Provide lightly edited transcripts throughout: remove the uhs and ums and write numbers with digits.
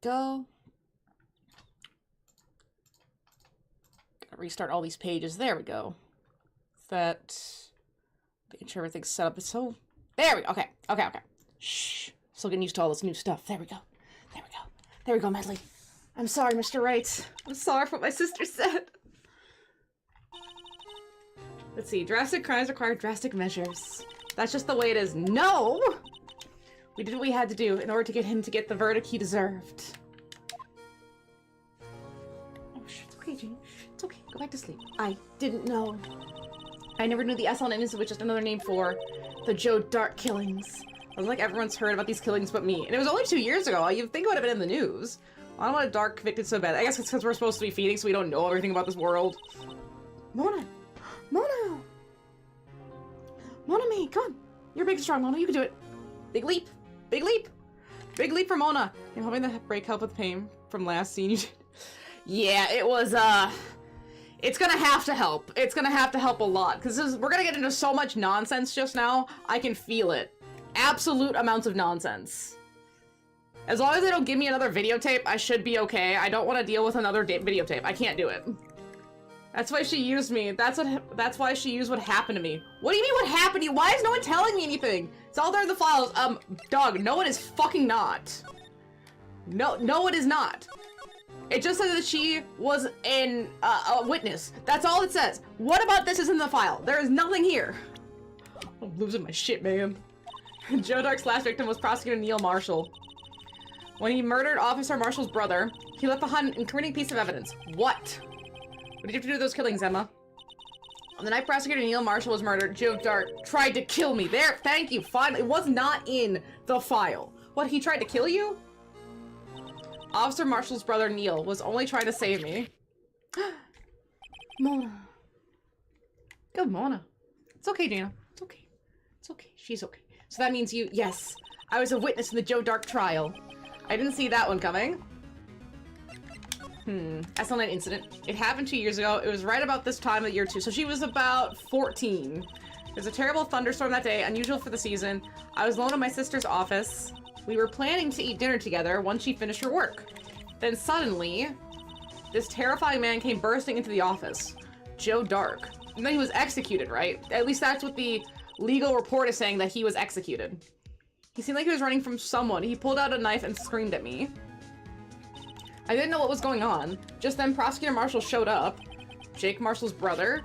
go. Gotta restart all these pages. There we go. Making sure everything's set up. So, there we go. Okay. Shh. Still getting used to all this new stuff. There we go. There we go, Medley. I'm sorry, Mr. Wright. I'm sorry for what my sister said. Let's see. Drastic crimes require drastic measures. That's just the way it is. No! We did what we had to do in order to get him to get the verdict he deserved. Oh, shit. It's okay, Jane. It's okay. Go back to sleep. I didn't know. I never knew the SL name was just another name for the Joe Dark killings. I was like, everyone's heard about these killings but me. And it was only 2 years ago. You'd think it would have been in the news. I don't want a Dark convicted so bad. I guess it's because we're supposed to be feeding, so we don't know everything about this world. Mona! Mona! Mona-me! Come on! You're big and strong, Mona. You can do it. Big leap! Big leap! Big leap for Mona! I'm hoping the break help with pain from last scene you did. Yeah, it was, it's gonna have to help. It's gonna have to help a lot. Because we're gonna get into so much nonsense just now. I can feel it. Absolute amounts of nonsense. As long as they don't give me another videotape, I should be okay. I don't want to deal with another videotape. I can't do it. That's why she used me. That's why she used what happened to me. What do you mean what happened to you? Why is no one telling me anything? It's all there in the files. Dog, no one is fucking not. No it is not. It just says that she was a witness. That's all it says. What about this is in the file? There is nothing here. I'm losing my shit, man. Joe Dark's last victim was Prosecutor Neil Marshall. When he murdered Officer Marshall's brother, he left behind an incriminating piece of evidence. What? What did you have to do with those killings, Emma? On the night Prosecutor Neil Marshall was murdered, Joe Dark tried to kill me. There, thank you, fine. It was not in the file. What, he tried to kill you? Officer Marshall's brother, Neil, was only trying to save me. Mona. Good Mona. It's okay, Dana. It's okay. It's okay. She's okay. So that means you, yes. I was a witness in the Joe Dark trial. I didn't see that one coming. SL9 incident. It happened 2 years ago. It was right about this time of year too. So she was about 14. There was a terrible thunderstorm that day, unusual for the season. I was alone in my sister's office. We were planning to eat dinner together once she finished her work. Then suddenly, this terrifying man came bursting into the office. Joe Dark. And then he was executed, right? At least that's what the legal report is saying, that he was executed. He seemed like he was running from someone. He pulled out a knife and screamed at me. I didn't know what was going on. Just then, Prosecutor Marshall showed up. Jake Marshall's brother.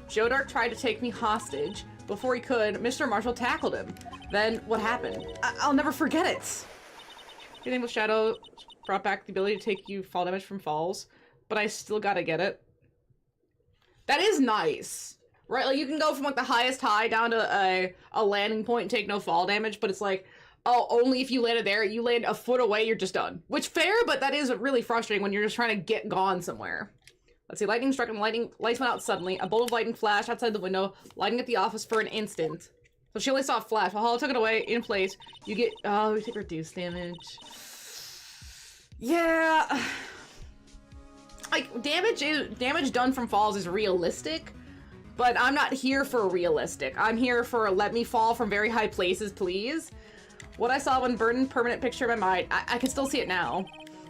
Joe Dark tried to take me hostage. Before he could, Mr. Marshall tackled him. Then, what happened? I'll never forget it! Getting with Shadow brought back the ability to take you fall damage from falls, but I still gotta get it. That is nice. Right, like, you can go from, like, the highest high down to a landing point and take no fall damage, but it's like, oh, only if you landed there. You land a foot away, you're just done. Which, fair, but that is really frustrating when you're just trying to get gone somewhere. Let's see, lightning struck and lights went out suddenly. A bolt of lightning flashed outside the window, lighting up the office for an instant. So she only saw a flash. While Hollow took it away, in place, you get, oh, you take reduced damage. Yeah. Like, damage done from falls is realistic. But I'm not here for realistic. I'm here for let me fall from very high places, please. What I saw when burned permanent picture in my mind, I can still see it now.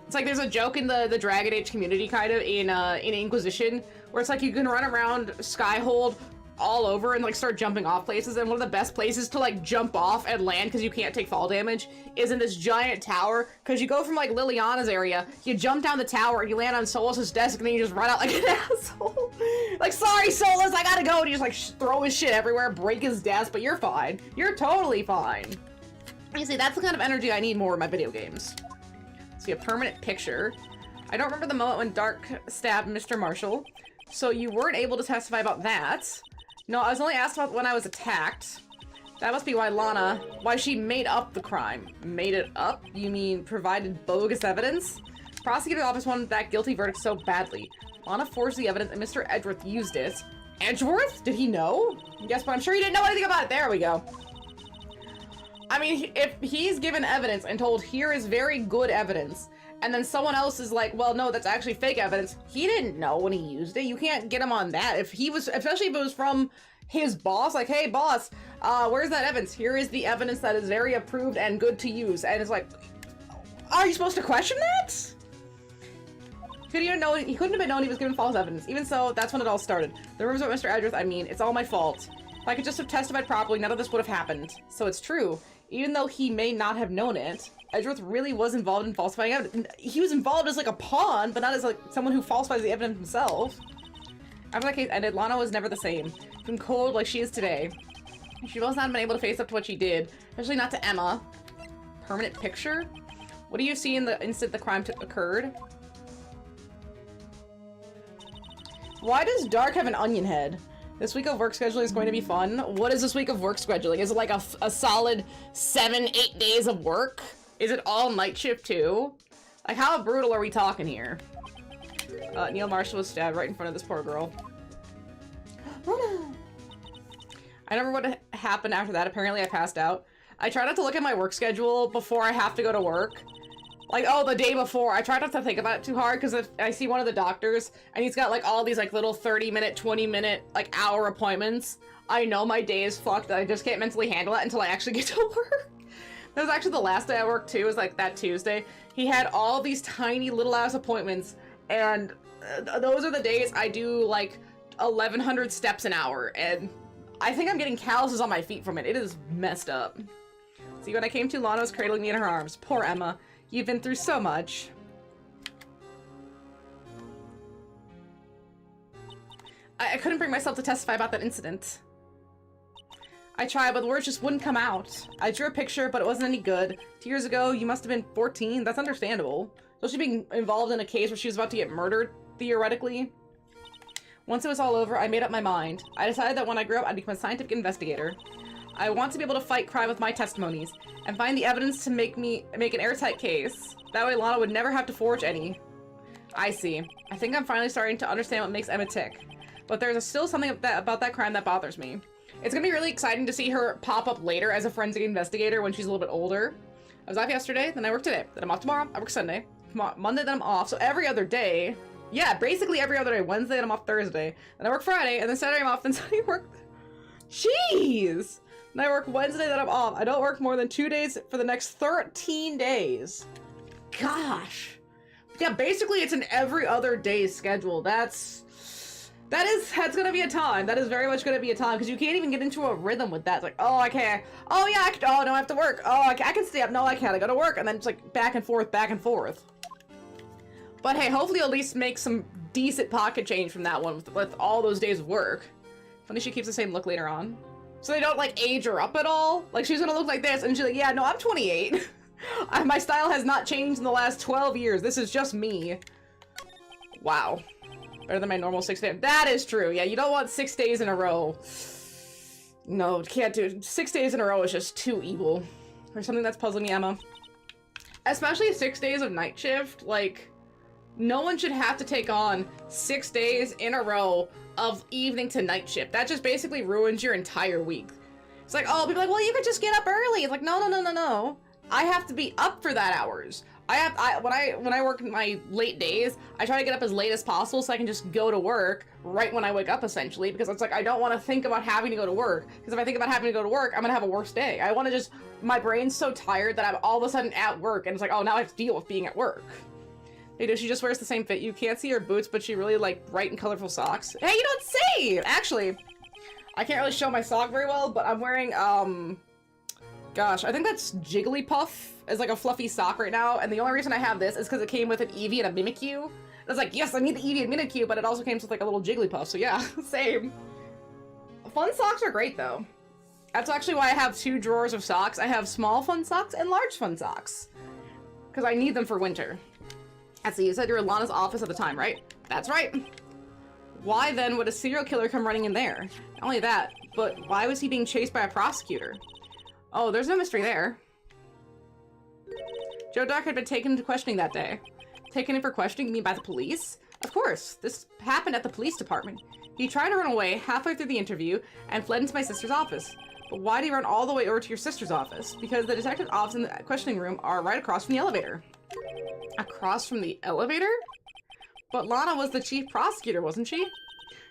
It's like there's a joke in the Dragon Age community, kind of, in Inquisition, where it's like you can run around Skyhold all over and like start jumping off places, and one of the best places to like jump off and land because you can't take fall damage is in this giant tower, because you go from like Liliana's area, you jump down the tower and you land on Solus's desk, and then you just run out like an asshole. Like, sorry Solus, I gotta go, and you just like throw his shit everywhere, break his desk, but you're fine. You're totally fine. You see, that's the kind of energy I need more in my video games. See, a permanent picture. I don't remember the moment when Dark stabbed Mr. Marshall, so you weren't able to testify about that. No, I was only asked about when I was attacked. That must be why she made up the crime. Made it up? You mean provided bogus evidence? Prosecutor's office wanted that guilty verdict so badly. Lana forged the evidence and Mr. Edgeworth used it. Edgeworth? Did he know? Yes, but I'm sure he didn't know anything about it. There we go. I mean, if he's given evidence and told, here is very good evidence, and then someone else is like, well, no, that's actually fake evidence, he didn't know when he used it. You can't get him on that. If he was, especially if it was from his boss, like, hey, boss, where's that evidence? Here is the evidence that is very approved and good to use. And it's like, Are you supposed to question that? He couldn't have been known he was given false evidence. Even so, that's when it all started. The rumors about Mr. Edgeworth, I mean, it's all my fault. If I could just have testified properly, none of this would have happened. So it's true. Even though he may not have known it, Edgeworth really was involved in falsifying evidence. He was involved as like a pawn, but not as like someone who falsifies the evidence himself. After that case ended, Lana was never the same. From cold like she is today. She must not have been able to face up to what she did, especially not to Emma. Permanent picture? What do you see in the instant the crime occurred? Why does Dark have an onion head? This week of work scheduling is going to be fun. What is this week of work scheduling? Is it like a solid 7-8 days of work? Is it all night shift too? Like, how brutal are we talking here? Neil Marshall was stabbed right in front of this poor girl. I remember what happened after that. Apparently I passed out. I try not to look at my work schedule before I have to go to work. Like, oh, the day before. I try not to think about it too hard, because if I see one of the doctors, and he's got, like, all these, like, little 30-minute, 20-minute, like, hour appointments, I know my day is fucked, that I just can't mentally handle it until I actually get to work. That was actually the last day I worked, too, was, like, that Tuesday. He had all these tiny little-ass appointments, and those are the days I do, like, 1,100 steps an hour, and I think I'm getting calluses on my feet from it. It is messed up. See, when I came to, Lana was cradling me in her arms. Poor Emma. You've been through so much. I couldn't bring myself to testify about that incident. I tried, but the words just wouldn't come out. I drew a picture, but it wasn't any good. 2 years ago, you must have been 14. That's understandable. Especially being involved in a case where she was about to get murdered, theoretically. Once it was all over, I made up my mind. I decided that when I grew up, I'd become a scientific investigator. I want to be able to fight crime with my testimonies, and find the evidence to make an airtight case. That way Lana would never have to forge any. I see. I think I'm finally starting to understand what makes Emma tick. But there's still something about that crime that bothers me. It's gonna be really exciting to see her pop up later as a forensic investigator when she's a little bit older. I was off yesterday, then I work today, then I'm off tomorrow, I work Sunday. Monday, then I'm off, so every other day. Yeah, basically every other day. Wednesday, then I'm off Thursday. Then I work Friday, and then Saturday I'm off, then Sunday I work... Jeez! And I work Wednesday, then I'm off. I don't work more than 2 days for the next 13 days. Gosh. Yeah, basically it's an every other day schedule. That's gonna be a time. That is very much gonna be a time, because you can't even get into a rhythm with that. It's like, oh, I can't. Oh, yeah, oh, no, I have to work. Oh, I can stay up. No, I can't. I gotta work. And then it's like back and forth, back and forth. But hey, hopefully at least make some decent pocket change from that one with all those days of work. Funny she keeps the same look later on. So they don't, like, age her up at all? Like, she's gonna look like this, and she's like, yeah, no, I'm 28. My style has not changed in the last 12 years. This is just me. Wow. Better than my normal 6 days. That is true. Yeah, you don't want 6 days in a row. No, can't do it. 6 days in a row is just too evil. There's something that's puzzling me, Emma. Especially 6 days of night shift. Like, no one should have to take on 6 days in a row of evening to night shift. That just basically ruins your entire week. It's like, oh, people are like, well, you could just get up early. It's like, no, no, no, no, no. I have to be up for that hours. When I work my late days, I try to get up as late as possible so I can just go to work right when I wake up, essentially, because it's like, I don't want to think about having to go to work, because if I think about having to go to work, I'm gonna have a worse day. I want to just, my brain's so tired that I'm all of a sudden at work, and it's like, oh, now I have to deal with being at work. Hey, dude, she just wears the same fit. You can't see her boots, but she really like bright and colorful socks. Hey, you don't say! Actually, I can't really show my sock very well, but I'm wearing, gosh, I think that's Jigglypuff as like a fluffy sock right now, and the only reason I have this is because it came with an Eevee and a Mimikyu. I was like, yes, I need the Eevee and Mimikyu, but it also came with like a little Jigglypuff, so yeah, same. Fun socks are great, though. That's actually why I have 2 drawers of socks. I have small fun socks and large fun socks, because I need them for winter. Let's see, you said you were in Lana's office at the time, right? That's right. Why then would a serial killer come running in there? Not only that, but why was he being chased by a prosecutor? Oh, there's no mystery there. Joe Dark had been taken into questioning that day. Taken in for questioning, you mean by the police? Of course, this happened at the police department. He tried to run away halfway through the interview and fled into my sister's office. But why did he run all the way over to your sister's office? Because the detective's office and the questioning room are right across from the elevator. Across from the elevator? But Lana was the chief prosecutor, wasn't she?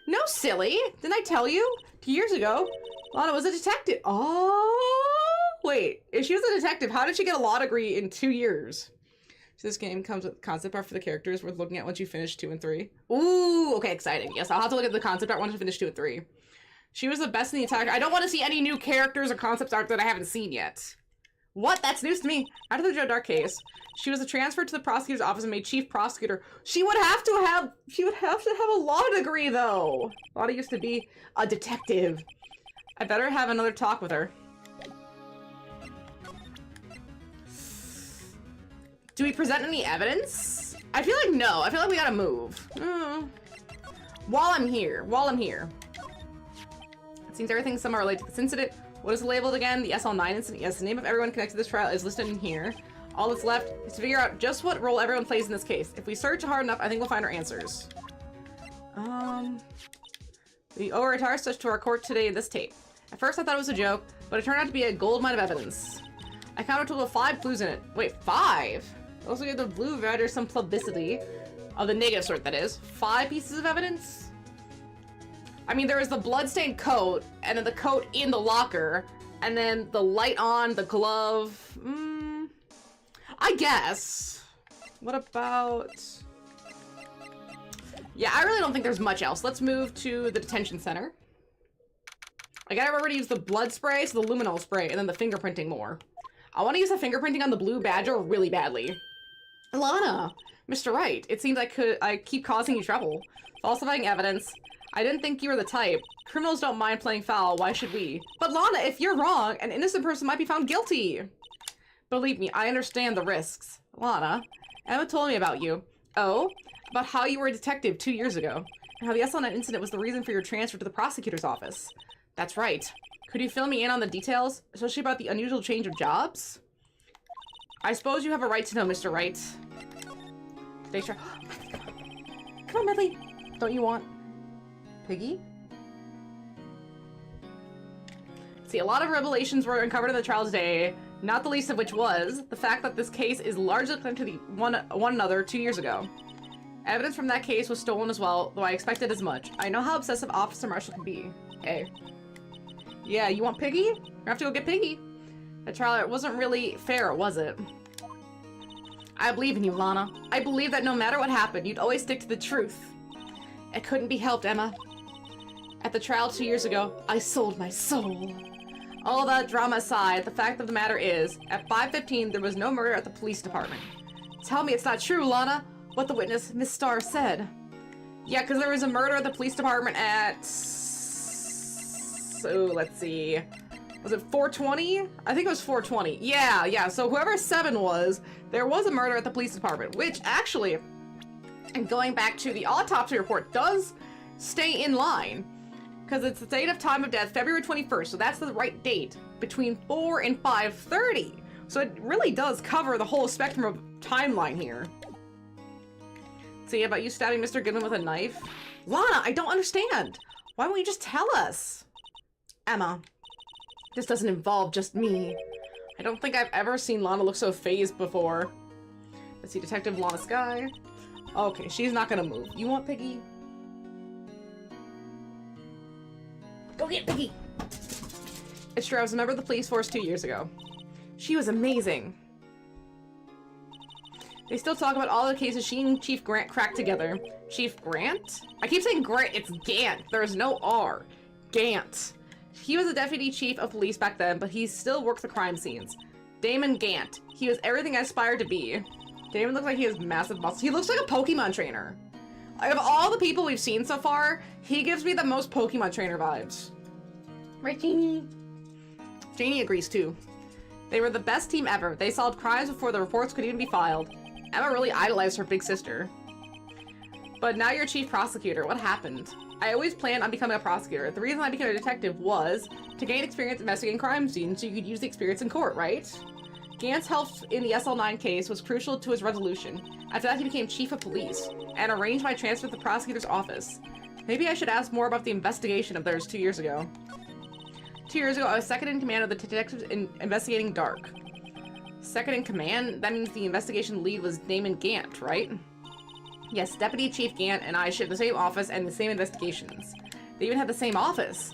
No, silly! Didn't I tell you? 2 years ago, Lana was a detective. Oh! Wait, if she was a detective, how did she get a law degree in 2 years? So this game comes with concept art for the characters worth looking at once you finish 2 and 3. Ooh, okay, exciting. Yes, I'll have to look at the concept art once you finish 2 and 3. She was the best in the entire... I don't want to see any new characters or concept art that I haven't seen yet. What? That's news to me. After the Joe Dark case, she was transferred to the prosecutor's office and made chief prosecutor. She would have to have a law degree, though. Lana used to be a detective. I better have another talk with her. Do we present any evidence? I feel like no. I feel like we gotta move. While I'm here. It seems everything's somewhat related to this incident. What is it labeled again? The SL9 incident? Yes, the name of everyone connected to this trial is listed in here. All that's left is to figure out just what role everyone plays in this case. If we search hard enough, I think we'll find our answers. We owe our entire search to our court today in this tape. At first I thought it was a joke, but it turned out to be a gold mine of evidence. I counted a total of 5 clues in it. Wait, 5? Also gave the blue writer some publicity. Of the negative sort, that is. 5 pieces of evidence? I mean, there was the bloodstained coat, and then the coat in the locker, and then the light on, the glove. I guess. What about... Yeah, I really don't think there's much else. Let's move to the detention center. I gotta remember to use the blood spray, so the luminol spray, and then the fingerprinting more. I want to use the fingerprinting on the blue badger really badly. Lana! Mr. Wright, it seems I keep causing you trouble. Falsifying evidence. I didn't think you were the type. Criminals don't mind playing foul, why should we? But Lana, if you're wrong, an innocent person might be found guilty! Believe me, I understand the risks. Lana, Emma told me about you. Oh? About how you were a detective 2 years ago. And how the SL9 incident was the reason for your transfer to the prosecutor's office. That's right. Could you fill me in on the details? Especially about the unusual change of jobs? I suppose you have a right to know, Mr. Wright. Today's trial. Come on, Medley. Don't you want... Piggy? See, a lot of revelations were uncovered in the trial today, not the least of which was the fact that this case is largely connected to one another 2 years ago. Evidence from that case was stolen as well, though I expected as much. I know how obsessive Officer Marshall can be. Hey. Yeah, you want Piggy? You have to go get Piggy. The trial wasn't really fair, was it? I believe in you, Lana. I believe that no matter what happened, you'd always stick to the truth. It couldn't be helped, Emma. At the trial 2 years ago, I sold my soul. All that drama aside, the fact of the matter is, at 5:15, there was no murder at the police department. Tell me it's not true, Lana, what the witness, Miss Starr, said. Yeah, because there was a murder at the police department at... So, let's see. Was it 4:20? I think it was 4:20. Yeah, so whoever 7 was, there was a murder at the police department, which actually, and going back to the autopsy report, does stay in line. Because it's the date of time of death, February 21st, so that's the right date, between 4 and 5:30. So it really does cover the whole spectrum of timeline here. See, about you stabbing Mr. Goodman with a knife? Lana, I don't understand! Why won't you just tell us? Emma, this doesn't involve just me. I don't think I've ever seen Lana look so phased before. Let's see, Detective Lana Skye. Okay, she's not gonna move. You want Piggy? Go get Piggy! It's true, I was a member of the police force 2 years ago. She was amazing. They still talk about all the cases she and Chief Grant cracked together. Chief Grant? I keep saying Grant, it's Gant. There's no R. Gant. He was a deputy chief of police back then, but he still worked the crime scenes. Damon Gant. He was everything I aspired to be. Damon looks like he has massive muscles. He looks like a Pokemon trainer. Like, of all the people we've seen so far, he gives me the most Pokemon trainer vibes. Right, Janie? Janie agrees too. They were the best team ever. They solved crimes before the reports could even be filed. Emma really idolized her big sister. But now you're chief prosecutor. What happened? I always planned on becoming a prosecutor. The reason I became a detective was to gain experience investigating crime scenes so you could use the experience in court, right? Gant's help in the SL9 case was crucial to his resolution. After that, he became chief of police and arranged my transfer to the prosecutor's office. Maybe I should ask more about the investigation of theirs 2 years ago. 2 years ago, I was second in command of the detectives investigating Dark. Second in command? That means the investigation lead was Damon Gant, right? Yes, Deputy Chief Gant and I shared the same office and the same investigations. They even had the same office.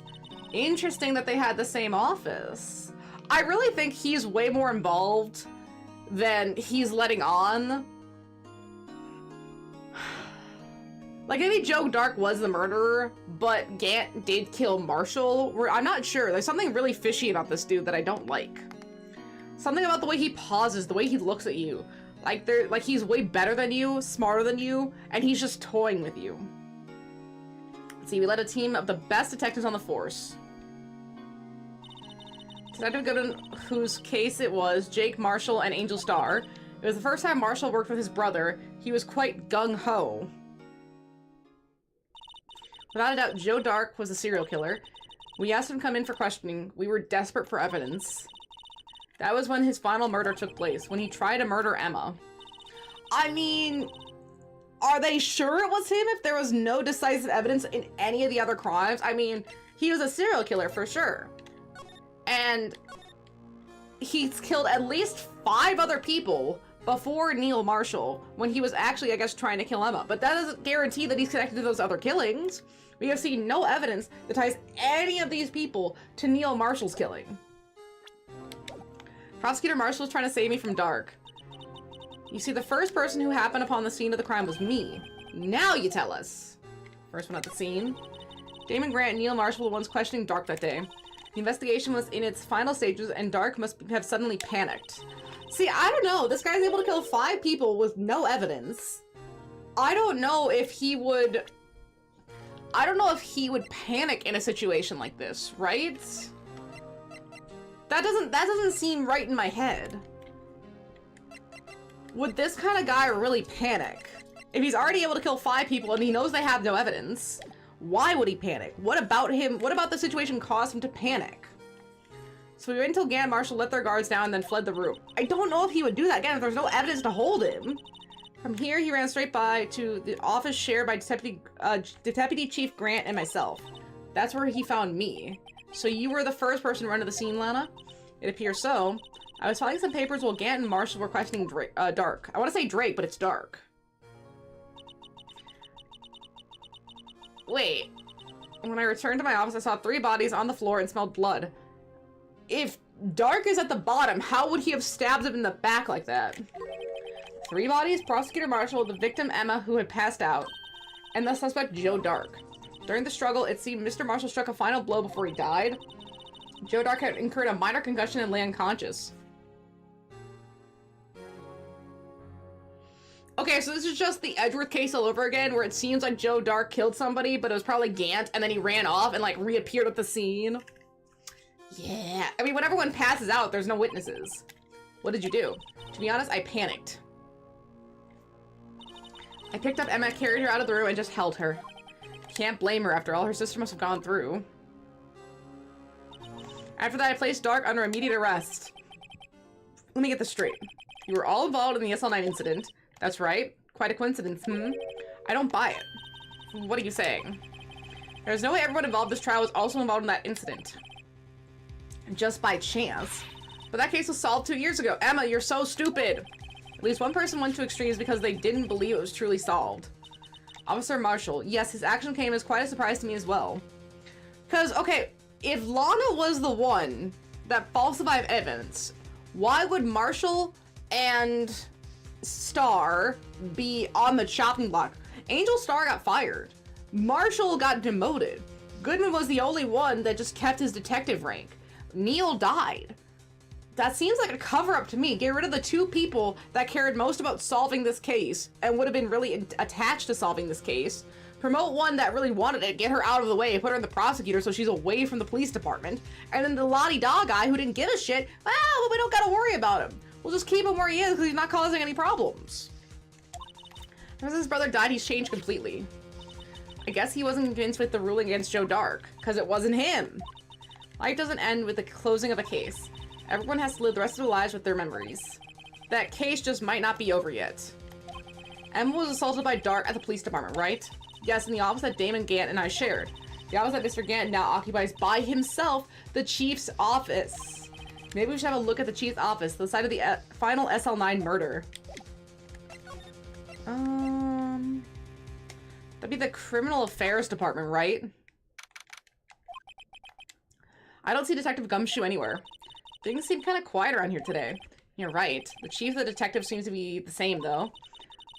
Interesting that they had the same office. I really think he's way more involved than he's letting on. Like, maybe Joe Dark was the murderer, but Gant did kill Marshall. I'm not sure. There's something really fishy about this dude that I don't like. Something about the way he pauses, the way he looks at you. Like he's way better than you, smarter than you, and he's just toying with you. Let's see, we led a team of the best detectives on the force. Detective Gooden, whose case it was, Jake Marshall and Angel Starr. It was the first time Marshall worked with his brother. He was quite gung-ho. Without a doubt, Joe Dark was a serial killer. We asked him to come in for questioning. We were desperate for evidence. That was when his final murder took place, when he tried to murder Emma. I mean, are they sure it was him if there was no decisive evidence in any of the other crimes? I mean, he was a serial killer for sure. And he's killed at least 5 other people before Neil Marshall, when he was actually, I guess, trying to kill Emma. But that doesn't guarantee that he's connected to those other killings. We have seen no evidence that ties any of these people to Neil Marshall's killing. Prosecutor Marshall is trying to save me from Dark. You see, the first person who happened upon the scene of the crime was me. Now you tell us. First one at the scene. Damon Grant and Neil Marshall were the ones questioning Dark that day. The investigation was in its final stages, and Dark must have suddenly panicked. See, I don't know. This guy's able to kill 5 people with no evidence. I don't know if he would... I don't know if he would panic in a situation like this, right? That doesn't seem right in my head. Would this kind of guy really panic? If he's already able to kill 5 people and he knows they have no evidence, why would he panic? What about him? What about the situation caused him to panic? So we waited until Gant and Marshall let their guards down and then fled the room. I don't know if he would do that. Again, if there's no evidence to hold him. From here, he ran straight by to the office shared by Deputy Chief Grant and myself. That's where he found me. So you were the first person to run to the scene, Lana? It appears so. I was filing some papers while Gant and Marshall were questioning Dark. I want to say Drake, but it's Dark. Wait. When I returned to my office, I saw 3 bodies on the floor and smelled blood. If Dark is at the bottom, how would he have stabbed him in the back like that? 3 bodies, Prosecutor Marshall, the victim Emma, who had passed out, and the suspect Joe Dark. During the struggle, it seemed Mr. Marshall struck a final blow before he died. Joe Dark had incurred a minor concussion and lay unconscious. Okay, so this is just the Edgeworth case all over again, where it seems like Joe Dark killed somebody, but it was probably Gant, and then he ran off and, like, reappeared at the scene. Yeah. I mean, when everyone passes out, there's no witnesses. What did you do? To be honest, I panicked. I picked up Emma, carried her out of the room, and just held her. Can't blame her after all. Her sister must have gone through. After that, I placed Dark under immediate arrest. Let me get this straight. You were all involved in the SL9 incident. That's right. Quite a coincidence, I don't buy it. What are you saying? There's no way everyone involved in this trial was also involved in that incident. Just by chance. But that case was solved 2 years ago. Emma, you're so stupid. At least one person went to extremes because they didn't believe it was truly solved. Officer Marshall. Yes, his action came as quite a surprise to me as well. Because, okay, if Lana was the one that falsified evidence, why would Marshall and Starr be on the chopping block? Angel Starr got fired. Marshall got demoted. Goodman was the only one that just kept his detective rank. Neil died. That seems like a cover-up to me. Get rid of the 2 people that cared most about solving this case and would have been really attached to solving this case. Promote one that really wanted it, get her out of the way, put her in the prosecutor so she's away from the police department. And then the la-di-da guy who didn't give a shit, well, we don't gotta worry about him. We'll just keep him where he is because he's not causing any problems. Ever since his brother died, he's changed completely. I guess he wasn't convinced with the ruling against Joe Dark, because it wasn't him. Life doesn't end with the closing of a case. Everyone has to live the rest of their lives with their memories. That case just might not be over yet. Emma was assaulted by Dark at the police department, right? Yes, in the office that Damon Gant and I shared. The office that Mr. Gant now occupies by himself, the chief's office. Maybe we should have a look at the chief's office, the site of the final SL9 murder. That'd be the criminal affairs department, right? I don't see Detective Gumshoe anywhere. Things seem kind of quiet around here today. You're right. The chief of the detective seems to be the same, though.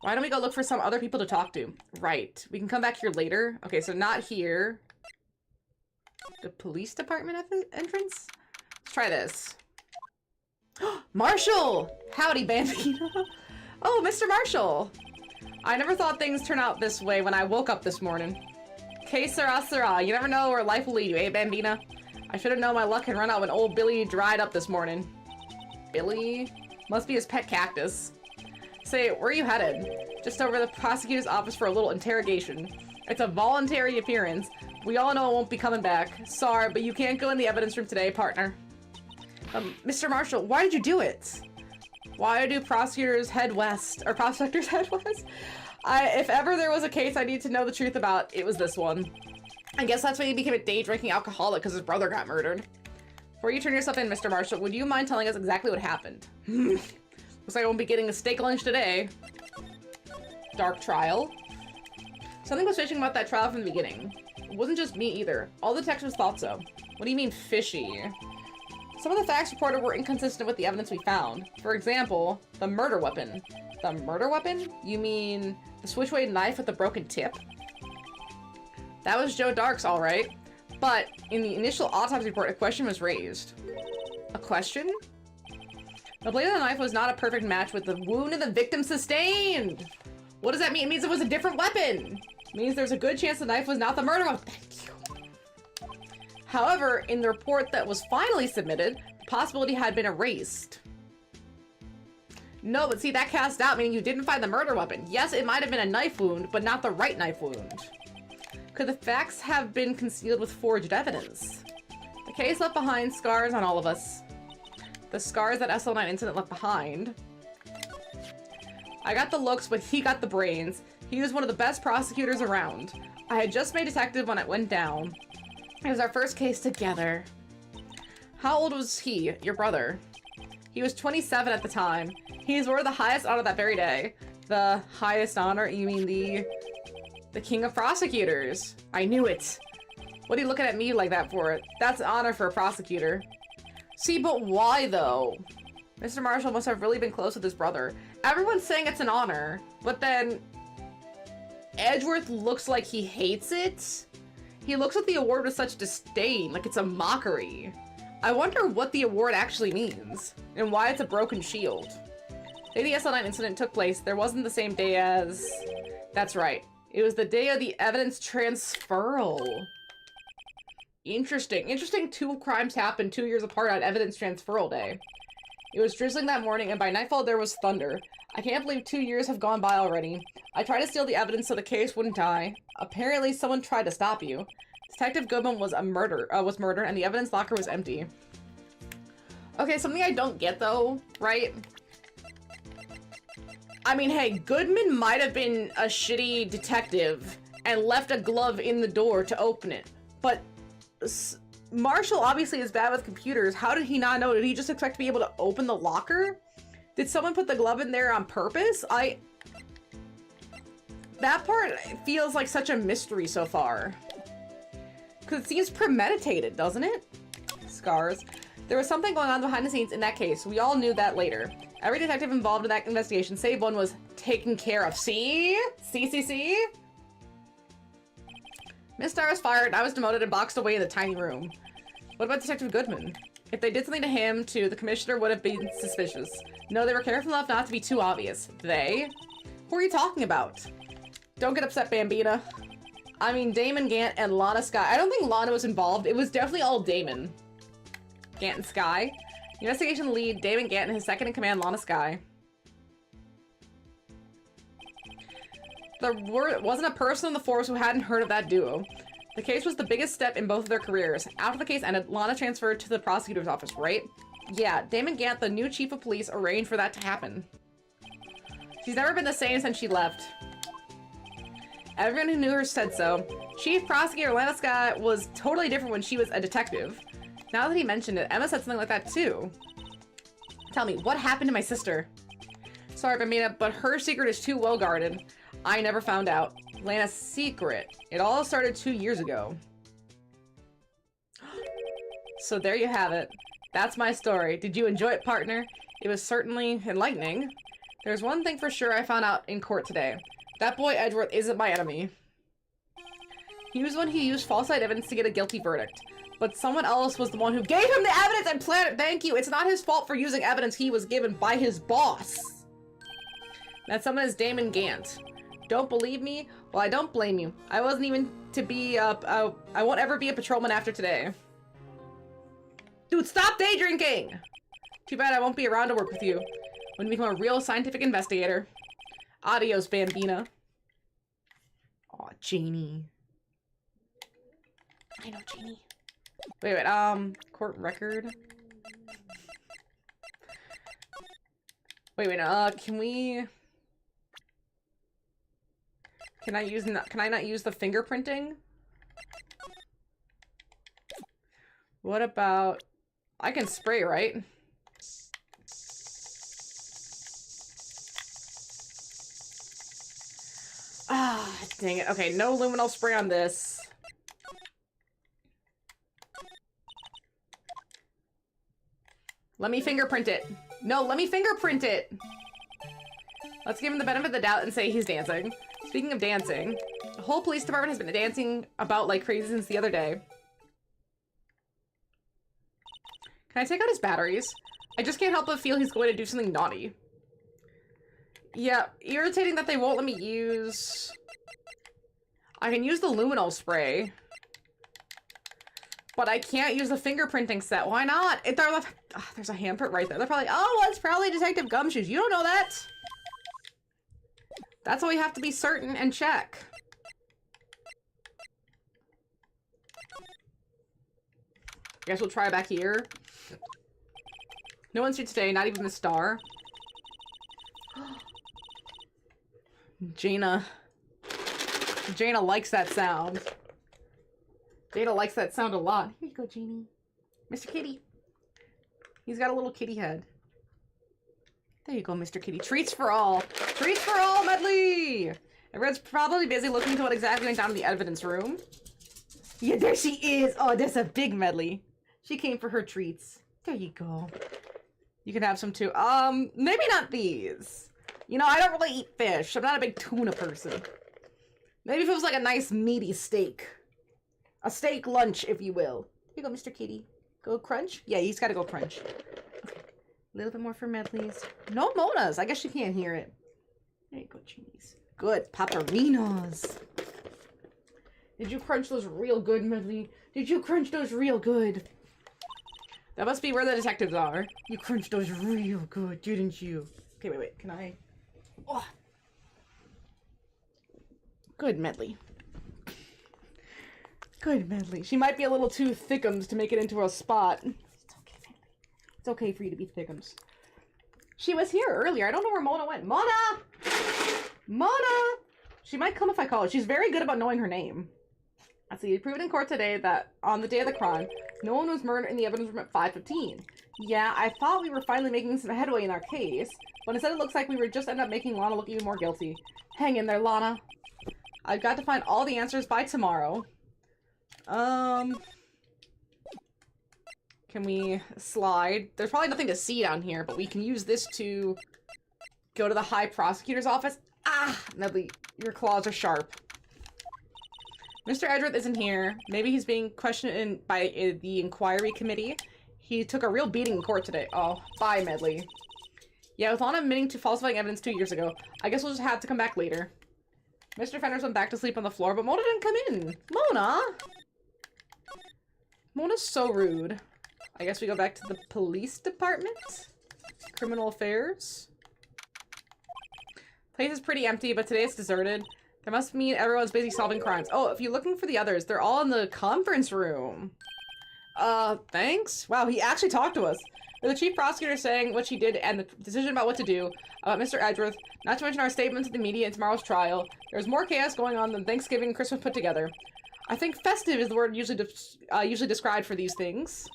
Why don't we go look for some other people to talk to? Right. We can come back here later. Okay, so not here. The police department at the entrance? Let's try this. Marshall! Howdy, Bambino. Oh, Mr. Marshall. I never thought things turned out this way when I woke up this morning. Que sera sera. You never know where life will lead you, eh, Bambina? I should have known my luck had run out when old Billy dried up this morning. Billy? Must be his pet cactus. Say, where are you headed? Just over to the prosecutor's office for a little interrogation. It's a voluntary appearance. We all know it won't be coming back. Sorry, but you can't go in the evidence room today, partner. Mr. Marshall, why did you do it? Why do prosecutors head west? Or prospectors head west? If ever there was a case I need to know the truth about, it was this one. I guess that's why he became a day-drinking alcoholic, because his brother got murdered. Before you turn yourself in, Mr. Marshall, would you mind telling us exactly what happened? Looks like I won't be getting a steak lunch today. Dark trial. Something was fishy about that trial from the beginning. It wasn't just me either. All the detectives thought so. What do you mean fishy? Some of the facts reported were inconsistent with the evidence we found. For example, the murder weapon. The murder weapon? You mean the switchblade knife with the broken tip? That was Joe Dark's, all right. But in the initial autopsy report, a question was raised. A question? The blade of the knife was not a perfect match with the wound the victim sustained. What does that mean? It means it was a different weapon. It means there's a good chance the knife was not the murder weapon. Thank you. However, in the report that was finally submitted, the possibility had been erased. No, but see, that cast out, meaning you didn't find the murder weapon. Yes, it might have been a knife wound, but not the right knife wound. Could the facts have been concealed with forged evidence? The case left behind scars on all of us. The scars that SL9 incident left behind. I got the looks, but he got the brains. He was one of the best prosecutors around. I had just made detective when it went down. It was our first case together. How old was he, your brother? He was 27 at the time. He was awarded the highest honor that very day. The highest honor? You mean the king of prosecutors? I knew it. What are you looking at me like that for? That's an honor for a prosecutor. See, but why though? Mr. Marshall must have really been close with his brother. Everyone's saying it's an honor, but then Edgeworth looks like he hates it. He looks at the award with such disdain, like it's a mockery. I wonder what the award actually means, and why it's a broken shield. The day the SL9 incident took place, there wasn't the same day as... That's right. It was the day of the evidence transferal. Interesting. Interesting, 2 crimes happened 2 years apart on evidence transferal day. It was drizzling that morning, and by nightfall there was thunder. I can't believe 2 years have gone by already. I tried to steal the evidence so the case wouldn't die. Apparently someone tried to stop you. Detective Goodman was murdered, and the evidence locker was empty. Okay, something I don't get though, right? I mean, hey, Goodman might have been a shitty detective and left a glove in the door to open it, but Marshall obviously is bad with computers. How did he not know? Did he just expect to be able to open the locker? Did someone put the glove in there on purpose? That part feels like such a mystery so far. Because it seems premeditated, doesn't it? Scars. There was something going on behind the scenes in that case. We all knew that later. Every detective involved in that investigation, save one, was taken care of. See? See? Miss Star was fired, and I was demoted and boxed away in the tiny room. What about Detective Goodman? If they did something to him, too, the commissioner would have been suspicious. No, they were careful enough not to be too obvious. They? Who are you talking about? Don't get upset, Bambina. I mean, Damon Gant and Lana Sky. I don't think Lana was involved. It was definitely all Damon. Gant and Sky. Investigation lead, Damon Gant, and his second-in-command, Lana Sky. There wasn't a person in the force who hadn't heard of that duo. The case was the biggest step in both of their careers. After the case ended, Lana transferred to the prosecutor's office, right? Yeah, Damon Gant, the new chief of police, arranged for that to happen. She's never been the same since she left. Everyone who knew her said so. Chief Prosecutor Lana Scott was totally different when she was a detective. Now that he mentioned it, Emma said something like that too. Tell me, what happened to my sister? Sorry, Bambina, but her secret is too well guarded. I never found out. Lana's secret. It all started 2 years ago. So there you have it. That's my story. Did you enjoy it, partner? It was certainly enlightening. There's one thing for sure I found out in court today. That boy Edgeworth isn't my enemy. He was the one who used false evidence to get a guilty verdict. But someone else was the one who gave him the evidence and planted. Thank you. It's not his fault for using evidence he was given by his boss. That someone is Damon Gant. Don't believe me? Well, I don't blame you. I wasn't even to be I won't ever be a patrolman after today. Dude, stop day drinking! Too bad I won't be around to work with you when you become a real scientific investigator. Adios, Bambina. Aw, Janie. I know, Janie. Wait, court record. Wait, can I not use the fingerprinting? What about, I can spray, right? Ah, dang it. Okay, no luminol spray on this. Let me fingerprint it. No, let me fingerprint it. Let's give him the benefit of the doubt and say he's dancing. Speaking of dancing, the whole police department has been dancing about like crazy since the other day. Can I take out his batteries? I just can't help but feel he's going to do something naughty. Yeah, irritating that they won't let me use... I can use the luminol spray. But I can't use the fingerprinting set. Why not? There's a handprint right there. They're probably, oh, well, it's probably Detective Gumshoes. You don't know that. That's why we have to be certain and check. I guess we'll try back here. No one's here today, not even the star. Jaina likes that sound. Jaina likes that sound a lot. Here you go, Janie. Mr. Kitty. He's got a little kitty head. There you go, Mr. Kitty. Treats for all. Treats for all, Medley! Everyone's probably busy looking into what exactly went down in the evidence room. Yeah, there she is! Oh, there's a big Medley. She came for her treats. There you go. You can have some too. Maybe not these. You know, I don't really eat fish. I'm not a big tuna person. Maybe if it was like a nice meaty steak. A steak lunch, if you will. Here you go, Mr. Kitty. Go crunch? Yeah, he's gotta go crunch. Okay. A little bit more for Medley's. No Mona's. I guess she can't hear it. There you go, cheese. Good. Paparinos. Did you crunch those real good, Medley? Did you crunch those real good? That must be where the detectives are. You crunched those real good, didn't you? Okay, wait. Can I? Oh. Good, Medley. Good, Medley. She might be a little too thickums to make it into a spot. It's okay, Medley. It's okay for you to be thickums. She was here earlier. I don't know where Mona went. Mona! Mona! She might come if I call her. She's very good about knowing her name. Let's see. You proved in court today that on the day of the crime, no one was murdered in the evidence room at 5:15. Yeah, I thought we were finally making some headway in our case, but instead it looks like we were just end up making Lana look even more guilty. Hang in there, Lana. I've got to find all the answers by tomorrow. Can we slide? There's probably nothing to see down here, but we can use this to go to the High Prosecutor's office. Ah! Medley, your claws are sharp. Mr. Edgeworth isn't here. Maybe he's being questioned by the inquiry committee. He took a real beating in court today. Oh, bye, Medley. Yeah, with Lana admitting to falsifying evidence 2 years ago, I guess we'll just have to come back later. Mr. Fenders went back to sleep on the floor, but Mona didn't come in. Mona? Mona's so rude. I guess we go back to the police department? Criminal affairs? Place is pretty empty, but today it's deserted. That must mean everyone's busy solving crimes. Oh, if you're looking for the others, they're all in the conference room. Thanks? Wow, he actually talked to us. The chief prosecutor saying what she did and the decision about what to do about Mr. Edgeworth, not to mention our statement to the media in tomorrow's trial. There's more chaos going on than Thanksgiving and Christmas put together. I think festive is the word usually described for these things.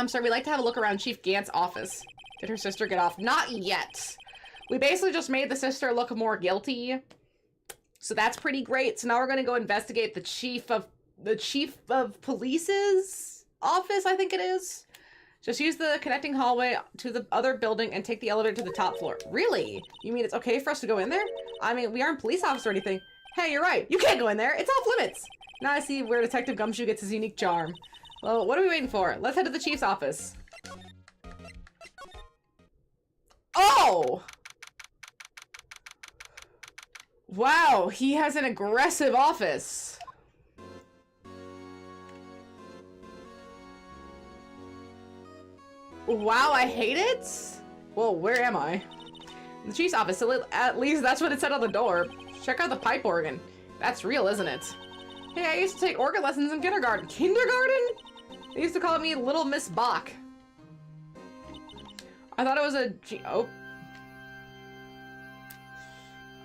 Sir, we'd like to have a look around Chief Gant's office. Did her sister get off? Not yet. We basically just made the sister look more guilty. So that's pretty great. So now we're going to go investigate the chief of police's office, I think it is. Just use the connecting hallway to the other building and take the elevator to the top floor. Really? You mean it's okay for us to go in there? I mean, we aren't police officers or anything. Hey, you're right. You can't go in there. It's off limits. Now I see where Detective Gumshoe gets his unique charm. Well, what are we waiting for? Let's head to the chief's office. Oh! Wow, he has an aggressive office. Wow, I hate it? Well, where am I? The chief's office, so at least that's what it said on the door. Check out the pipe organ. That's real, isn't it? Hey, I used to take organ lessons in kindergarten. Kindergarten? They used to call me Little Miss Bach. I thought it was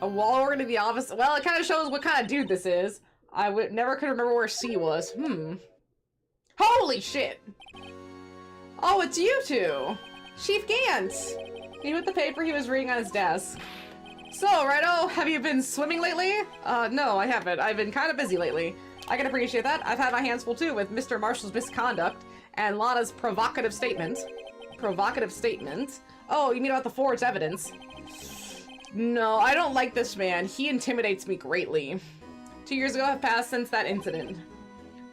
a wall organ in the office. Well, it kind of shows what kind of dude this is. I never could remember where C was. Holy shit! Oh, it's you two! Chief Gantz! He with the paper he was reading on his desk. So, Righto, have you been swimming lately? No, I haven't. I've been kind of busy lately. I can appreciate that. I've had my hands full too with Mr. Marshall's misconduct and Lana's provocative statement. Provocative statement? Oh, you mean about the forged evidence? No, I don't like this man. He intimidates me greatly. 2 years ago have passed since that incident.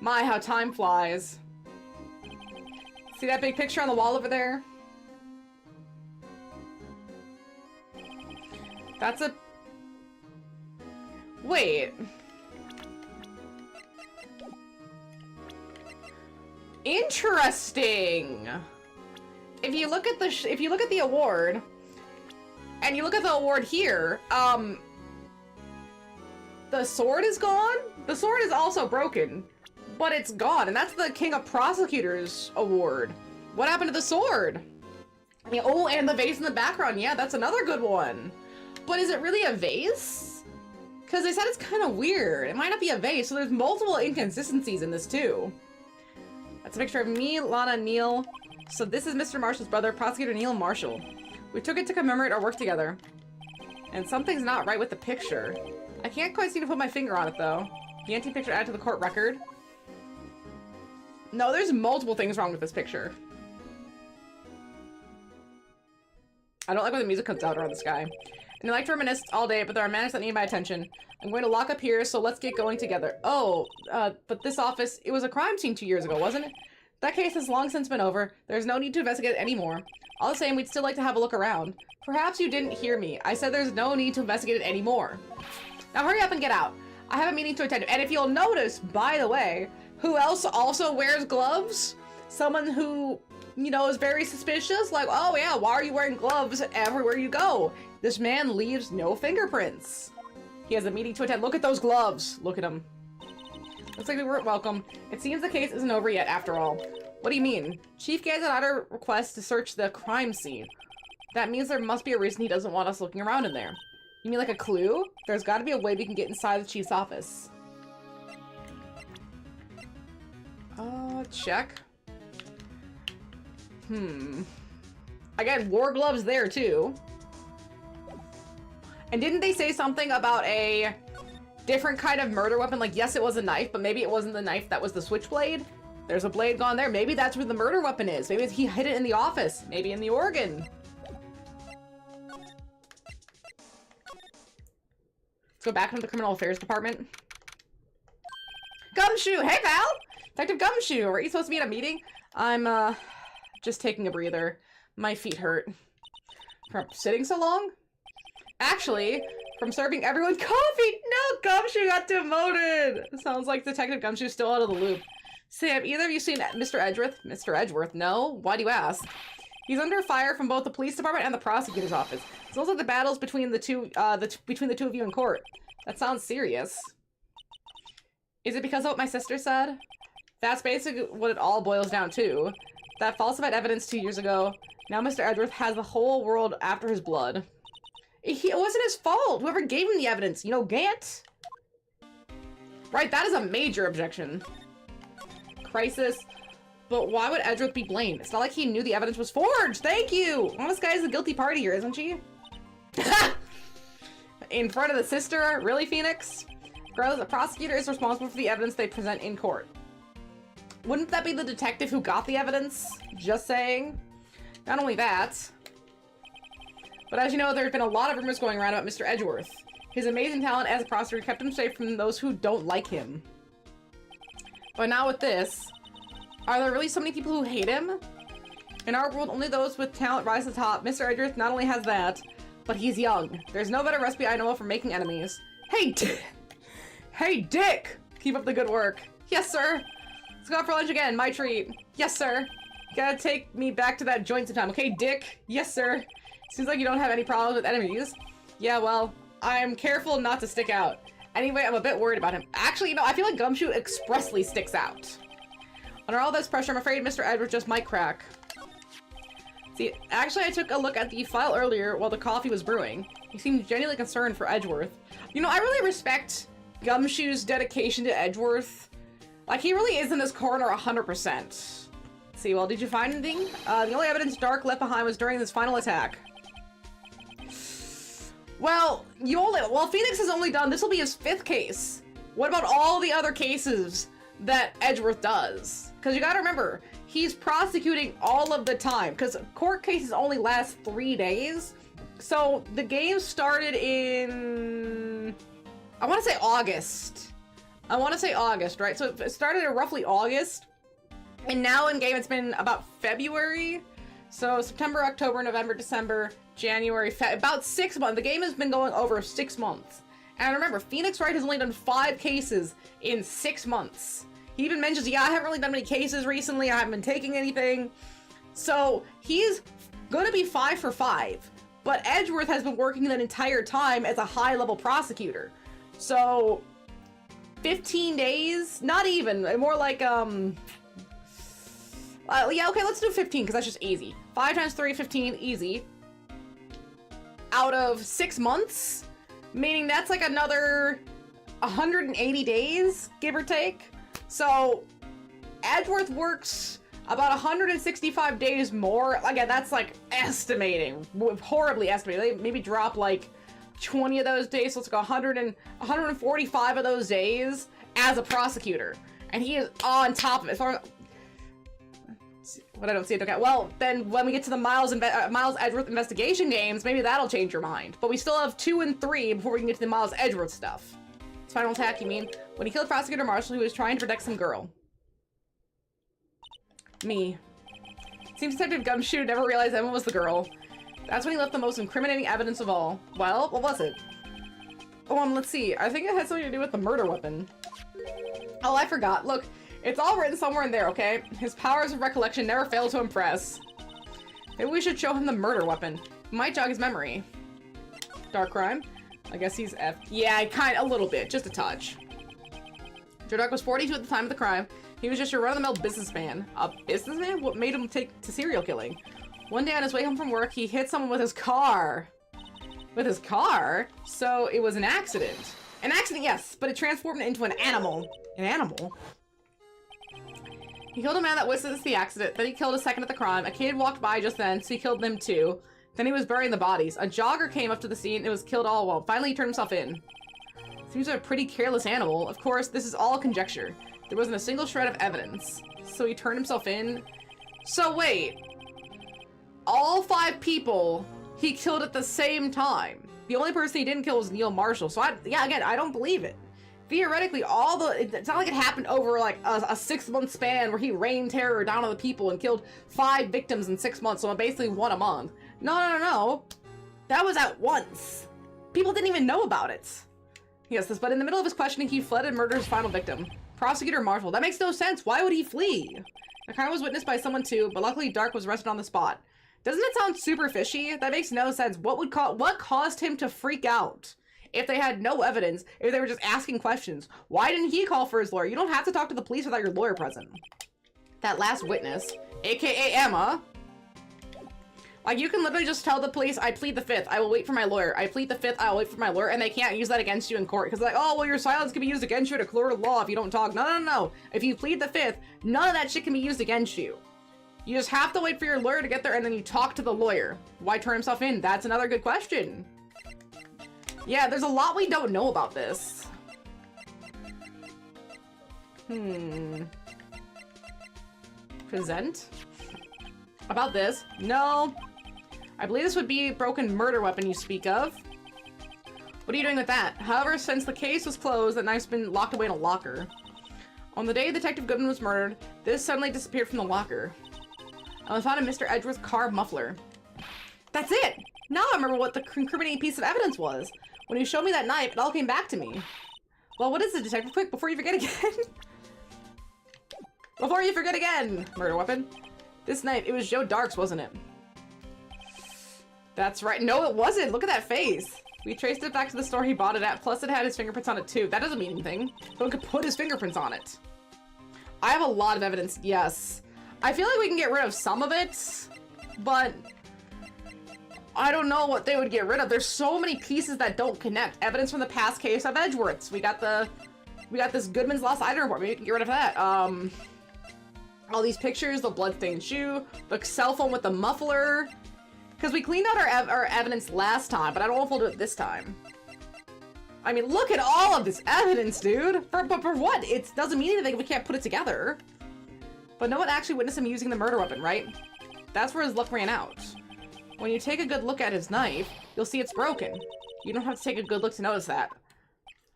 My, how time flies. See that big picture on the wall over there? That's a... Wait. Interesting. If you look at the award, and you look at the award here, the sword is gone. The sword is also broken, but it's gone, and that's the King of Prosecutors award. What happened to the sword? Yeah, oh, and the vase in the background. Yeah, that's another good one. But is it really a vase? Because they said it's kind of weird. It might not be a vase, so there's multiple inconsistencies in this too. That's a picture of me, Lana, and Neil. So this is Mr. Marshall's brother, Prosecutor Neil Marshall. We took it to commemorate our work together. And something's not right with the picture. I can't quite seem to put my finger on it though. The antique picture added to the court record. No, there's multiple things wrong with this picture. I don't like when the music comes out around the sky. And I like to reminisce all day, but there are matters that need my attention. I'm going to lock up here, so let's get going together. Oh, but this office, it was a crime scene 2 years ago, wasn't it? That case has long since been over. There's no need to investigate it anymore. All the same, we'd still like to have a look around. Perhaps you didn't hear me. I said there's no need to investigate it anymore. Now hurry up and get out. I have a meeting to attend to. And if you'll notice, by the way, who else also wears gloves? Someone who, you know, is very suspicious. Like, oh yeah, why are you wearing gloves everywhere you go? This man leaves no fingerprints. He has a meeting to attend. Look at those gloves. Look at them. Looks like we weren't welcome. It seems the case isn't over yet after all. What do you mean? Chief gave an order request to search the crime scene. That means there must be a reason he doesn't want us looking around in there. You mean like a clue? There's got to be a way we can get inside the chief's office. Check. Again, war gloves there too. And didn't they say something about a different kind of murder weapon? Like, yes, it was a knife, but maybe it wasn't the knife that was the switchblade. There's a blade gone there. Maybe that's where the murder weapon is. Maybe he hid it in the office. Maybe in the organ. Let's go back into the criminal affairs department. Gumshoe! Hey, pal! Detective Gumshoe! Are you supposed to be at a meeting? I'm, just taking a breather. My feet hurt. From sitting so long? Actually, from serving everyone coffee! No, Gumshoe got demoted! Sounds like Detective Gumshoe's still out of the loop. Say, have either of you seen Mr. Edgeworth? Mr. Edgeworth? No? Why do you ask? He's under fire from both the police department and the prosecutor's office. It's also the battles between the two of you in court. That sounds serious. Is it because of what my sister said? That's basically what it all boils down to. That falsified evidence 2 years ago. Now Mr. Edgeworth has the whole world after his blood. It wasn't his fault. Whoever gave him the evidence, you know, Gant? Right, that is a major objection. Crisis. But why would Edgeworth be blamed? It's not like he knew the evidence was forged. Thank you. Honest guy is the guilty party here, isn't she? In front of the sister? Really, Phoenix? Regardless, the prosecutor is responsible for the evidence they present in court. Wouldn't that be the detective who got the evidence? Just saying. Not only that, but as you know, there have been a lot of rumors going around about Mr. Edgeworth. His amazing talent as a prosecutor kept him safe from those who don't like him. But now with this, are there really so many people who hate him? In our world, only those with talent rise to the top. Mr. Edgeworth not only has that, but he's young. There's no better recipe I know of for making enemies. Hey, Hey, Dick! Keep up the good work. Yes, sir. Let's go out for lunch again. My treat. Yes, sir. You gotta take me back to that joint sometime. Okay, Dick? Yes, sir. Seems like you don't have any problems with enemies. Yeah, well, I'm careful not to stick out. Anyway, I'm a bit worried about him. Actually, you know, I feel like Gumshoe expressly sticks out. Under all this pressure, I'm afraid Mr. Edwards just might crack. See, actually, I took a look at the file earlier while the coffee was brewing. He seemed genuinely concerned for Edgeworth. You know, I really respect Gumshoe's dedication to Edgeworth. Like, he really is in this corner 100%. See, well, did you find anything? The only evidence Dark left behind was during this final attack. Well, Phoenix has only done, this will be his 5th case. What about all the other cases that Edgeworth does? Because you gotta remember, he's prosecuting all of the time, because court cases only last 3 days. So the game started in, I want to say August. Right? So it started in roughly August. And now in game, it's been about February. So September, October, November, December, January, about 6 months. The game has been going over 6 months. And remember, Phoenix Wright has only done 5 cases in 6 months. He even mentions, yeah, I haven't really done many cases recently. I haven't been taking anything. So he's gonna be 5 for 5. But Edgeworth has been working that entire time as a high-level prosecutor. So 15 days? Not even. More like, yeah, okay, let's do 15, because that's just easy. 5 times 3, 15, easy. Out of 6 months? Meaning that's like another 180 days, give or take. So, Edgeworth works about 165 days more. Again, that's like estimating. Horribly estimating. They maybe drop like 20 of those days, so it's like 145 of those days as a prosecutor. And he is on top of it. What I don't see it, okay. Well, then when we get to the Miles Edgeworth investigation games, maybe that'll change your mind. But we still have 2 and 3 before we can get to the Miles Edgeworth stuff. His final attack, you mean? When he killed Prosecutor Marshall, he was trying to protect some girl. Me. Seems Detective Gumshoe never realized Emma was the girl. That's when he left the most incriminating evidence of all. Well, what was it? Oh, let's see. I think it had something to do with the murder weapon. Oh, I forgot. Look. It's all written somewhere in there, okay? His powers of recollection never fail to impress. Maybe we should show him the murder weapon. It might jog his memory. Dark crime? I guess he's F. Yeah, a little bit. Just a touch. Joe Dark was 42 at the time of the crime. He was just your run-of-the-mill businessman. A businessman? What made him take to serial killing? One day on his way home from work, he hit someone with his car. With his car? So it was an accident. An accident, yes, but it transformed into an animal. An animal? He killed a man that witnessed the accident, then he killed a second at the crime. A kid walked by just then, so he killed them too. Then he was burying the bodies. A jogger came up to the scene and was killed all while. Finally, he turned himself in. Seems like a pretty careless animal. Of course, this is all conjecture. There wasn't a single shred of evidence. So he turned himself in? So wait. All 5 people he killed at the same time. The only person he didn't kill was Neil Marshall. So yeah, again, I don't believe it. Theoretically, it's not like it happened over like a 6-month span where he rained terror down on the people and killed 5 victims in 6 months, so basically 1 a month. No. That was at once. People didn't even know about it. Yes, but in the middle of his questioning, he fled and murdered his final victim. Prosecutor Marshall. That makes no sense. Why would he flee? The crime was witnessed by someone too, but luckily Dark was arrested on the spot. Doesn't it sound super fishy? That makes no sense. What caused him to freak out? If they had no evidence, if they were just asking questions, why didn't he call for his lawyer? You don't have to talk to the police without your lawyer present. That last witness, aka Emma, like you can literally just tell the police, I plead the 5th, I will wait for my lawyer. I plead the 5th, I will wait for my lawyer, and they can't use that against you in court. Because like, oh, well, your silence can be used against you in a court of law if you don't talk. No. If you plead the 5th, none of that shit can be used against you. You just have to wait for your lawyer to get there, and then you talk to the lawyer. Why turn himself in? That's another good question. Yeah, there's a lot we don't know about this. Present? About this? No. I believe this would be a broken murder weapon you speak of. What are you doing with that? However, since the case was closed, the knife's been locked away in a locker. On the day Detective Goodman was murdered, this suddenly disappeared from the locker. I was found in Mr. Edgeworth's car muffler. That's it! Now I remember what the incriminating piece of evidence was. When you showed me that knife, it all came back to me. Well, what is it, Detective? Quick, before you forget again. Before you forget again! Murder weapon. This knife, it was Joe Dark's, wasn't it? That's right. No, it wasn't. Look at that face. We traced it back to the store he bought it at, plus it had his fingerprints on it too. That doesn't mean anything. Someone could put his fingerprints on it. I have a lot of evidence, yes. I feel like we can get rid of some of it, but I don't know what they would get rid of. There's so many pieces that don't connect. Evidence from the past case of Edgeworth's. We got this Goodman's Lost Item report. Maybe we can get rid of that. All these pictures, the bloodstained shoe, the cell phone with the muffler. Because we cleaned out our evidence last time, but I don't know if we'll do it this time. I mean, look at all of this evidence, dude! But for what? It doesn't mean anything if we can't put it together. But no one actually witnessed him using the murder weapon, right? That's where his luck ran out. When you take a good look at his knife, you'll see it's broken. You don't have to take a good look to notice that.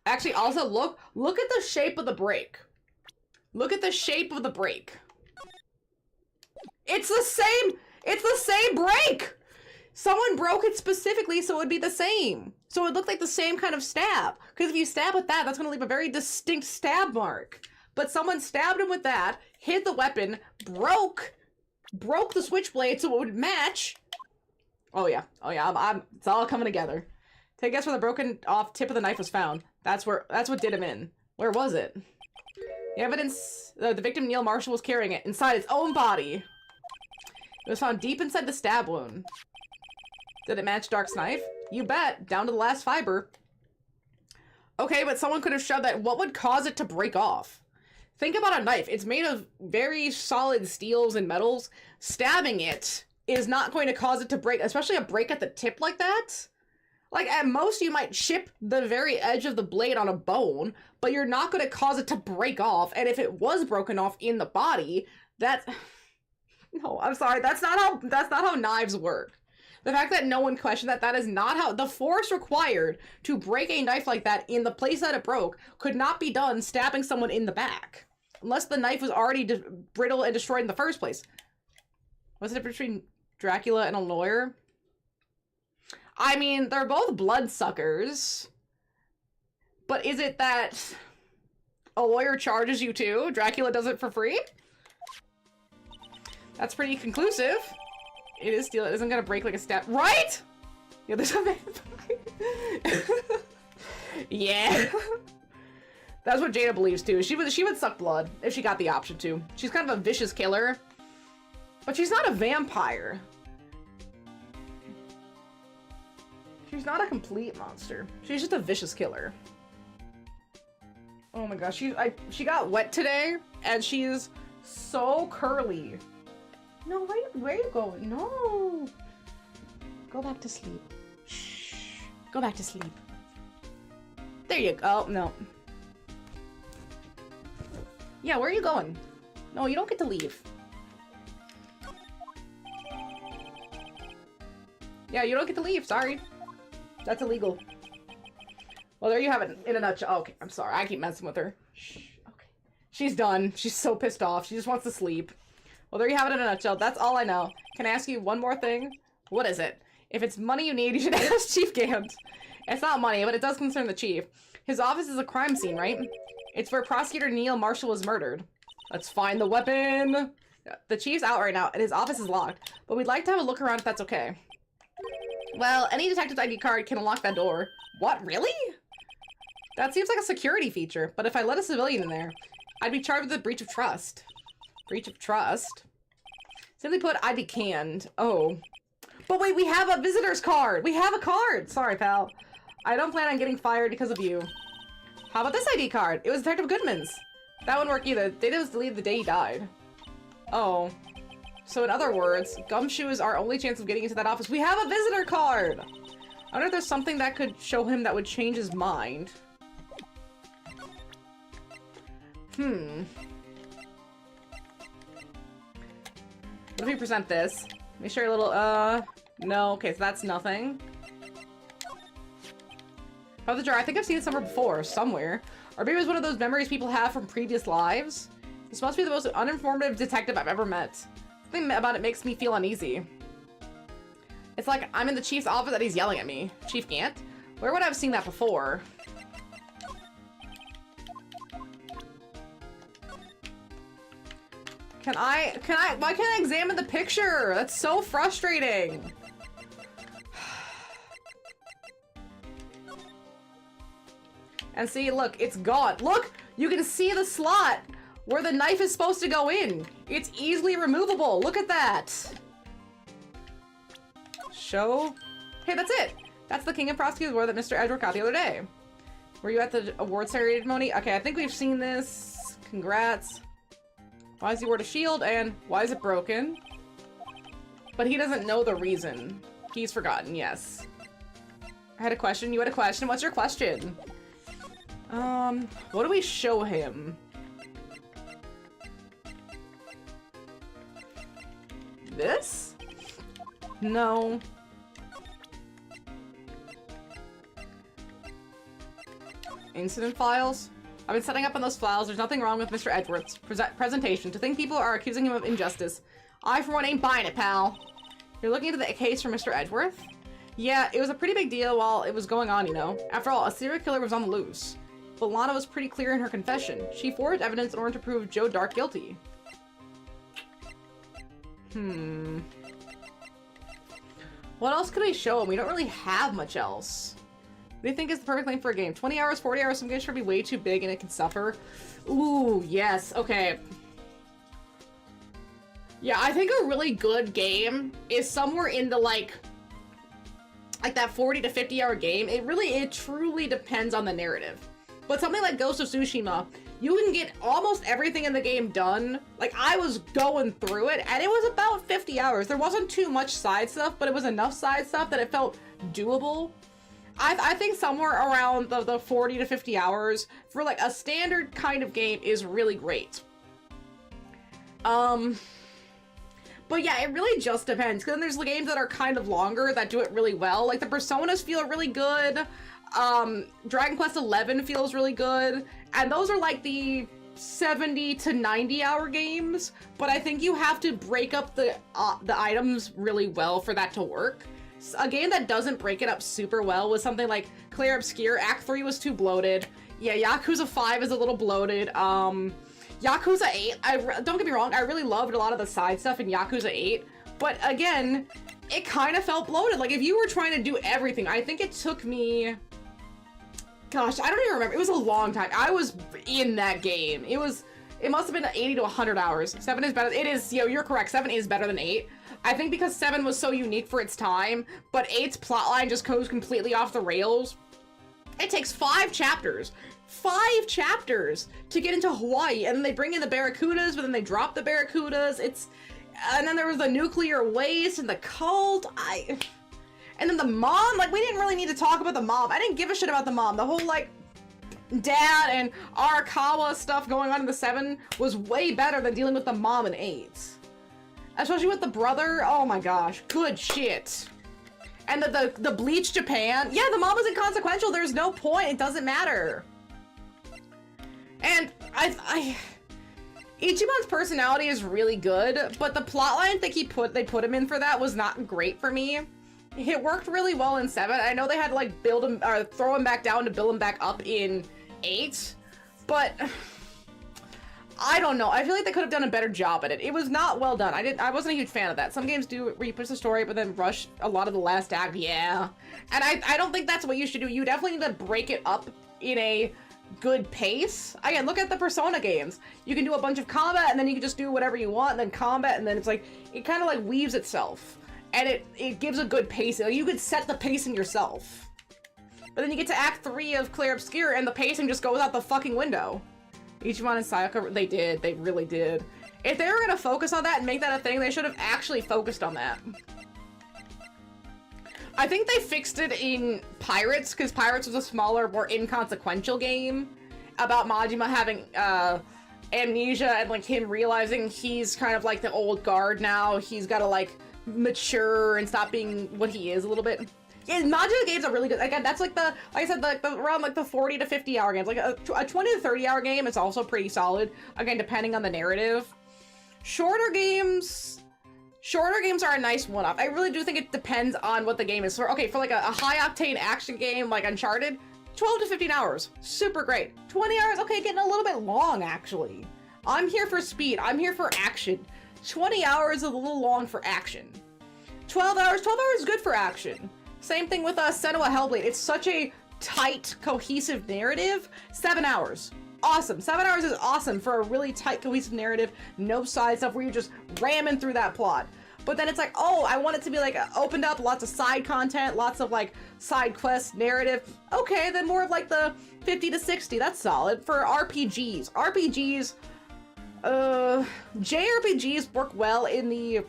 Actually, also, look at the shape of the break. Look at the shape of the break. It's the same break! Someone broke it specifically so it would be the same. So it would look like the same kind of stab. Because if you stab with that, that's going to leave a very distinct stab mark. But someone stabbed him with that, hid the weapon, broke the switchblade so it would match. Oh yeah, it's all coming together. Take a guess where the broken off tip of the knife was found. That's what did him in. Where was it? The evidence, the victim Neil Marshall was carrying it inside its own body. It was found deep inside the stab wound. Did it match Dark's knife? You bet, down to the last fiber. Okay, but someone could have shoved that. What would cause it to break off? Think about a knife. It's made of very solid steels and metals. Stabbing it is not going to cause it to break, especially a break at the tip like that. Like, at most, you might chip the very edge of the blade on a bone, but you're not going to cause it to break off. And if it was broken off in the body, that... No, I'm sorry. That's not how knives work. The fact that no one questioned that is not how... The force required to break a knife like that in the place that it broke could not be done stabbing someone in the back. Unless the knife was already brittle and destroyed in the first place. What's the difference between Dracula and a lawyer? I mean, they're both bloodsuckers. But is it that a lawyer charges you too? Dracula does it for free? That's pretty conclusive. It is steel. It isn't gonna break like a stab. Right? Yeah, there's a vampire. Yeah. That's what Jada believes too. She would suck blood if she got the option to. She's kind of a vicious killer. But she's not a vampire. She's not a complete monster. She's just a vicious killer. Oh my gosh, she got wet today, and she's so curly. No, where are you going? No. Go back to sleep. Shh. Go back to sleep. There you go. Oh, no. Yeah, where are you going? No, you don't get to leave. Yeah, you don't get to leave. Sorry. That's illegal. Well, there you have it in a nutshell. Oh, okay, I'm sorry. I keep messing with her. Shh. Okay. She's done. She's so pissed off. She just wants to sleep. Well, there you have it in a nutshell. That's all I know. Can I ask you one more thing? What is it? If it's money you need, you should ask Chief Gant. It's not money, but it does concern the chief. His office is a crime scene, right? It's where Prosecutor Neil Marshall was murdered. Let's find the weapon. The chief's out right now, and his office is locked. But we'd like to have a look around if that's okay. Well, any detective's ID card can unlock that door. What, really? That seems like a security feature, but if I let a civilian in there, I'd be charged with a breach of trust. Breach of trust? Simply put, I'd be canned. Oh. But wait, we have a visitor's card! We have a card! Sorry, pal. I don't plan on getting fired because of you. How about this ID card? It was Detective Goodman's. That wouldn't work either. The data was deleted the day he died. Oh. So in other words, Gumshoe is our only chance of getting into that office. We have a visitor card! I wonder if there's something that could show him that would change his mind. What if we present this? Make sure a little, no. Okay, so that's nothing. Oh, the jar. I think I've seen it somewhere before, somewhere. Or maybe it was one of those memories people have from previous lives. This must be the most uninformative detective I've ever met. Something about it makes me feel uneasy. It's like I'm in the chief's office and he's yelling at me. Chief Gant? Where would I have seen that before? Why can't I examine the picture? That's so frustrating. And see, look, it's gone. Look, you can see the slot where the knife is supposed to go in. It's easily removable. Look at that. Show. Hey, that's it. That's the King of Prosecutors award that Mr. Edward got the other day. Were you at the award ceremony? Okay, I think we've seen this. Congrats. Why is he wore a shield and why is it broken? But he doesn't know the reason. He's forgotten, yes. I had a question. You had a question. What's your question? What do we show him? This? No. Incident files? I've been setting up on those files. There's nothing wrong with Mr. Edwards' presentation. To think people are accusing him of injustice. I, for one, ain't buying it, pal. You're looking into the case for Mr. Edgeworth? Yeah, it was a pretty big deal while it was going on, you know. After all, a serial killer was on the loose. But Lana was pretty clear in her confession. She forged evidence in order to prove Joe Dark guilty. What else could I show him? We don't really have much else. What do you think is the perfect length for a game? 20 hours, 40 hours, some games should be way too big and it can suffer. Ooh, yes, okay. Yeah, I think a really good game is somewhere in the like that 40 to 50 hour game. It truly depends on the narrative. But something like Ghost of Tsushima, you can get almost everything in the game done. Like, I was going through it, and it was about 50 hours. There wasn't too much side stuff, but it was enough side stuff that it felt doable. I think somewhere around the 40 to 50 hours for, like, a standard kind of game is really great. But yeah, it really just depends, because then there's games that are kind of longer that do it really well. Like, the Personas feel really good. Dragon Quest XI feels really good, and those are like the 70 to 90 hour games, but I think you have to break up the items really well for that to work. A game that doesn't break it up super well was something like Clair Obscur. Act 3 was too bloated. Yeah, Yakuza 5 is a little bloated. Yakuza 8, don't get me wrong, I really loved a lot of the side stuff in Yakuza 8, but again, it kind of felt bloated. Like, if you were trying to do everything, I think it took me... Gosh, I don't even remember. It was a long time. I was in that game. It must have been 80 to 100 hours. 7 is better. It is, you're correct. 7 is better than 8. I think because 7 was so unique for its time, but 8's plotline just goes completely off the rails. It takes 5 chapters. 5 chapters to get into Hawaii, and then they bring in the Barracudas, but then they drop the Barracudas. And then there was the nuclear waste and the cult. And then the mom, like, we didn't really need to talk about the mom. I didn't give a shit about the mom. The whole, like, dad and Arakawa stuff going on in the 7 was way better than dealing with the mom in 8. Especially with the brother. Oh my gosh. Good shit. And the Bleach Japan. Yeah, the mom was inconsequential. There's no point. It doesn't matter. And Ichiban's personality is really good, but the plotline they put him in for that was not great for me. It worked really well in 7. I know they had to, like, build him, or throw him back down to build him back up in 8, but I don't know. I feel like they could have done a better job at it. It was not well done. I wasn't a huge fan of that. Some games do where you push the story, but then rush a lot of the last act. Yeah. And I don't think that's what you should do. You definitely need to break it up in a good pace. Again, look at the Persona games. You can do a bunch of combat, and then you can just do whatever you want, and then combat, and then it's like, it kind of, like, weaves itself. And it gives a good pacing. You could set the pacing yourself. But then you get to Act 3 of Clair Obscur, and the pacing just goes out the fucking window. Ichiban and Sayaka, they did. They really did. If they were gonna focus on that and make that a thing, they should have actually focused on that. I think they fixed it in Pirates, because Pirates was a smaller, more inconsequential game about Majima having, amnesia and like him realizing he's kind of like the old guard now. He's got to like mature and stop being what he is a little bit. Yeah, modular games are really good. Again, that's like like I said, like around like the 40 to 50 hour games. Like a 20 to 30 hour game is also pretty solid. Again, depending on the narrative. Shorter games are a nice one-off. I really do think it depends on what the game is. For okay, for like a high-octane action game like Uncharted, 12 to 15 hours, super great. 20 hours, okay, getting a little bit long actually. I'm here for speed. I'm here for action. 20 hours is a little long for action. 12 hours is good for action. Same thing with Senua Hellblade. It's such a tight, cohesive narrative. 7 hours. Awesome. 7 hours is awesome for a really tight, cohesive narrative. No side stuff where you're just ramming through that plot. But then it's like, oh, I want it to be like opened up, lots of side content, lots of like side quest narrative. Okay, then more of like the 50 to 60. That's solid. For RPGs. JRPGs work well in the,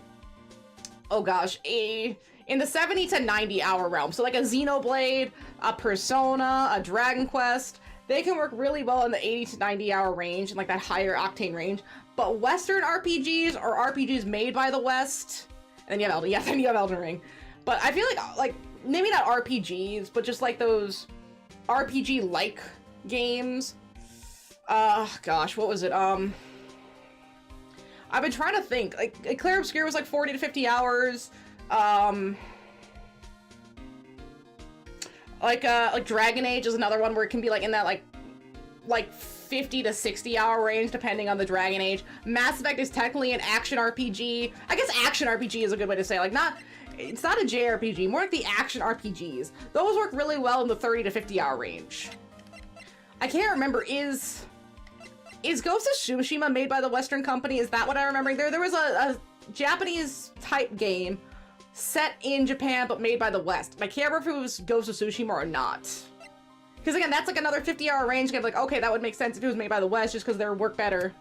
oh gosh, in the 70 to 90 hour realm. So like a Xenoblade, a Persona, a Dragon Quest, they can work really well in the 80 to 90 hour range and like that higher octane range. But Western RPGs or RPGs made by the West, and then you have Elden Ring. But I feel like maybe not RPGs, but just like those RPG-like games. Gosh, what was it? I've been trying to think. Like Clair Obscur was like 40 to 50 hours. Like Dragon Age is another one where it can be like in that like 50 to 60 hour range depending on the Dragon Age. Mass Effect is technically an action RPG. I guess action RPG is a good way to say, like, it's not a JRPG, more like the action RPGs. Those work really well in the 30 to 50 hour range. I can't remember, is Ghost of Tsushima made by the Western company? Is that what I'm remembering? There was a Japanese type game set in Japan but made by the West. I can't remember if it was Ghost of Tsushima or not. Because again, that's like another 50 hour range game. Like, okay, that would make sense if it was made by the West just because they work better.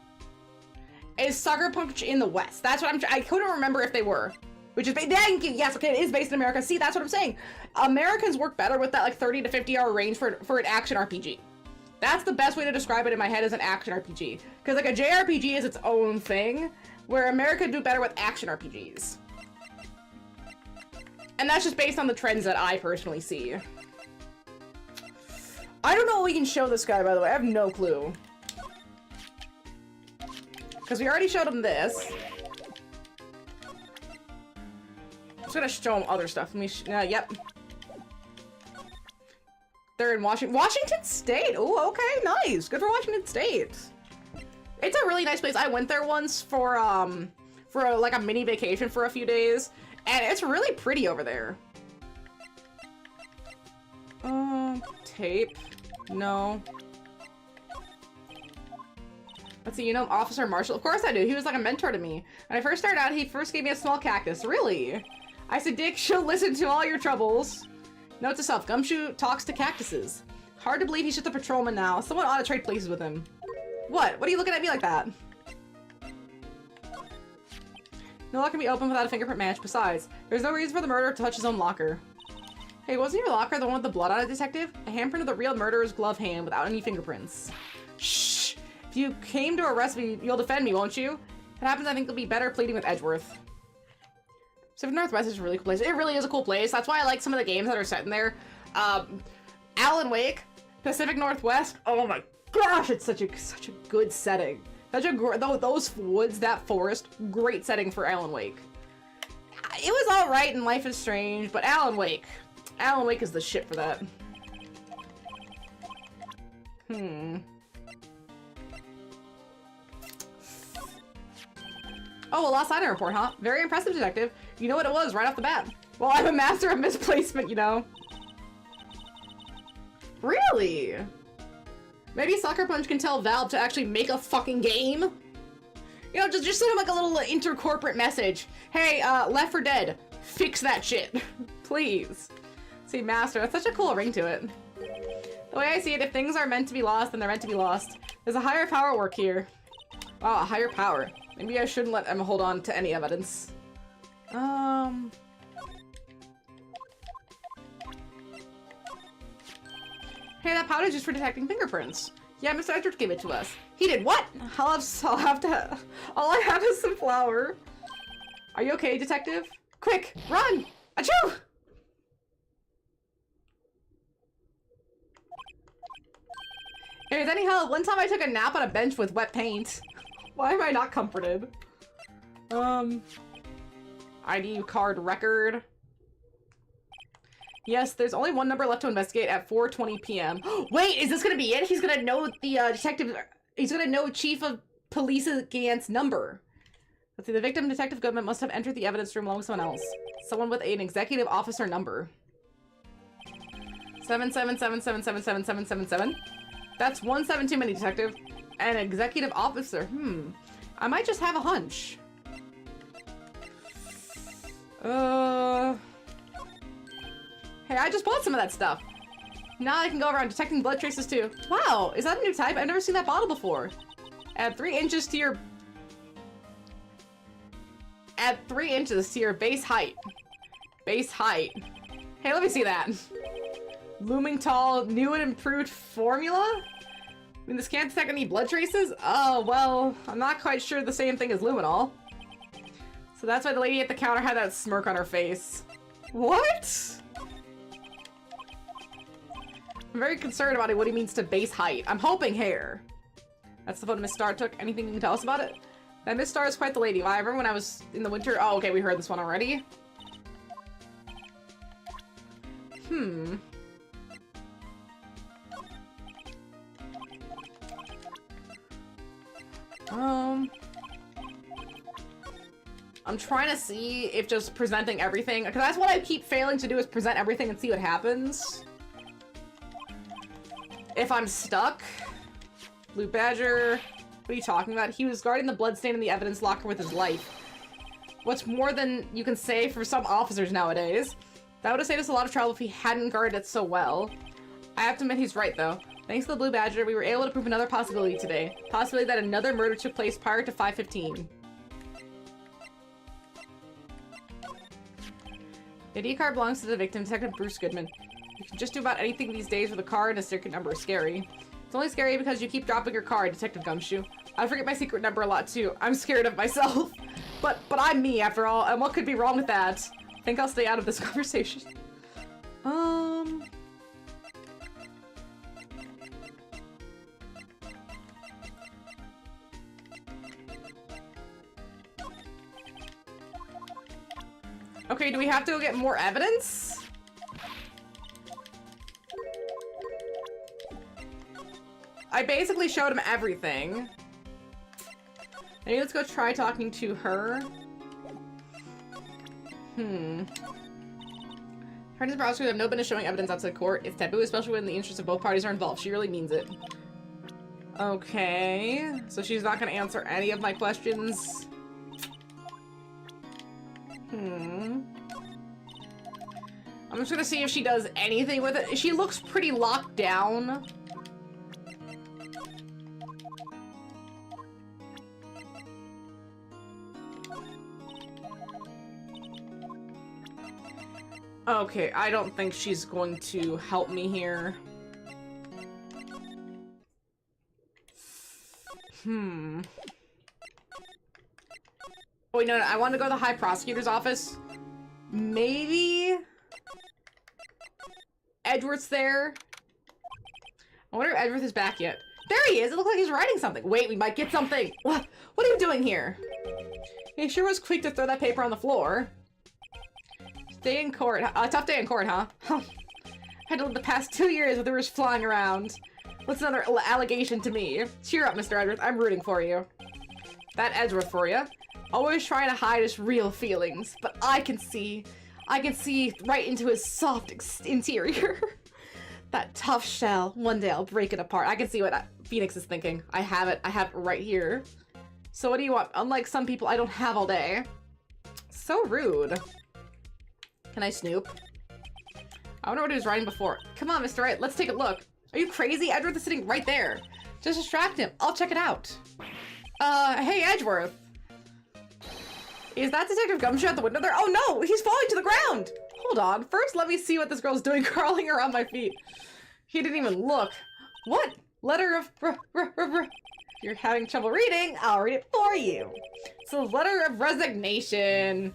Is Sucker Punch in the West? That's what I couldn't remember if they were. Which is, thank you, yes, okay, it is based in America. See, that's what I'm saying. Americans work better with that like 30 to 50 hour range for an action RPG. That's the best way to describe it in my head as an action RPG. Because like a JRPG is its own thing, where America do better with action RPGs. And that's just based on the trends that I personally see. I don't know what we can show this guy, by the way. I have no clue. Because we already showed him this. I'm just gonna show him other stuff. Let me, yep. They're in Washington State. Oh, okay, nice. Good for Washington State. It's a really nice place. I went there once for like a mini vacation for a few days, and it's really pretty over there. Tape. No. Let's see, you know Officer Marshall? Of course I do. He was like a mentor to me. When I first started out, he first gave me a small cactus. Really? I said, Dick, she'll listen to all your troubles. Note to self, Gumshoe talks to cactuses. Hard to believe he's just a patrolman now. Someone ought to trade places with him. What? What are you looking at me like that? No lock can be opened without a fingerprint match. Besides, there's no reason for the murderer to touch his own locker. Hey, wasn't your locker the one with the blood on it, detective? A handprint of the real murderer's glove hand without any fingerprints. Shh! If you came to arrest me, you'll defend me, won't you? If it happens, I think it'll be better pleading with Edgeworth. Pacific Northwest is a really cool place. It really is a cool place. That's why I like some of the games that are set in there. Alan Wake, Pacific Northwest. Oh my gosh, it's such a good setting. Those woods, that forest, great setting for Alan Wake. It was all right in Life is Strange, but Alan Wake is the shit for that. Oh, a Lost Item report, huh? Very impressive, detective. You know what it was right off the bat. Well, I'm a master of misplacement, you know. Really? Maybe Sucker Punch can tell Valve to actually make a fucking game? You know, just send him like a little intercorporate message. Hey, Left 4 Dead, fix that shit. Please. See, master, that's such a cool ring to it. The way I see it, if things are meant to be lost, then they're meant to be lost. There's a higher power at work here. Wow, a higher power. Maybe I shouldn't let Emma hold on to any evidence. Hey, that powder's just for detecting fingerprints. Yeah, Mr. Edwards gave it to us. He did what? All I have is some flour. Are you okay, detective? Quick, run! Achoo! If there's any help, one time I took a nap on a bench with wet paint. Why am I not comforted? ID card record. Yes, there's only one number left to investigate at 4:20 p.m. Wait, is this gonna be it? He's gonna know the detective. He's gonna know Chief of Police Gant's number. Let's see. The victim, Detective Goodman, must have entered the evidence room along with someone else. Someone with an executive officer number. 777777777. That's 17 too many, detective. An executive officer. I might just have a hunch. Hey, I just bought some of that stuff. Now I can go around detecting blood traces too. Wow, is that a new type? I've never seen that bottle before. Add 3 inches to your... Add 3 inches to your base height. Base height. Hey, let me see that. Looming tall, new and improved formula? I mean, this can't detect any blood traces? Oh, well, I'm not quite sure the same thing as luminol. So that's why the lady at the counter had that smirk on her face. What? I'm very concerned about what he means to base height. I'm hoping hair. That's the photo Miss Star took. Anything you can tell us about it? That Miss Star is quite the lady. Well, I remember when I was in the winter. Oh, okay, we heard this one already. I'm trying to see if just presenting everything, because that's what I keep failing to do, is present everything and see what happens. If I'm stuck. Blue Badger. What are you talking about? He was guarding the bloodstain in the evidence locker with his life. What's more than you can say for some officers nowadays? That would have saved us a lot of trouble if he hadn't guarded it so well. I have to admit he's right, though. Thanks to the Blue Badger, we were able to prove another possibility today. Possibility that another murder took place prior to 5:15. The ID card belongs to the victim, Detective Bruce Goodman. You can just do about anything these days with a card and a secret number is scary. It's only scary because you keep dropping your card, Detective Gumshoe. I forget my secret number a lot too. I'm scared of myself. But I'm me after all, and what could be wrong with that? I think I'll stay out of this conversation. Okay, do we have to go get more evidence? I basically showed him everything. Maybe let's go try talking to her. Attorney's prosecutors have no business showing evidence outside court. It's taboo, especially when the interests of both parties are involved. She really means it. Okay, so she's not gonna answer any of my questions. I'm just gonna see if she does anything with it. She looks pretty locked down. Okay, I don't think she's going to help me here. Oh, wait, no, I want to go to the High Prosecutor's office. Maybe Edward's there. I wonder if Edward is back yet. There he is! It looks like he's writing something. Wait, we might get something. What are you doing here? He sure was quick to throw that paper on the floor. Day in court. A tough day in court, huh? Had to live the past 2 years with rumors flying around. What's another allegation to me? Cheer up, Mr. Edwards. I'm rooting for you. That Edgeworth for you. Always trying to hide his real feelings, but I can see right into his soft interior. That tough shell. One day I'll break it apart. I can see what Phoenix is thinking. I have it right here. So what do you want? Unlike some people, I don't have all day. So rude. Can I snoop? I wonder what he was writing before. Come on, Mr. Wright, let's take a look. Are you crazy? Edgeworth is sitting right there. Just distract him. I'll check it out. Hey, Edgeworth. Is that Detective Gumshoe at the window there? Oh no, he's falling to the ground. Hold on. First, let me see what this girl's doing crawling around my feet. He didn't even look. What? Letter of... If you're having trouble reading, I'll read it for you. So, letter of resignation.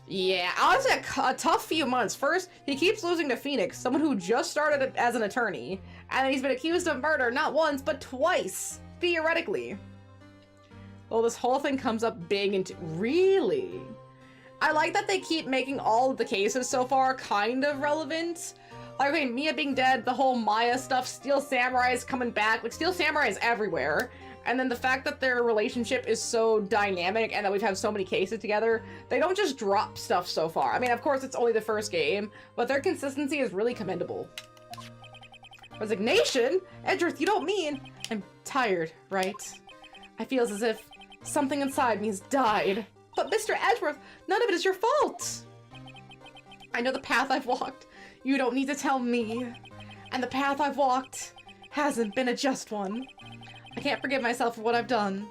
Yeah, honestly, a tough few months. First, he keeps losing to Phoenix, someone who just started as an attorney, and he's been accused of murder not once, but twice, theoretically. Well, this whole thing comes up big into... Really? I like that they keep making all of the cases so far kind of relevant. Like, okay, Mia being dead, the whole Maya stuff, Steel Samurai is coming back. Like, Steel Samurai is everywhere. And then the fact that their relationship is so dynamic and that we've had so many cases together, they don't just drop stuff so far. I mean, of course, it's only the first game, but their consistency is really commendable. Resignation? Edgeworth, you don't mean... I'm tired, right? I feel as if something inside me has died. But Mr. Edgeworth, none of it is your fault! I know the path I've walked. You don't need to tell me. And the path I've walked hasn't been a just one. I can't forgive myself for what I've done.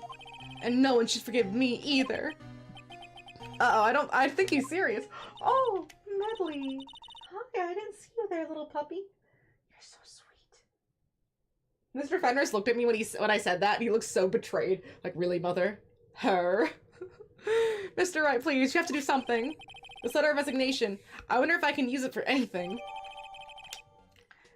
And no one should forgive me either. Uh-oh, I think he's serious. Oh, Medley. Hi, I didn't see you there, little puppy. You're so sweet. Mr. Fenris looked at me when I said that, and he looked so betrayed. Like, really, mother? Her? Mr. Wright, please, you have to do something. This letter of resignation. I wonder if I can use it for anything.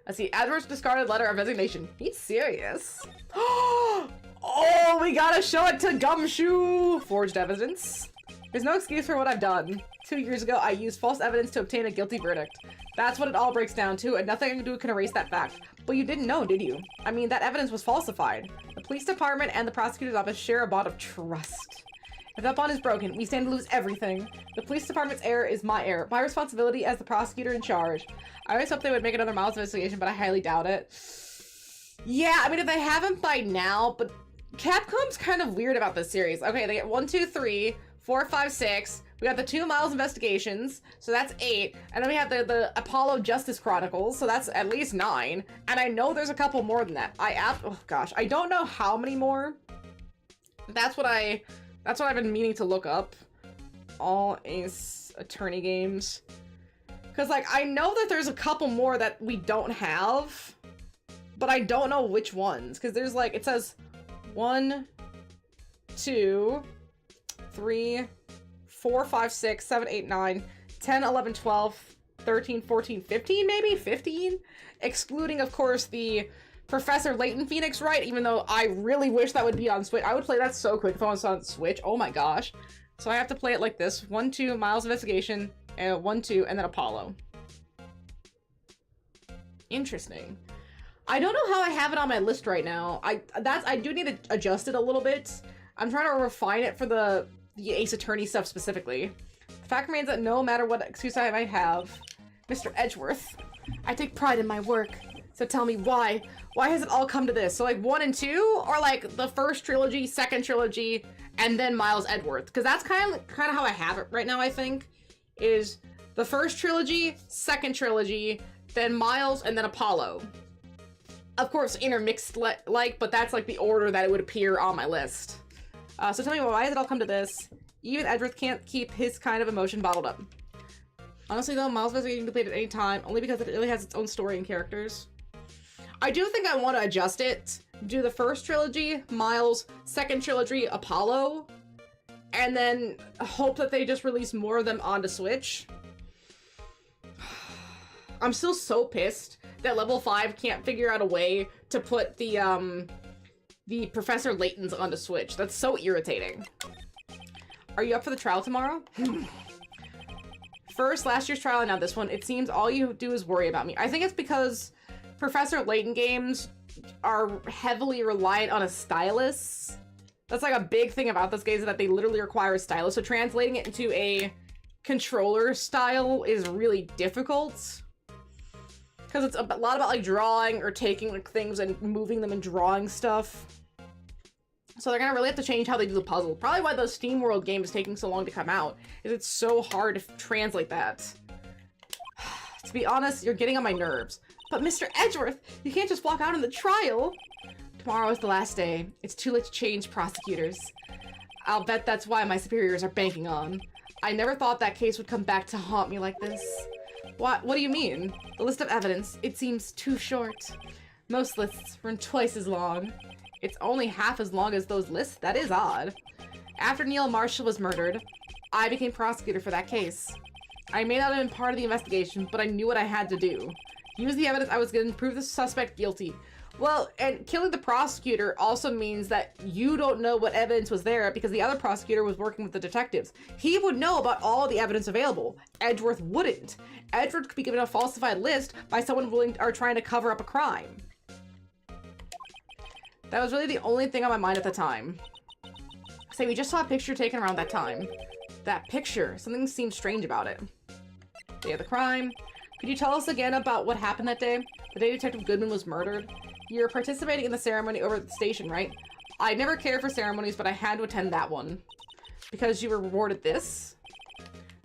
Let's see, Edward's discarded letter of resignation. He's serious. Oh, we gotta show it to Gumshoe! Forged evidence. There's no excuse for what I've done. 2 years ago, I used false evidence to obtain a guilty verdict. That's what it all breaks down to, and nothing I can do can erase that fact. But you didn't know, did you? I mean, that evidence was falsified. The police department and the prosecutor's office share a bond of trust. If that bond is broken, we stand to lose everything. The police department's error is my error. My responsibility as the prosecutor in charge. I always hope they would make another Miles investigation, but I highly doubt it. Yeah, I mean, if they haven't by now, but Capcom's kind of weird about this series. Okay, they get 1, 2, 3, 4, 5, 6. We got the 2 Miles investigations, so that's 8. And then we have the Apollo Justice Chronicles, so that's at least 9. And I know there's a couple more than that. Oh gosh, I don't know how many more. That's what I've been meaning to look up. All Ace Attorney games. Because, like, I know that there's a couple more that we don't have, but I don't know which ones. Because there's, like, it says 1, 2, 3, 4, 5, 6, 7, 8, 9, 10, 11, 12, 13, 14, 15, maybe? 15? Excluding, of course, the Professor Layton Phoenix Wright, even though I really wish that would be on Switch. I would play that so quick if I was on Switch. Oh my gosh. So I have to play it like this. 1, 2, Miles Investigation, and 1, 2, and then Apollo. Interesting. I don't know how I have it on my list right now. I do need to adjust it a little bit. I'm trying to refine it for the Ace Attorney stuff specifically. The fact remains that no matter what excuse I might have, Mr. Edgeworth, I take pride in my work. So tell me why has it all come to this? So like 1 and 2, or like the first trilogy, second trilogy, and then Miles Edgeworth? Because that's kind of how I have it right now, I think, is the first trilogy, second trilogy, then Miles, and then Apollo. Of course, intermixed but that's like the order that it would appear on my list. So tell me why has it all come to this? Even Edgeworth can't keep his kind of emotion bottled up. Honestly though, Miles Investigation can be played at any time, only because it really has its own story and characters. I do think I want to adjust it. Do the first trilogy, Miles, second trilogy, Apollo, and then hope that they just release more of them onto Switch. I'm still so pissed that Level 5 can't figure out a way to put the Professor Laytons onto Switch. That's so irritating. Are you up for the trial tomorrow? First, last year's trial, and now this one. It seems all you do is worry about me. I think it's because Professor Layton games are heavily reliant on a stylus. That's like a big thing about this game, is that they literally require a stylus. So translating it into a controller style is really difficult. Because it's a lot about like drawing or taking like things and moving them and drawing stuff. So they're gonna really have to change how they do the puzzle. Probably why the SteamWorld game is taking so long to come out, is it's so hard to translate that. To be honest, you're getting on my nerves. But Mr. Edgeworth, you can't just walk out on the trial. Tomorrow is the last day. It's too late to change prosecutors. I'll bet that's why my superiors are banking on. I never thought that case would come back to haunt me like this. What do you mean? The list of evidence, it seems too short. Most lists run twice as long. It's only half as long as those lists? That is odd. After Neil Marshall was murdered, I became prosecutor for that case. I may not have been part of the investigation, but I knew what I had to do. Use the evidence I was given to prove the suspect guilty. Well, and killing the prosecutor also means that you don't know what evidence was there because the other prosecutor was working with the detectives. He would know about all the evidence available. Edgeworth wouldn't. Edgeworth could be given a falsified list by someone willing or trying to cover up a crime. That was really the only thing on my mind at the time. Say, we just saw a picture taken around that time. That picture, something seemed strange about it. Day of the crime. Could you tell us again about what happened that day? The day Detective Goodman was murdered? You're participating in the ceremony over at the station, right? I never cared for ceremonies, but I had to attend that one. Because you were rewarded this?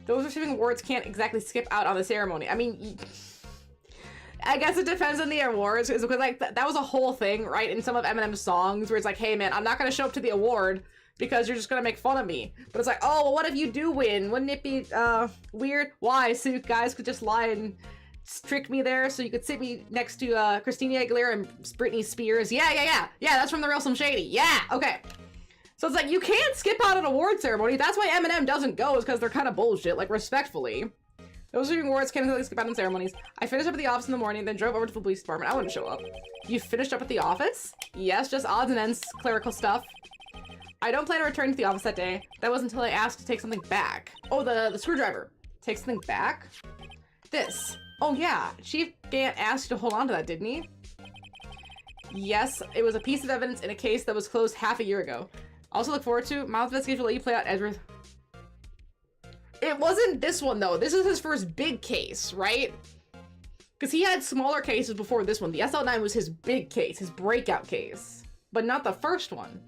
Those receiving awards can't exactly skip out on the ceremony. I mean, I guess it depends on the awards, because like that was a whole thing, right? In some of Eminem's songs, where it's like, hey man, I'm not gonna show up to the award because you're just gonna make fun of me. But it's like, oh, well, what if you do win? Wouldn't it be weird? Why? So you guys could just lie and trick me there, so you could sit me next to Christina Aguilera and Britney Spears. Yeah, that's from the real Slim Shady. Yeah, okay. So it's like, you can't skip out an award ceremony. That's why Eminem doesn't go, is because they're kind of bullshit, like, respectfully. Those receiving awards can't really skip out on ceremonies. I finished up at the office in the morning, then drove over to the police department. I wouldn't show up. You finished up at the office? Yes, just odds and ends, clerical stuff. I don't plan to return to the office that day. That was until I asked to take something back. Oh, the screwdriver. Take something back? This. Oh yeah, Chief Gant asked you to hold on to that, didn't he? Yes, it was a piece of evidence in a case that was closed half a year ago. Also look forward to Miles' investigation will let you play out Edgeworth. It wasn't this one though. This is his first big case, right? Because he had smaller cases before this one. The SL9 was his big case, his breakout case, but not the first one.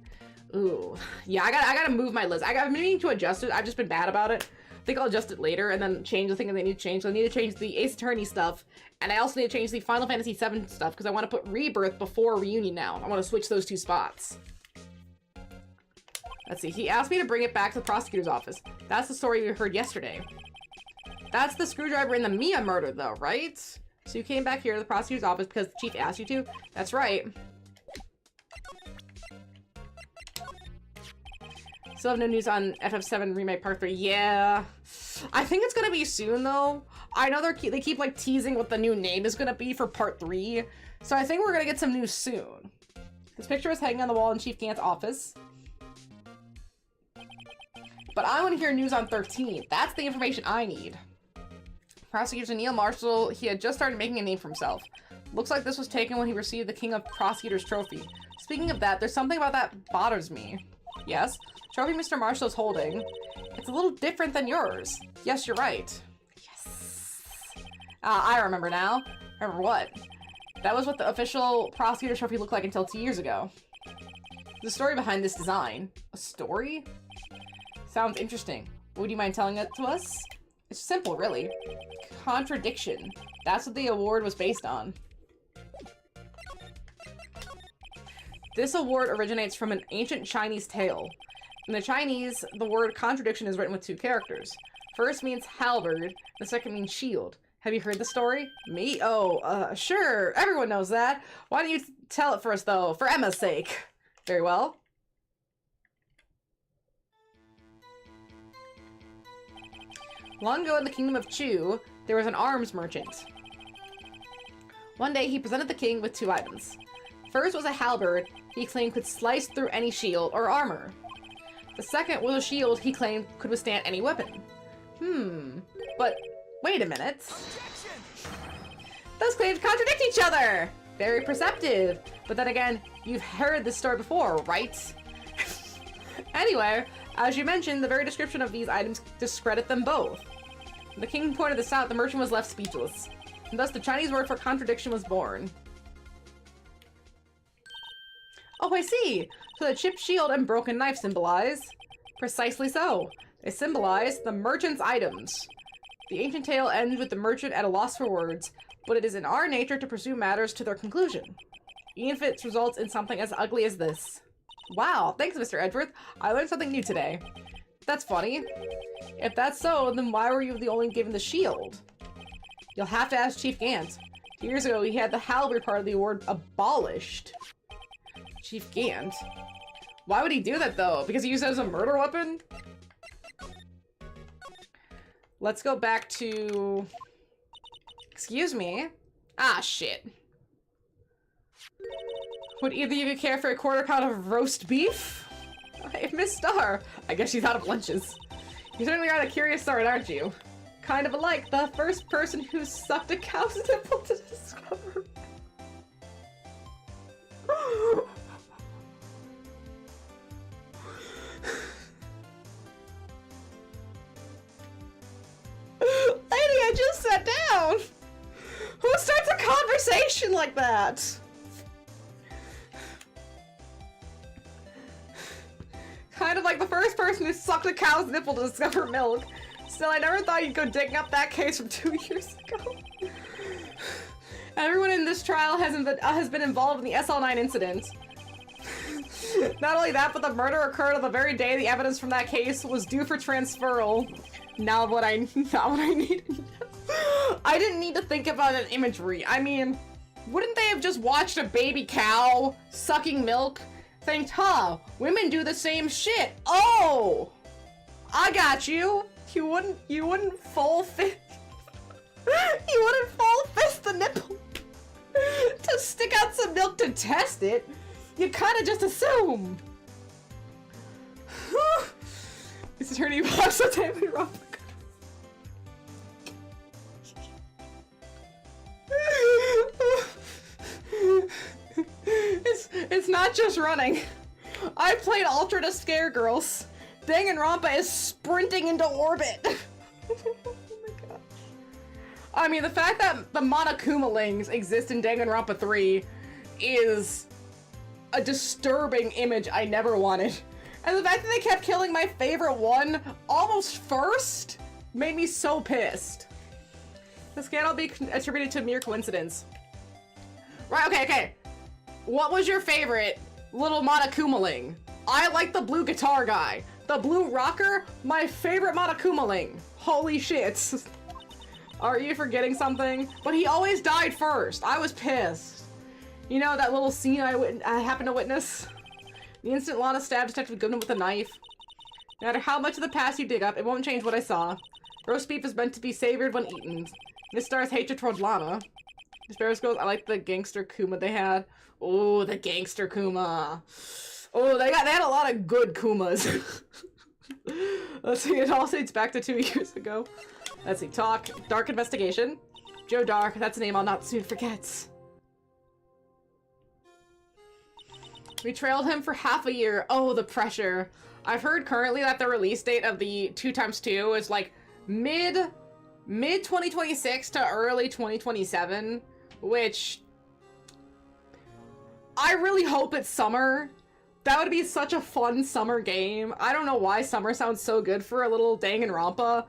Ooh, yeah, I gotta move my list. I've been meaning to adjust it. I've just been bad about it. I think I'll adjust it later and then change the thing that they need to change. So I need to change the Ace Attorney stuff, and I also need to change the Final Fantasy VII stuff because I want to put Rebirth before Reunion now. I want to switch those two spots. Let's see. He asked me to bring it back to the prosecutor's office. That's the story we heard yesterday. That's the screwdriver in the Mia murder, though, right? So you came back here to the prosecutor's office because the chief asked you to? That's right. Still have no news on FF7 Remake Part 3. Yeah. I think it's gonna be soon, though. I know they keep, like, teasing what the new name is gonna be for Part 3. So I think we're gonna get some news soon. This picture is hanging on the wall in Chief Gant's office. But I want to hear news on 13. That's the information I need. Prosecutor Neil Marshall, he had just started making a name for himself. Looks like this was taken when he received the King of Prosecutors trophy. Speaking of that, there's something about that bothers me. Yes? Trophy Mr. Marshall's holding. It's a little different than yours. Yes, you're right. Yes. I remember now. Remember what? That was what the official prosecutor's trophy looked like until 2 years ago. The story behind this design. A story? Sounds interesting. Would you mind telling it to us? It's simple, really. Contradiction. That's what the award was based on. This award originates from an ancient Chinese tale. In the Chinese, the word contradiction is written with 2 characters. First means halberd, the second means shield. Have you heard the story? Me? Oh, sure. Everyone knows that. Why don't you tell it for us, though? For Emma's sake. Very well. Long ago in the kingdom of Chu, there was an arms merchant. One day, he presented the king with 2 items. First was a halberd he claimed could slice through any shield or armor. The second was a shield he claimed could withstand any weapon. But wait a minute. Those claims contradict each other! Very perceptive. But then again, you've heard this story before, right? Anyway, as you mentioned, the very description of these items discredit them both. When the king pointed this out, the merchant was left speechless. And thus the Chinese word for contradiction was born. Oh, I see! So the chipped shield and broken knife symbolize? Precisely so. They symbolize the merchant's items. The ancient tale ends with the merchant at a loss for words, but it is in our nature to pursue matters to their conclusion. Even if it results in something as ugly as this. Wow, thanks, Mr. Edgeworth. I learned something new today. That's funny. If that's so, then why were you the only given the shield? You'll have to ask Chief Gant. 2 years ago, he had the Halberd part of the award abolished. Chief Gant. Why would he do that, though? Because he used it as a murder weapon? Let's go back to... Excuse me? Ah, shit. Would either of you care for a quarter pound of roast beef? Hey, Miss Star. I guess she's out of lunches. You certainly are a curious sort, aren't you? Kind of like the first person who sucked a cow's nipple to discover. Lady, I just sat down! Who starts a conversation like that? Kind of like the first person who sucked a cow's nipple to discover milk. Still, I never thought you'd go digging up that case from 2 years ago. Everyone in this trial has been involved in the SL9 incident. Not only that, but the murder occurred on the very day the evidence from that case was due for transferal. Not what I needed. I didn't need to think about an imagery. I mean, wouldn't they have just watched a baby cow sucking milk? Think, huh, women do the same shit. Oh! I got you. You wouldn't full fist you wouldn't full fist the nipple to stick out some milk to test it. You kinda just assume. This attorney box so damn wrong. It's not just running. I played Ultra to scare girls. Danganronpa is sprinting into orbit. Oh my gosh. I mean, the fact that the Monokumalings exist in Danganronpa 3 is a disturbing image I never wanted. And the fact that they kept killing my favorite one almost first made me so pissed. This can't all be attributed to mere coincidence. Right, okay. What was your favorite little Monokumaling? I like the blue guitar guy. The blue rocker, my favorite Monokumaling. Holy shit. Are you forgetting something? But he always died first. I was pissed. You know that little scene I happened to witness? The instant Lana stabbed Detective Goodman with a knife. No matter how much of the past you dig up, it won't change what I saw. Roast beef is meant to be savored when eaten. Miss Star's hatred towards Lana. Miss Barris goes, I like the gangster Kuma they had. Oh, the gangster Kuma. Oh, they had a lot of good Kumas. Let's see, it all dates back to 2 years ago. Let's see, talk. Dark investigation. Joe Dark, that's a name I'll not soon forget. We trailed him for half a year. Oh, the pressure. I've heard currently that the release date of the 2x2 is like mid 2026 to early 2027, which I really hope it's summer. That would be such a fun summer game. I don't know why summer sounds so good for a little Danganronpa,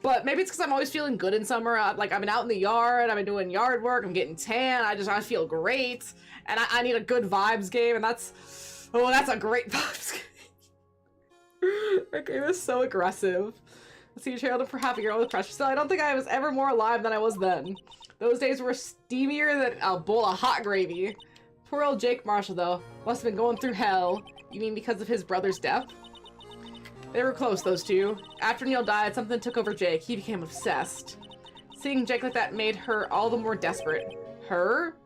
but maybe it's because I'm always feeling good in summer. I've been out in the yard, I've been doing yard work, I'm getting tan, I feel great, and I need a good vibes game, and that's a great vibes game. That game is so aggressive. Let's see, you trailed him for half a year with pressure. So I don't think I was ever more alive than I was then. Those days were steamier than a bowl of hot gravy. Poor old Jake Marshall, though. Must have been going through hell. You mean because of his brother's death? They were close, those two. After Neil died, something took over Jake. He became obsessed. Seeing Jake like that made her all the more desperate. Her?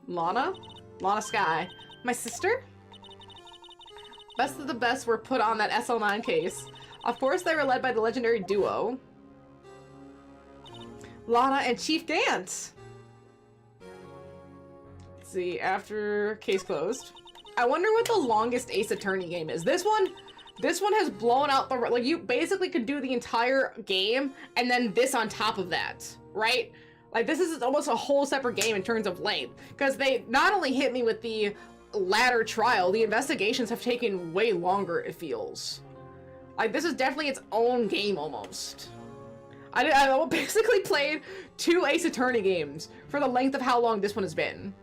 Lana? Lana Sky. My sister? Best of the best were put on that SL9 case. Of course, they were led by the legendary duo, Lana and Chief Gant. Let's see, after case closed. I wonder what the longest Ace Attorney game is. This one has blown out the, like, you basically could do the entire game and then this on top of that, right? Like, this is almost a whole separate game in terms of length, because they not only hit me with the latter trial, the investigations have taken way longer, it feels. Like, this is definitely its own game, almost. I basically played 2 Ace Attorney games for the length of how long this one has been.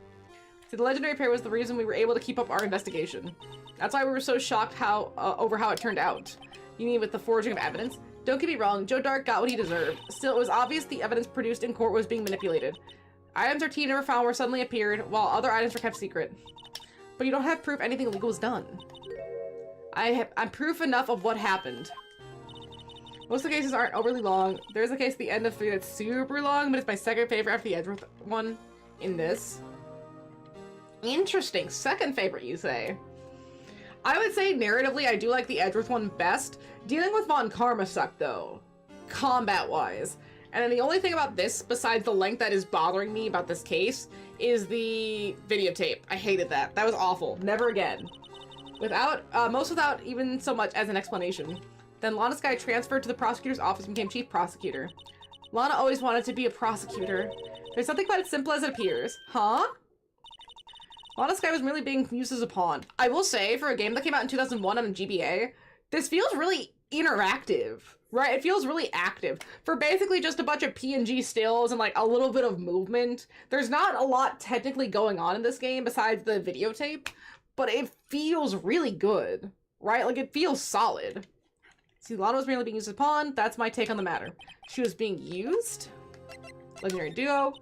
So the legendary pair was the reason we were able to keep up our investigation. That's why we were so shocked over how it turned out. You mean with the forging of evidence? Don't get me wrong, Joe Dark got what he deserved. Still, it was obvious the evidence produced in court was being manipulated. Items our team never found were suddenly appeared, while other items were kept secret. But you don't have proof anything illegal was done. I'm proof enough of what happened. Most of the cases aren't overly long. There's a case at the end of 3 that's super long, but it's my second favorite after the Edgeworth one in this. Interesting. Second favorite, you say? I would say narratively, I do like the Edgeworth one best. Dealing with Von Karma sucked, though. Combat-wise. And then the only thing about this, besides the length that is bothering me about this case, is the videotape. I hated that. That was awful. Never again. Most without even so much as an explanation. Then Lana Skye transferred to the prosecutor's office and became chief prosecutor. Lana always wanted to be a prosecutor. There's something quite as simple as it appears. Huh? Lana Skye was merely being used as a pawn. I will say, for a game that came out in 2001 on a GBA, this feels really interactive, right? It feels really active. For basically just a bunch of PNG stills and like a little bit of movement. There's not a lot technically going on in this game besides the videotape, but it feels really good, right? Like, it feels solid. See, Lana was merely being used as a pawn. That's my take on the matter. She was being used? Legendary duo.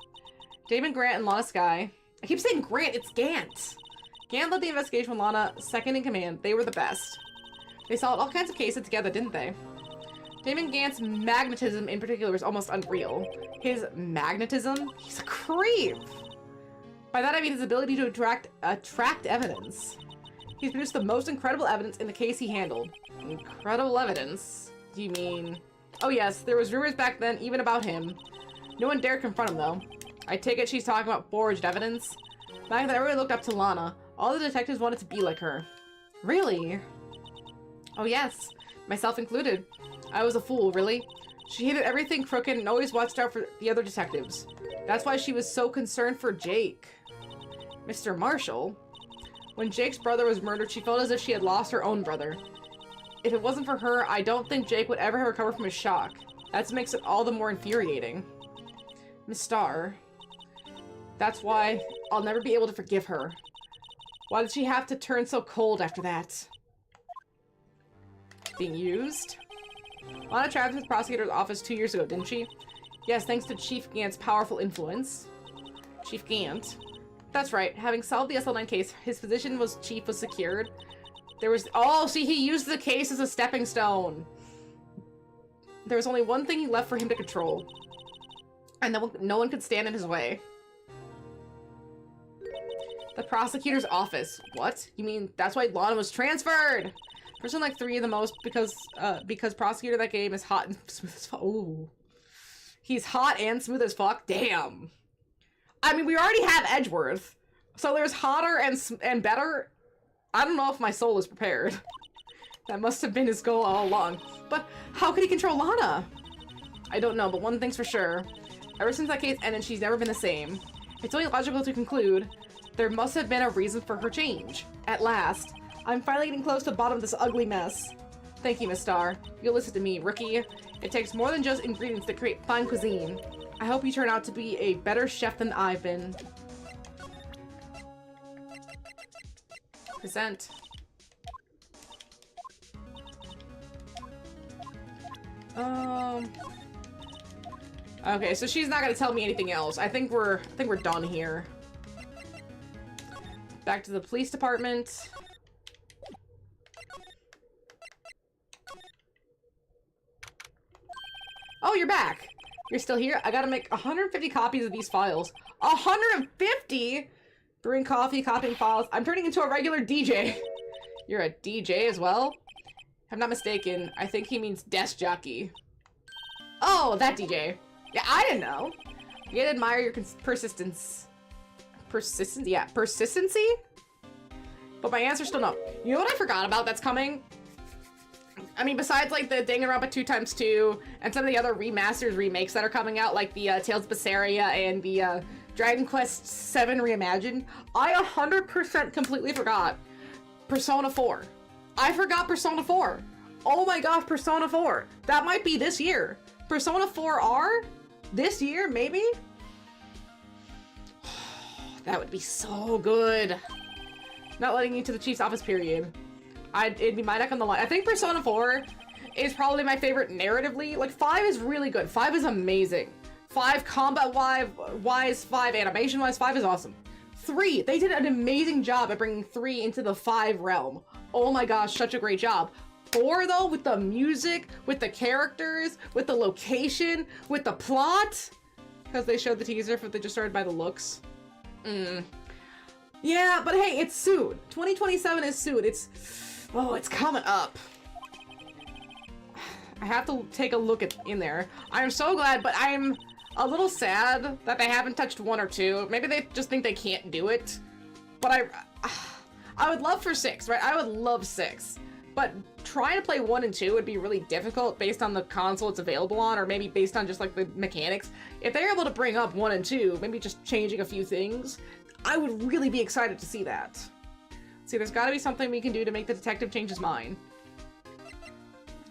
Damon Grant and Lana Skye. I keep saying Grant, it's Gant. Gant led the investigation with Lana second in command. They were the best. They solved all kinds of cases together, didn't they? Damon Gant's magnetism in particular was almost unreal. His magnetism? He's a creep! By that I mean his ability to attract evidence. He's produced the most incredible evidence in the case he handled. Incredible evidence? Do you mean... Oh yes, there was rumors back then even about him. No one dared confront him though. I take it she's talking about forged evidence? Back then everyone looked up to Lana. All the detectives wanted to be like her. Really? Oh yes, myself included. I was a fool, really. She hated everything crooked and always watched out for the other detectives. That's why she was so concerned for Jake. Mr. Marshall? When Jake's brother was murdered, she felt as if she had lost her own brother. If it wasn't for her, I don't think Jake would ever have recovered from his shock. That makes it all the more infuriating. Miss Starr. That's why I'll never be able to forgive her. Why did she have to turn so cold after that? Being used? Lana traveled to the prosecutor's office 2 years ago, didn't she? Yes, thanks to Chief Gant's powerful influence. Chief Gant. That's right. Having solved the SL9 case, his position was chief was secured. There was... Oh, see, he used the case as a stepping stone. There was only one thing he left for him to control. And no one could stand in his way. The prosecutor's office. What? You mean that's why Lana was transferred? Person like 3 of the most because prosecutor of that game is hot and smooth as fuck. Ooh. He's hot and smooth as fuck? Damn. I mean, we already have Edgeworth. So there's hotter and better. I don't know if my soul is prepared. That must have been his goal all along. But how could he control Lana? I don't know, but one thing's for sure. Ever since that case ended, she's never been the same. It's only logical to conclude there must have been a reason for her change. At last. I'm finally getting close to the bottom of this ugly mess. Thank you, Miss Starr. You'll listen to me, rookie. It takes more than just ingredients to create fine cuisine. I hope you turn out to be a better chef than I've been. Present. Okay, so she's not gonna tell me anything else. I think we're done here. Back to the police department. Oh, you're back. You're still here? I gotta make 150 copies of these files. 150?! Brewing coffee, copying files. I'm turning into a regular DJ. You're a DJ as well? If I'm not mistaken, I think he means desk jockey. Oh, that DJ. Yeah, I didn't know. You gotta admire your persistence. Persistence? Yeah, persistency? But my answer's still no. You know what I forgot about that's coming? I mean, besides, like, the Danganronpa 2x2 and some of the other remasters, remakes that are coming out, like the Tales of Berseria and the Dragon Quest VII Reimagined, I 100% completely forgot Persona 4. I forgot Persona 4. Oh my gosh, Persona 4. That might be this year. Persona 4R? This year, maybe? That would be so good. Not letting you to the chief's office, period. It'd be my neck on the line. I think Persona 4 is probably my favorite narratively. Like, 5 is really good. 5 is amazing. 5 combat-wise, 5 animation-wise, 5 is awesome. 3, they did an amazing job at bringing 3 into the 5 realm. Oh my gosh, such a great job. 4 though, with the music, with the characters, with the location, with the plot. Because they showed the teaser for they just started by the looks. Yeah, but hey, it's soon. 2027 is soon. It's coming up. I have to take a look in there. I'm so glad, but I'm a little sad that they haven't touched 1 or 2. Maybe they just think they can't do it. But I would love for 6, right? I would love 6. But trying to play 1 and 2 would be really difficult based on the console it's available on, or maybe based on just like the mechanics. If they're able to bring up 1 and 2, maybe just changing a few things, I would really be excited to see that. See, there's gotta be something we can do to make the detective change his mind.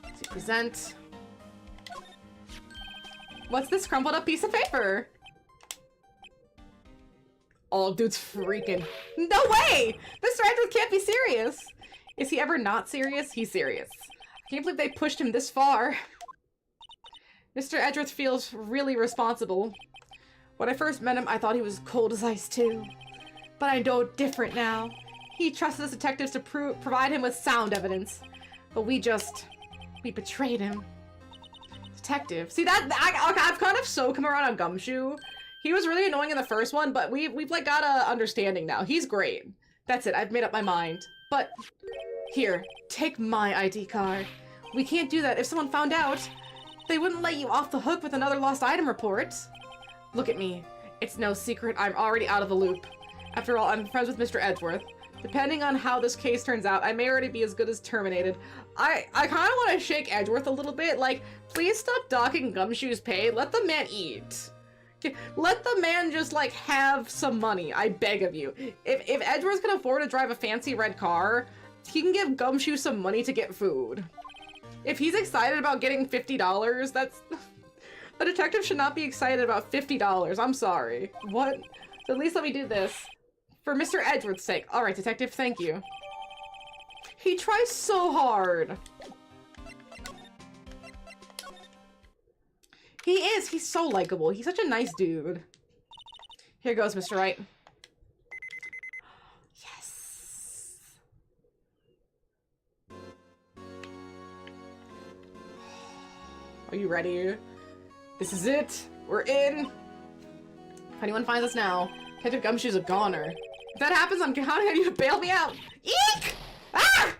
Let's see, present. What's this crumpled up piece of paper? Oh, dude's freaking. No way! Mr. Edwards can't be serious! Is he ever not serious? He's serious. I can't believe they pushed him this far. Mr. Edgeworth feels really responsible. When I first met him, I thought he was cold as ice too. But I know different now. He trusted us detectives to provide him with sound evidence. But we betrayed him. Detective. See, I've kind of so come around on Gumshoe. He was really annoying in the first one, but we've like got a understanding now. He's great. That's it, I've made up my mind. But, here, take my ID card. We can't do that. If someone found out, they wouldn't let you off the hook with another lost item report. Look at me. It's no secret I'm already out of the loop. After all, I'm friends with Mr. Edgeworth. Depending on how this case turns out, I may already be as good as terminated. I kind of want to shake Edgeworth a little bit. Like, please stop docking Gumshoe's pay. Let the man eat. Let the man just, like, have some money. I beg of you. If Edgeworth can afford to drive a fancy red car, he can give Gumshoe some money to get food. If he's excited about getting $50, that's... A detective should not be excited about $50. I'm sorry. What? At least let me do this. For Mr. Edgeworth's sake. Alright, detective, thank you. He tries so hard. He is. He's so likable. He's such a nice dude. Here goes, Mr. Wright. Yes. Are you ready? This is it. We're in. If anyone finds us now, Detective Gumshoe's a goner. If that happens, I'm counting on you to bail me out. Eek! Ah!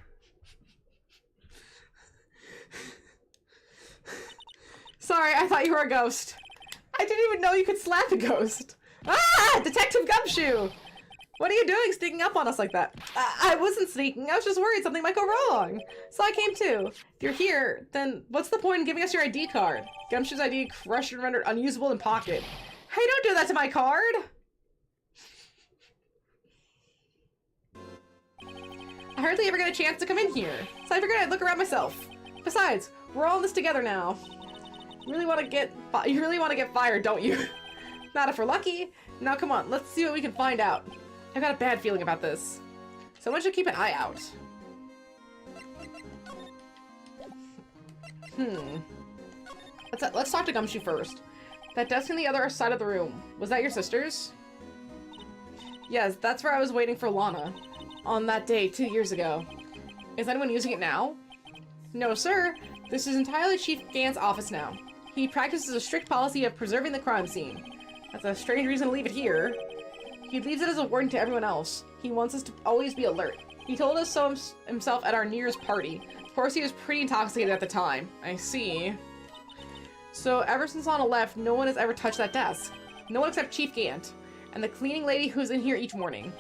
Sorry, I thought you were a ghost. I didn't even know you could slap a ghost. Ah! Detective Gumshoe! What are you doing sneaking up on us like that? I wasn't sneaking. I was just worried something might go wrong. So I came too. If you're here, then what's the point in giving us your ID card? Gumshoe's ID crushed and rendered unusable in pocket. Hey, don't do that to my card! I hardly ever get a chance to come in here, so I figured I'd look around myself. Besides, we're all in this together now. You really want to get fired, don't you? Not if we're lucky. Now come on, let's see what we can find out. I've got a bad feeling about this. Someone should keep an eye out. Let's talk to Gumshoe first. That desk on the other side of the room. Was that your sister's? Yes, that's where I was waiting for Lana. On that day 2 years ago. Is anyone using it now? No, sir. This is entirely Chief Gant's office now. He practices a strict policy of preserving the crime scene. That's a strange reason to leave it here. He leaves it as a warning to everyone else. He wants us to always be alert. He told us so himself at our New Year's party. Of course, he was pretty intoxicated at the time. I see. So, ever since Lana left, no one has ever touched that desk. No one except Chief Gant. And the cleaning lady who's in here each morning.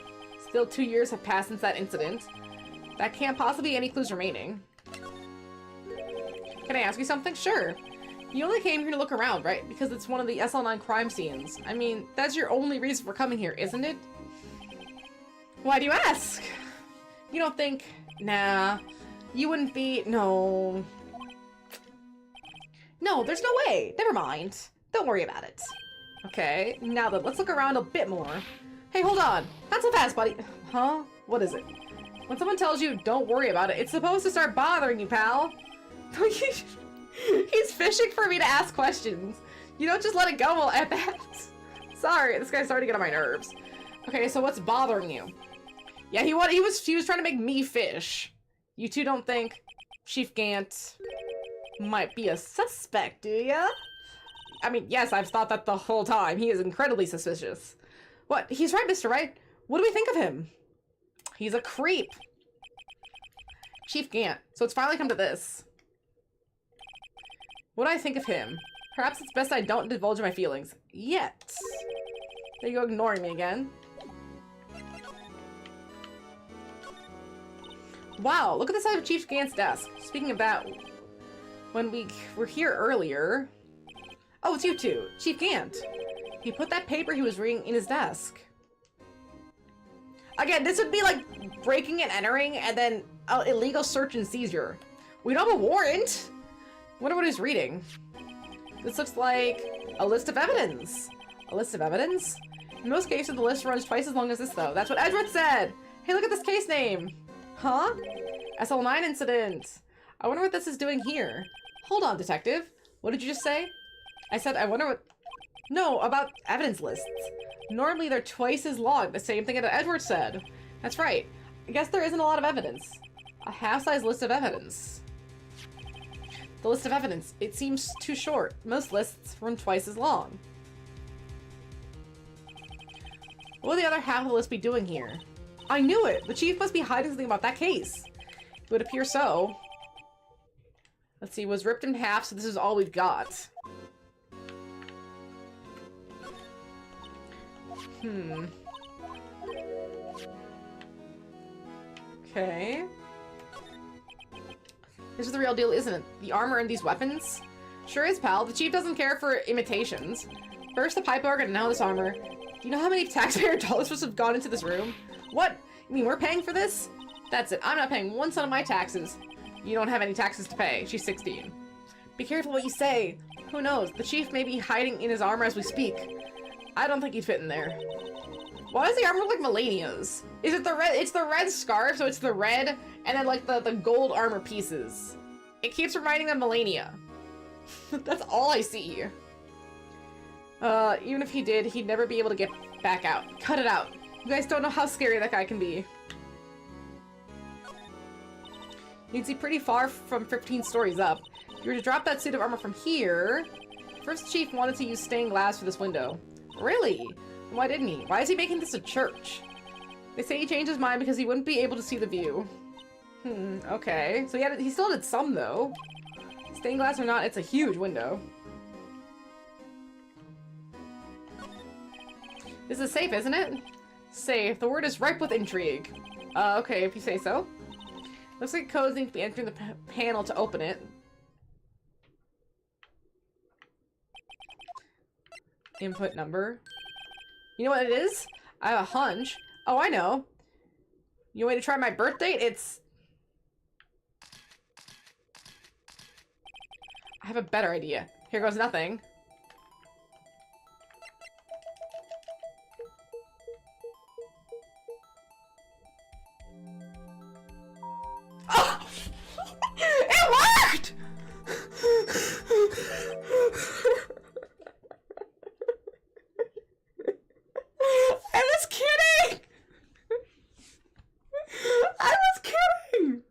Still 2 years have passed since that incident. That can't possibly be any clues remaining. Can I ask you something? Sure. You only came here to look around, right? Because it's one of the SL9 crime scenes. I mean, that's your only reason for coming here, isn't it? Why do you ask? You don't think... Nah. You wouldn't be... No. No, there's no way. Never mind. Don't worry about it. Okay, now then, let's look around a bit more. Hey, hold on. Not so fast, buddy. Huh? What is it? When someone tells you, don't worry about it, it's supposed to start bothering you, pal. He's fishing for me to ask questions. You don't just let it go at that. Sorry, this guy's starting to get on my nerves. Okay, so what's bothering you? Yeah, he was trying to make me fish. You two don't think Chief Gant might be a suspect, do ya? I mean, yes, I've thought that the whole time. He is incredibly suspicious. What? He's right, Mr. Wright. What do we think of him? He's a creep. Chief Gant. So it's finally come to this. What do I think of him? Perhaps it's best I don't divulge my feelings. Yet. There you go, ignoring me again. Wow, look at the side of Chief Gant's desk. Speaking of that, when we were here earlier... Oh, it's you two. Chief Gant. He put that paper he was reading in his desk. Again, this would be like breaking and entering and then illegal search and seizure. We don't have a warrant. Wonder what he's reading. This looks like a list of evidence. A list of evidence? In most cases, the list runs twice as long as this, though. That's what Edward said. Hey, look at this case name. Huh? SL9 incident. I wonder what this is doing here. Hold on, detective. What did you just say? I said, I wonder what... No, about evidence lists. Normally, they're twice as long. The same thing that Edward said. That's right. I guess there isn't a lot of evidence. A half-size list of evidence. The list of evidence. It seems too short. Most lists run twice as long. What would the other half of the list be doing here? I knew it! The chief must be hiding something about that case. It would appear so. Let's see, it was ripped in half, so this is all we've got. Okay. This is the real deal, isn't it? The armor and these weapons? Sure is, pal. The chief doesn't care for imitations. First the pipe organ, and now this armor. Do you know how many taxpayer dollars must have gone into this room? What? You mean we're paying for this? That's it. I'm not paying 1 cent of my taxes. You don't have any taxes to pay. She's 16. Be careful what you say. Who knows? The chief may be hiding in his armor as we speak. I don't think he'd fit in there. Why does the armor look like Melania's? Is it the red? It's the red scarf, so it's the red, and then like the gold armor pieces. It keeps reminding them of Melania. That's all I see. Even if he did, he'd never be able to get back out. Cut it out. You guys don't know how scary that guy can be. You can see pretty far from 15 stories up. If you were to drop that suit of armor from here... First Chief wanted to use stained glass for this window. Really? Why didn't he? Why is he making this a church? They say he changed his mind because he wouldn't be able to see the view. Okay. So he still did some, though. Stained glass or not, it's a huge window. This is safe, isn't it? Safe. The word is ripe with intrigue. Okay, if you say so. Looks like codes need to be entering the panel to open it. Input number. You know what it is? I have a hunch. Oh, I know. You want me to try my birth date? It's... I have a better idea. Here goes nothing. Oh! It worked! I was kidding! I was kidding!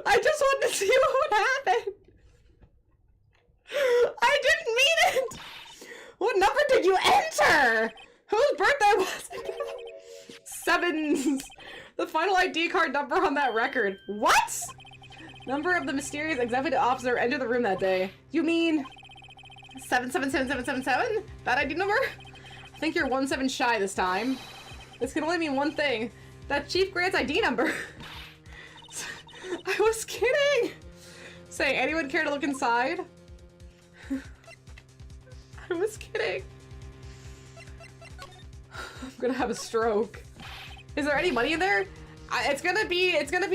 I just wanted to see what would happen. I didn't mean it! What number did you enter? Whose birthday was it? 7's. The final ID card number on that record. What? Number of the mysterious executive officer entered the room that day. You mean 777777? That ID number? I think you're 17 shy this time. This can only mean one thing. That Chief Grant's ID number. I was kidding. Say, anyone care to look inside? I was kidding. I'm gonna have a stroke. Is there any money in there? It's gonna be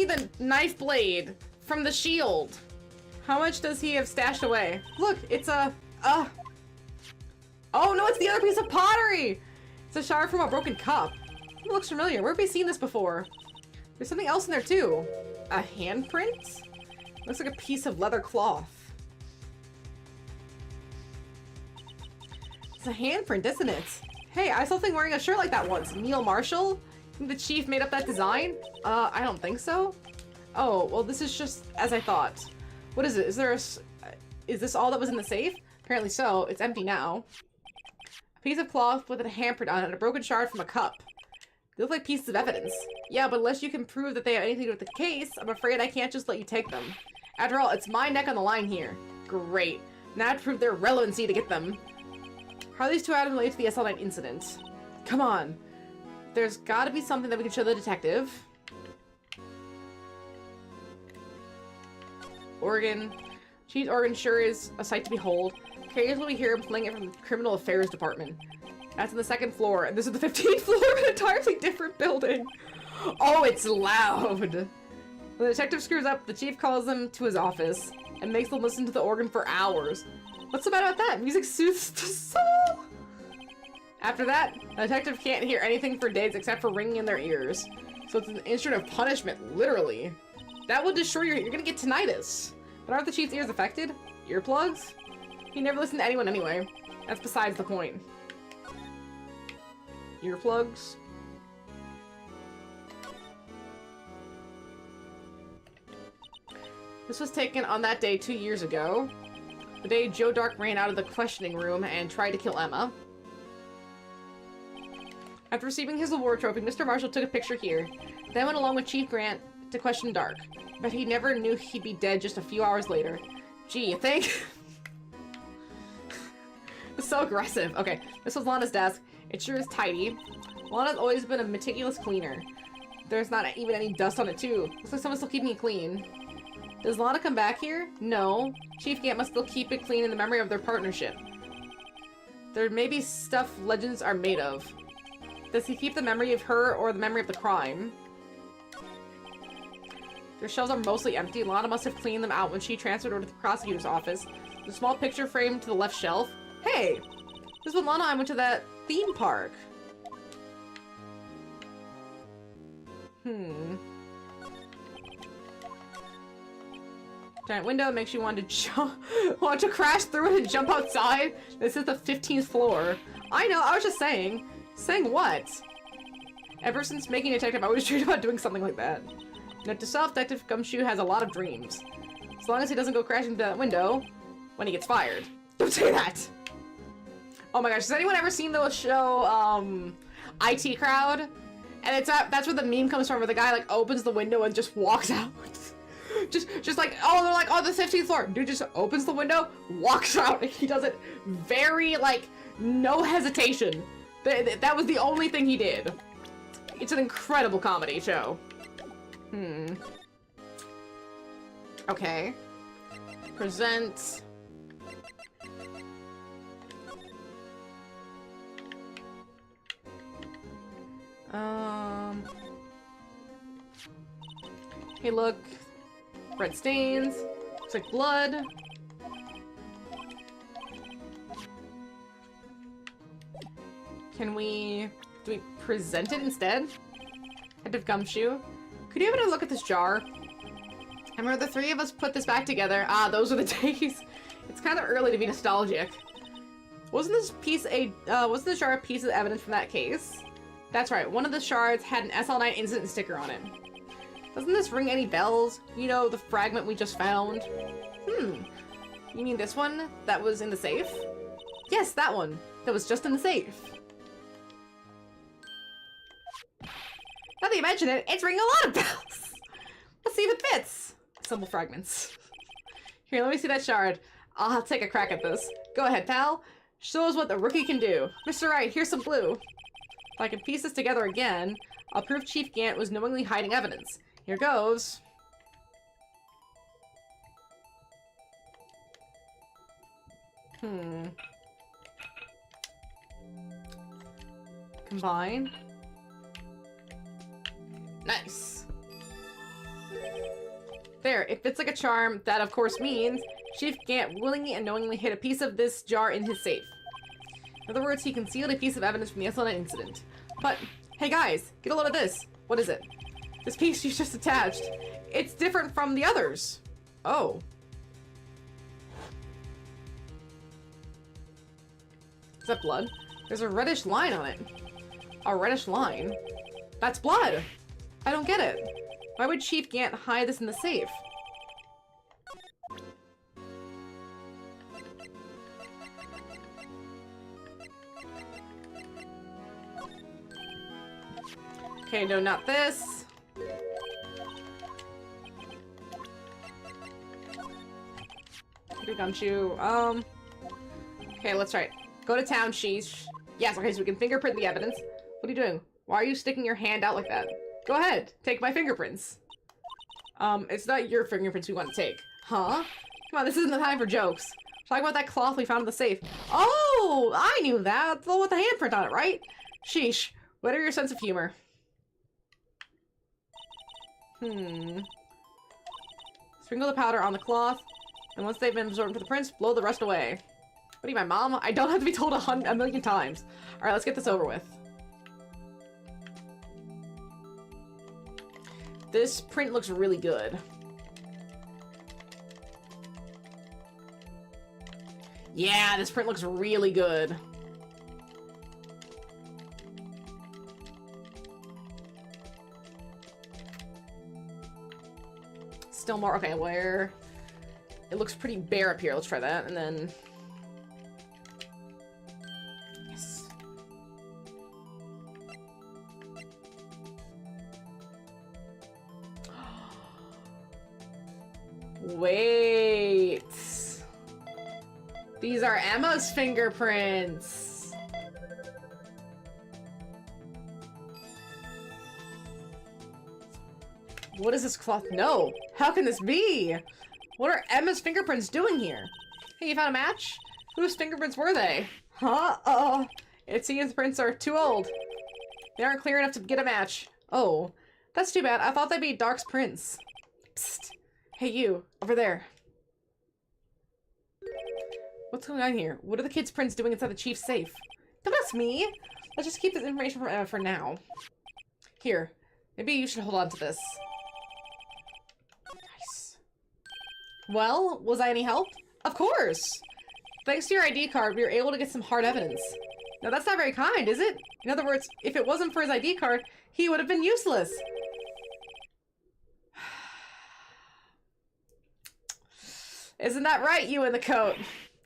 the knife blade from the shield. How much does he have stashed away? Look, it's a oh no, it's the other piece of pottery. It's a shard from a broken cup. It looks familiar. Where have we seen this before? There's something else in there too. A handprint? Looks like a piece of leather cloth. a handprint, isn't it? Hey, I saw something wearing a shirt like that once. Neil Marshall? Think the chief made up that design? I don't think so. Oh, well, this is just as I thought. What is it? Is this all that was in the safe? Apparently so. It's empty now. A piece of cloth with a handprint on it and a broken shard from a cup. They look like pieces of evidence. Yeah, but unless you can prove that they have anything to do with the case, I'm afraid I can't just let you take them. After all, it's my neck on the line here. Great. Now I have to prove their relevancy to get them. How are these two items related to the SL9 incident? Come on. There's gotta be something that we can show the detective. Organ. Chief's organ sure is a sight to behold. Occasionally we hear him playing it from the Criminal Affairs Department. That's on the 2nd floor, and this is the 15th floor of an entirely different building. Oh, it's loud. When the detective screws up, the chief calls them to his office and makes them listen to the organ for hours. What's so bad about that? Music soothes the soul! After that, the detective can't hear anything for days except for ringing in their ears. So it's an instrument of punishment, literally. That will destroy you're gonna get tinnitus. But aren't the chief's ears affected? Earplugs? He never listened to anyone anyway. That's besides the point. Earplugs? This was taken on that day 2 years ago. The day Joe Dark ran out of the questioning room and tried to kill Emma. After receiving his award trophy, Mr. Marshall took a picture here, then went along with Chief Grant to question Dark. But he never knew he'd be dead just a few hours later. Gee, you think? It's so aggressive. Okay, this was Lana's desk. It sure is tidy. Lana's always been a meticulous cleaner. There's not even any dust on it too. Looks like someone's still keeping it clean. Does Lana come back here? No. Chief Gant must still keep it clean in the memory of their partnership. There may be stuff legends are made of. Does he keep the memory of her or the memory of the crime? Their shelves are mostly empty. Lana must have cleaned them out when she transferred over to the prosecutor's office. There's a small picture frame to the left shelf. Hey! This is when Lana and I went to that theme park. Giant window makes you want to crash through it and jump outside. This is the 15th floor. I know, I was just saying. Saying what? Ever since making Detective, I always dreamed about doing something like that. Note to self, Detective Gumshoe has a lot of dreams. As long as he doesn't go crashing through that window when he gets fired. Don't say that! Oh my gosh, has anyone ever seen the show, IT Crowd? And that's where the meme comes from, where the guy, like, opens the window and just walks out. just like, oh, they're like, oh, the 15th floor. Dude just opens the window, walks out, and he does it very, like, no hesitation. That was the only thing he did. It's an incredible comedy show. Okay. Present. Hey, look. Red stains. Looks like blood. Do we present it instead? Head of Gumshoe. Could you have a look at this jar? I remember the three of us put this back together. Ah, those are the days. It's kind of early to be nostalgic. Wasn't this jar a piece of evidence from that case? That's right, one of the shards had an SL9 incident sticker on it. Doesn't this ring any bells? You know, the fragment we just found? You mean this one that was in the safe? Yes, that one. That was just in the safe. Now that you mention it, it's ringing a lot of bells. Let's see if it fits. Simple fragments. Here, let me see that shard. I'll take a crack at this. Go ahead, pal. Show us what the rookie can do. Mr. Wright, here's some glue. If I can piece this together again, I'll prove Chief Gant was knowingly hiding evidence. Here goes. Combine. Nice. There, it fits like a charm. That, of course, means Chief Gant willingly and knowingly hid a piece of this jar in his safe. In other words, he concealed a piece of evidence from the SL9 incident. But, hey guys, get a load of this. What is it? This piece you just attached. It's different from the others. Oh. Is that blood? There's a reddish line on it. A reddish line? That's blood! I don't get it. Why would Chief Gant hide this in the safe? Okay, no, not this. Gumshoe. Okay, let's try it. Go to town, sheesh. Yes, okay, so we can fingerprint the evidence. What are you doing? Why are you sticking your hand out like that? Go ahead, take my fingerprints. It's not your fingerprints we want to take. Huh? Come on, this isn't the time for jokes. Talk about that cloth we found in the safe. Oh, I knew that. The one with the handprint on it, right? Sheesh. What are your sense of humor? Sprinkle the powder on the cloth, and once they've been absorbed into the prints, blow the rest away. What are you, my mom? I don't have to be told a million times. Alright, let's get this over with. This print looks really good. Yeah, this print looks really good. Still more, okay, where? It looks pretty bare up here. Let's try that, and then... Yes. Wait. These are Emma's fingerprints. What is this cloth? No. How can this be? What are Emma's fingerprints doing here? Hey, you found a match? Whose fingerprints were they? Huh? It seems the prints are too old. They aren't clear enough to get a match. Oh, that's too bad. I thought they'd be Dark's prints. Psst. Hey, you. Over there. What's going on here? What are the kids' prints doing inside the chief's safe? Don't ask me. Let's just keep this information from Emma for now. Here. Maybe you should hold on to this. Nice. Well, was I any help? Of course! Thanks to your ID card, we were able to get some hard evidence. Now that's not very kind, is it? In other words, if it wasn't for his ID card, he would have been useless. Isn't that right, you in the coat?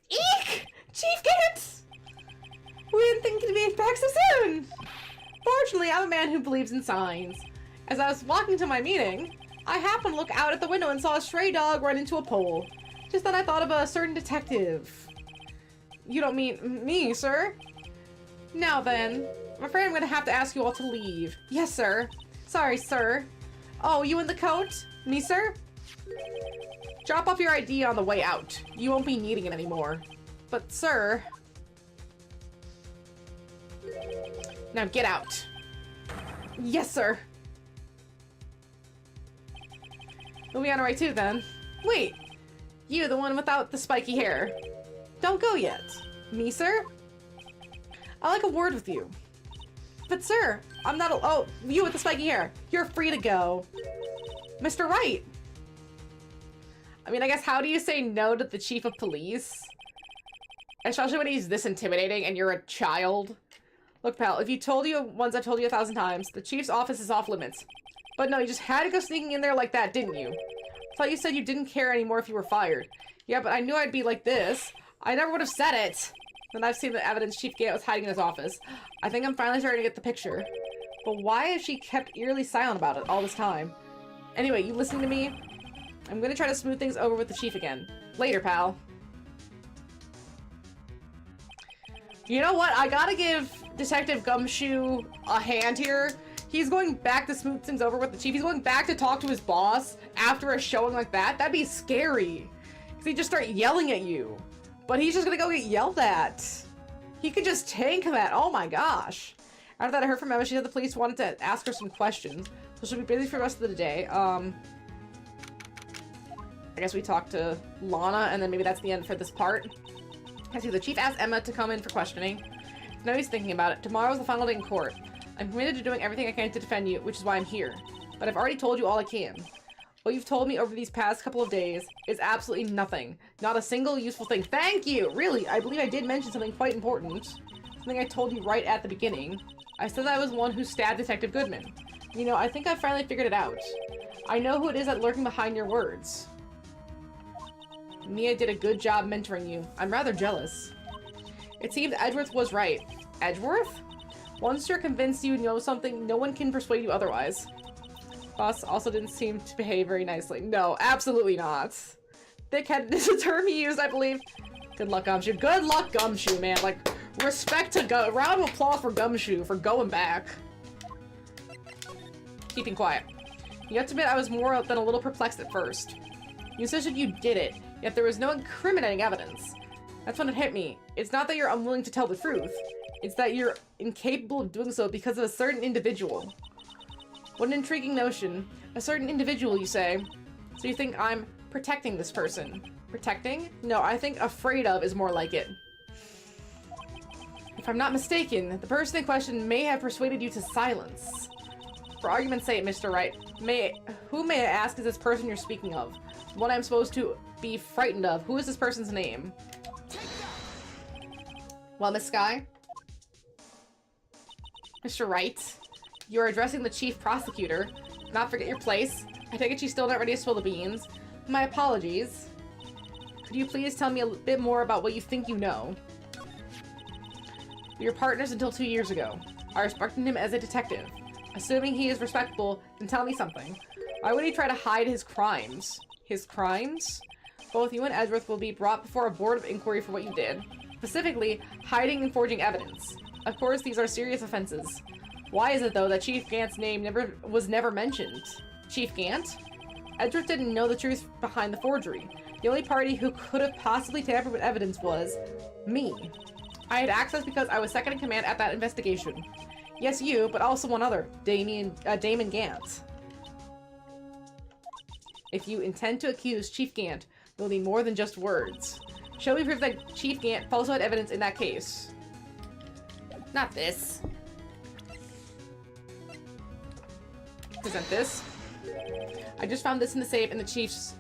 Eek! Chief Gant! We didn't think you'd be back so soon! Fortunately, I'm a man who believes in signs. As I was walking to my meeting, I happened to look out at the window and saw a stray dog run into a pole. Just then I thought of a certain detective. You don't mean me, sir? Now then, I'm afraid I'm gonna have to ask you all to leave. Yes, sir. Sorry, sir. Oh, you in the coat? Me, sir? Drop off your ID on the way out. You won't be needing it anymore. But, sir... Now get out. Yes, sir. We'll be on our way too, then. Wait. You, the one without the spiky hair. Don't go yet. Me, sir? I'd like a word with you. But, sir, I'm not a- Oh, you with the spiky hair. You're free to go. Mr. Wright. I mean, I guess how do you say no to the chief of police? Especially when he's this intimidating and you're a child. Look, pal, if you told you once, I've told you 1,000 times, the chief's office is off limits. But no, you just had to go sneaking in there like that, didn't you? I thought you said you didn't care anymore if you were fired. Yeah, but I knew I'd be like this. I never would have said it. Then I've seen the evidence Chief Gant was hiding in his office. I think I'm finally starting to get the picture. But why has she kept eerily silent about it all this time? Anyway, you listening to me? I'm gonna try to smooth things over with the chief again. Later, pal. You know what? I gotta give Detective Gumshoe a hand here. He's going back to smooth things over with the chief. He's going back to talk to his boss after a showing like that. That'd be scary. Because he'd just start yelling at you. But he's just gonna go get yelled at. He could just tank that. Oh my gosh. After that, I heard from Emma. She said the police wanted to ask her some questions. So she'll be busy for the rest of the day. I guess we talked to Lana, and then maybe that's the end for this part. I see the chief asked Emma to come in for questioning. Now he's thinking about it. Tomorrow's the final day in court. I'm committed to doing everything I can to defend you, which is why I'm here. But I've already told you all I can. What you've told me over these past couple of days is absolutely nothing. Not a single useful thing. Thank you! Really, I believe I did mention something quite important. Something I told you right at the beginning. I said that I was one who stabbed Detective Goodman. You know, I think I finally figured it out. I know who it is that's lurking behind your words. Mia did a good job mentoring you. I'm rather jealous. It seems Edgeworth was right. Edgeworth? Once you're convinced you know something, no one can persuade you otherwise. Boss also didn't seem to behave very nicely. No, absolutely not. Thick-headed is a term he used, I believe. Good luck, Gumshoe. Good luck, Gumshoe, man. Like, respect to go. Round of applause for Gumshoe for going back. Keeping quiet. You have to admit I was more than a little perplexed at first. You insisted you did it, yet there was no incriminating evidence. That's when it hit me. It's not that you're unwilling to tell the truth. It's that you're incapable of doing so because of a certain individual. What an intriguing notion. A certain individual, you say? So you think I'm protecting this person? Protecting? No, I think afraid of is more like it. If I'm not mistaken, the person in question may have persuaded you to silence. For argument's sake, Mr. Wright, who may I ask is this person you're speaking of? The one I'm supposed to be frightened of. Who is this person's name? Well, Miss Skye? Mr. Wright? You're addressing the chief prosecutor. Not forget your place. I take it she's still not ready to spill the beans. My apologies. Could you please tell me a bit more about what you think you know? We were partners until 2 years ago. I respected him as a detective. Assuming he is respectable, then tell me something. Why would he try to hide his crimes? His crimes? Both you and Edgeworth will be brought before a board of inquiry for what you did. Specifically, hiding and forging evidence. Of course, these are serious offenses. Why is it, though, that Chief Gant's name was never mentioned? Chief Gant? Edgeworth didn't know the truth behind the forgery. The only party who could have possibly tampered with evidence was me. I had access because I was second in command at that investigation. Yes, you, but also one other, Damon Gant. If you intend to accuse Chief Gant, you'll need more than just words. Show me proof that Chief Gant falsified evidence in that case. Not this. Present this. I just found this in the safe in the chief's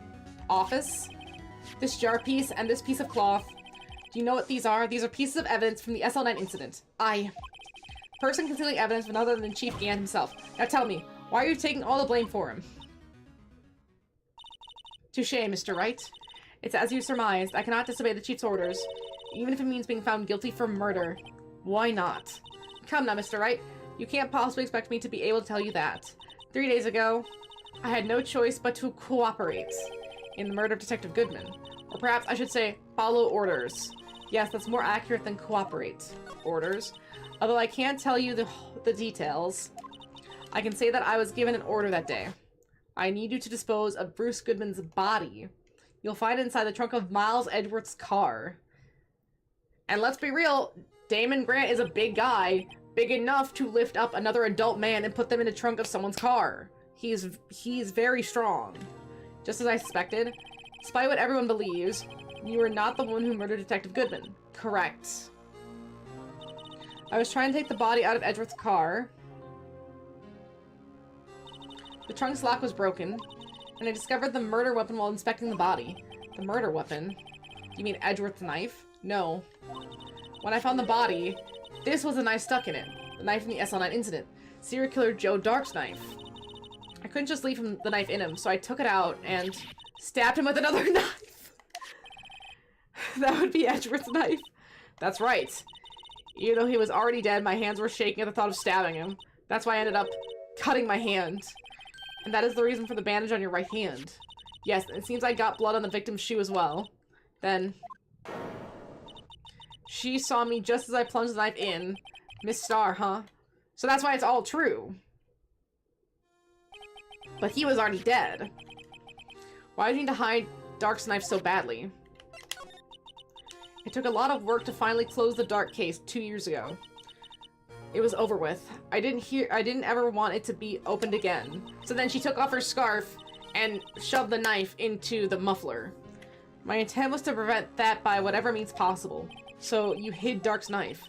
office. This jar piece and this piece of cloth. Do you know what these are? These are pieces of evidence from the SL9 incident. Person concealing evidence from other than Chief Gant himself. Now tell me, why are you taking all the blame for him? Touché, Mr. Wright. It's as you surmised. I cannot disobey the chief's orders, even if it means being found guilty for murder. Why not? Come now, Mr. Wright. You can't possibly expect me to be able to tell you that. 3 days ago, I had no choice but to cooperate in the murder of Detective Goodman. Or perhaps I should say, follow orders. Yes, that's more accurate than cooperate. Orders. Although I can't tell you the details, I can say that I was given an order that day. I need you to dispose of Bruce Goodman's body. You'll find it inside the trunk of Miles Edgeworth's car. And let's be real, Damon Grant is a big guy, big enough to lift up another adult man and put them in the trunk of someone's car. He's very strong. Just as I suspected, despite what everyone believes, you are not the one who murdered Detective Goodman. Correct. I was trying to take the body out of Edgeworth's car. The trunk's lock was broken, and I discovered the murder weapon while inspecting the body. The murder weapon? You mean Edgeworth's knife? No. When I found the body, this was the knife stuck in it. The knife from the SL9 incident. Serial killer Joe Dark's knife. I couldn't just leave the knife in him, so I took it out and stabbed him with another knife. That would be Edgeworth's knife. That's right. Even though he was already dead, my hands were shaking at the thought of stabbing him. That's why I ended up cutting my hand. And that is the reason for the bandage on your right hand. Yes, it seems I got blood on the victim's shoe as well. Then, she saw me just as I plunged the knife in. Miss Star, huh? So that's why it's all true. But he was already dead. Why did you need to hide Dark's knife so badly? It took a lot of work to finally close the Dark case 2 years ago. It was over with. I didn't ever want it to be opened again. So then she took off her scarf and shoved the knife into the muffler. My intent was to prevent that by whatever means possible. So you hid Dark's knife.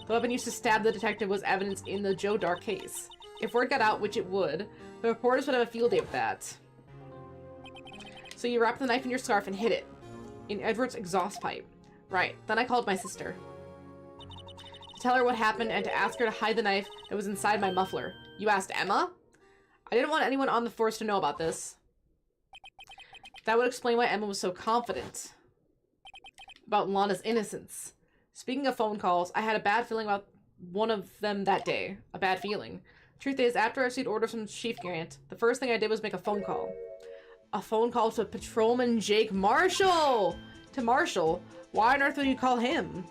The weapon used to stab the detective was evidence in the Joe Dark case. If word got out, which it would, the reporters would have a field day with that. So you wrapped the knife in your scarf and hid it in Edward's exhaust pipe. Right. Then I called my sister to tell her what happened and to ask her to hide the knife that was inside my muffler. You asked Emma? I didn't want anyone on the force to know about this. That would explain why Emma was so confident about Lana's innocence. Speaking of phone calls, I had a bad feeling about one of them that day. A bad feeling. Truth is, after I received orders from Chief Grant, the first thing I did was make a phone call. A phone call to Patrolman Jake Marshall! To Marshall? Why on earth would you call him?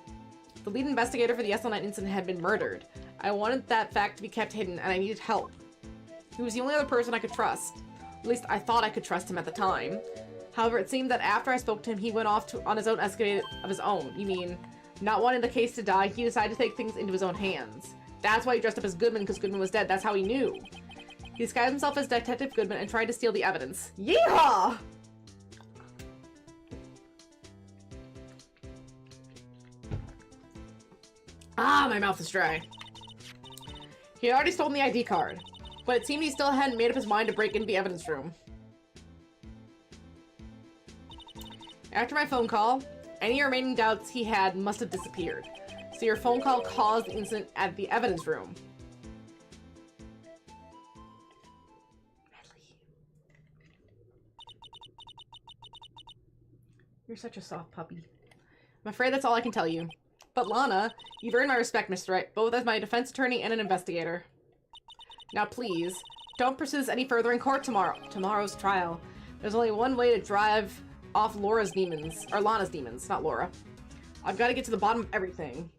The lead investigator for the SL9 incident had been murdered. I wanted that fact to be kept hidden, and I needed help. He was the only other person I could trust. At least I thought I could trust him at the time. However, it seemed that after I spoke to him, he went off on his own escapade of his own. You mean, not wanting the case to die, he decided to take things into his own hands. That's why he dressed up as Goodman, because Goodman was dead. That's how he knew. He disguised himself as Detective Goodman and tried to steal the evidence. Yeehaw! Ah, my mouth is dry. He had already stolen the ID card, but it seemed he still hadn't made up his mind to break into the evidence room. After my phone call, any remaining doubts he had must have disappeared. So your phone call caused the incident at the evidence room. Medley. You're such a soft puppy. I'm afraid that's all I can tell you. But Lana, you've earned my respect, Mr. Wright, both as my defense attorney and an investigator. Now please, don't pursue this any further in court tomorrow's trial. There's only one way to drive off Laura's demons. Or Lana's demons, not Laura. I've got to get to the bottom of everything.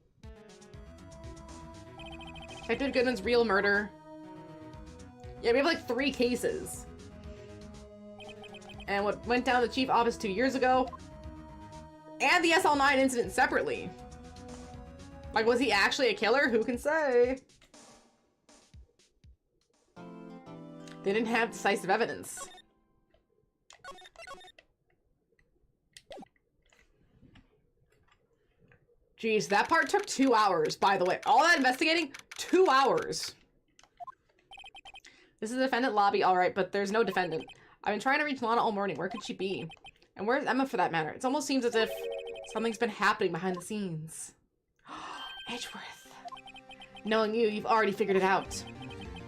Detective Goodman's real murder. Yeah, we have like 3 cases. And what went down in the chief office 2 years ago. And the SL9 incident separately. Like, was he actually a killer? Who can say? They didn't have decisive evidence. Jeez, that part took 2 hours, by the way. All that investigating, 2 hours. This is the defendant lobby, alright, but there's no defendant. I've been trying to reach Lana all morning. Where could she be? And where's Emma for that matter? It almost seems as if something's been happening behind the scenes. Edgeworth. Knowing you, you've already figured it out.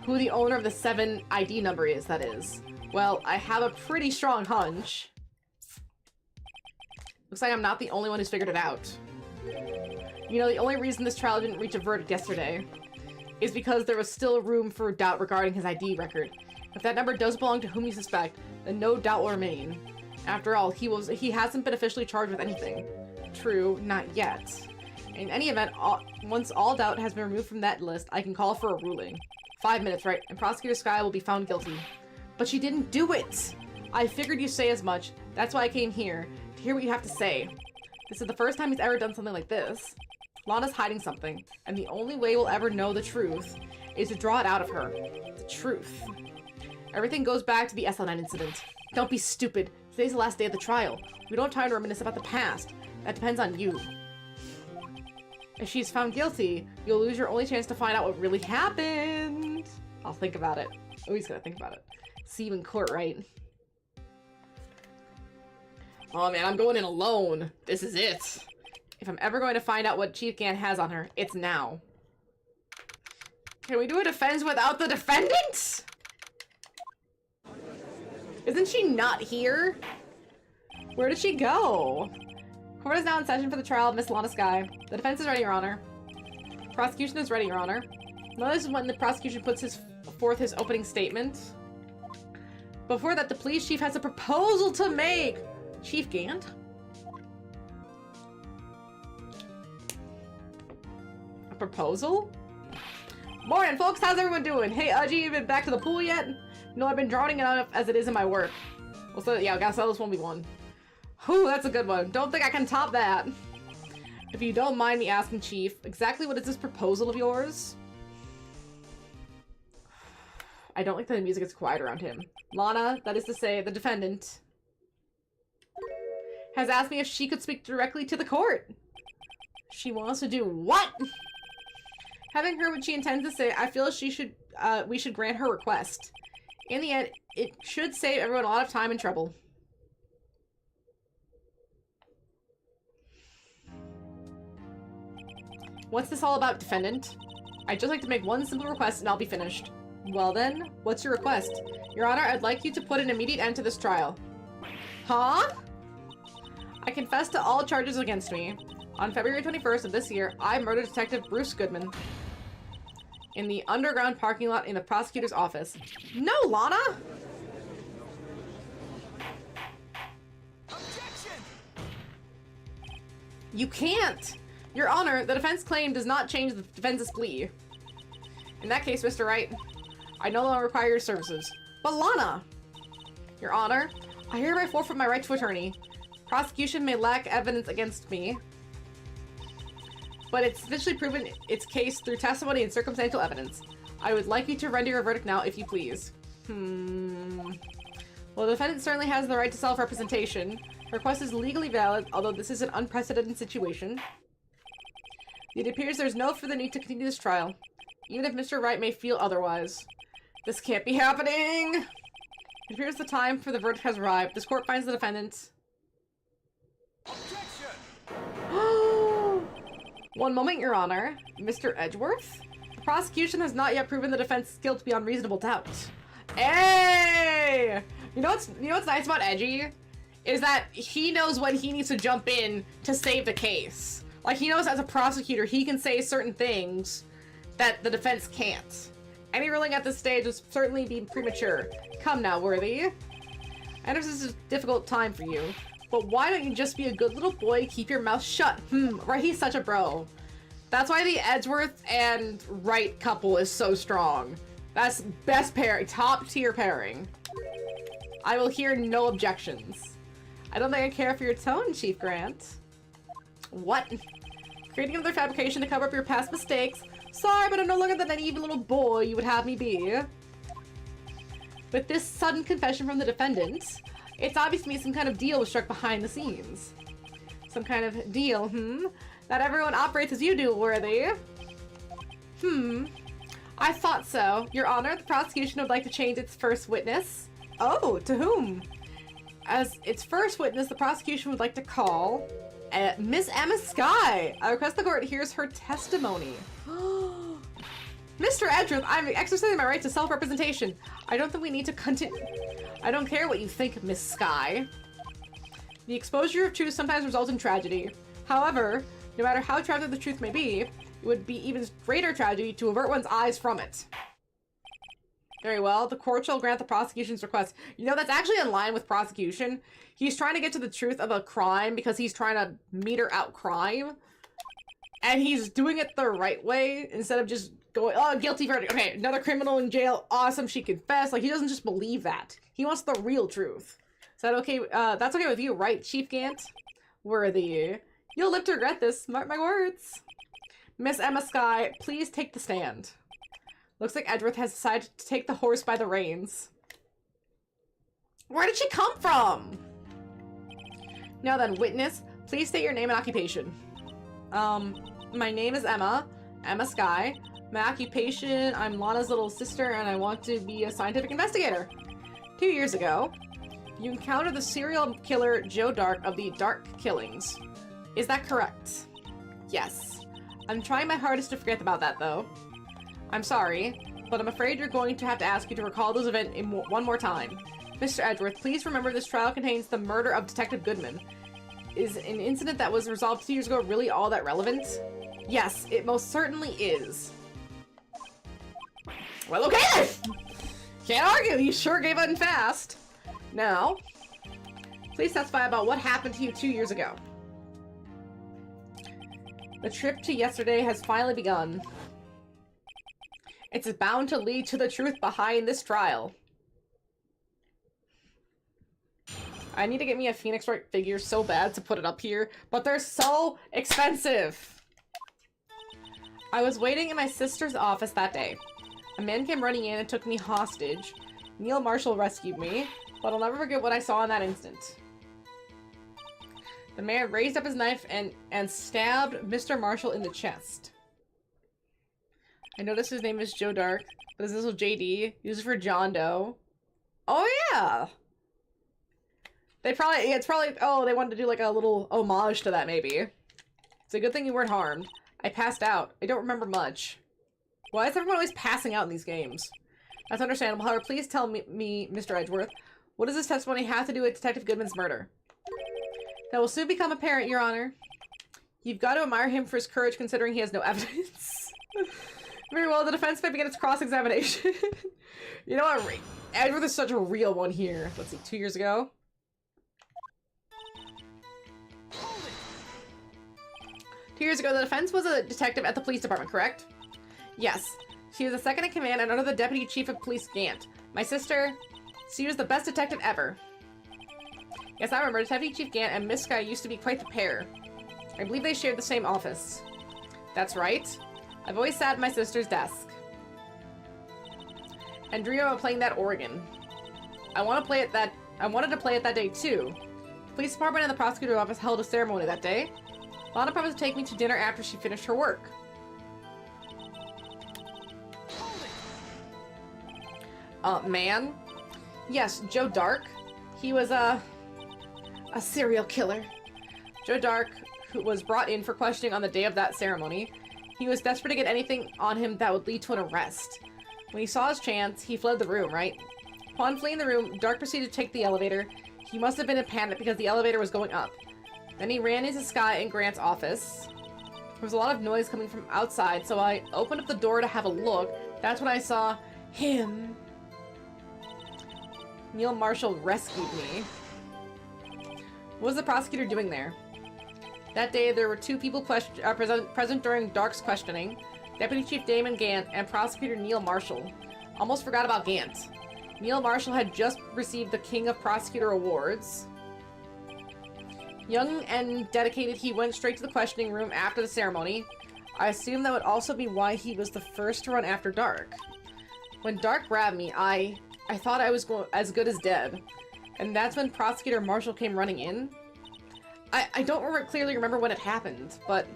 Who the owner of the 7 ID number is, that is. Well, I have a pretty strong hunch. Looks like I'm not the only one who's figured it out. You know, the only reason this trial didn't reach a verdict yesterday is because there was still room for doubt regarding his ID record. If that number does belong to whom you suspect, then no doubt will remain. After all, he hasn't been officially charged with anything. True, not yet. In any event, once all doubt has been removed from that list, I can call for a ruling. 5 minutes, right? And Prosecutor Skye will be found guilty. But she didn't do it! I figured you'd say as much. That's why I came here, to hear what you have to say. This is the first time he's ever done something like this. Lana's hiding something, and the only way we'll ever know the truth is to draw it out of her. The truth. Everything goes back to the SL9 incident. Don't be stupid. Today's the last day of the trial. We don't have time to reminisce about the past. That depends on you. If she's found guilty, you'll lose your only chance to find out what really happened. I'll think about it. Oh, he's gonna think about it. See you in court, right? Oh man, I'm going in alone. This is it. If I'm ever going to find out what Chief Gant has on her, it's now. Can we do a defense without the defendant? Isn't she not here? Where did she go? Court is now in session for the trial of Miss Lana Skye. The defense is ready, Your Honor. Prosecution is ready, Your Honor. Notice is when the prosecution puts forth his opening statement. Before that, the police chief has a proposal to make. Chief Gant? A proposal? Morning, folks. How's everyone doing? Hey, Udgy, you been back to the pool yet? No, I've been drowning enough as it is in my work. Well, so, yeah, I gotta sell this 1v1. Whew, that's a good one. Don't think I can top that. If you don't mind me asking, Chief, exactly what is this proposal of yours? I don't like that the music is quiet around him. Lana, that is to say, the defendant, has asked me if she could speak directly to the court. She wants to do what? Having heard what she intends to say, I feel we should grant her request. In the end, it should save everyone a lot of time and trouble. What's this all about, defendant? I'd just like to make one simple request and I'll be finished. Well then, what's your request? Your Honor, I'd like you to put an immediate end to this trial. Huh? I confess to all charges against me. On February 21st of this year, I murdered Detective Bruce Goodman in the underground parking lot in the prosecutor's office. No, Lana! Objection! You can't! Your Honor, the defense claim does not change the defense's plea. In that case, Mr. Wright, I no longer require your services. But Lana! Your Honor, I hereby forfeit my right to attorney. Prosecution may lack evidence against me, but it's sufficiently proven its case through testimony and circumstantial evidence. I would like you to render your verdict now, if you please. Well, the defendant certainly has the right to self-representation. Her request is legally valid, although this is an unprecedented situation. It appears there's no further need to continue this trial, even if Mr. Wright may feel otherwise. This can't be happening! It appears the time for the verdict has arrived. This court finds the defendant... Objection! One moment, Your Honor. Mr. Edgeworth? The prosecution has not yet proven the defense's guilt beyond reasonable doubt. Hey! You know what's nice about Edgy? Is that he knows when he needs to jump in to save the case. Like, he knows as a prosecutor, he can say certain things that the defense can't. Any ruling at this stage would certainly be premature. Come now, Worthy. I know this is a difficult time for you, but why don't you just be a good little boy, keep your mouth shut? Right, he's such a bro. That's why the Edgeworth and Wright couple is so strong. That's best pairing, top tier pairing. I will hear no objections. I don't think I care for your tone, Chief Grant. What? Creating another fabrication to cover up your past mistakes? Sorry, but I'm no longer the naive little boy you would have me be. With this sudden confession from the defendant, it's obvious to me some kind of deal was struck behind the scenes. Some kind of deal, Not everyone operates as you do, Worthy. I thought so. Your Honor, the prosecution would like to change its first witness. Oh, to whom? As its first witness, the prosecution would like to call Miss Emma Skye. I request the court hears her testimony. Mr. Edgeworth, I'm exercising my right to self-representation. I don't think we need to continue. I don't care what you think, Miss Skye. The exposure of truth sometimes results in tragedy. However, no matter how tragic the truth may be, it would be even greater tragedy to avert one's eyes from it. Very well, the court shall grant the prosecution's request. You know, that's actually in line with prosecution. He's trying to get to the truth of a crime because he's trying to meter out crime. And he's doing it the right way instead of just going, oh, guilty verdict. Okay, another criminal in jail. Awesome, she confessed. Like, he doesn't just believe that. He wants the real truth. Is that okay? That's okay with you, right, Chief Gant? Worthy. You'll live to regret this. Mark my words. Miss Emma Skye, please take the stand. Looks like Edgeworth has decided to take the horse by the reins. Where did she come from? Now then, witness, please state your name and occupation. My name is Emma Skye. My occupation, I'm Lana's little sister and I want to be a scientific investigator. 2 years ago, you encountered the serial killer Joe Dark of the Dark Killings. Is that correct? Yes. I'm trying my hardest to forget about that though. I'm sorry, but I'm afraid you're going to have to ask you to recall those events one more time. Mr. Edgeworth, please remember this trial contains the murder of Detective Goodman. Is an incident that was resolved 2 years ago really all that relevant? Yes, it most certainly is. Well, okay then! Can't argue, he sure gave in fast. Now, please testify about what happened to you 2 years ago. The trip to yesterday has finally begun. It's bound to lead to the truth behind this trial. I need to get me a Phoenix Wright figure so bad to put it up here, but they're so expensive! I was waiting in my sister's office that day. A man came running in and took me hostage. Neil Marshall rescued me, but I'll never forget what I saw in that instant. The man raised up his knife and stabbed Mr. Marshall in the chest. I noticed his name is Joe Dark, but is this also JD? Used for John Doe. Oh yeah! It's probably, oh, they wanted to do like a little homage to that maybe. It's a good thing you weren't harmed. I passed out. I don't remember much. Why is everyone always passing out in these games? That's understandable. However, please tell me, Mr. Edgeworth, what does this testimony have to do with Detective Goodman's murder? That will soon become apparent, Your Honor. You've got to admire him for his courage considering he has no evidence. Very well, the defense may begin its cross-examination. You know what? Edgeworth is such a real one here. Let's see, 2 years ago. 2 years ago, the defense was a detective at the police department, correct? Yes. She was the second in command and under the deputy chief of police, Gant. My sister, she was the best detective ever. Yes, I remember. Deputy Chief Gant and Miss Sky used to be quite the pair. I believe they shared the same office. That's right. I've always sat at my sister's desk. And dreamed about playing that organ. I wanted to play it that day too. The police department and the prosecutor's office held a ceremony that day. Lana promised to take me to dinner after she finished her work. Man? Yes, Joe Dark. He was a serial killer. Joe Dark, who was brought in for questioning on the day of that ceremony. He was desperate to get anything on him that would lead to an arrest. When he saw his chance, he fled the room, right? Upon fleeing the room, Dark proceeded to take the elevator. He must have been in panic because the elevator was going up. Then he ran into Sky in Grant's office. There was a lot of noise coming from outside, so I opened up the door to have a look. That's when I saw him. Neil Marshall rescued me. What was the prosecutor doing there? That day, there were 2 people present during Dark's questioning. Deputy Chief Damon Gant and Prosecutor Neil Marshall. Almost forgot about Gant. Neil Marshall had just received the King of Prosecutor Awards. Young and dedicated, he went straight to the questioning room after the ceremony. I assume that would also be why he was the first to run after Dark. When Dark grabbed me, I thought I was as good as dead. And that's when Prosecutor Marshall came running in. I don't clearly remember when it happened, but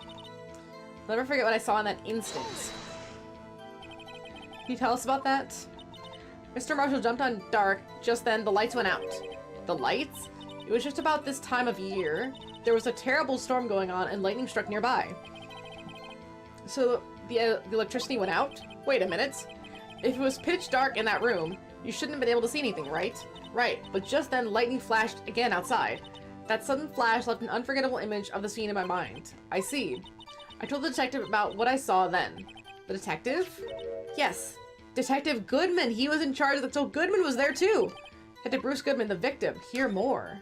I'll never forget what I saw in that instant. Can you tell us about that? Mr. Marshall jumped on Dark. Just then, the lights went out. The lights? It was just about this time of year. There was a terrible storm going on and lightning struck nearby. So the electricity went out? Wait a minute. If it was pitch dark in that room, you shouldn't have been able to see anything, right? Right, but just then lightning flashed again outside. That sudden flash left an unforgettable image of the scene in my mind. I see. I told the detective about what I saw then. The detective? Yes. Detective Goodman! He was in charge of the— so Goodman was there too! Detective Bruce Goodman, the victim. Hear more.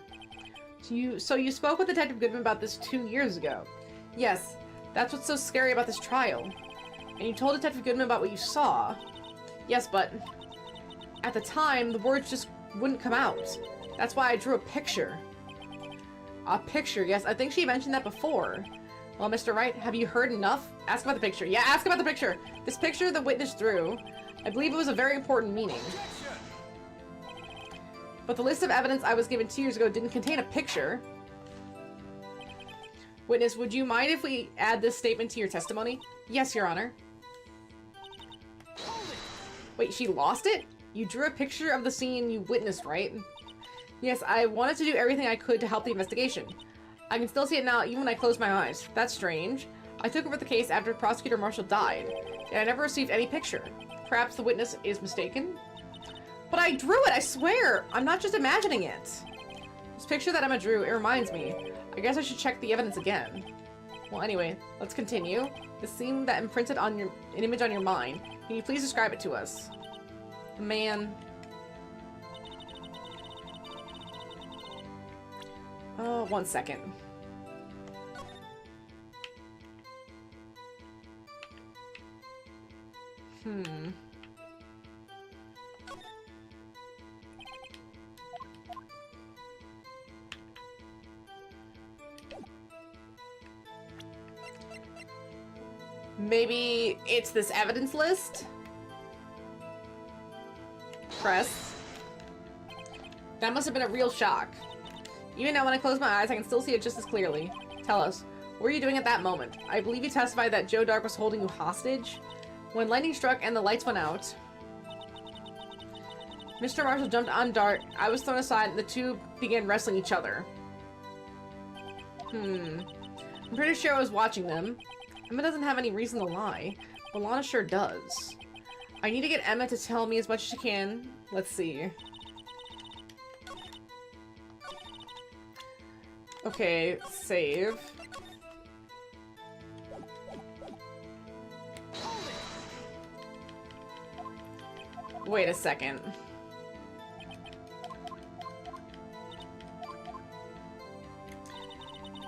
So you spoke with Detective Goodman about this 2 years ago? Yes. That's what's so scary about this trial. And you told Detective Goodman about what you saw? Yes, but at the time, the words just wouldn't come out. That's why I drew a picture. A picture, yes. I think she mentioned that before. Well, Mr. Wright, have you heard enough? Ask about the picture. Yeah, ask about the picture. This picture the witness drew, I believe it was a very important meaning. But the list of evidence I was given 2 years ago didn't contain a picture. Witness, would you mind if we add this statement to your testimony? Yes, Your Honor. Wait, she lost it? You drew a picture of the scene you witnessed, right? Yes, I wanted to do everything I could to help the investigation. I can still see it now, even when I close my eyes. That's strange. I took over the case after Prosecutor Marshall died, and I never received any picture. Perhaps the witness is mistaken? But I drew it, I swear! I'm not just imagining it. This picture that Emma drew, it reminds me. I guess I should check the evidence again. Well, anyway, let's continue. The scene that imprinted on an image on your mind. Can you please describe it to us? Man. Oh, 1 second. Maybe it's this evidence list? Press. That must have been a real shock. Even now when I close my eyes, I can still see it just as clearly. Tell us, what were you doing at that moment? I believe you testified that Joe Dark was holding you hostage. When lightning struck and the lights went out, Mr. Marshall jumped on Dark, I was thrown aside, and the two began wrestling each other. I'm pretty sure I was watching them. Emma doesn't have any reason to lie, but Lana sure does. I need to get Emma to tell me as much as she can. Let's see. Okay, save. Wait a second.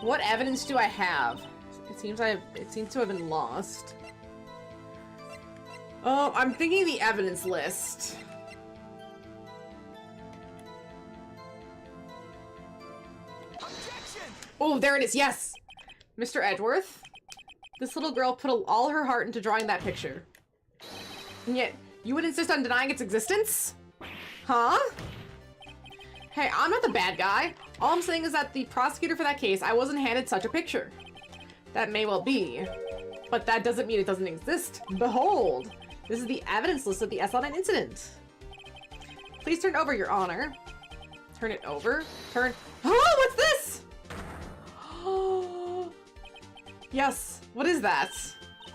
What evidence do I have? It seems to have been lost. Oh, I'm thinking the evidence list. Objection! Oh, there it is. Yes. Mr. Edgeworth. This little girl put all her heart into drawing that picture. And yet, you would insist on denying its existence? Huh? Hey, I'm not the bad guy. All I'm saying is that the prosecutor for that case, I wasn't handed such a picture. That may well be, but that doesn't mean it doesn't exist. Behold, this is the evidence list of the SL9 incident. Please turn over, Your Honor. Turn it over. Turn. Oh, what's this? Oh, yes. What is that?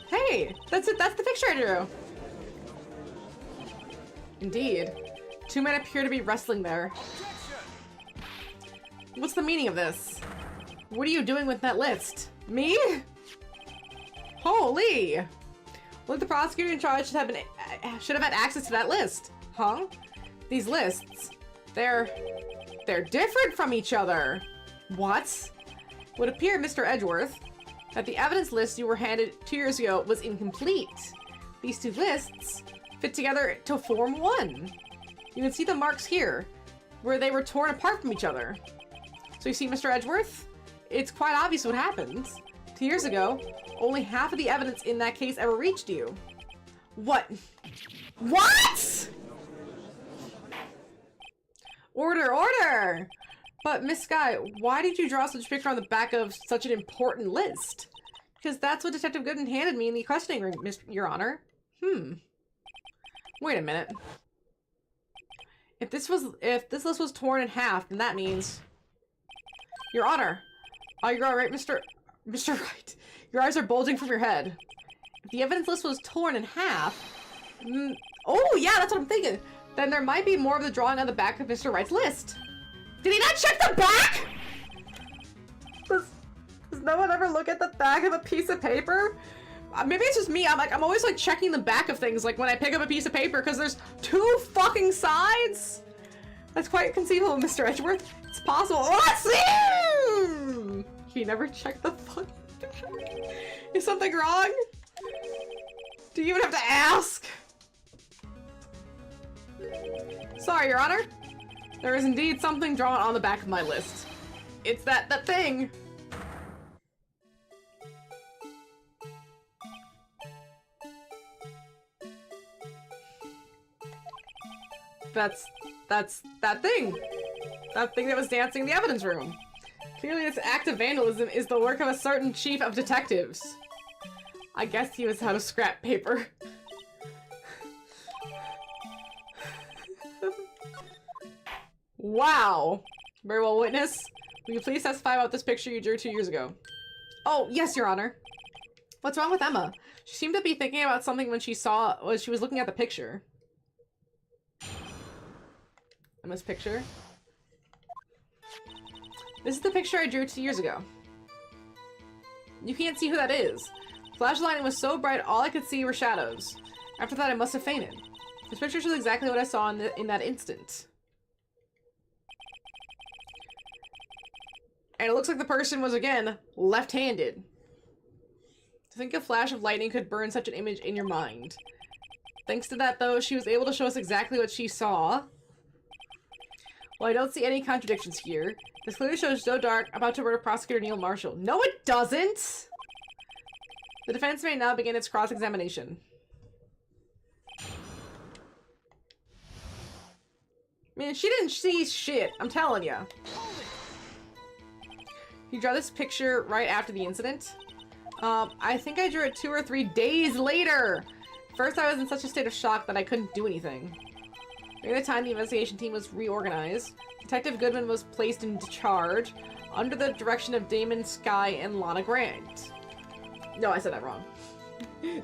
Hey, that's it. That's the picture I drew. Indeed. Two men appear to be wrestling there. What's the meaning of this? What are you doing with that list? Me? Holy! Look, the prosecutor in charge should have had access to that list. Huh? These lists, they're different from each other. What? It would appear, Mr. Edgeworth, that the evidence list you were handed 2 years ago was incomplete. These two lists fit together to form one. You can see the marks here, where they were torn apart from each other. So you see, Mr. Edgeworth, it's quite obvious what happened. 2 years ago, only half of the evidence in that case ever reached you. What? What? Order, order! But, Miss Sky, why did you draw such a picture on the back of such an important list? Because that's what Detective Gooden handed me in the questioning room, Your Honor. Wait a minute. If this list was torn in half, then that means... Your Honor, are you all right, Mr. Wright? Your eyes are bulging from your head. If the evidence list was torn in half... oh, yeah, that's what I'm thinking. Then there might be more of the drawing on the back of Mr. Wright's list. Did he not check the back? Does no one ever look at the back of a piece of paper? Maybe it's just me. I'm always like checking the back of things, like when I pick up a piece of paper, because there's two fucking sides. That's quite conceivable, Mr. Edgeworth. It's possible. Oh, let's see! He never checked the fucking... Is something wrong? Do you even have to ask? Sorry, Your Honor. There is indeed something drawn on the back of my list. It's that thing. That's that thing. That thing that was dancing in the evidence room. Clearly this act of vandalism is the work of a certain chief of detectives. I guess he was out of scrap paper. Wow. Very well, witness. Will you please testify about this picture you drew 2 years ago? Oh, yes, Your Honor. What's wrong with Emma? She seemed to be thinking about something when she was looking at the picture. Emma's picture. This is the picture I drew 2 years ago. You can't see who that is. Flashlight was so bright, all I could see were shadows. After that, I must have fainted. This picture shows exactly what I saw in that instant. And it looks like the person was, again, left-handed. To think a flash of lightning could burn such an image in your mind. Thanks to that, though, she was able to show us exactly what she saw. Well, I don't see any contradictions here. This clearly shows Joe Dark about to murder Prosecutor Neil Marshall. No, it doesn't! The defense may now begin its cross-examination. Man, she didn't see shit, I'm telling ya. You draw this picture right after the incident? I think I drew it 2 or 3 days later! First, I was in such a state of shock that I couldn't do anything. During the time the investigation team was reorganized, Detective Goodman was placed in charge under the direction of Damon Sky and Lana Grant. No, I said that wrong.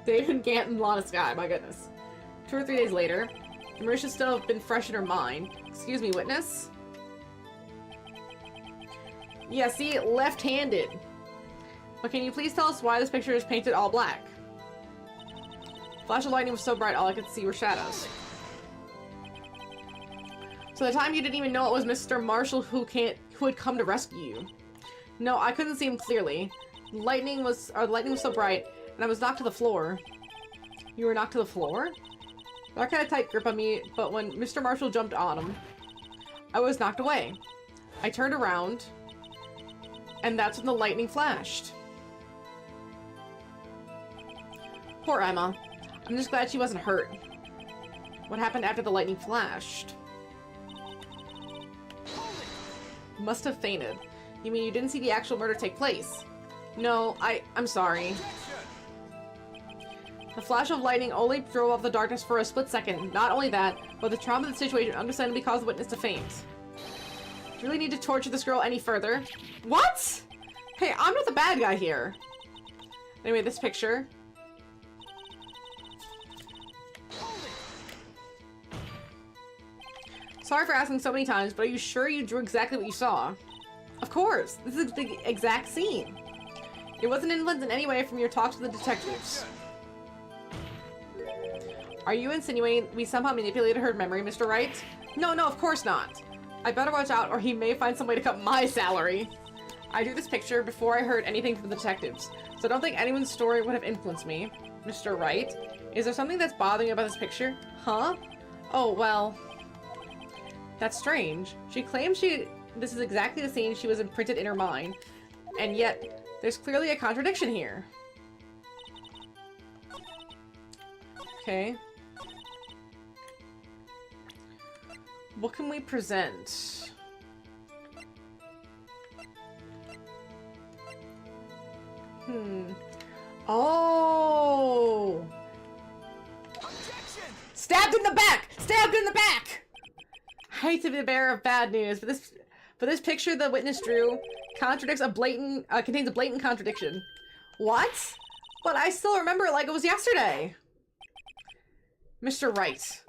Damon Gant and Lana Sky, my goodness. 2 or 3 days later, the murder should still have been fresh in her mind. Excuse me, witness? Yeah, see, left-handed. But can you please tell us why this picture is painted all black? Flash of lightning was so bright, all I could see were shadows. So the time you didn't even know it was Mr. Marshall who had come to rescue you. No, I couldn't see him clearly. The lightning was so bright, and I was knocked to the floor. You were knocked to the floor? Dark had a tight grip on me, but when Mr. Marshall jumped on him, I was knocked away. I turned around, and that's when the lightning flashed. Poor Emma. I'm just glad she wasn't hurt. What happened after the lightning flashed? Must have fainted. You mean you didn't see the actual murder take place? No, I'm sorry. The flash of lightning only drove off the darkness for a split second. Not only that, but the trauma of the situation understandably caused the witness to faint. Do you really need to torture this girl any further? What? Hey, I'm not the bad guy here. Anyway, this picture. Sorry for asking so many times, but are you sure you drew exactly what you saw? Of course! This is the exact scene. It wasn't influenced in any way from your talks with the detectives. Are you insinuating we somehow manipulated her memory, Mr. Wright? No, of course not. I better watch out or he may find some way to cut my salary. I drew this picture before I heard anything from the detectives, so I don't think anyone's story would have influenced me. Mr. Wright, is there something that's bothering you about this picture? Huh? Oh, well... That's strange. She claims this is exactly the scene she was imprinted in her mind, and yet there's clearly a contradiction here. Okay. What can we present? Oh! Objection! Stabbed in the back! Stabbed in the back! I hate to be the bearer of bad news, but this picture the witness drew contains a blatant contradiction. What? But I still remember it like it was yesterday. Mr. Wright,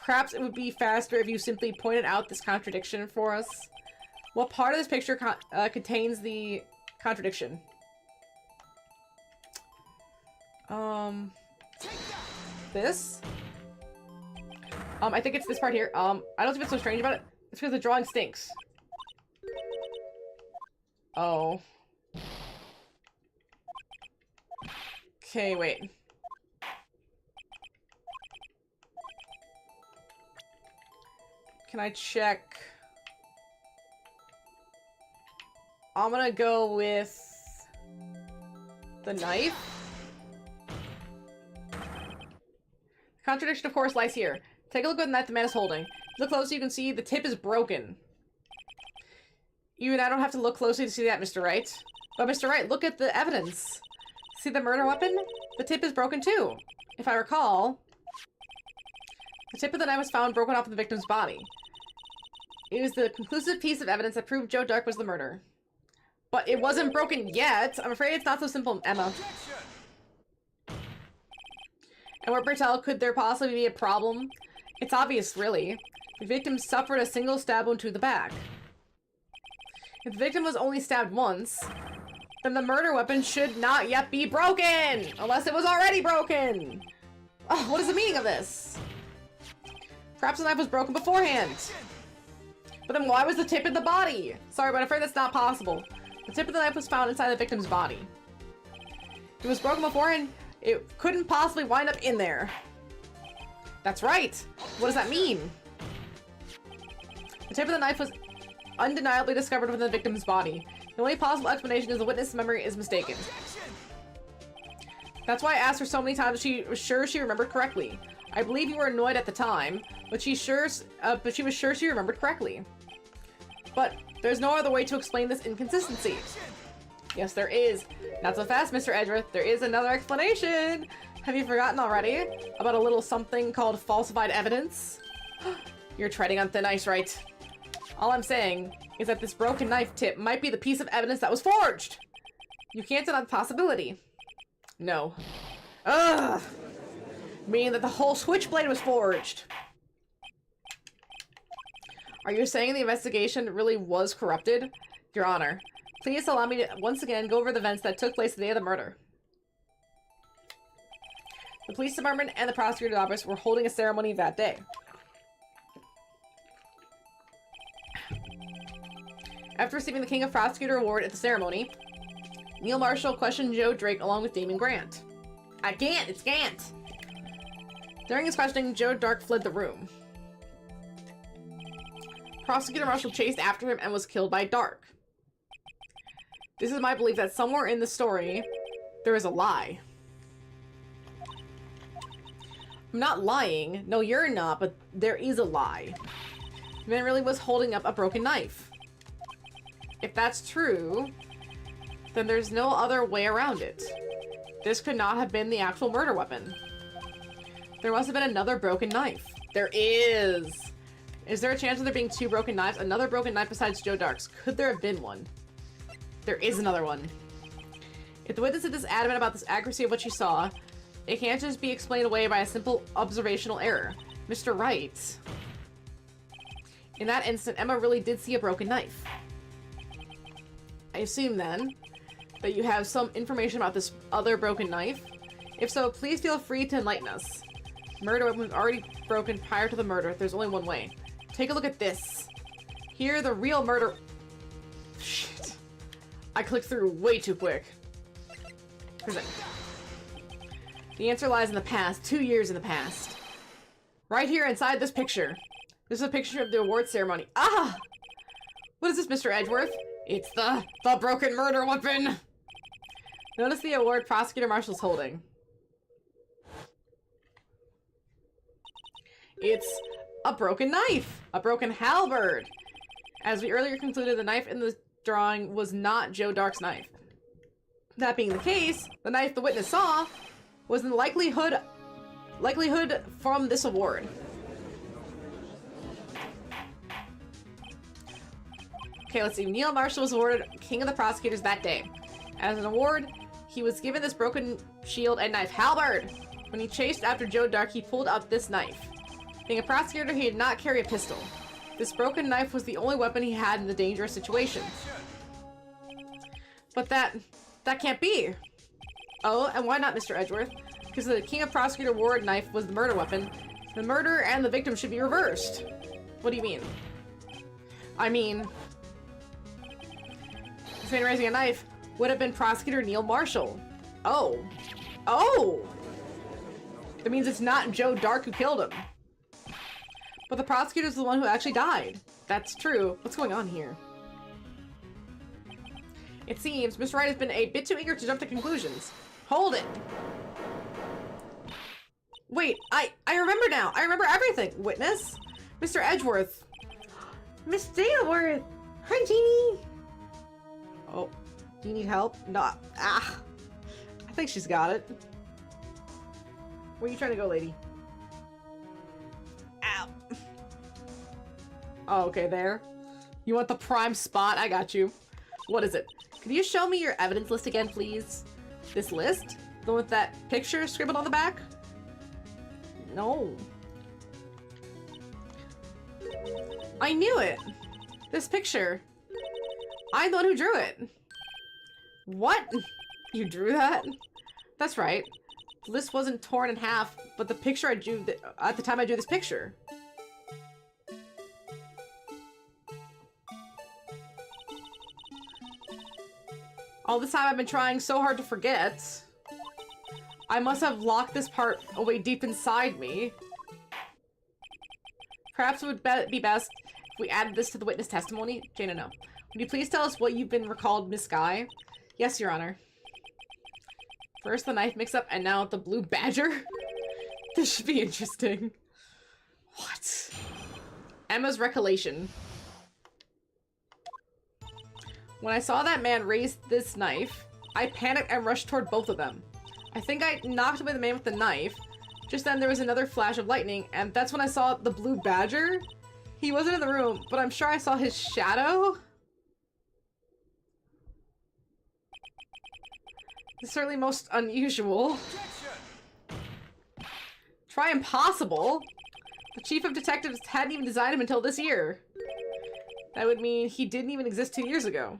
perhaps it would be faster if you simply pointed out this contradiction for us. What part of this picture contains the contradiction? This? I think it's this part here. I don't see what's so strange about it. It's because the drawing stinks. Oh. Okay, wait. Can I check? I'm gonna go with the knife. The contradiction, of course, lies here. Take a look at the knife the man is holding. Look closely, you can see the tip is broken. Even I don't have to look closely to see that, Mr. Wright. But Mr. Wright, look at the evidence. See the murder weapon? The tip is broken too. If I recall, the tip of the knife was found broken off of the victim's body. It was the conclusive piece of evidence that proved Joe Dark was the murderer. But it wasn't broken yet. I'm afraid it's not so simple, Emma. And what, Bertel, could there possibly be a problem? It's obvious, really. The victim suffered a single stab wound to the back. If the victim was only stabbed once, then the murder weapon should not yet be broken! Unless it was already broken! Oh, what is the meaning of this? Perhaps the knife was broken beforehand. But then why was the tip in the body? Sorry, but I'm afraid that's not possible. The tip of the knife was found inside the victim's body. If it was broken beforehand, it couldn't possibly wind up in there. That's right! What does that mean? The tip of the knife was undeniably discovered within the victim's body. The only possible explanation is the witness' memory is mistaken. That's why I asked her so many times if she was sure she remembered correctly. I believe you were annoyed at the time, but she was sure she remembered correctly. But there's no other way to explain this inconsistency. Yes, there is. Not so fast, Mr. Edgeworth. There is another explanation. Have you forgotten already about a little something called falsified evidence? You're treading on thin ice, Wright. All I'm saying is that this broken knife tip might be the piece of evidence that was forged. You can't deny the possibility. No. Ugh! Meaning that the whole switchblade was forged. Are you saying the investigation really was corrupted? Your Honor, please allow me to once again go over the events that took place the day of the murder. The police department and the prosecutor's office were holding a ceremony that day. After receiving the King of Prosecutor Award at the ceremony, Neil Marshall questioned Joe Drake along with Damon Grant. It's Gant! During his questioning, Joe Dark fled the room. Prosecutor Marshall chased after him and was killed by Dark. This is my belief that somewhere in the story, there is a lie. I'm not lying. No, you're not, but there is a lie. The man really was holding up a broken knife. If that's true, then there's no other way around it. This could not have been the actual murder weapon. There must have been another broken knife. There is! Is there a chance of there being two broken knives? Another broken knife besides Joe Dark's? Could there have been one? There is another one. If the witness is this adamant about this accuracy of what she saw, it can't just be explained away by a simple observational error. Mr. Wright. In that instant, Emma really did see a broken knife. I assume, then, that you have some information about this other broken knife. If so, please feel free to enlighten us. Murder weapon was already broken prior to the murder. There's only one way. Take a look at this. Here, the real murder... Shit. I clicked through way too quick. Present. The answer lies in the past. 2 years in the past. Right here inside this picture. This is a picture of the award ceremony. Ah! What is this, Mr. Edgeworth? It's the broken murder weapon! Notice the award Prosecutor Marshall's holding. It's a broken knife! A broken halberd! As we earlier concluded, the knife in the drawing was not Joe Dark's knife. That being the case, the knife the witness saw was in likelihood from this award. Okay, let's see. Neil Marshall was awarded King of the Prosecutors that day. As an award, he was given this broken shield and knife halberd. When he chased after Joe Dark, he pulled out this knife. Being a prosecutor, he did not carry a pistol. This broken knife was the only weapon he had in the dangerous situation. But that can't be. Oh, and why not, Mr. Edgeworth? Because the King of Prosecutor Award knife was the murder weapon. The murderer and the victim should be reversed. What do you mean? I mean... this man raising a knife would have been Prosecutor Neil Marshall. Oh. Oh! That means it's not Joe Dark who killed him. But the prosecutor's the one who actually died. That's true. What's going on here? It seems Mr. Wright has been a bit too eager to jump to conclusions. Hold it! Wait, I remember now. I remember everything. Witness? Mr. Edgeworth. Miss Daleworth! Hi, Jeannie! Oh, do you need help? No. Ah! I think she's got it. Where are you trying to go, lady? Ow! Oh, okay, there. You want the prime spot? I got you. What is it? Could you show me your evidence list again, please? This list? The one with that picture scribbled on the back? No. I knew it! This picture. I'm the one who drew it. What? You drew that? That's right. The list wasn't torn in half, but the picture I drew at the time I drew this picture. All this time I've been trying so hard to forget. I must have locked this part away deep inside me. Perhaps it would be best if we added this to the witness testimony. Jaina, no. Would you please tell us what you've been recalled, Miss Guy? Yes, Your Honor. First the knife mix-up, and now the blue badger? This should be interesting. What? Emma's recollection. When I saw that man raise this knife, I panicked and rushed toward both of them. I think I knocked away the man with the knife. Just then there was another flash of lightning, and that's when I saw the blue badger. He wasn't in the room, but I'm sure I saw his shadow. It's certainly most unusual. Try impossible. The chief of detectives hadn't even designed him until this year. That would mean he didn't even exist 2 years ago.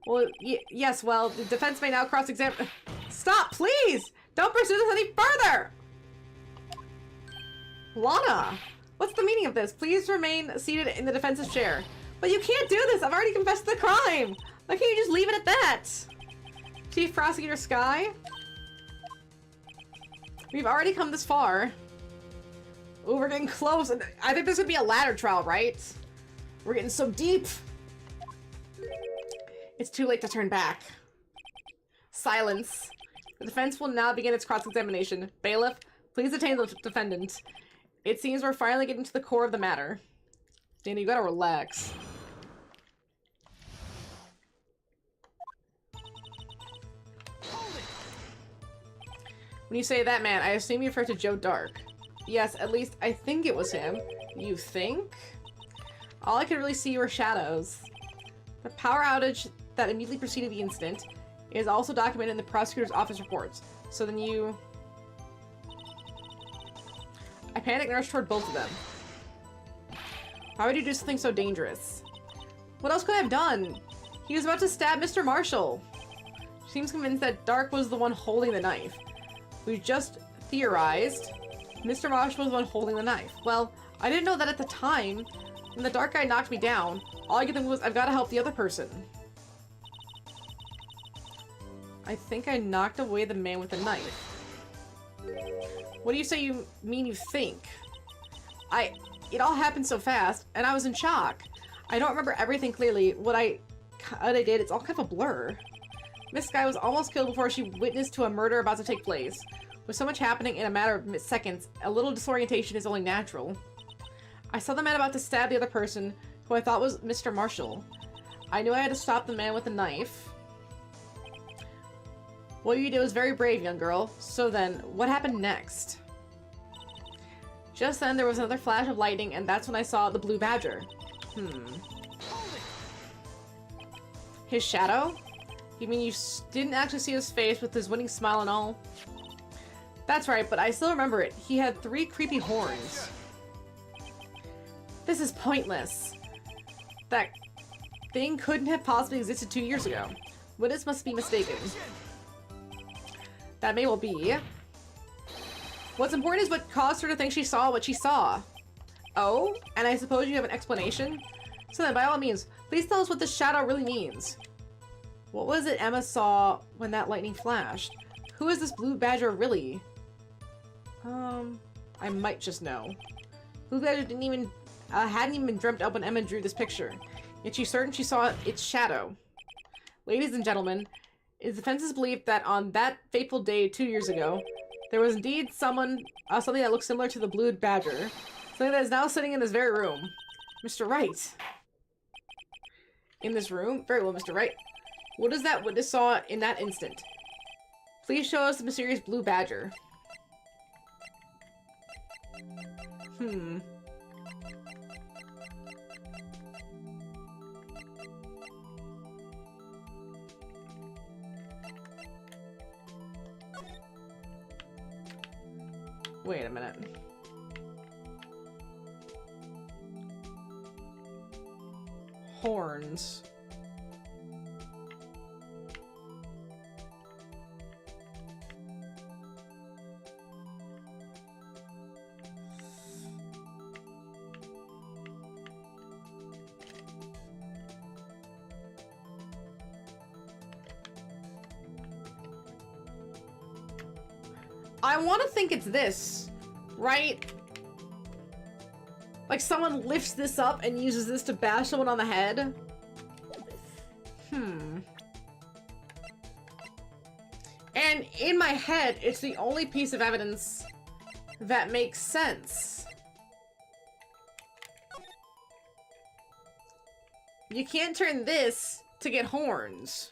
Well, yes, well, the defense may now cross-examine... Stop, please! Don't pursue this any further! Lana! What's the meaning of this? Please remain seated in the defense's chair. But you can't do this! I've already confessed the crime! Why can't you just leave it at that? Chief Prosecutor Sky? We've already come this far. Ooh, we're getting close. I think this would be a ladder trial, right? We're getting so deep. It's too late to turn back. Silence. The defense will now begin its cross-examination. Bailiff, please detain the defendant. It seems we're finally getting to the core of the matter. Danny, you gotta relax. When you say that man, I assume you refer to Joe Dark. Yes, at least I think it was him. You think? All I could really see were shadows. The power outage that immediately preceded the incident is also documented in the prosecutor's office reports. So then you... I panicked and rushed toward both of them. Why would you do something so dangerous? What else could I have done? He was about to stab Mr. Marshall. She seems convinced that Dark was the one holding the knife. We just theorized Mr. Marshall was the one holding the knife. Well, I didn't know that at the time. When the dark guy knocked me down, all I could think was, I've got to help the other person. I think I knocked away the man with the knife. What do you say you mean you think? It all happened so fast, and I was in shock. I don't remember everything clearly. What I did, it's all kind of a blur. Miss Sky was almost killed before she witnessed to a murder about to take place. With so much happening in a matter of seconds, a little disorientation is only natural. I saw the man about to stab the other person, who I thought was Mr. Marshall. I knew I had to stop the man with the knife. What you did was very brave, young girl. So then, what happened next? Just then, there was another flash of lightning, and that's when I saw the blue badger. His shadow? You mean you didn't actually see his face with his winning smile and all? That's right, but I still remember it. He had 3 creepy horns. This is pointless. That thing couldn't have possibly existed 2 years ago. Witness must be mistaken. That may well be. What's important is what caused her to think she saw what she saw. Oh? And I suppose you have an explanation? So then, by all means, please tell us what this shadow really means. What was it Emma saw when that lightning flashed? Who is this blue badger really? I might just know. Blue badger hadn't even been dreamt up when Emma drew this picture. Yet she's certain she saw its shadow. Ladies and gentlemen, it is the defense's belief that on that fateful day 2 years ago, there was indeed something that looked similar to the blue badger. Something that is now sitting in this very room. Mr. Wright. In this room? Very well, Mr. Wright. What is that witness saw in that instant? Please show us the mysterious blue badger. Wait a minute. Horns. I want to think it's this, right? Like someone lifts this up and uses this to bash someone on the head? And in my head, it's the only piece of evidence that makes sense. You can't turn this to get horns.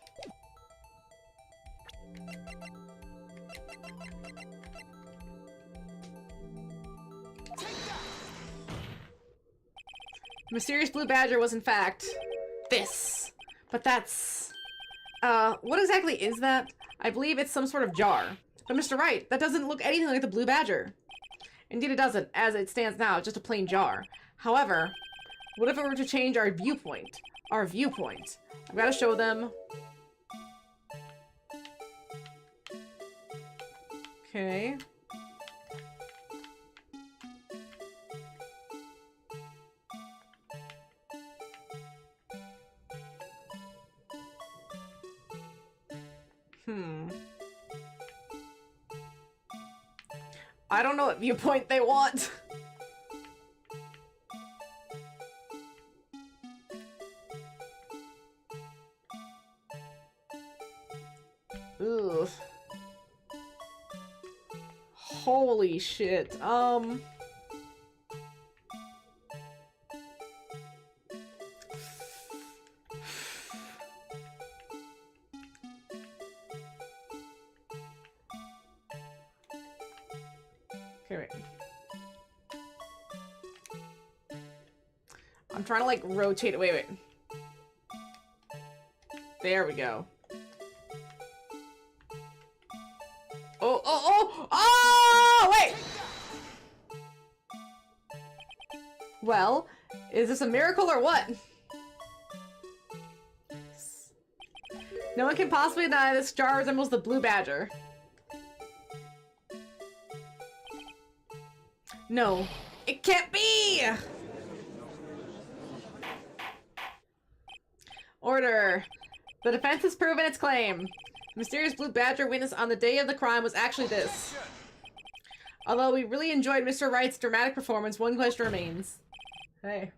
The mysterious blue badger was in fact this. But that's... what exactly is that? I believe it's some sort of jar. But Mr. Wright, that doesn't look anything like the blue badger. Indeed it doesn't. As it stands now, it's just a plain jar. However, what if it were to change our viewpoint? Our viewpoint. I've got to show them. Okay. I don't know what viewpoint they want. Ugh. Holy shit. Okay, wait. I'm trying to like rotate it. Wait. There we go. Oh, wait! Well, is this a miracle or what? No one can possibly deny this jar resembles the blue badger. No, it can't be! Order. The defense has proven its claim. The mysterious blue badger witnessed on the day of the crime was actually this. Although we really enjoyed Mr. Wright's dramatic performance, one question remains. Hey.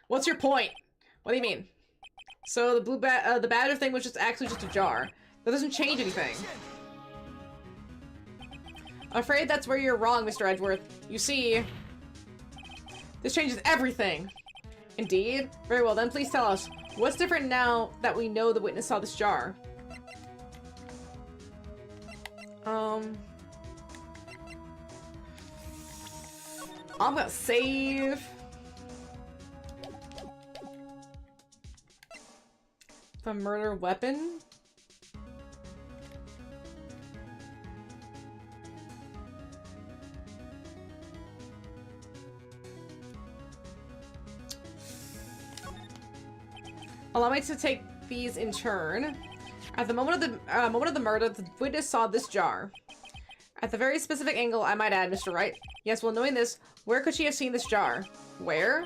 What's your point? What do you mean? So the the badger thing was just actually just a jar. That doesn't change anything. I'm afraid that's where you're wrong, Mr. Edgeworth. You see, this changes everything. Indeed? Very well, then please tell us, what's different now that we know the witness saw this jar? I'm gonna save. The murder weapon? Allow me to take these in turn. At the moment of the murder, the witness saw this jar. At the very specific angle, I might add, Mr. Wright. Yes, well, knowing this, where could she have seen this jar? Where?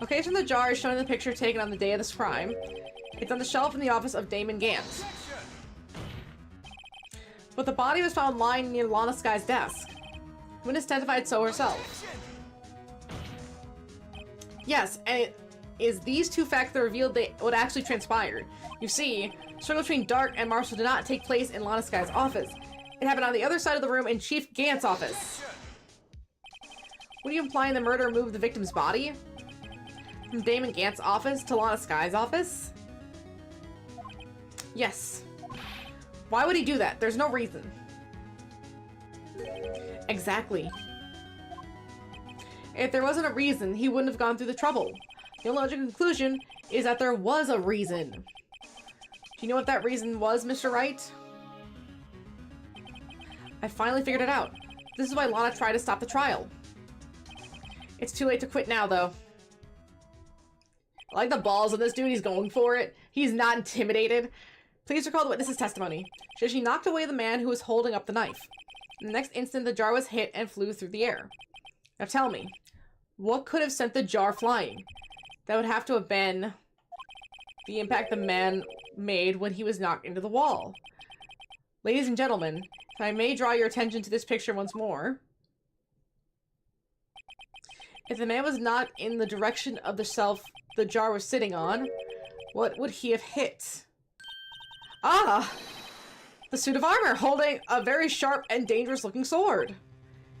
Location of the jar is shown in the picture taken on the day of this crime. It's on the shelf in the office of Damon Gantz. But the body was found lying near Lana Sky's desk. Witness testified so herself. Yes, and it is these two facts that revealed what actually transpired. You see, the struggle between Dark and Marshall did not take place in Lana Sky's office. It happened on the other side of the room in Chief Gantz's office. What are you implying the murderer moved the victim's body? From Damon Gantz's office to Lana Sky's office? Yes. Why would he do that? There's no reason. Exactly. If there wasn't a reason, he wouldn't have gone through the trouble. The only logical conclusion is that there was a reason. Do you know what that reason was, Mr. Wright? I finally figured it out. This is why Lana tried to stop the trial. It's too late to quit now, though. I like the balls of this dude. He's going for it. He's not intimidated. Please recall the witness's testimony. She knocked away the man who was holding up the knife. In the next instant, the jar was hit and flew through the air. Now tell me, what could have sent the jar flying? That would have to have been the impact the man made when he was knocked into the wall. Ladies and gentlemen, if I may draw your attention to this picture once more. If the man was not in the direction of the shelf the jar was sitting on, what would he have hit? Ah! The suit of armor, holding a very sharp and dangerous looking sword.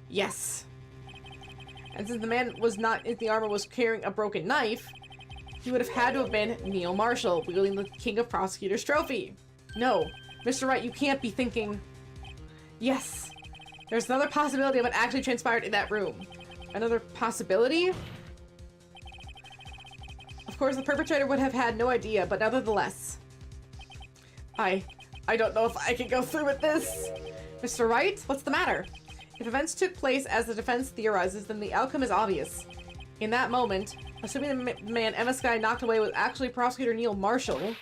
Yes. And since the man was not in the armor was carrying a broken knife, he would have had to have been Neil Marshall, wielding the King of Prosecutors trophy. No, Mr. Wright, you can't be thinking... Yes, there's another possibility of what actually transpired in that room. Another possibility? Of course, the perpetrator would have had no idea, but nevertheless. I don't know if I can go through with this. Mr. Wright, what's the matter? If events took place as the defense theorizes, then the outcome is obvious. In that moment, assuming the man Emma Skye knocked away was actually Prosecutor Neil Marshall,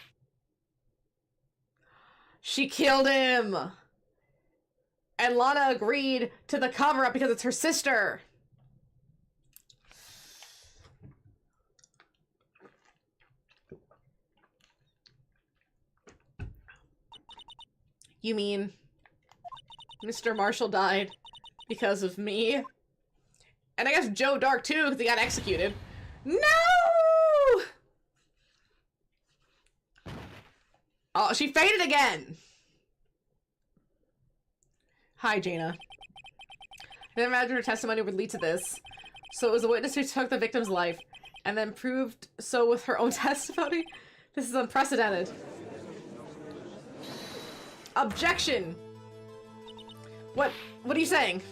she killed him! And Lana agreed to the cover-up because it's her sister! You mean Mr. Marshall died because of me? And I guess Joe Dark too, because he got executed. No! Oh, she fainted again! Hi, Jaina. I didn't imagine her testimony would lead to this. So it was a witness who took the victim's life, and then proved so with her own testimony? This is unprecedented. Objection! What are you saying?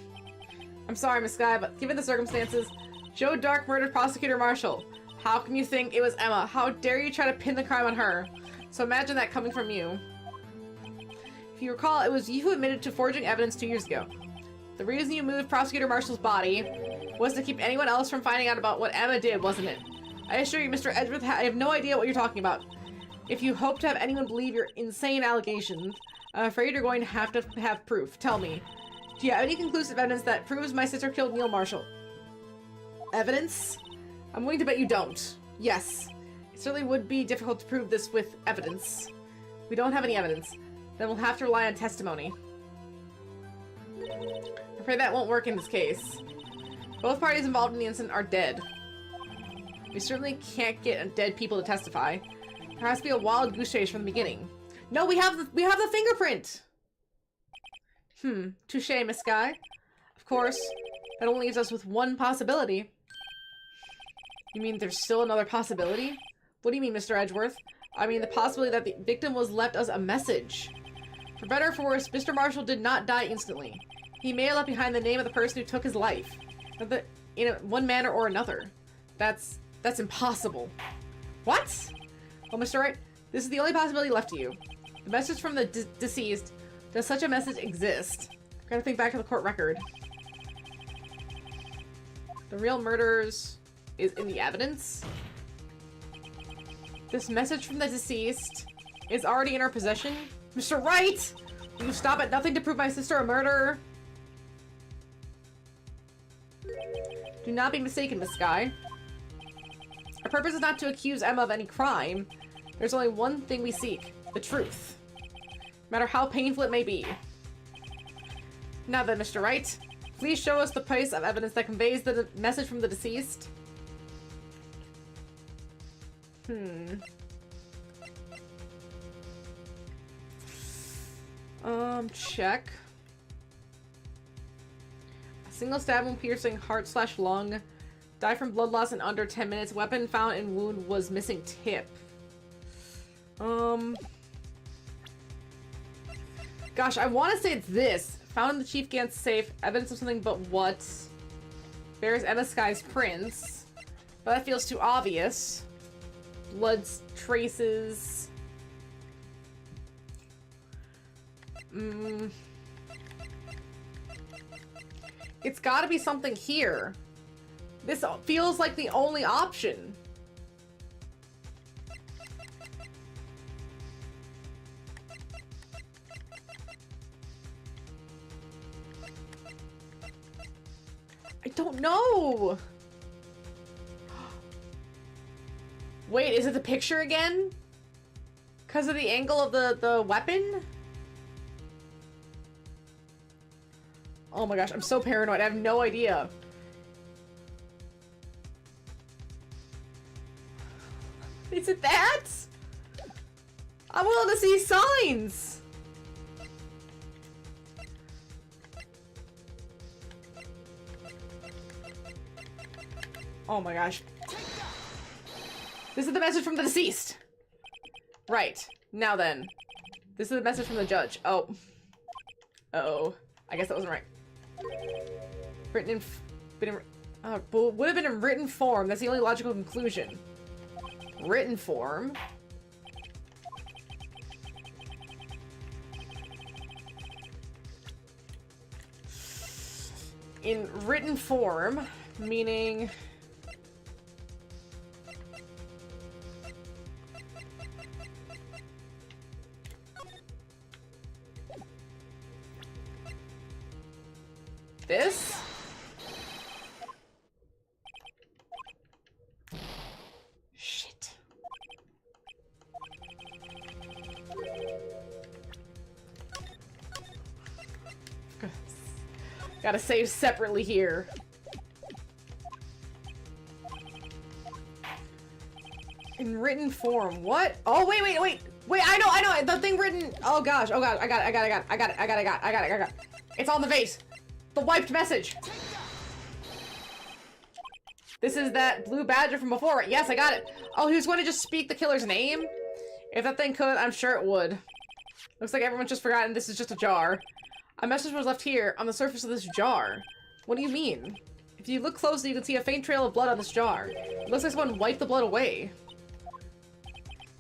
I'm sorry, Miss Skye, but given the circumstances, Joe Dark murdered Prosecutor Marshall. How can you think it was Emma? How dare you try to pin the crime on her? So imagine that coming from you. If you recall, it was you who admitted to forging evidence 2 years ago. The reason you moved Prosecutor Marshall's body was to keep anyone else from finding out about what Emma did, wasn't it? I assure you, Mr. Edgeworth, I have no idea what you're talking about. If you hope to have anyone believe your insane allegations, I'm afraid you're going to have proof. Tell me. Do you have any conclusive evidence that proves my sister killed Neil Marshall? Evidence? I'm willing to bet you don't. Yes. It certainly would be difficult to prove this with evidence. We don't have any evidence. Then we'll have to rely on testimony. I'm afraid that won't work in this case. Both parties involved in the incident are dead. We certainly can't get dead people to testify. There has to be a wild goose chase from the beginning. No, we have the fingerprint! Touche, Miss Skye. Of course, that only leaves us with one possibility. You mean there's still another possibility? What do you mean, Mr. Edgeworth? I mean the possibility that the victim was left us a message. For better or for worse, Mr. Marshall did not die instantly. He may have left behind the name of the person who took his life. In one manner or another. That's impossible. What? Well, Mr. Wright, this is the only possibility left to you. The message from the deceased. Does such a message exist? Gotta think back to the court record. The real murderers is in the evidence. This message from the deceased is already in our possession. Mr. Wright! Will you stop at nothing to prove my sister a murderer? Do not be mistaken, Miss Skye. Our purpose is not to accuse Emma of any crime. There's only one thing we seek. The truth. No matter how painful it may be. Now then, Mr. Wright, please show us the piece of evidence that conveys the message from the deceased. Check. A single stab wound piercing heart/lung. Die from blood loss in under 10 minutes. Weapon found in wound was missing tip. Gosh, I want to say it's this. Found in the Chief Gant's safe. Evidence of something but what? Bears Emma Skye's prints. But that feels too obvious. Blood traces. It's gotta be something here. This feels like the only option. I don't know. Wait, is it the picture again? Because of the angle of the weapon? Oh my gosh, I'm so paranoid. I have no idea. Is it that? I'm willing to see signs. Oh my gosh. This is the message from the deceased. Right. Now then. This is the message from the judge. Oh. Uh-oh. I guess that wasn't right. Written in... would have been in written form. That's the only logical conclusion. written form. In written form, meaning... this? Shit. Gotta save separately here. In written form, what? Oh, wait, I know, the thing written, oh gosh, I got it. It's on the vase. The wiped message. This is that blue badger from before, right? Yes, I got it. Oh, he was going to just speak the killer's name? If that thing could, I'm sure it would. Looks like everyone's just forgotten this is just a jar. A message was left here, on the surface of this jar. What do you mean? If you look closely, you can see a faint trail of blood on this jar. It looks like someone wiped the blood away.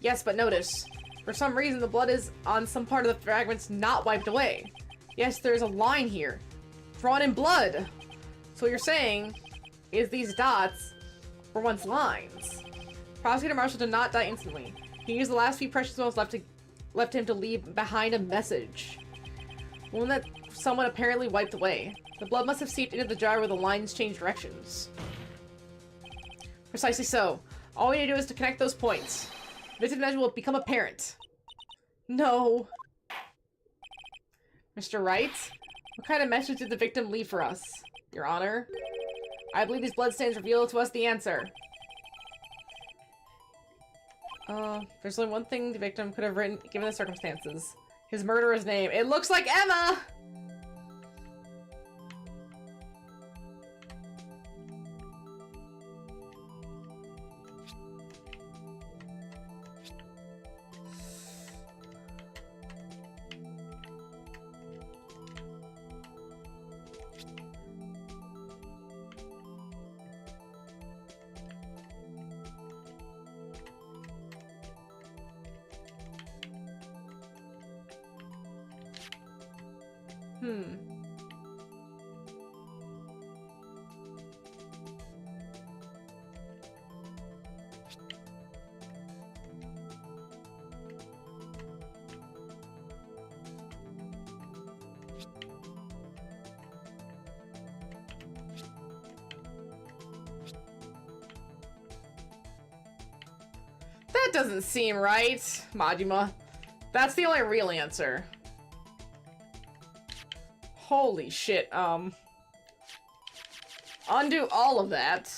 Yes, but notice. For some reason, the blood is on some part of the fragments not wiped away. Yes, there's a line here. Drawn in blood. So what you're saying is these dots were once lines. Prosecutor Marshall did not die instantly. He used the last few precious moments left him to leave behind a message. One that someone apparently wiped away. The blood must have seeped into the jar where the lines changed directions. Precisely so. All we need to do is to connect those points. Victim message will become apparent. No. Mr. Wright? What kind of message did the victim leave for us? Your Honor? I believe these bloodstains reveal to us the answer. There's only one thing the victim could have written, given the circumstances. His murderer's name. It looks like Emma! That doesn't seem right, Majima. That's the only real answer. Holy shit, undo all of that.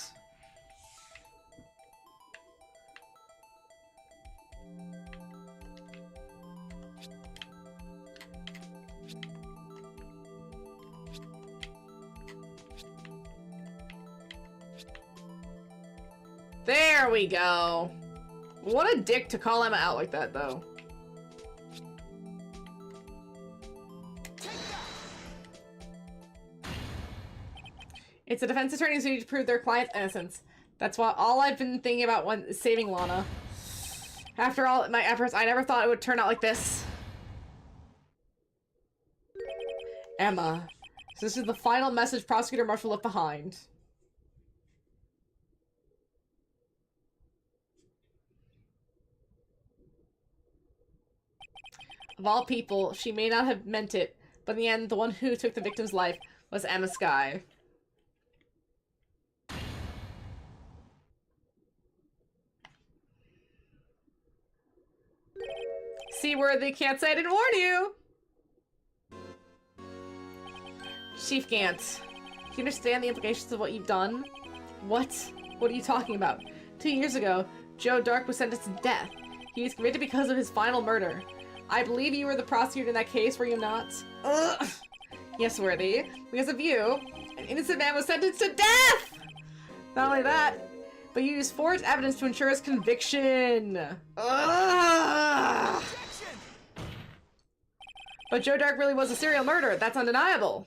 There we go. What a dick to call Emma out like that, though. It's a defense attorney's duty to prove their client's innocence. That's what all I've been thinking about when saving Lana. After all my efforts, I never thought it would turn out like this. Emma. So this is the final message Prosecutor Marshall left behind. Of all people, she may not have meant it, but in the end, the one who took the victim's life was Emma Skye. Seaworthy, can't say I didn't warn you! Chief Gant, do you understand the implications of what you've done? What? What are you talking about? 2 years ago, Joe Dark was sentenced to death. He was convicted because of his final murder. I believe you were the prosecutor in that case, were you not? Ugh. Yes, Worthy. Because of you, an innocent man was sentenced to death! Not only that, but you used forged evidence to ensure his conviction. Ugh. But Joe Dark really was a serial murderer. That's undeniable.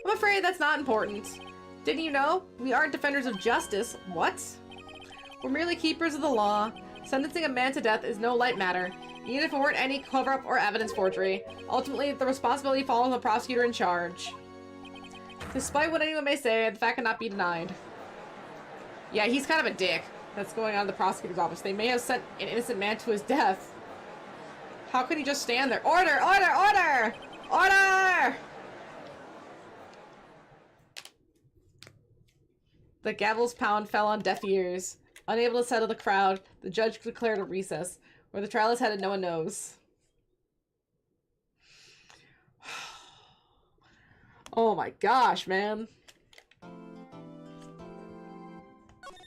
I'm afraid that's not important. Didn't you know? We aren't defenders of justice. What? We're merely keepers of the law. Sentencing a man to death is no light matter, even if it weren't any cover-up or evidence forgery. Ultimately, the responsibility falls on the prosecutor in charge. Despite what anyone may say, the fact cannot be denied. Yeah, he's kind of a dick. That's going on in the prosecutor's office. They may have sent an innocent man to his death. How could he just stand there? Order! Order! Order! Order! The gavel's pound fell on deaf ears. Unable to settle the crowd, the judge declared a recess. Where the trial is headed, no one knows. Oh my gosh, man.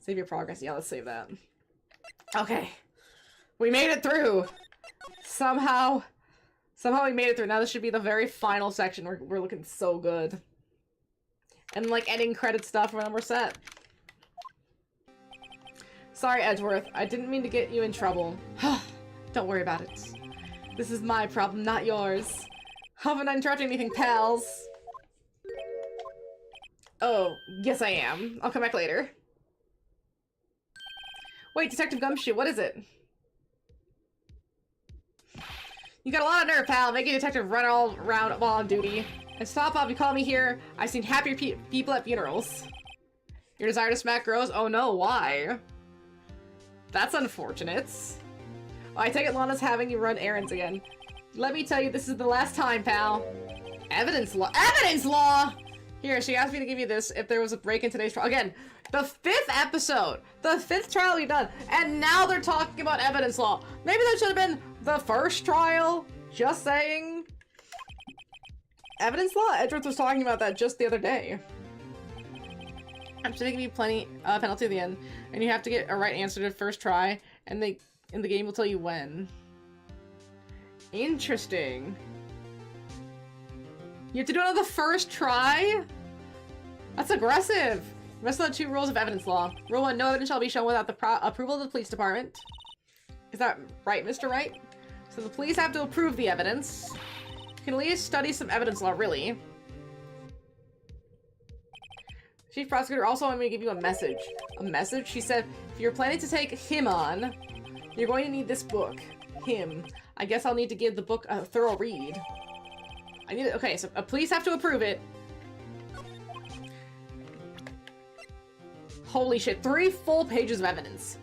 Save your progress. Yeah, let's save that. Okay. We made it through! Somehow we made it through. Now this should be the very final section. We're looking so good. And like ending credit stuff when we're set. Sorry, Edgeworth. I didn't mean to get you in trouble. Don't worry about it. This is my problem, not yours. Hope I'm not interrupting anything, pals. Oh, yes I am. I'll come back later. Wait, Detective Gumshoe, what is it? You got a lot of nerve, pal. Making a detective run all around while on duty. And stop off, you call me here. I've seen happier people at funerals. Your desire to smack grows? Oh no, why? That's unfortunate. Oh, I take it Lana's having you run errands again. Let me tell you, this is the last time, pal. Evidence law. Evidence law! Here, she asked me to give you this if there was a break in today's trial. Again, the 5th episode. The 5th trial we've done. And now they're talking about evidence law. Maybe that should have been the first trial. Just saying. Evidence law? Edgeworth was talking about that just the other day. I'm sure they give you plenty penalty at the end. And you have to get a right answer to the first try. And the game will tell you when. Interesting. You have to do it on the first try? That's aggressive. Rest of the 2 rules of evidence law. Rule 1, no evidence shall be shown without the approval of the police department. Is that right, Mr. Wright? So the police have to approve the evidence. You can at least study some evidence law, really. Chief Prosecutor also wanted me to give you a message. A message? She said, if you're planning to take him on, you're going to need this book. Him. I guess I'll need to give the book a thorough read. I need it. Okay, so police have to approve it. Holy shit, 3 full pages of evidence.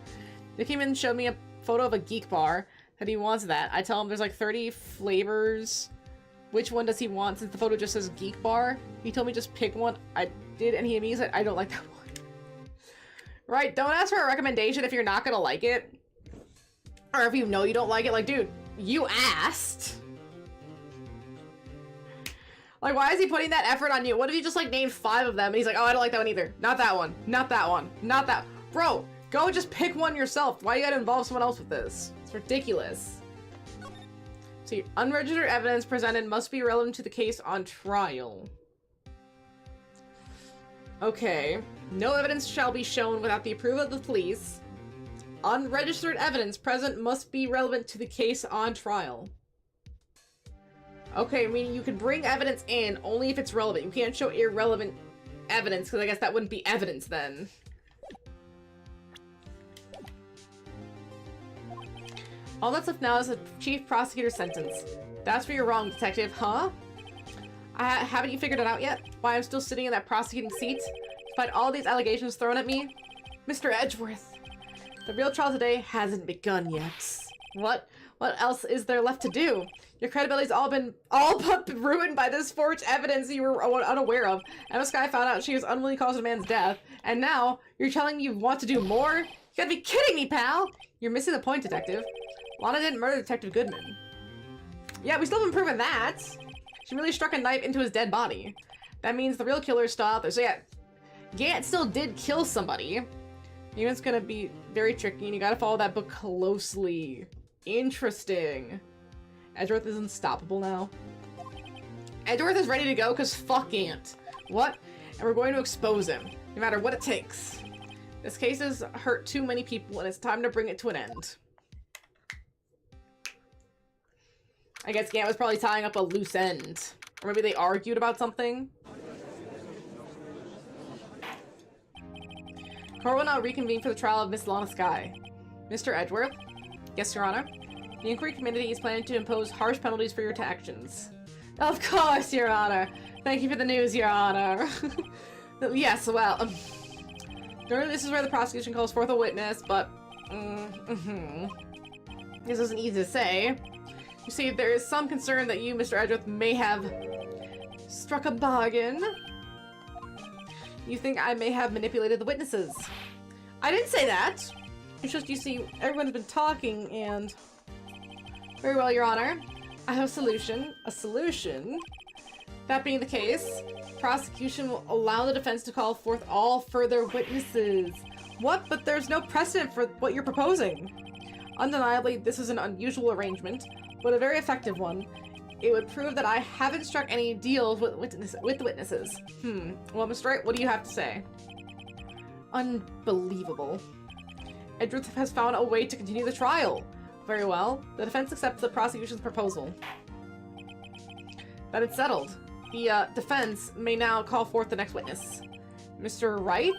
They came in and showed me a photo of a geek bar, that he wants that. I tell him there's like 30 flavors. Which one does he want since the photo just says geek bar? He told me just pick one. I did, and he immediately said, I don't like that one. Right, don't ask for a recommendation if you're not gonna like it. Or if you know you don't like it. Like, dude, you asked. Like, why is he putting that effort on you? What if you just, like, named 5 of them and he's like, oh, I don't like that one either. Not that one. Not that one. Not that. Bro, go and just pick one yourself. Why you gotta involve someone else with this? It's ridiculous. See, unregistered evidence presented must be relevant to the case on trial. Okay. No evidence shall be shown without the approval of the police. Unregistered evidence present must be relevant to the case on trial. Okay, I mean, you can bring evidence in only if it's relevant. You can't show irrelevant evidence, because I guess that wouldn't be evidence then. All that's left now is the chief prosecutor's sentence. That's where you're wrong, detective, huh? Haven't you figured it out yet? Why I'm still sitting in that prosecuting seat? Despite all these allegations thrown at me? Mr. Edgeworth, the real trial today hasn't begun yet. What else is there left to do? Your credibility's all but ruined by this forged evidence you were unaware of. Emma Skye found out she was unwilling to cause a man's death, and now you're telling me you want to do more? You gotta be kidding me, pal! You're missing the point, detective. Lana didn't murder Detective Goodman. Yeah, we still haven't proven that. She really struck a knife into his dead body. That means the real killer is still out there. So yeah, Gant still did kill somebody. Even it's gonna be very tricky, and you gotta follow that book closely. Interesting. Edgeworth is unstoppable now. Edgeworth is ready to go because fuck Gant. What? And we're going to expose him, no matter what it takes. This case has hurt too many people, and it's time to bring it to an end. I guess Gant was probably tying up a loose end. Or maybe they argued about something. Court will now reconvene for the trial of Miss Lana Skye. Mr. Edgeworth? Yes, Your Honor. The inquiry committee is planning to impose harsh penalties for your actions. Of course, Your Honor. Thank you for the news, Your Honor. Yes, well, this is where the prosecution calls forth a witness, but this isn't easy to say. You see, there is some concern that you, Mr. Edgeworth, may have struck a bargain. You think I may have manipulated the witnesses. I didn't say that. It's just, you see, everyone's been talking and... Very well, Your Honor. I have a solution. A solution? That being the case, prosecution will allow the defense to call forth all further witnesses. What? But there's no precedent for what you're proposing. Undeniably, this is an unusual arrangement, but a very effective one. It would prove that I haven't struck any deals with the witnesses. Well, Mr. Wright, what do you have to say? Unbelievable. Edgeworth has found a way to continue the trial. Very well. The defense accepts the prosecution's proposal. That it's settled. The defense may now call forth the next witness. Mr. Wright?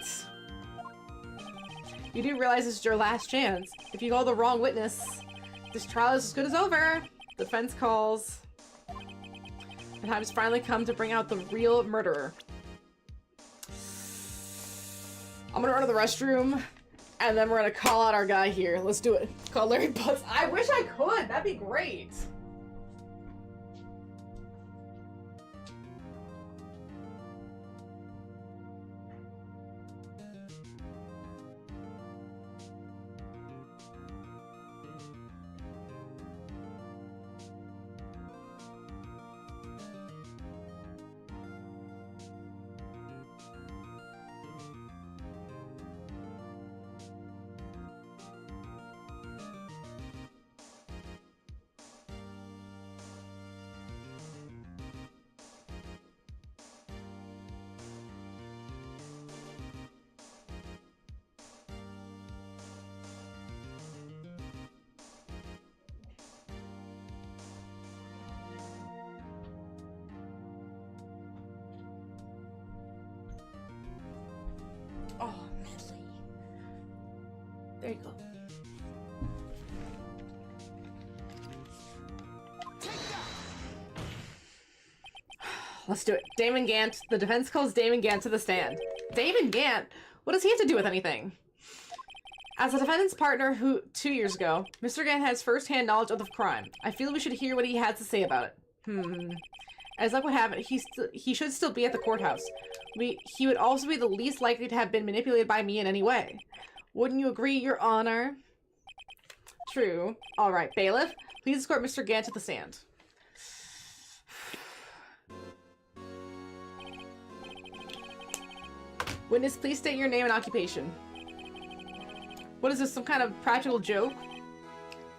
You do realize this is your last chance. If you call the wrong witness, this trial is as good as over. The defense calls. The time has finally come to bring out the real murderer. I'm gonna run to the restroom, and then we're gonna call out our guy here. Let's do it. Call Larry Butts. I wish I could. That'd be great. Oh, Medley. There you go. Let's do it. Damon Gant. The defense calls Damon Gant to the stand. Damon Gant? What does he have to do with anything? As a defendant's partner who 2 years ago, Mr. Gant has first-hand knowledge of the crime. I feel we should hear what he has to say about it. As luck would have it, he should still be at the courthouse. He would also be the least likely to have been manipulated by me in any way. Wouldn't you agree, Your Honor? True. All right, bailiff, please escort Mr. Gant to the stand. Witness, please state your name and occupation. What is this, some kind of practical joke?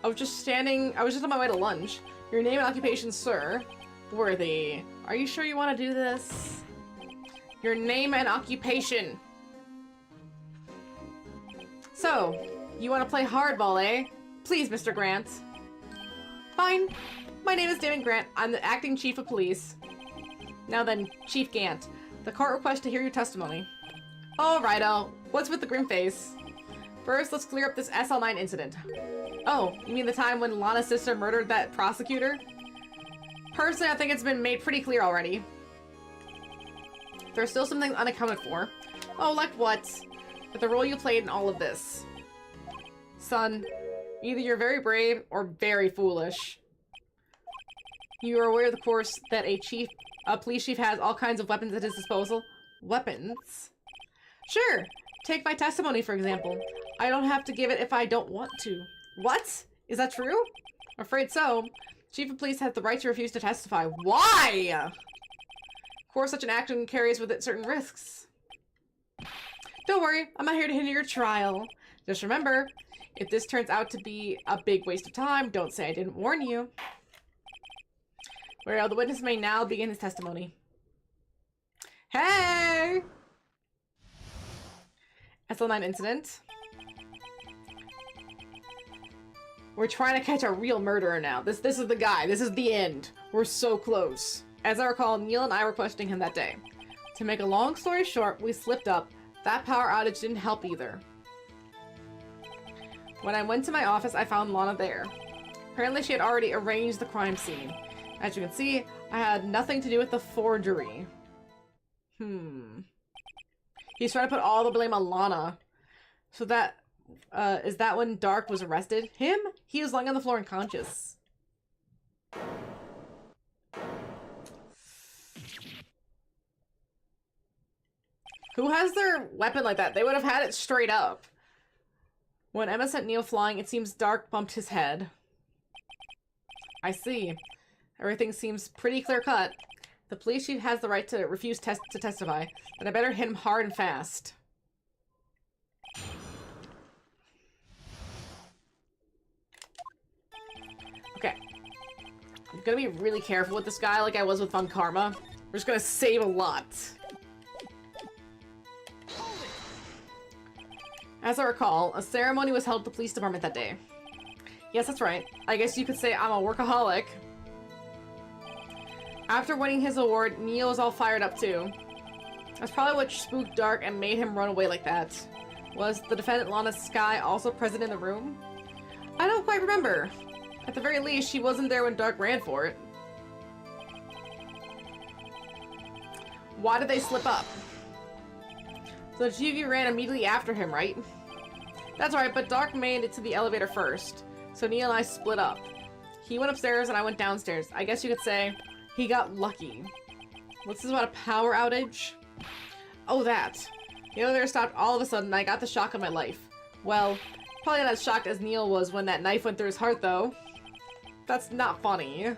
I was just on my way to lunch. Your name and occupation, sir. Worthy. Are you sure you want to do this? Your name and occupation. So, you want to play hardball, eh? Please, Mr. Grant. Fine. My name is Damon Grant. I'm the acting chief of police. Now then, Chief Gant, the court requests to hear your testimony. All righto. What's with the grim face? First, let's clear up this SL9 incident. Oh, you mean the time when Lana's sister murdered that prosecutor? Personally, I think it's been made pretty clear already. There's still some things unaccounted for. Oh, like what? But the role you played in all of this. Son, either you're very brave or very foolish. You are aware, of course, that a police chief has all kinds of weapons at his disposal. Weapons? Sure. Take my testimony, for example. I don't have to give it if I don't want to. What? Is that true? I'm afraid so. Chief of Police has the right to refuse to testify. Why? Of course, such an action carries with it certain risks. Don't worry, I'm not here to hinder your trial. Just remember, if this turns out to be a big waste of time, don't say I didn't warn you. Well, the witness may now begin his testimony. Hey! SL9 incident. We're trying to catch a real murderer now. This is the guy. This is the end. We're so close. As I recall, Neil and I were questioning him that day. To make a long story short, we slipped up, That power outage didn't help either. When I went to my office, I found Lana there. Apparently she had already arranged the crime scene. As you can see, I had nothing to do with the forgery. He's trying to put all the blame on Lana. So that, is that when Dark was arrested? Him? He was lying on the floor unconscious. Who has their weapon like that? They would have had it straight up. When Emma sent Neil flying, it seems Dark bumped his head. I see. Everything seems pretty clear-cut. The police chief has the right to refuse to testify, but I better hit him hard and fast. Okay. I'm gonna be really careful with this guy like I was with Fun Karma. We're just gonna save a lot. As I recall, a ceremony was held at the police department that day. Yes, that's right. I guess you could say I'm a workaholic. After winning his award, Neil was all fired up too. That's probably what spooked Dark and made him run away like that. Was the defendant Lana Skye also present in the room? I don't quite remember. At the very least, she wasn't there when Dark ran for it. Why did they slip up? So the two of you ran immediately after him, right? That's right, but Dark made it to the elevator first. So Neil and I split up. He went upstairs and I went downstairs. I guess you could say he got lucky. What's this about a power outage? Oh, that. The elevator stopped all of a sudden and I got the shock of my life. Well, probably not as shocked as Neil was when that knife went through his heart, though. That's not funny.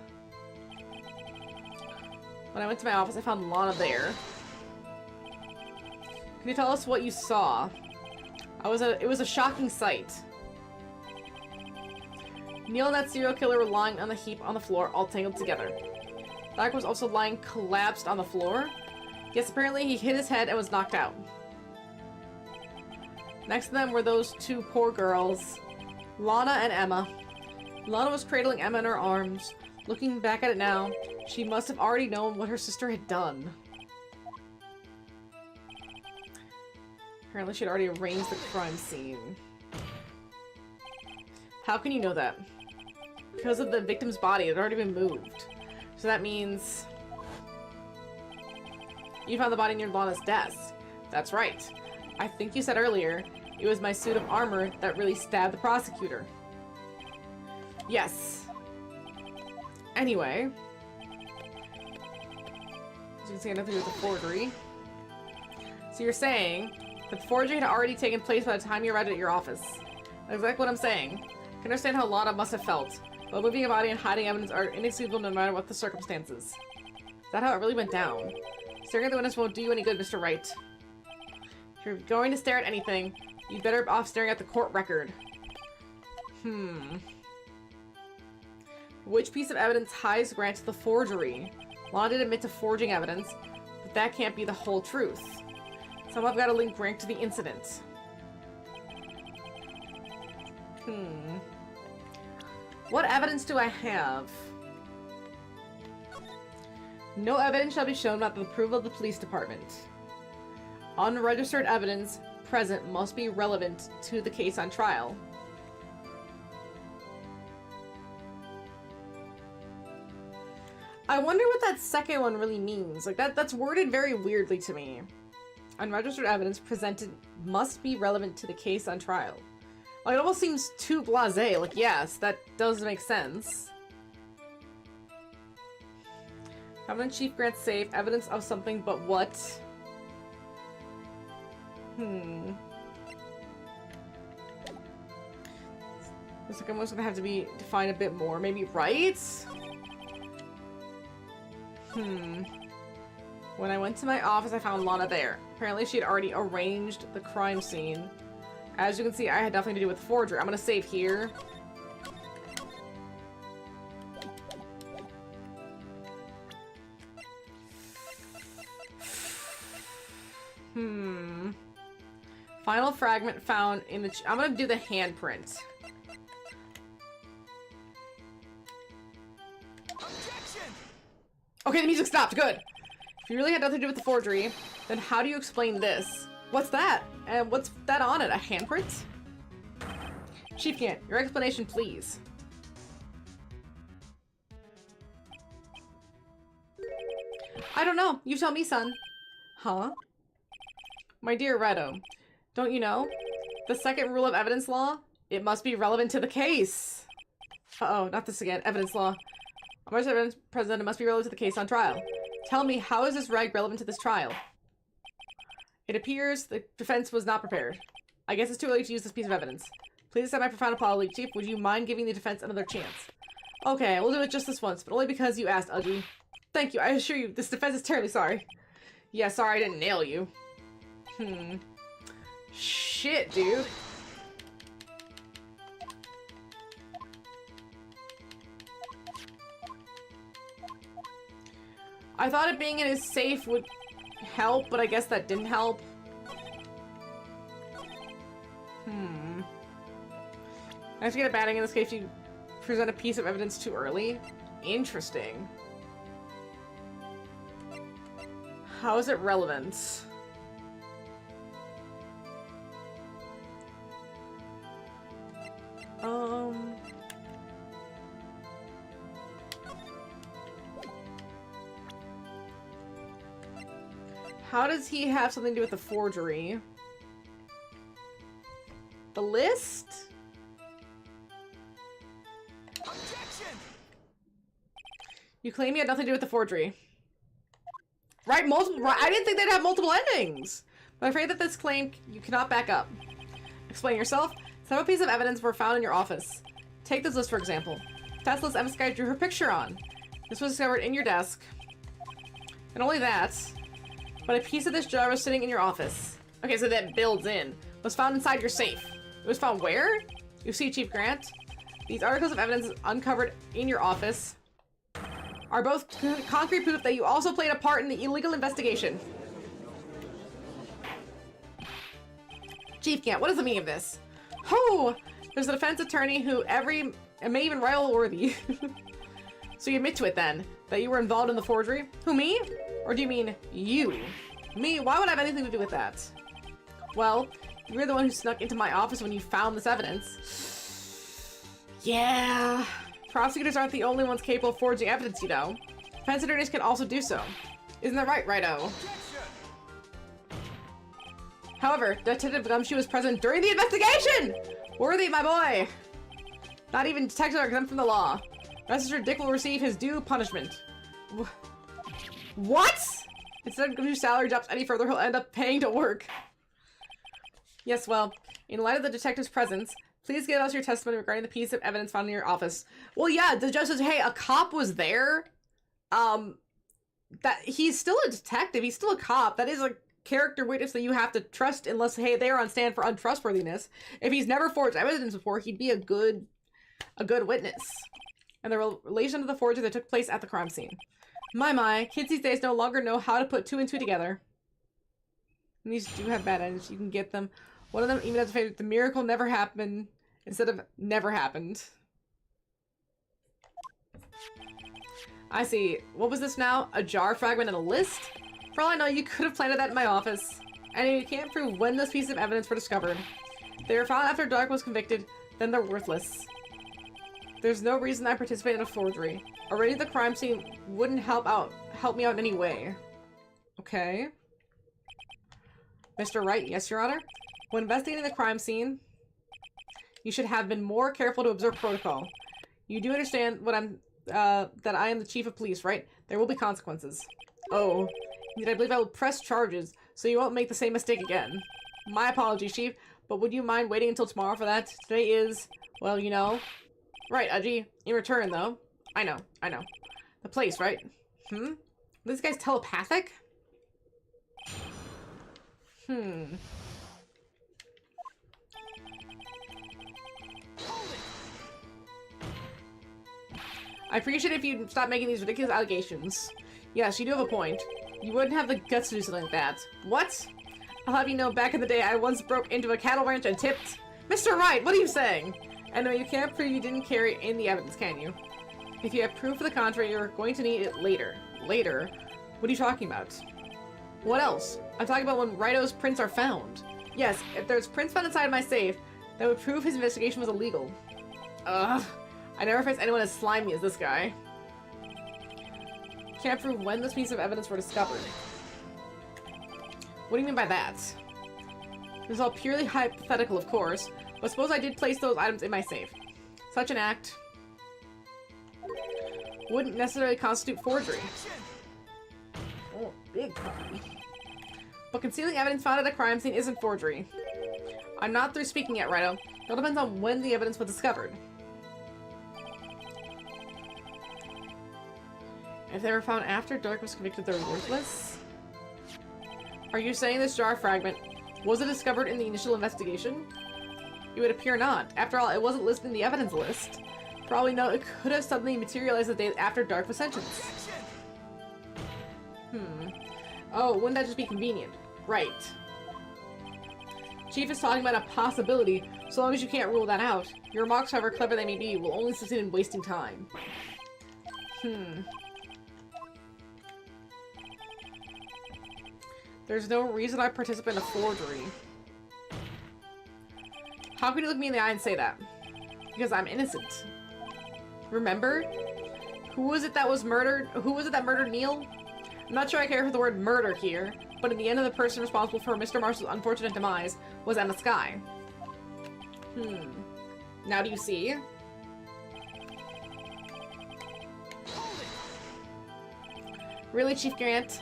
When I went to my office, I found Lana there. Can you tell us what you saw? It was a shocking sight. Neil and that serial killer were lying on the heap on the floor, all tangled together. Dark was also lying collapsed on the floor. Yes, apparently he hit his head and was knocked out. Next to them were those two poor girls, Lana and Emma. Lana was cradling Emma in her arms. Looking back at it now, she must have already known what her sister had done. Apparently she'd already arranged the crime scene. How can you know that? Because of the victim's body, it had already been moved. So that means you found the body near Lana's desk. That's right. I think you said earlier, it was my suit of armor that really stabbed the prosecutor. Yes. Anyway. As you can see, I have nothing to do with the forgery. So you're saying that the forgery had already taken place by the time you arrived at your office. That's exactly what I'm saying. I can understand how Lana must have felt. But moving a body and hiding evidence are inexcusable no matter what the circumstances. Is that how it really went down? Staring at the witness won't do you any good, Mr. Wright. If you're going to stare at anything, you'd better be off staring at the court record. Which piece of evidence ties Grant to the forgery? Lana did admit to forging evidence, but that can't be the whole truth. So I've got to link Grant to the incident. What evidence do I have? No evidence shall be shown without the approval of the police department. Unregistered evidence present must be relevant to the case on trial. I wonder what that second one really means. Like, that's worded very weirdly to me. Unregistered evidence presented must be relevant to the case on trial. Like, it almost seems too blasé. Like, yes, that does make sense. Evidence Chief Grant safe. Evidence of something, but what? Looks like I'm almost gonna have to be defined a bit more. Maybe right? When I went to my office, I found Lana there. Apparently, she had already arranged the crime scene. As you can see, I had nothing to do with the forgery. I'm gonna save here. Final fragment found in the... I'm gonna do the handprint. Okay, the music stopped. Good. If you really had nothing to do with the forgery, then how do you explain this? What's that? And what's that on it? A handprint? Chief Gant, your explanation, please. I don't know. You tell me, son. Huh? My dear Redo, don't you know? The second rule of evidence law? It must be relevant to the case. Uh-oh, not this again. Evidence law. Amongst evidence presented, it must be relevant to the case on trial. Tell me, how is this reg relevant to this trial? It appears the defense was not prepared. I guess it's too early to use this piece of evidence. Please accept my profound apology, Chief. Would you mind giving the defense another chance? Okay, we'll do it just this once, but only because you asked, Udgy. Thank you. I assure you, this defense is terribly sorry. Yeah, sorry I didn't nail you. Shit, dude. I thought it being in his safe would help, but I guess that didn't help. I have to get a batting in this case if you present a piece of evidence too early. Interesting. How is it relevant? How does he have something to do with the forgery? The list? Objection! You claim you had nothing to do with the forgery. Right, I didn't think they'd have multiple endings. But I'm afraid that this claim you cannot back up. Explain yourself. Several pieces of evidence were found in your office. Take this list, for example. Test list Emma's guy drew her picture on. This was discovered in your desk. And only that, but a piece of this jar was sitting in your office. Okay, so that builds in. Was found inside your safe. It was found where? You see, Chief Grant. These articles of evidence uncovered in your office are both concrete proof that you also played a part in the illegal investigation. Chief Grant, what is the meaning of this? Oh, there's a defense attorney who may even rival-worthy. So you admit to it then, that you were involved in the forgery? Who, me? Or do you mean you? Me? Why would I have anything to do with that? Well, you were the one who snuck into my office when you found this evidence. Yeah. Prosecutors aren't the only ones capable of forging evidence, you know. Defense attorneys can also do so. Isn't that right, Righto? However, Detective Gumshoe was present during the investigation! Worthy, my boy! Not even detectives are exempt from the law. Rest assured, Dick will receive his due punishment. What? Instead of Gumshoe's salary drops any further, he'll end up paying to work. Yes, well, in light of the detective's presence, please give us your testimony regarding the piece of evidence found in your office. Well, yeah, the judge says, hey, a cop was there. That he's still a detective. He's still a cop. That is a character witness that you have to trust unless, hey, they are on stand for untrustworthiness. If he's never forged evidence before, he'd be a good witness. And the relation to the forgery that took place at the crime scene. My, kids these days no longer know how to put two and two together. And these do have bad endings. You can get them. One of them even has a favorite. The miracle never happened instead of never happened. I see. What was this now? A jar fragment and a list? For all I know, you could have planted that in my office. And you can't prove when those pieces of evidence were discovered. They were found after Dark was convicted, then they're worthless. There's no reason I participated in a forgery. Already the crime scene wouldn't help me out in any way. Okay. Mr. Wright, yes, Your Honor? When investigating the crime scene, you should have been more careful to observe protocol. You do understand what that I am the chief of police, right? There will be consequences. Oh. Indeed, I believe I will press charges, so you won't make the same mistake again. My apologies, Chief, but would you mind waiting until tomorrow for that? Today is, well, you know. Right, Udgy. In return, though. I know. The place, right? This guy's telepathic? I appreciate it if you'd stop making these ridiculous allegations. Yes, you do have a point. You wouldn't have the guts to do something like that. What? I'll have you know, back in the day, I once broke into a cattle ranch and tipped. Mr. Wright, what are you saying? I know you can't prove you didn't carry in the evidence, can you? If you have proof of the contrary, you're going to need it later. Later? What are you talking about? What else? I'm talking about when Wright's prints are found. Yes, if there's prints found inside my safe, that would prove his investigation was illegal. Ugh. I never faced anyone as slimy as this guy. Can't prove when this piece of evidence were discovered. What do you mean by that? This is all purely hypothetical, of course, but suppose I did place those items in my safe. Such an act wouldn't necessarily constitute forgery. Oh, big crime. But concealing evidence found at a crime scene isn't forgery. I'm not through speaking yet, Righto. It all depends on when the evidence was discovered. If they were found after Dark was convicted, they're worthless? Are you saying this jar fragment wasn't discovered in the initial investigation? It would appear not. After all, it wasn't listed in the evidence list. Probably no, it could have suddenly materialized the day after Dark was sentenced. Oh, wouldn't that just be convenient? Right. Chief is talking about a possibility, so long as you can't rule that out. Your remarks, however clever they may be, will only succeed in wasting time. There's no reason I participate in a forgery. How can you look me in the eye and say that? Because I'm innocent. Remember? Who was it that was murdered? Who was it that murdered Neil? I'm not sure I care for the word murder here, but in the end, the person responsible for Mr. Marshall's unfortunate demise was Emma Skye. Now do you see? Really, Chief Grant?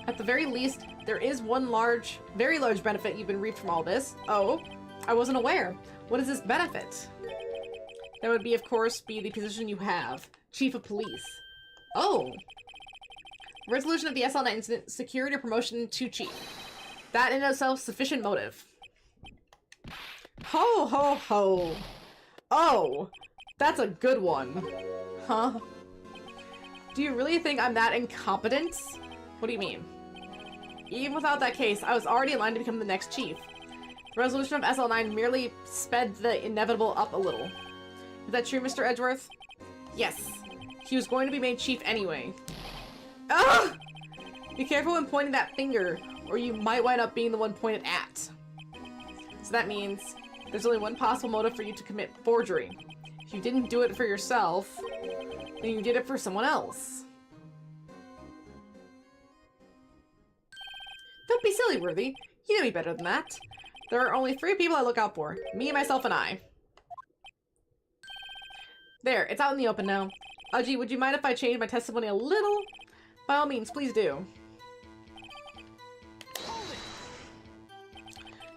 At the very least, there is one very large benefit you've been reaped from all this. Oh, I wasn't aware. What is this benefit? That would be, of course, the position you have. Chief of Police. Oh! Resolution of the SL9 incident secured your promotion to Chief. That in itself, sufficient motive. Ho ho ho! Oh! That's a good one. Huh? Do you really think I'm that incompetent? What do you mean? Even without that case, I was already in line to become the next chief. The resolution of SL9 merely sped the inevitable up a little. Is that true, Mr. Edgeworth? Yes. He was going to be made chief anyway. Ugh! Be careful when pointing that finger, or you might wind up being the one pointed at. So that means there's only one possible motive for you to commit forgery. If you didn't do it for yourself, then you did it for someone else. Don't be silly, Worthy. You know me better than that. There are only 3 people I look out for. Me, myself, and I. There, it's out in the open now. Aji, would you mind if I change my testimony a little? By all means, please do.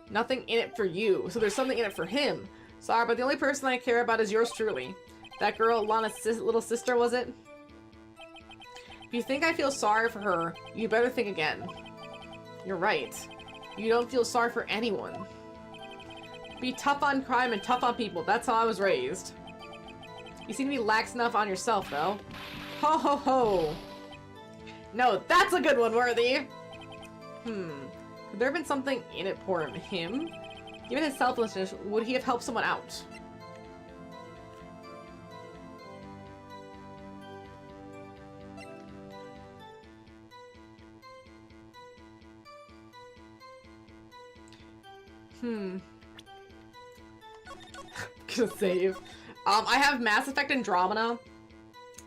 Nothing in it for you, so there's something in it for him. Sorry, but the only person I care about is yours truly. That girl, Lana's little sister, was it? If you think I feel sorry for her, you better think again. You're right. You don't feel sorry for anyone. Be tough on crime and tough on people. That's how I was raised. You seem to be lax enough on yourself, though. Ho ho ho! No, that's a good one, Worthy! Could there have been something in it for him? Given his selflessness, would he have helped someone out? Gonna save. I have Mass Effect Andromeda.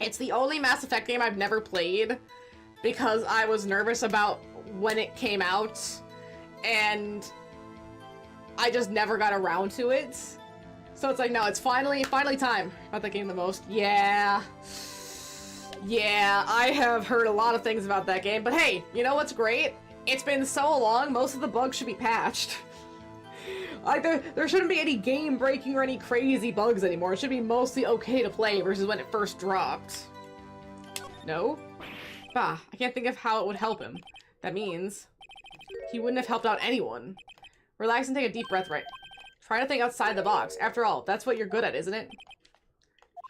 It's the only Mass Effect game I've never played because I was nervous about when it came out and I just never got around to it. So it's like, no, it's finally time. About that game the most? Yeah. Yeah, I have heard a lot of things about that game, but hey, you know what's great? It's been so long, most of the bugs should be patched. Like, there shouldn't be any game-breaking or any crazy bugs anymore. It should be mostly okay to play versus when it first dropped. No? Bah, I can't think of how it would help him. That means he wouldn't have helped out anyone. Relax and take a deep breath, Right? Try to think outside the box. After all, that's what you're good at, isn't it?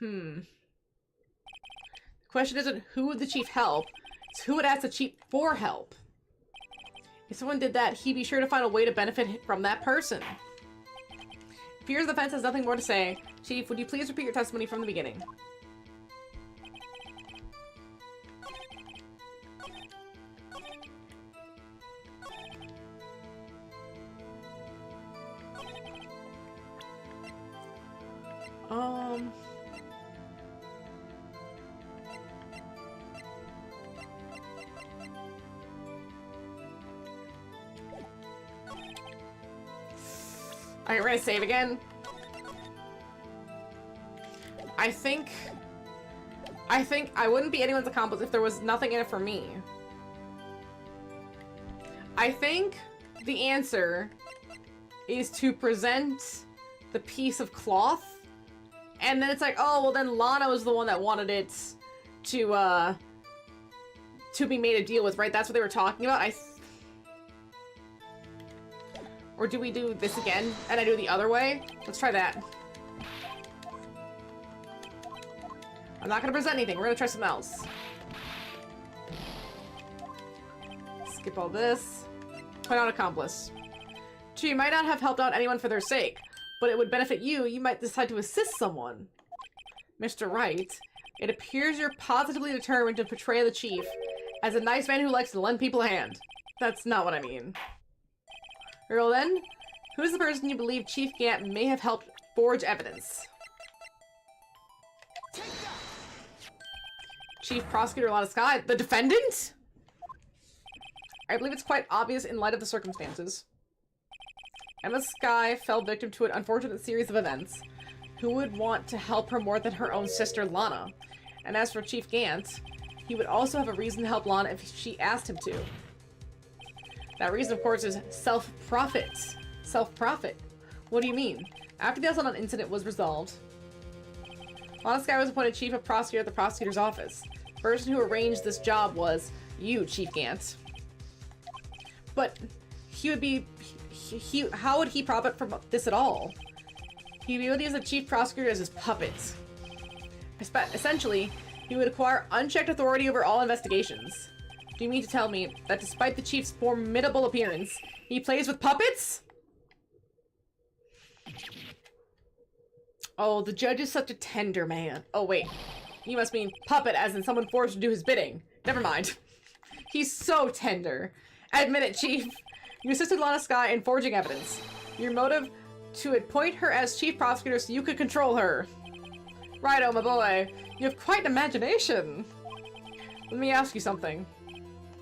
The question isn't who would the chief help, it's who would ask the chief for help. If someone did that, he'd be sure to find a way to benefit from that person. Fears of the fence has nothing more to say. Chief, would you please repeat your testimony from the beginning? Um... Alright, we're gonna save again. I think I wouldn't be anyone's accomplice if there was nothing in it for me. I think the answer is to present the piece of cloth, and then it's like, oh, well then Lana was the one that wanted it to be made a deal with, right? That's what they were talking about. Or do we do this again, and I do it the other way? Let's try that. I'm not gonna present anything. We're gonna try something else. Skip all this. Point out accomplice. You might not have helped out anyone for their sake, but it would benefit you. You might decide to assist someone. Mr. Wright, it appears you're positively determined to portray the chief as a nice man who likes to lend people a hand. That's not what I mean. Well then, who's the person you believe Chief Gant may have helped forge evidence? Chief Prosecutor Lana Sky, the defendant? I believe it's quite obvious in light of the circumstances. Emma Sky fell victim to an unfortunate series of events. Who would want to help her more than her own sister, Lana? And as for Chief Gant, he would also have a reason to help Lana if she asked him to. That reason, of course, is self-profit. Self-profit? What do you mean? After the Assault incident was resolved, Lana Sky was appointed Chief of Prosecutor at the Prosecutor's Office. The person who arranged this job was you, Chief Gant. But he would be... how would he profit from this at all? He would use the Chief Prosecutor as his puppet. Essentially, he would acquire unchecked authority over all investigations. Do you mean to tell me that despite the Chief's formidable appearance, he plays with puppets? Oh, the judge is such a tender man. Oh, wait. You must mean puppet as in someone forced to do his bidding. Never mind. He's so tender. Admit it, Chief. You assisted Lana Sky in forging evidence. Your motive to appoint her as Chief Prosecutor so you could control her. Righto, my boy. You have quite an imagination. Let me ask you something.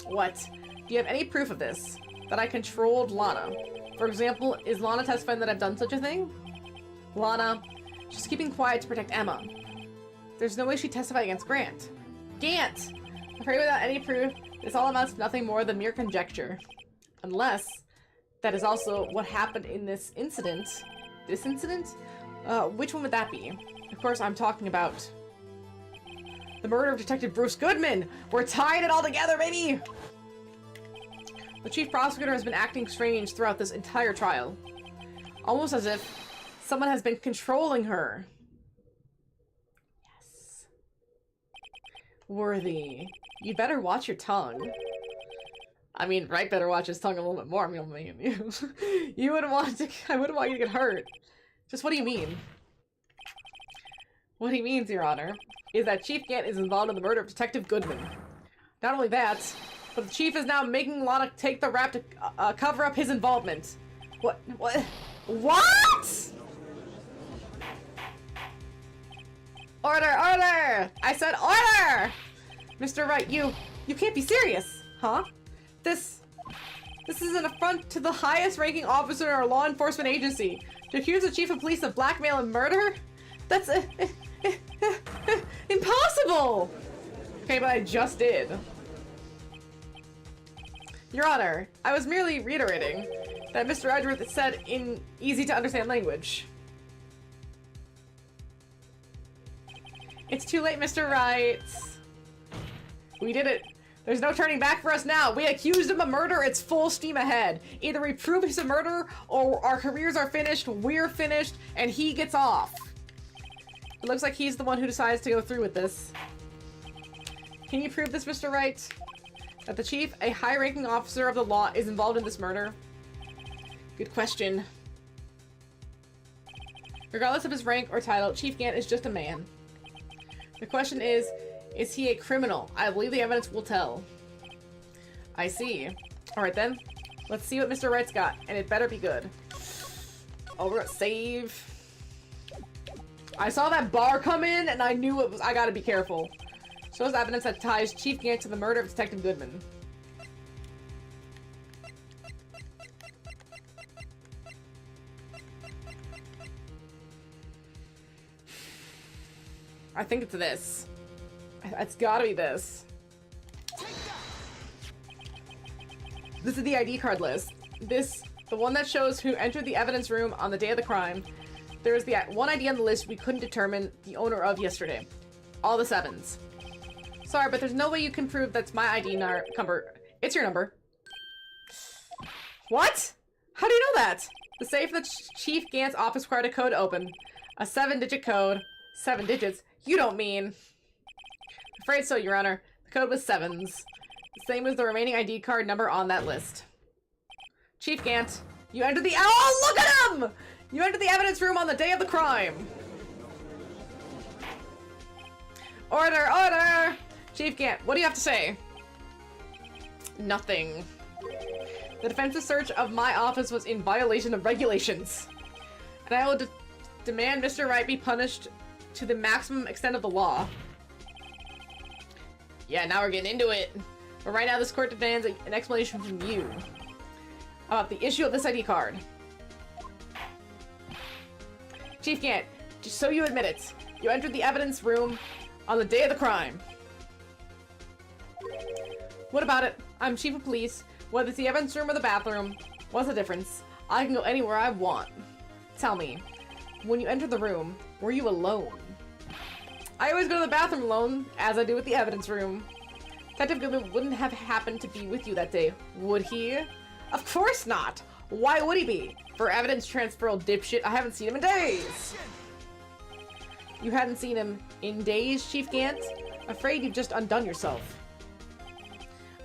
What? Do you have any proof of this? That I controlled Lana? For example, is Lana testifying that I've done such a thing? Lana, she's keeping quiet to protect Emma. There's no way she'd testify against Grant. Gant! I'm afraid without any proof, this all amounts to nothing more than mere conjecture. Unless that is also what happened in this incident. This incident? Which one would that be? Of course, I'm talking about the murder of Detective Bruce Goodman! We're tying it all together, baby! The Chief Prosecutor has been acting strange throughout this entire trial. Almost as if someone has been controlling her. Yes. Worthy. You better watch your tongue. I mean, Wright better watch his tongue a little bit more. I mean, you wouldn't want to. I wouldn't want you to get hurt. Just what do you mean? What he means, Your Honor, is that Chief Gant is involved in the murder of Detective Goodman. Not only that, but the Chief is now making Lana take the rap to cover up his involvement. What? What? Order! Order! I said order! Mr. Wright, you can't be serious, huh? This is an affront to the highest ranking officer in our law enforcement agency. To accuse the Chief of Police of blackmail and murder? That's impossible! Okay, but I just did. Your Honor, I was merely reiterating that Mr. Edgeworth said in easy-to-understand language. It's too late, Mr. Wright. We did it. There's no turning back for us now. We accused him of murder. It's full steam ahead. Either we prove he's a murderer, or our careers are finished, we're finished, and he gets off. It looks like he's the one who decides to go through with this. Can you prove this, Mr. Wright? That the Chief, a high-ranking officer of the law, is involved in this murder? Good question. Regardless of his rank or title, Chief Gant is just a man. The question is he a criminal? I believe the evidence will tell. I see. Alright then. Let's see what Mr. Wright's got, and it better be good. Oh, we're gonna save. I saw that bar come in, and I knew it was. I gotta be careful. Shows evidence that ties Chief Gant to the murder of Detective Goodman. I think it's this. It's gotta be this. This is the ID card list. The one that shows who entered the evidence room on the day of the crime. There is the one ID on the list we couldn't determine the owner of yesterday. All the 7s. Sorry, but there's no way you can prove that's my ID number. It's your number. What? How do you know that? The safe that Chief Gant's office required a code to open. A 7-digit code. 7 digits? You don't mean... Afraid so, Your Honor. The code was 7s. The same as the remaining ID card number on that list. Chief Gant, you entered the- Oh, look at him! You entered the evidence room on the day of the crime. Order, order! Chief Gant, what do you have to say? Nothing. The defense's search of my office was in violation of regulations. And I will demand Mr. Wright be punished to the maximum extent of the law. Yeah, now we're getting into it. But right now this court demands an explanation from you about the issue of this ID card. Chief Gant, just so you admit it, you entered the evidence room on the day of the crime. What about it? I'm chief of police. Whether it's the evidence room or the bathroom, what's the difference? I can go anywhere I want. Tell me, when you entered the room, were you alone? I always go to the bathroom alone, as I do with the evidence room. Detective Goodman wouldn't have happened to be with you that day, would he? Of course not! Why would he be? For evidence transferal, dipshit, I haven't seen him in days! You hadn't seen him in days, Chief Gant? Afraid you've just undone yourself.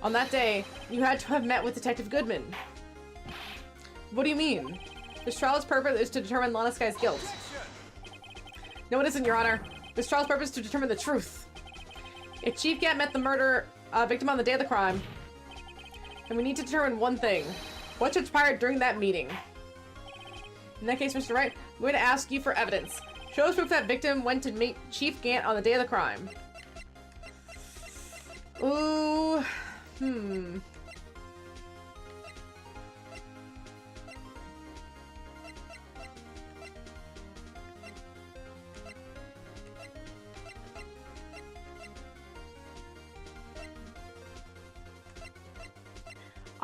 On that day, you had to have met with Detective Goodman. What do you mean? This trial's purpose is to determine Lana Sky's guilt. No, it isn't, Your Honor. This trial's purpose is to determine the truth. If Chief Gant met the murder victim on the day of the crime, then we need to determine one thing. What transpired during that meeting? In that case, Mr. Wright, I'm going to ask you for evidence. Show us proof that victim went to meet Chief Gant on the day of the crime. Ooh,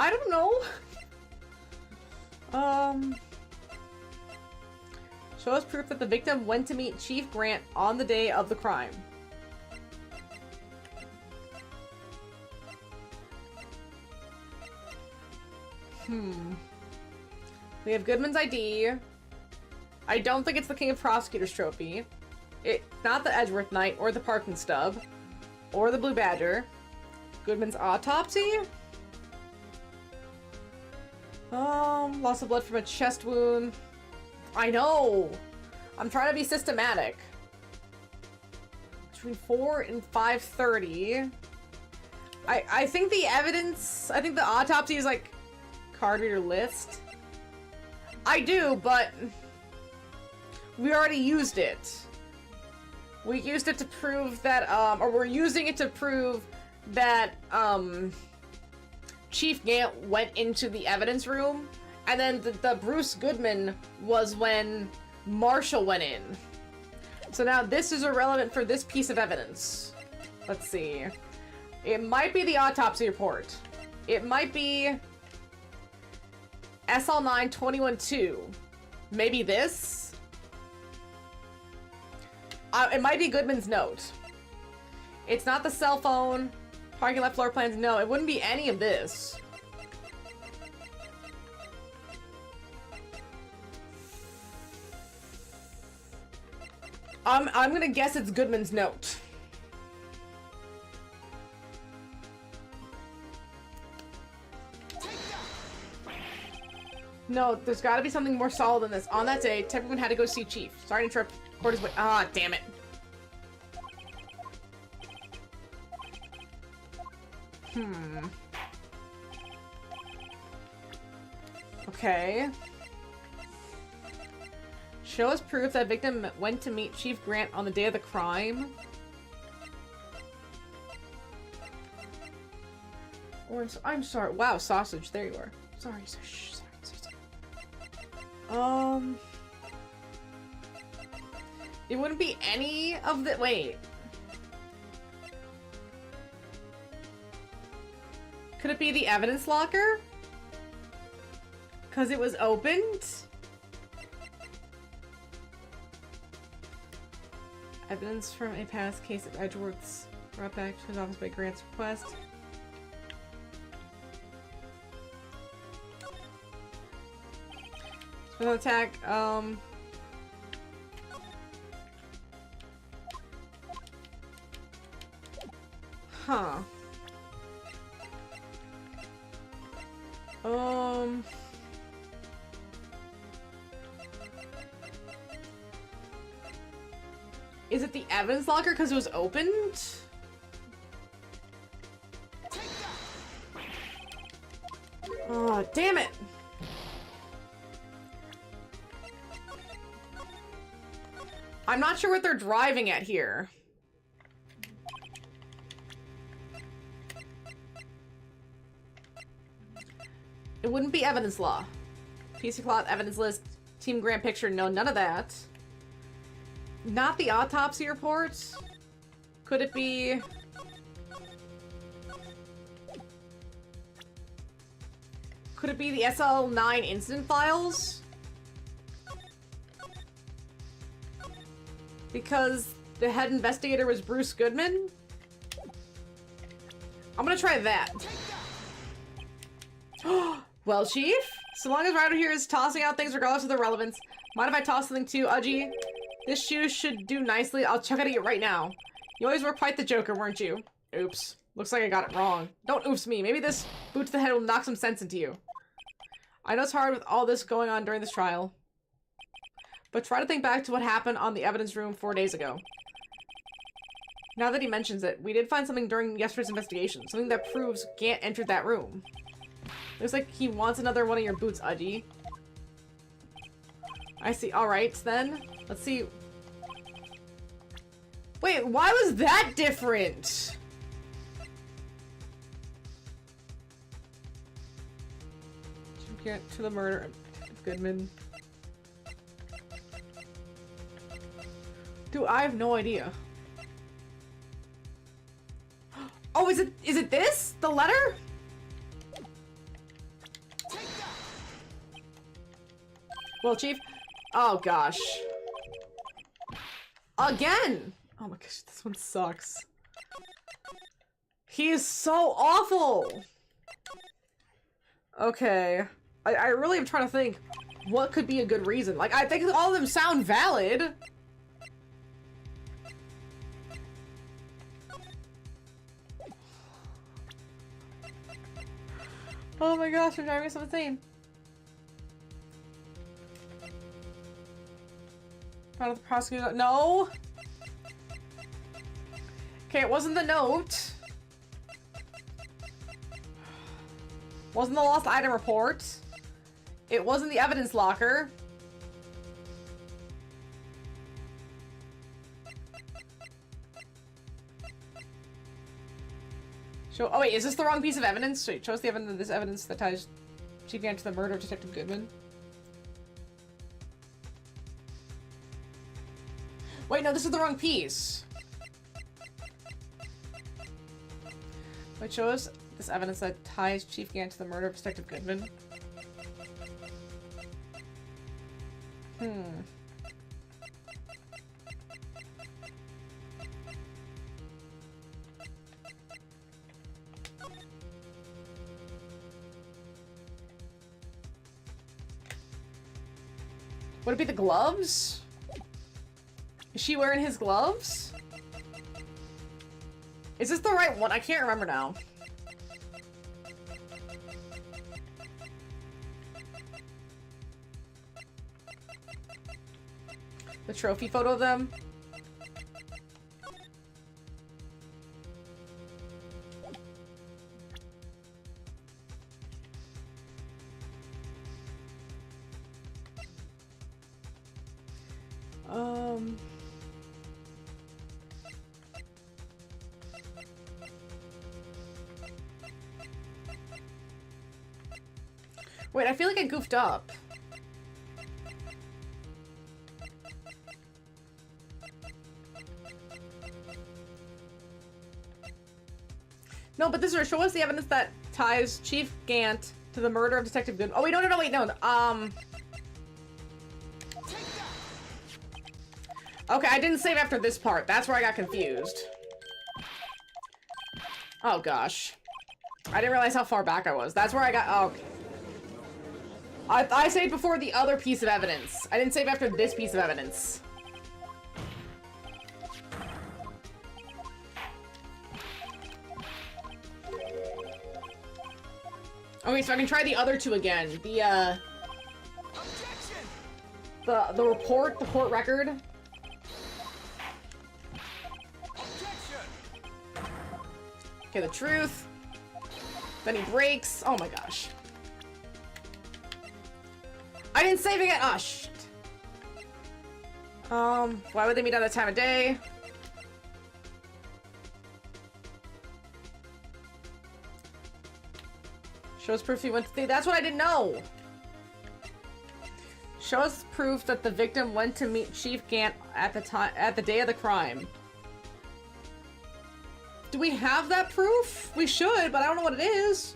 I don't know. Show us proof that the victim went to meet Chief Grant on the day of the crime. We have Goodman's ID. I don't think it's the King of Prosecutors trophy. It's not the Edgeworth Knight or the parking stub or the Blue Badger. Goodman's autopsy? Loss of blood from a chest wound. I know! I'm trying to be systematic. Between 4 and 5:30. I think the evidence, I think the autopsy is like card reader list. I do, but we already used it. We used it to prove that, or we're using it to prove that, Chief Gant went into the evidence room, and then the Bruce Goodman was when Marshall went in. So now this is irrelevant for this piece of evidence. Let's see. It might be the autopsy report. It might be SL9 21-2. Maybe this? It might be Goodman's note. It's not the cell phone. Parking lot floor plans, no, it wouldn't be any of this. I'm gonna guess it's Goodman's note. No, there's gotta be something more solid than this. On that day, Temperman had to go see Chief. Sorry to interrupt. Court is ah, damn it. Okay. Show us proof that victim went to meet Chief Grant on the day of the crime. Or I'm sorry. Wow, sausage. There you are. Sorry. Sorry. It wouldn't be any of the. Wait. Could it be the evidence locker? Because it was opened? Evidence from a past case of Edgeworth's brought back to his office by Grant's request. Special attack, huh. Is it the evidence locker because it was opened? Oh, damn it! I'm not sure what they're driving at here. It wouldn't be evidence law. PC plot, evidence list, Team Grant picture, no, none of that. Not the autopsy report? Could it be... Could it be the SL9 incident files? Because the head investigator was Bruce Goodman? I'm gonna try that. Well, Chief, so long as Ryder here is tossing out things regardless of their relevance, mind if I toss something too, Udgy? This shoe should do nicely. I'll chuck it at you right now. You always were quite the joker, weren't you? Oops. Looks like I got it wrong. Don't oops me. Maybe this boot to the head will knock some sense into you. I know it's hard with all this going on during this trial. But try to think back to what happened on the evidence room 4 days ago. Now that he mentions it, we did find something during yesterday's investigation. Something that proves Gant entered that room. Looks like he wants another one of your boots, Udgy. I see. Alright, then. Let's see. Wait, why was that different? Get to the murder of Goodman. Dude, I have no idea. Oh, is it this? The letter? Well, Chief. Oh gosh. Again! Oh my gosh, this one sucks. He is so awful! Okay. I really am trying to think what could be a good reason. Like, I think all of them sound valid. Oh my gosh, you're driving me so insane. Out of the prosecutor. No! Okay, it wasn't the note. Wasn't the lost item report. It wasn't the evidence locker. Show. Oh wait, is this the wrong piece of evidence? Wait, show us the evidence. This evidence that ties Chief Gant to the murder of Detective Goodman. Wait, no, this is the wrong piece. Wait, show us this evidence that ties Chief Gant to the murder of Detective Goodman. Would it be the gloves? Is she wearing his gloves? Is this the right one? I can't remember now. The trophy photo of them. Wait, I feel like I goofed up. No, but this is show us the evidence that ties Chief Gant to the murder of Detective Good. Oh wait, no, wait, no. Okay, I didn't save after this part. That's where I got confused. Oh gosh, I didn't realize how far back I was. That's where I got. Oh, I saved before the other piece of evidence. I didn't save after this piece of evidence. Okay, so I can try the other two again. The report, the court record. Okay, the truth. Then he breaks. Oh my gosh. I didn't save again. Oh shit. Why would they meet at that time of day? Shows proof he went to that's what I didn't know. Shows proof that the victim went to meet Chief Gant at the day of the crime. Do we have that proof? We should, but I don't know what it is.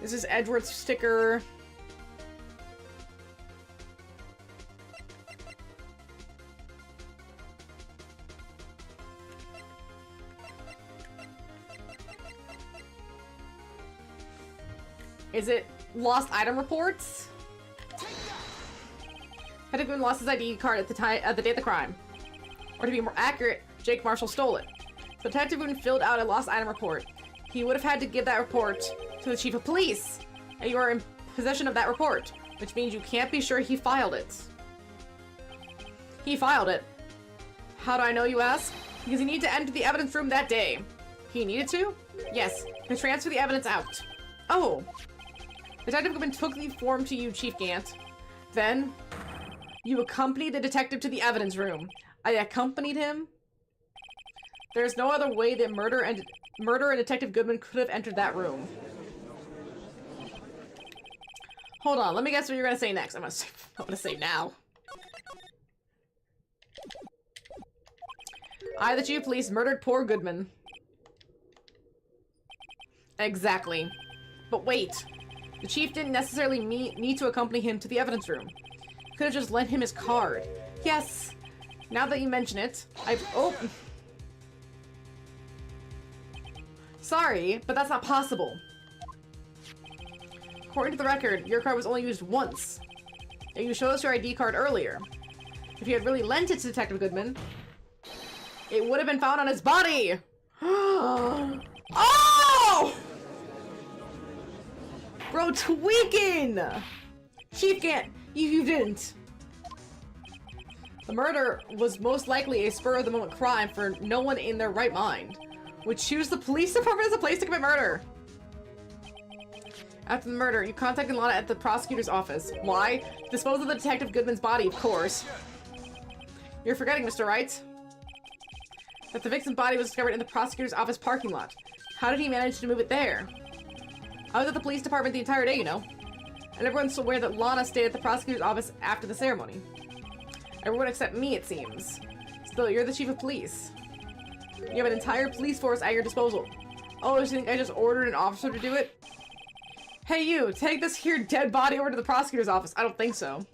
This is Edward's sticker. Is it lost item reports? Detective Goodman lost his ID card at the day of the crime. Or to be more accurate, Jake Marshall stole it. So Detective Goodman filled out a lost item report. He would have had to give that report to the chief of police, and you are in possession of that report, which means you can't be sure he filed it. He filed it. How do I know, you ask? Because he needed to enter the evidence room that day. He needed to? Yes, to transfer the evidence out. Oh. Detective Goodman took the form to you, Chief Gant. Then, you accompanied the detective to the evidence room. I accompanied him. There's no other way that murderer and Detective Goodman could have entered that room. Hold on, let me guess what you're gonna say next. I'm gonna say now. I, the chief of police, murdered poor Goodman. Exactly. But wait. The chief didn't necessarily need to accompany him to the evidence room. Could have just lent him his card. Yes. Now that you mention it, oh. Sorry, but that's not possible. According to the record, your card was only used once. And you showed us your ID card earlier. If you had really lent it to Detective Goodman, it would have been found on his body! Oh! Bro, tweaking! Chief Gant, you didn't. The murder was most likely a spur-of-the-moment crime, for no one in their right mind would choose the police department as a place to commit murder. After the murder, you contacted Lana at the prosecutor's office. Why? Dispose of the Detective Goodman's body, of course. You're forgetting, Mr. Wright, that the victim's body was discovered in the prosecutor's office parking lot. How did he manage to move it there? I was at the police department the entire day, you know. And everyone's aware that Lana stayed at the prosecutor's office after the ceremony. Everyone except me, it seems. Still, you're the chief of police. You have an entire police force at your disposal. Oh, you think I just ordered an officer to do it? Hey you, take this here dead body over to the prosecutor's office. I don't think so.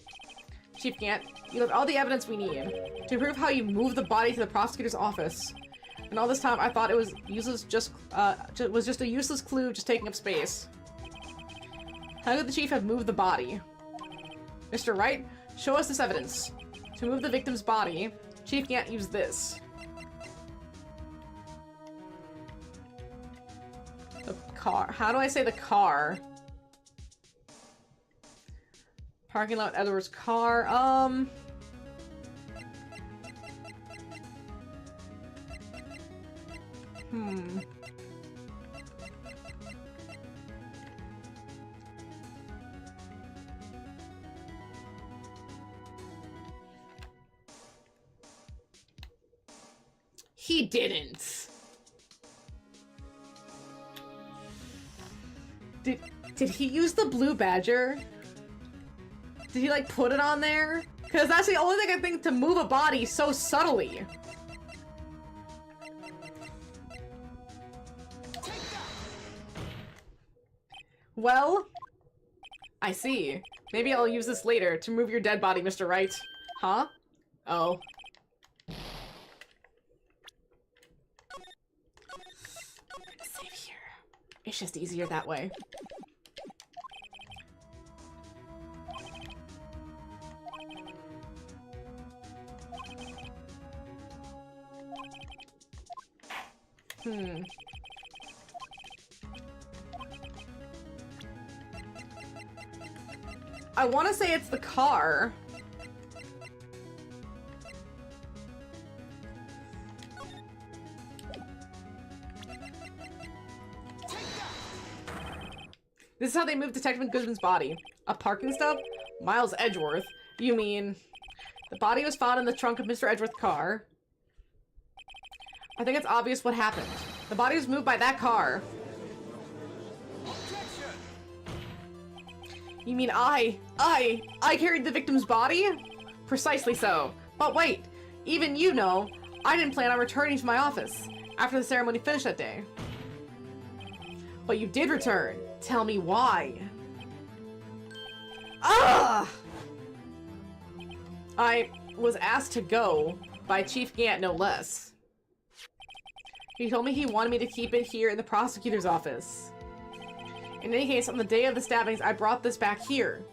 Chief Gant, you have all the evidence we need to prove how you moved the body to the prosecutor's office. And all this time I thought it was useless, just a useless clue just taking up space. How could the chief have moved the body? Mr. Wright, show us this evidence. To move the victim's body, Chief Gant used this. The car. How do I say the car? Parking lot, Edward's car. He didn't. Did he use the blue badger? Did he, like, put it on there? Because that's the only thing I think to move a body so subtly. Well, I see. Maybe I'll use this later to move your dead body, Mr. Wright. Huh? Oh. Save here. It's just easier that way. I want to say it's the car. This is how they moved Detective Goodman's body. A parking stop? Miles Edgeworth? You mean... The body was found in the trunk of Mr. Edgeworth's car. I think it's obvious what happened. The body was moved by that car. You mean I carried the victim's body? Precisely so. But wait, even you know, I didn't plan on returning to my office after the ceremony finished that day. But you did return. Tell me why. Ah! I was asked to go by Chief Gant, no less. He told me he wanted me to keep it here in the prosecutor's office. In any case, on the day of the stabbings, I brought this back here.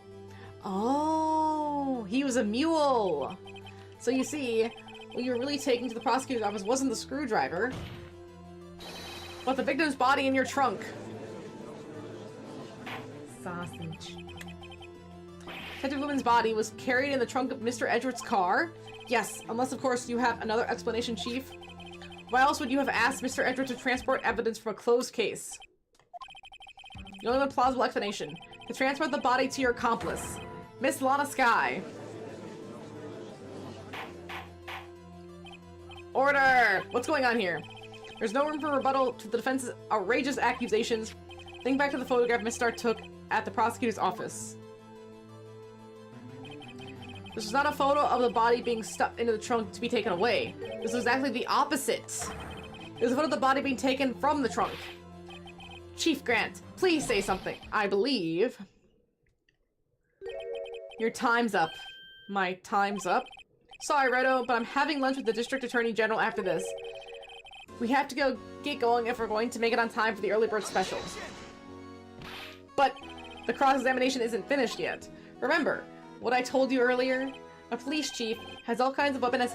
Oh, he was a mule. So you see, what you were really taking to the prosecutor's office wasn't the screwdriver, but the victim's body in your trunk. Sausage. Detective Woman's body was carried in the trunk of Mr. Edgeworth's car? Yes, unless of course you have another explanation, Chief. Why else would you have asked Mr. Edgeworth to transport evidence from a closed case? The only plausible explanation. To transport the body to your accomplice, Miss Lana Skye. Order! What's going on here? There's no room for rebuttal to the defense's outrageous accusations. Think back to the photograph Miss Starr took at the prosecutor's office. This was not a photo of the body being stuffed into the trunk to be taken away. This was exactly the opposite. It was a photo of the body being taken from the trunk. Chief Grant, please say something. I believe... Your time's up. My time's up? Sorry, Redo, but I'm having lunch with the District Attorney General after this. We have to get going if we're going to make it on time for the early bird specials. But the cross-examination isn't finished yet. Remember, what I told you earlier? A police chief has all kinds of weapons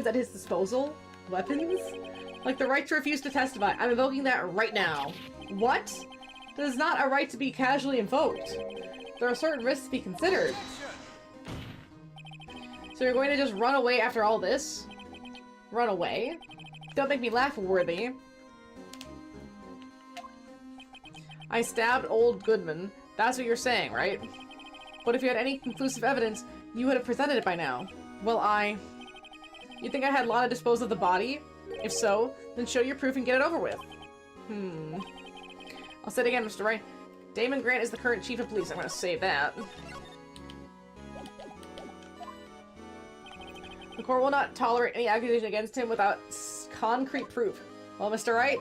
at his disposal? Weapons? Like the right to refuse to testify. I'm invoking that right now. What? That is not a right to be casually invoked. There are certain risks to be considered. So you're going to just run away after all this? Run away? Don't make me laugh, Worthy. I stabbed old Goodman. That's what you're saying, right? But if you had any conclusive evidence, you would have presented it by now. Well, You think I had Lana dispose of the body? If so, then show your proof and get it over with. I'll say it again, Mr. Wright. Damon Grant is the current chief of police. I'm gonna save that. The court will not tolerate any accusation against him without concrete proof. Well, Mr. Wright,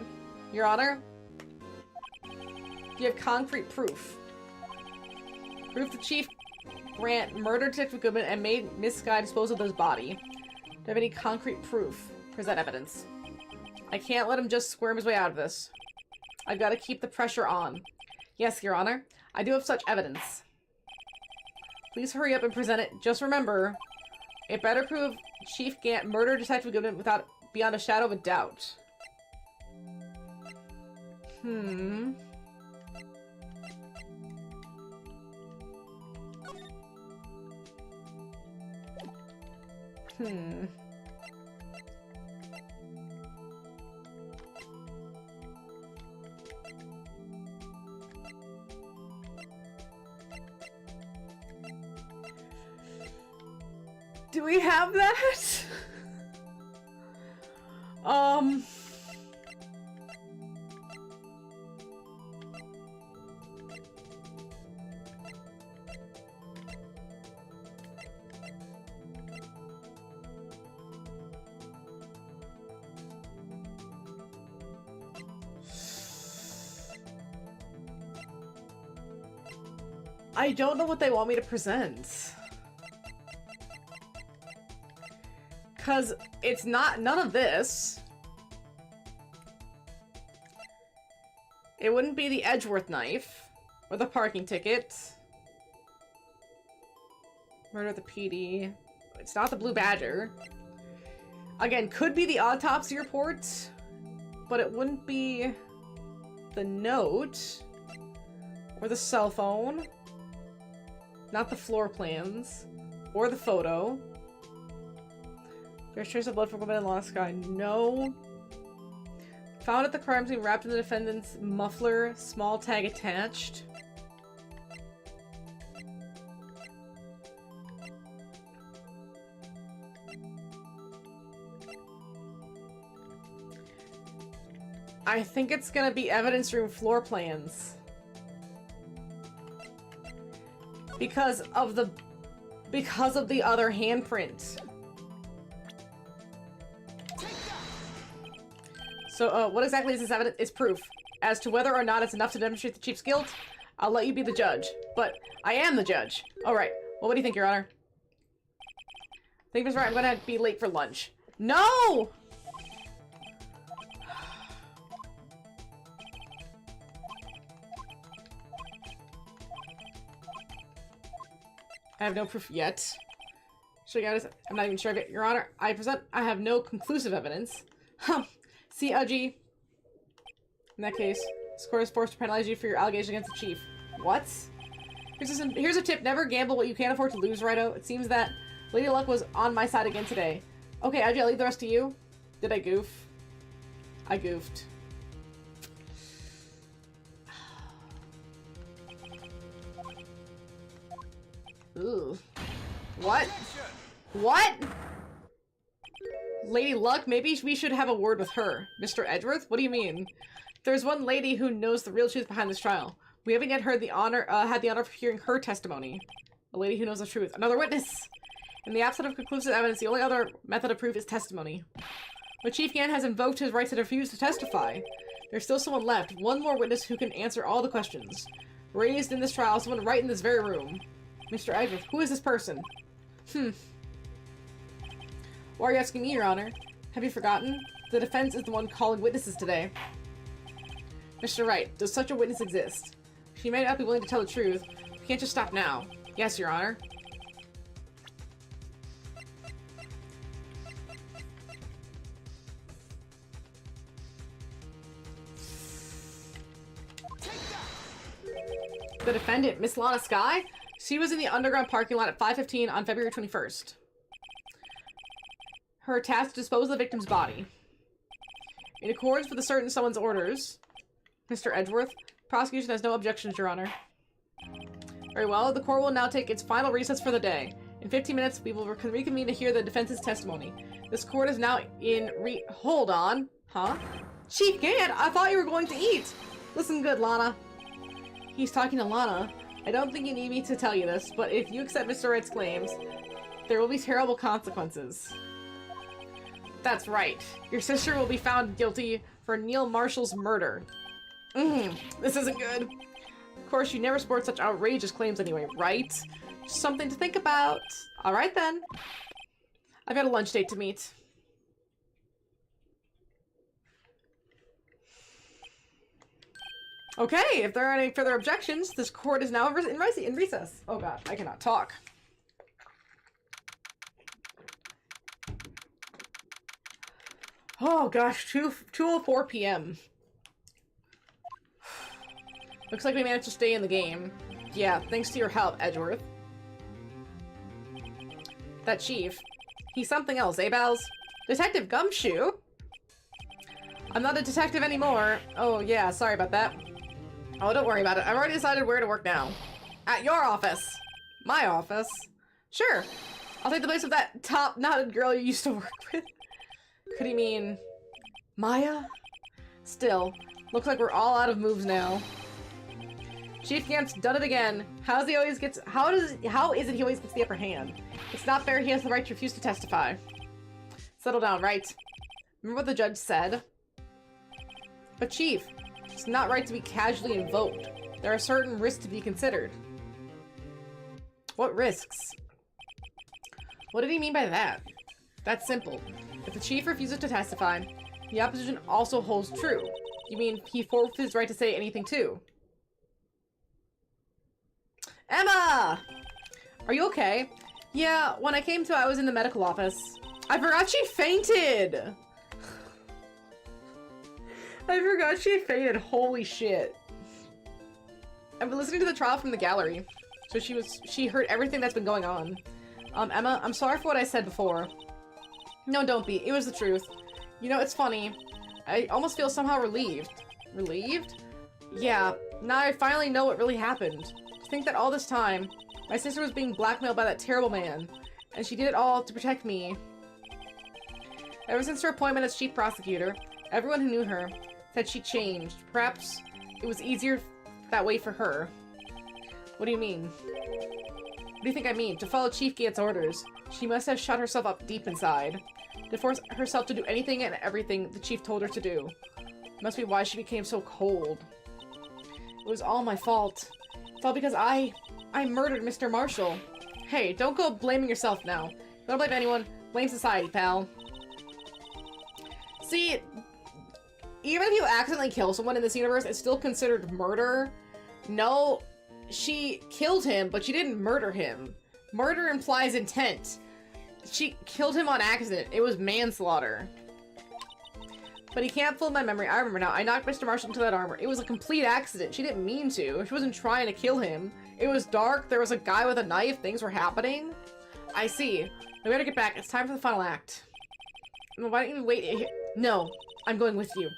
Your Honor, you have concrete proof. Proof the Chief Grant murdered Detective Goodman and made Miss Skye dispose of his body. Do you have any concrete proof? Present evidence. I can't let him just squirm his way out of this. I've got to keep the pressure on. Yes, Your Honor. I do have such evidence. Please hurry up and present it. Just remember, it better prove Chief Gant murdered Detective Goodman beyond a shadow of a doubt. Do we have that? Um... I don't know what they want me to present. Cause it's not none of this. It wouldn't be the Edgeworth knife. Or the parking ticket. Murder at the PD. It's not the Blue Badger. Again, could be the autopsy report. But it wouldn't be the note. Or the cell phone. Not the floor plans. Or the photo. There's traces of blood from woman in Lost Sky. No. Found at the crime scene wrapped in the defendant's muffler. Small tag attached. I think it's gonna be evidence room floor plans. Because of the other handprint. So, what exactly is this evidence? It's proof. As to whether or not it's enough to demonstrate the chief's guilt, I'll let you be the judge. But I am the judge. Alright. Well, what do you think, Your Honor? I think Ms. Wright, I'm gonna be late for lunch. No! I have no proof yet. I'm not even sure of it. Your Honor, I have no conclusive evidence. See, Udgy. In that case, this court is forced to penalize you for your allegation against the chief. What? Here's a tip. Never gamble what you can't afford to lose, Righto. It seems that Lady Luck was on my side again today. Okay, Udgy, I'll leave the rest to you. Did I goof? I goofed. Ooh. What? What? Lady Luck? Maybe we should have a word with her. Mr. Edgeworth? What do you mean? There's one lady who knows the real truth behind this trial. We haven't yet had the honor of hearing her testimony. A lady who knows the truth. Another witness! In the absence of conclusive evidence, the only other method of proof is testimony. But Chief Gan has invoked his right to refuse to testify. There's still someone left. One more witness who can answer all the questions. Raised in this trial, someone right in this very room. Mr. Edgeworth, who is this person? Why are you asking me, Your Honor? Have you forgotten? The defense is the one calling witnesses today. Mr. Wright, does such a witness exist? She may not be willing to tell the truth. We can't just stop now. Yes, Your Honor. The defendant, Miss Lana Skye? She was in the underground parking lot at 5:15 on February 21st. Her task to dispose of the victim's body. In accordance with a certain someone's orders, Mr. Edgeworth, prosecution has no objections, Your Honor. Very well, the court will now take its final recess for the day. In 15 minutes, we will reconvene to hear the defense's testimony. This court is now in Hold on. Huh? Chief Gan, I thought you were going to eat! Listen good, Lana. He's talking to Lana. I don't think you need me to tell you this, but if you accept Mr. Wright's claims, there will be terrible consequences. That's right. Your sister will be found guilty for Neil Marshall's murder. This isn't good. Of course, you never support such outrageous claims anyway, right? Just something to think about. Alright then. I've got a lunch date to meet. Okay, if there are any further objections, this court is now in recess. Oh gosh, I cannot talk. Oh gosh, 2:04 p.m. Looks like we managed to stay in the game. Yeah, thanks to your help, Edgeworth. That chief. He's something else, eh, Bells? Detective Gumshoe? I'm not a detective anymore. Oh yeah, sorry about that. Oh, don't worry about it. I've already decided where to work now. At your office. My office. Sure. I'll take the place of that top-knotted girl you used to work with. Could he mean Maya? Still, looks like we're all out of moves now. Chief Gant's done it again. How is it he always gets the upper hand? It's not fair he has the right to refuse to testify. Settle down, Wright. Remember what the judge said? But Chief, it's not right to be casually invoked. There are certain risks to be considered. What risks? What did he mean by that? That's simple. If the chief refuses to testify, the opposition also holds true. You mean he forfeits his right to say anything too? Emma! Are you okay? Yeah, when I came to, I was in the medical office. I forgot she fainted! I forgot she fainted. Holy shit. I've been listening to the trial from the gallery. So she heard everything that's been going on. Emma, I'm sorry for what I said before. No, don't be. It was the truth. You know, it's funny. I almost feel somehow relieved. Relieved? Yeah, now I finally know what really happened. To think that all this time, my sister was being blackmailed by that terrible man, and she did it all to protect me. Ever since her appointment as chief prosecutor, everyone who knew her said she changed. Perhaps it was easier that way for her. What do you mean? What do you think I mean? To follow Chief Gant's orders, she must have shut herself up deep inside. To force herself to do anything and everything the chief told her to do. Must be why she became so cold. It was all my fault. It's all because I murdered Mr. Marshall. Hey, don't go blaming yourself now. Don't blame anyone. Blame society, pal. See, even if you accidentally kill someone in this universe, it's still considered murder. No, she killed him, but she didn't murder him. Murder implies intent. She killed him on accident. It was manslaughter. But he can't fool my memory. I remember now. I knocked Mr. Marshall into that armor. It was a complete accident. She didn't mean to. She wasn't trying to kill him. It was dark. There was a guy with a knife. Things were happening. I see. We better get back. It's time for the final act. Why don't you wait here? No, I'm going with you.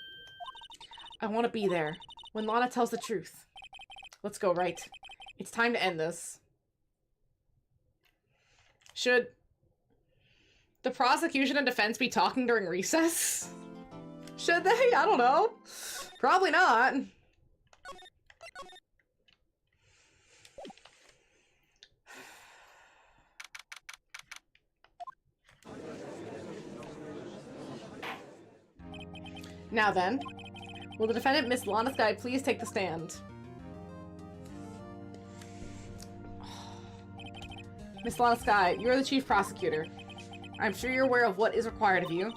I want to be there when Lana tells the truth. Let's go, Wright. It's time to end this. Should the prosecution and defense be talking during recess? Should they? I don't know. Probably not. Now then, will the defendant, Miss Lana Skye, please take the stand? Miss Lana Skye, you're the chief prosecutor. I'm sure you're aware of what is required of you.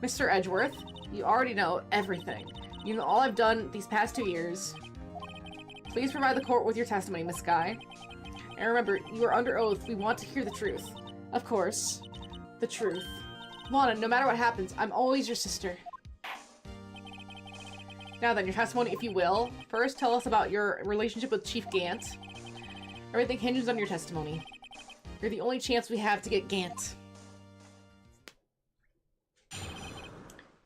Mr. Edgeworth, you already know everything. You know all I've done these past 2 years. Please provide the court with your testimony, Miss Skye. And remember, you are under oath. We want to hear the truth. Of course. The truth. Lana, no matter what happens, I'm always your sister. Now then, your testimony, if you will. First, tell us about your relationship with Chief Gant. Everything hinges on your testimony. You're the only chance we have to get Gant.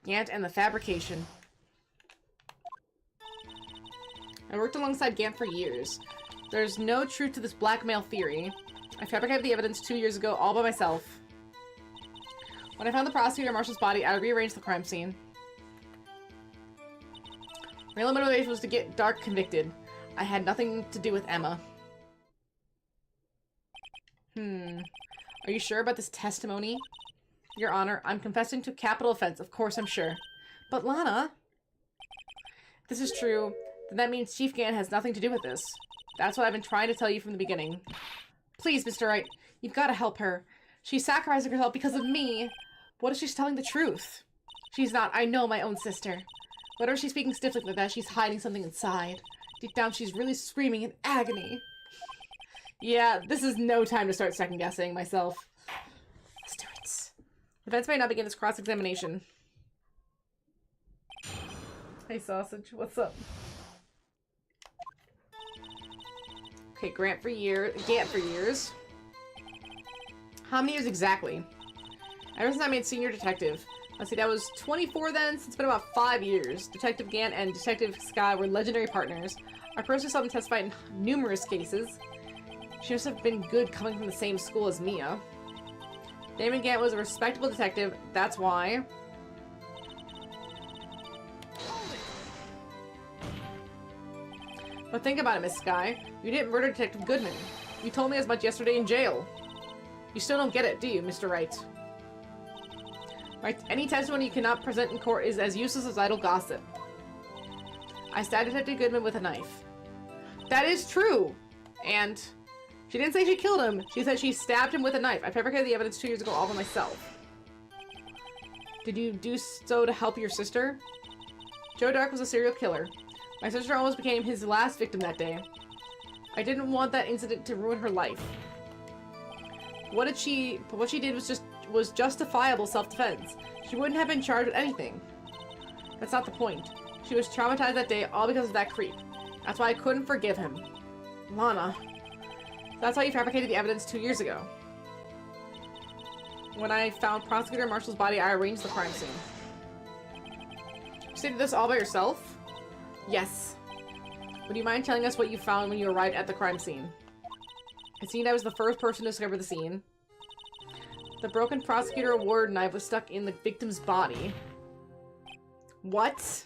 Gant and the fabrication. I worked alongside Gant for years. There's no truth to this blackmail theory. I fabricated the evidence 2 years ago all by myself. When I found the prosecutor Marshall's body, I rearranged the crime scene. My only motivation was to get Dark convicted. I had nothing to do with Emma. Are you sure about this testimony? Your Honor, I'm confessing to capital offense. Of course I'm sure. But Lana... If this is true, then that means Chief Gant has nothing to do with this. That's what I've been trying to tell you from the beginning. Please, Mr. Wright, you've got to help her. She's sacrificing herself because of me. What if she's telling the truth? She's not. I know my own sister. Whatever she's speaking stiffly like that, she's hiding something inside. Deep down, she's really screaming in agony. Yeah, this is no time to start second-guessing myself. Let's do it. Defense may not begin this cross-examination. Hey, Sausage. What's up? Okay, Gant for years. How many years exactly? Ever since I made senior detective. Let's see, that was 24 then, so it's been about 5 years. Detective Gant and Detective Skye were legendary partners. I personally saw them testify in numerous cases. She must have been good coming from the same school as Mia. Damon Gant was a respectable detective, that's why. But think about it, Miss Sky. You didn't murder Detective Goodman. You told me as much yesterday in jail. You still don't get it, do you, Mr. Wright? Right, any testimony you cannot present in court is as useless as idle gossip. I stabbed Detective Goodman with a knife. That is true! And she didn't say she killed him. She said she stabbed him with a knife. I fabricated the evidence 2 years ago all by myself. Did you do so to help your sister? Joe Dark was a serial killer. My sister almost became his last victim that day. I didn't want that incident to ruin her life. What she did was justifiable self-defense. She wouldn't have been charged with anything. That's not the point. She was traumatized that day all because of that creep. That's why I couldn't forgive him. Lana. That's why you fabricated the evidence 2 years ago. When I found Prosecutor Marshall's body, I arranged the crime scene. You did this all by yourself? Yes. Would you mind telling us what you found when you arrived at the crime scene? It seemed I was the first person to discover the scene. The broken Prosecutor Award knife was stuck in the victim's body. What?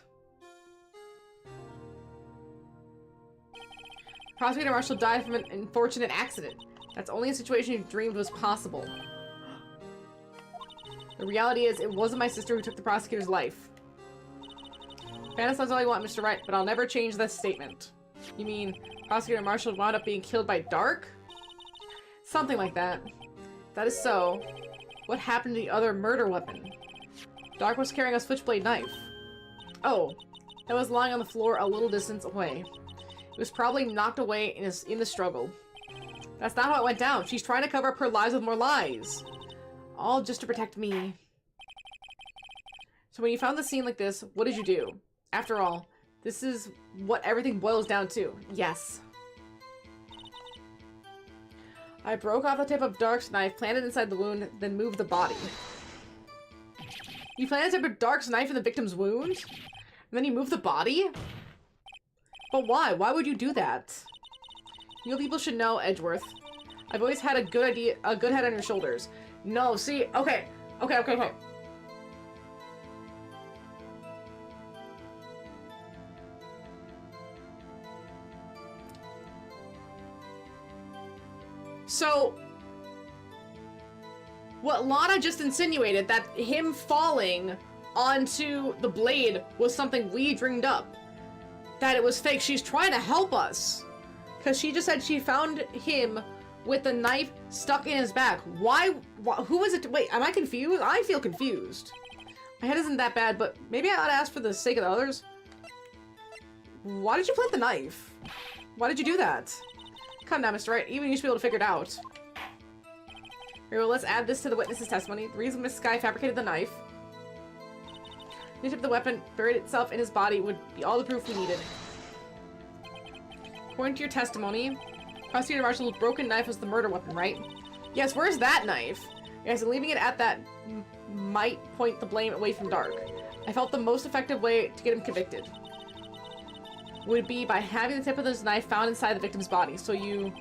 Prosecutor Marshall died from an unfortunate accident. That's only a situation you dreamed was possible. The reality is, it wasn't my sister who took the prosecutor's life. Fantasize all you want, Mr. Wright, but I'll never change this statement. You mean Prosecutor Marshall wound up being killed by Dark? Something like that. That is so. What happened to the other murder weapon? Dark was carrying a switchblade knife. Oh, that was lying on the floor a little distance away. It was probably knocked away in the struggle. That's not how it went down. She's trying to cover up her lies with more lies. All just to protect me. So when you found the scene like this, what did you do? After all, this is what everything boils down to. Yes. I broke off the tip of Dark's knife, planted inside the wound, then moved the body. You planted the tip of Dark's knife in the victim's wound? And then you moved the body? But why? Why would you do that? You people should know, Edgeworth. I've always had a good head on your shoulders. No, see, okay. So, what Lana just insinuated, that him falling onto the blade was something we dreamed up. That it was fake. She's trying to help us. Because she just said she found him with the knife stuck in his back. Why? Who is it? Wait, am I confused? I feel confused. My head isn't that bad, but maybe I ought to ask for the sake of the others. Why did you plant the knife? Why did you do that? Come now, Mr. Wright. Even you should be able to figure it out. Very well, let's add this to the witness's testimony. The reason Miss Sky fabricated the knife. The tip of the weapon buried itself in his body would be all the proof we needed. According to your testimony, Prosecutor Marshall's broken knife was the murder weapon, right? Yes, where's that knife? Yes, and leaving it at that might point the blame away from Dark. I felt the most effective way to get him convicted would be by having the tip of this knife found inside the victim's body. So you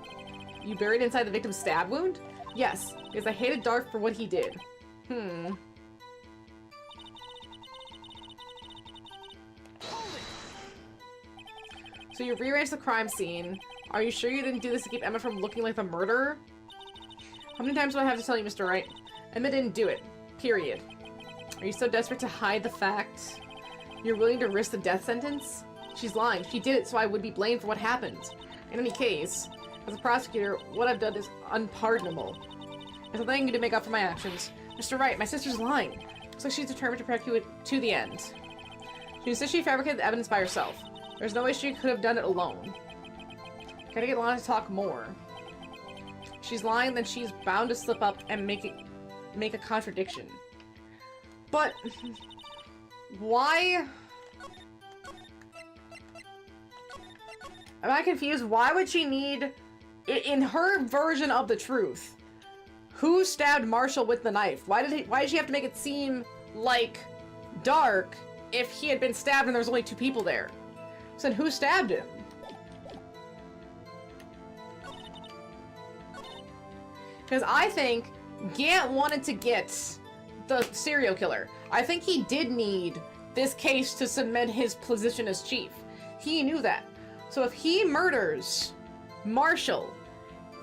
buried it inside the victim's stab wound? Yes, because I hated Dark for what he did. So you rearranged the crime scene. Are you sure you didn't do this to keep Emma from looking like the murderer? How many times do I have to tell you, Mr. Wright? Emma didn't do it. Period. Are you so desperate to hide the fact you're willing to risk the death sentence? She's lying. She did it so I would be blamed for what happened. In any case, as a prosecutor, what I've done is unpardonable. There's nothing I can do to make up for my actions. Mr. Wright, my sister's lying. Looks like she's determined to protect you to the end. She says she fabricated the evidence by herself. There's no way she could have done it alone. Gotta get Lana to talk more. If she's lying, then she's bound to slip up and make a contradiction. But why? Am I confused? Why would she need, in her version of the truth, who stabbed Marshall with the knife? Why did she have to make it seem like Dark if he had been stabbed and there was only 2 people there? So then who stabbed him? Because I think Gant wanted to get the serial killer. I think he did need this case to cement his position as chief. He knew that. So if he murders Marshall,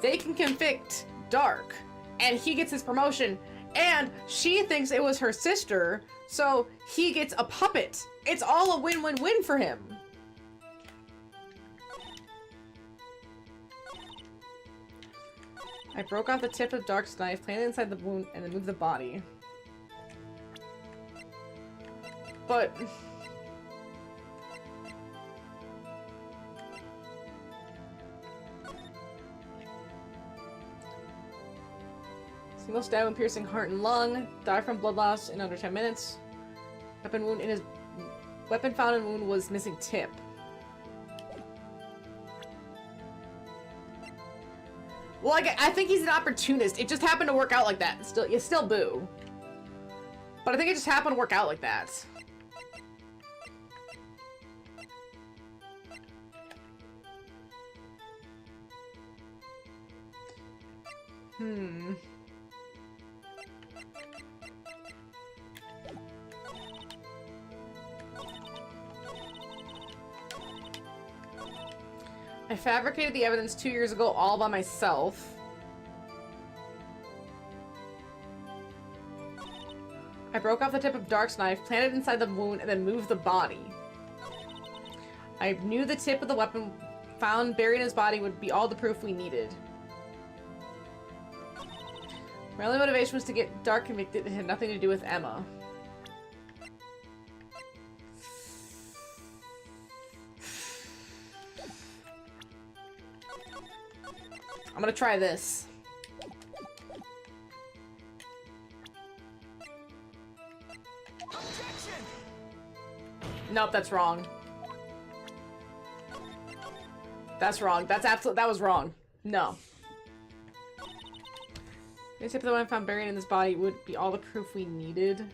they can convict Dark, and he gets his promotion, and she thinks it was her sister, so he gets a puppet. It's all a win-win-win for him. I broke off the tip of Dark's knife, planted it inside the wound, and then moved the body. But... single stab wound piercing heart and lung. Died from blood loss in under 10 minutes. Weapon wound in his... weapon found in wound was missing tip. Well, I think he's an opportunist. It just happened to work out like that. It's still boo. But I think it just happened to work out like that. I fabricated the evidence 2 years ago all by myself. I broke off the tip of Dark's knife, planted it inside the wound, and then moved the body. I knew the tip of the weapon found buried in his body would be all the proof we needed. My only motivation was to get Dark convicted. It had nothing to do with Emma. I'm gonna try this. Objection! Nope, that's wrong. That's wrong. That was wrong. No. The tip of the one found buried in this body would be all the proof we needed.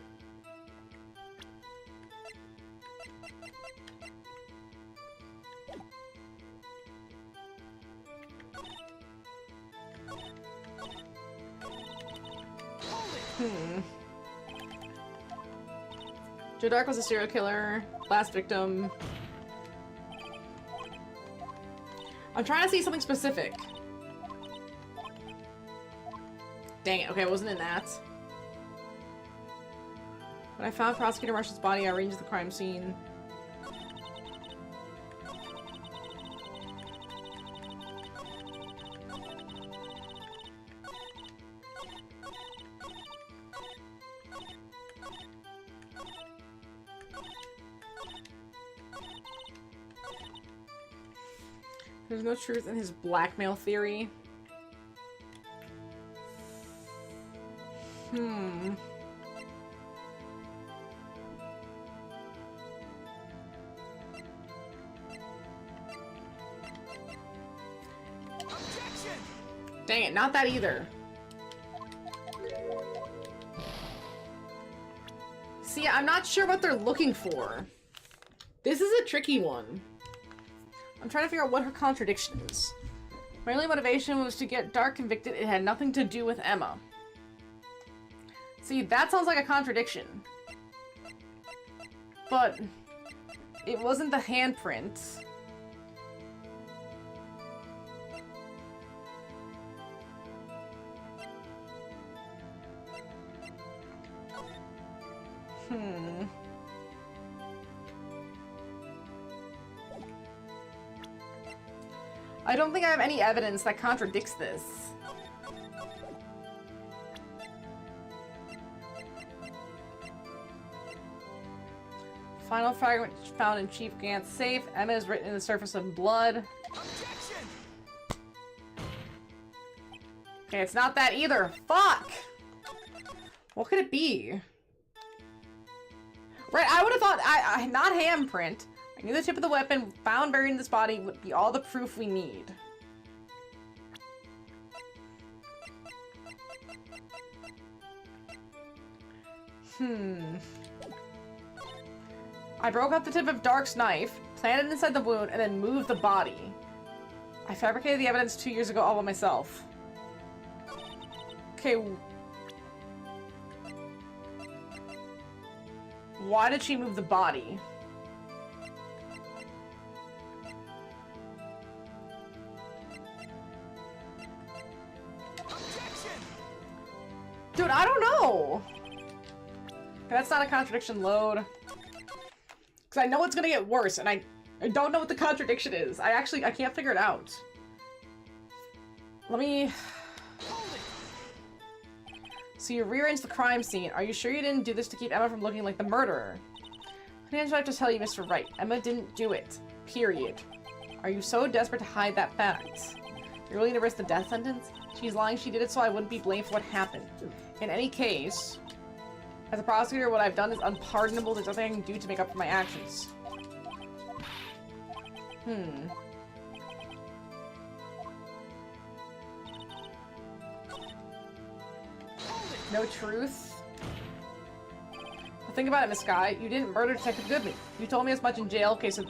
Joe Dark was a serial killer. Last victim. I'm trying to see something specific. Dang it. Okay, I wasn't in that. When I found Prosecutor Marshall's body, I arranged the crime scene. There's no truth in his blackmail theory. Objection! Dang it, not that either. See, I'm not sure what they're looking for. This is a tricky one. I'm trying to figure out what her contradiction is. My only motivation was to get Dark convicted. It had nothing to do with Emma. See, that sounds like a contradiction. But it wasn't the handprint. I don't think I have any evidence that contradicts this. Final fragment found in Chief Gant's safe. Emma is written in the surface of blood. Objection! Okay, it's not that either. Fuck! What could it be? Right, I would have thought, not handprint. I knew the tip of the weapon found buried in this body would be all the proof we need. I broke off the tip of Dark's knife, planted it inside the wound, and then moved the body. I fabricated the evidence 2 years ago all by myself. Okay. Why did she move the body? Dude, I don't know. That's not a contradiction. Load. Because I know it's gonna get worse, and I don't know what the contradiction is. I can't figure it out. Let me... So you rearranged the crime scene. Are you sure you didn't do this to keep Emma from looking like the murderer? Honey, I have to tell you, Mr. Wright. Emma didn't do it. Period. Are you so desperate to hide that fact? You're willing to risk the death sentence? She's lying. She did it so I wouldn't be blamed for what happened. In any case, as a prosecutor, what I've done is unpardonable. There's nothing I can do to make up for my actions. No truth? Well, think about it, Miss Skye. You didn't murder Detective Goodman. You told me as much in jail. Okay, so...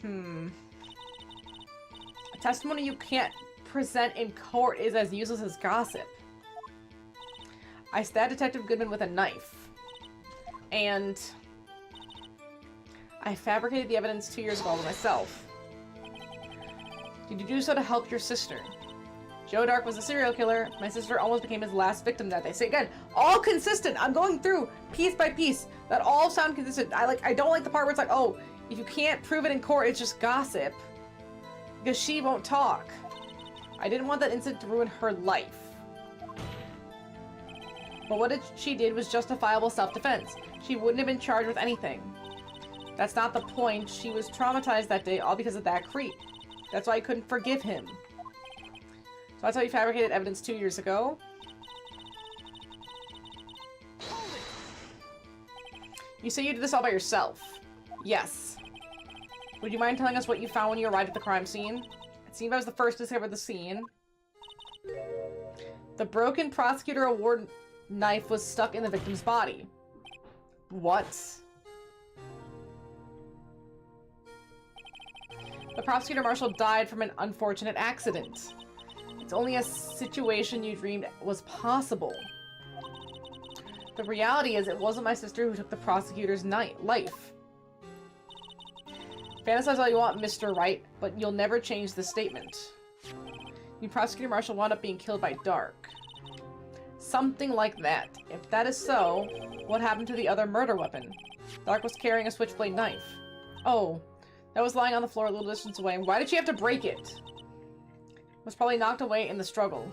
A testimony you can't present in court is as useless as gossip. I stabbed Detective Goodman with a knife. And... I fabricated the evidence 2 years ago by myself. Did you do so to help your sister? Joe Dark was a serial killer. My sister almost became his last victim that day. So again, all consistent. I'm going through piece by piece. That all sound consistent. I don't like the part where it's like, oh, if you can't prove it in court, it's just gossip. Because she won't talk. I didn't want that incident to ruin her life. But what she did was justifiable self-defense. She wouldn't have been charged with anything. That's not the point. She was traumatized that day, all because of that creep. That's why I couldn't forgive him. So that's how you fabricated evidence 2 years ago. You say you did this all by yourself. Yes. Would you mind telling us what you found when you arrived at the crime scene? It seemed I was the first to discover the scene. The broken prosecutor award knife was stuck in the victim's body. What? The prosecutor marshal died from an unfortunate accident. It's only a situation you dreamed was possible. The reality is it wasn't my sister who took the prosecutor's life. Fantasize all you want, Mr. Wright, but you'll never change the statement. The prosecutor marshal wound up being killed by Dark. Something like that. If that is so, what happened to the other murder weapon? Dark was carrying a switchblade knife. Oh, that was lying on the floor a little distance away. Why did she have to break it? Was probably knocked away in the struggle.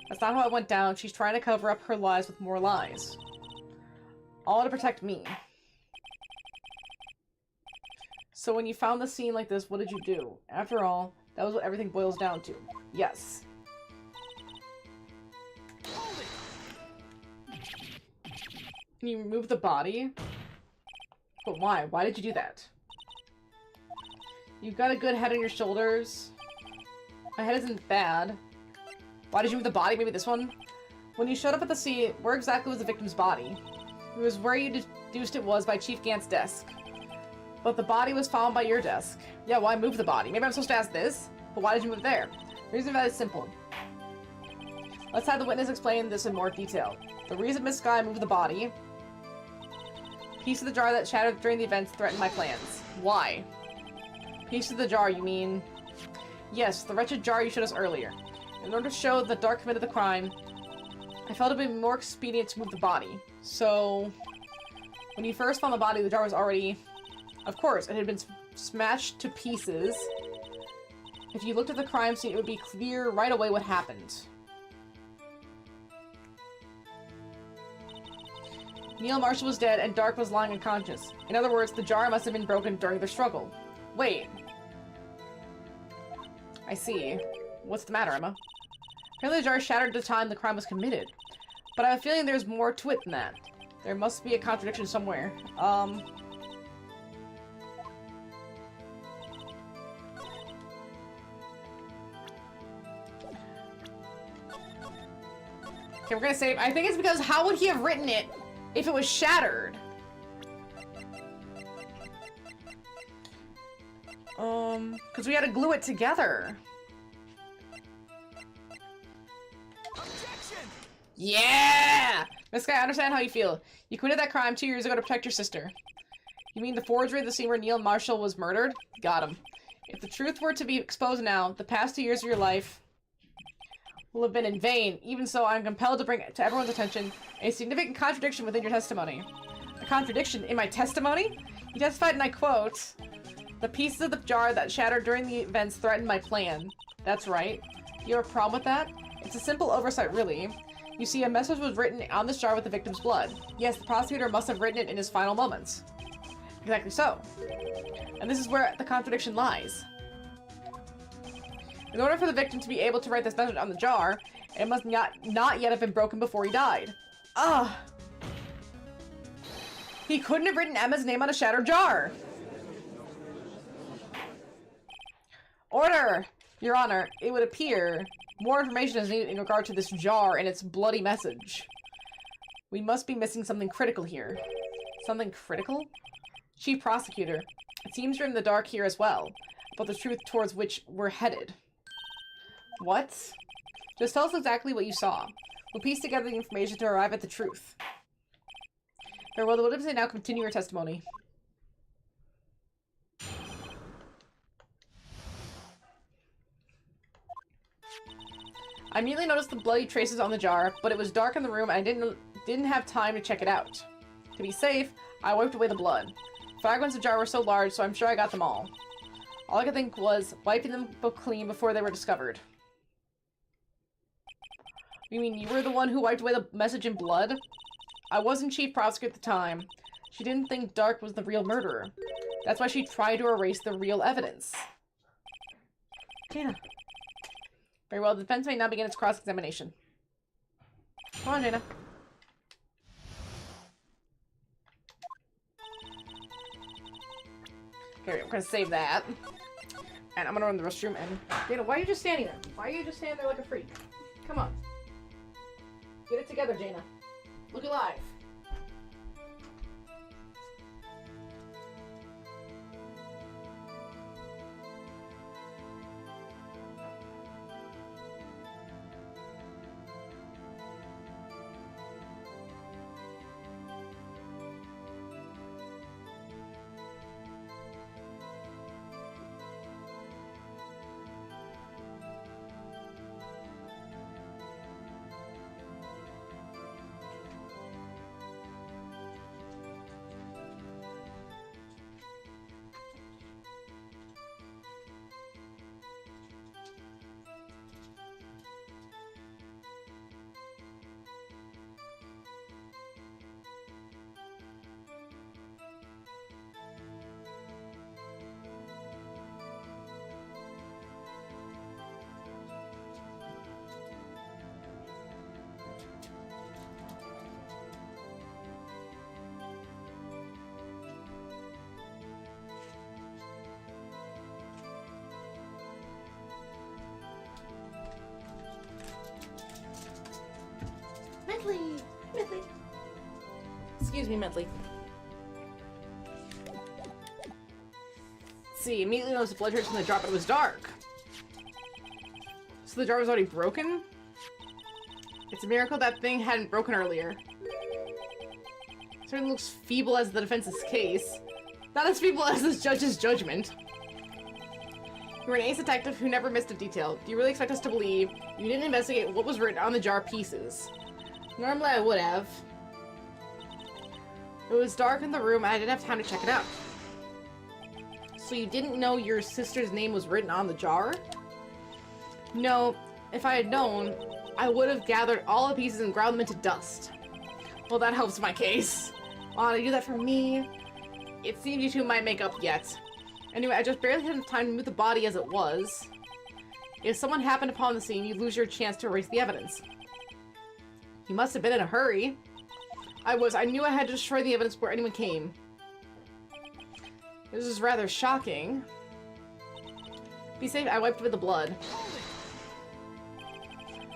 That's not how it went down. She's trying to cover up her lies with more lies. All to protect me. So when you found the scene like this, what did you do? After all, that was what everything boils down to. Yes. Can you remove the body? But why? Why did you do that? You've got a good head on your shoulders. My head isn't bad. Why did you move the body? Maybe this one? When you showed up at the scene, where exactly was the victim's body? It was where you deduced it was by Chief Gant's desk. But the body was found by your desk. Yeah, why move the body? Maybe I'm supposed to ask this? But why did you move there? The reason for that is simple. Let's have the witness explain this in more detail. The reason Miss Skye moved the body... Piece of the jar that shattered during the events threatened my plans. Why? Piece of the jar, you mean... Yes, the wretched jar you showed us earlier. In order to show that Dark committed the crime, I felt it would be more expedient to move the body. So, when you first found the body, the jar was already... Of course, it had been smashed to pieces. If you looked at the crime scene, it would be clear right away what happened. Neil Marshall was dead, and Dark was lying unconscious. In other words, the jar must have been broken during the struggle. Wait. I see. What's the matter, Emma? Apparently the jar shattered at the time the crime was committed. But I have a feeling there's more to it than that. There must be a contradiction somewhere. Okay, we're gonna save. I think it's because how would he have written it if it was shattered? Because we had to glue it together. Objection! Yeah! Miss Skye, I understand how you feel. You committed that crime 2 years ago to protect your sister. You mean the forgery of the scene where Neil Marshall was murdered? Got him. If the truth were to be exposed now, the past 2 years of your life will have been in vain. Even so, I'm compelled to bring to everyone's attention a significant contradiction within your testimony. A contradiction in my testimony? You testified, and I quote, "The pieces of the jar that shattered during the events threatened my plan." That's right. You have a problem with that? It's a simple oversight, really. You see, a message was written on this jar with the victim's blood. Yes, the prosecutor must have written it in his final moments. Exactly so. And this is where the contradiction lies. In order for the victim to be able to write this message on the jar, it must not yet have been broken before he died. Ugh. He couldn't have written Emma's name on a shattered jar. Order! Your Honor, it would appear more information is needed in regard to this jar and its bloody message. We must be missing something critical here. Something critical? Chief Prosecutor, it seems you're in the dark here as well, about the truth towards which we're headed. What? Just tell us exactly what you saw. We'll piece together the information to arrive at the truth. Very well, the witness may now continue your testimony. I immediately noticed the bloody traces on the jar, but it was dark in the room and I didn't have time to check it out. To be safe, I wiped away the blood. Fragments of the jar were so large, so I'm sure I got them all. All I could think was wiping them clean before they were discovered. You mean you were the one who wiped away the message in blood? I wasn't chief prosecutor at the time. She didn't think Dark was the real murderer. That's why she tried to erase the real evidence. Jaina. Very well, the defense may now begin its cross-examination. Come on, Jaina. Okay, I'm gonna save that. And I'm gonna run the restroom and... Jaina, why are you just standing there? Why are you just standing there like a freak? Come on. Get it together, Jaina. Look alive. Medley. Excuse me, Medley. Let's see, immediately noticed the blood traces from the jar, but it was dark. So the jar was already broken? It's a miracle that thing hadn't broken earlier. It certainly looks feeble as the defense's case. Not as feeble as this judge's judgment. You were an ace detective who never missed a detail. Do you really expect us to believe you didn't investigate what was written on the jar pieces? Normally I would have. It was dark in the room and I didn't have time to check it out. So you didn't know your sister's name was written on the jar? No, if I had known, I would have gathered all the pieces and ground them into dust. Well, that helps my case. Aw, to do that for me? It seems you two might make up yet. Anyway, I just barely had enough time to move the body as it was. If someone happened upon the scene, you'd lose your chance to erase the evidence. You must have been in a hurry. I knew I had to destroy the evidence before anyone came. This is rather shocking. Be safe, I wiped away the blood.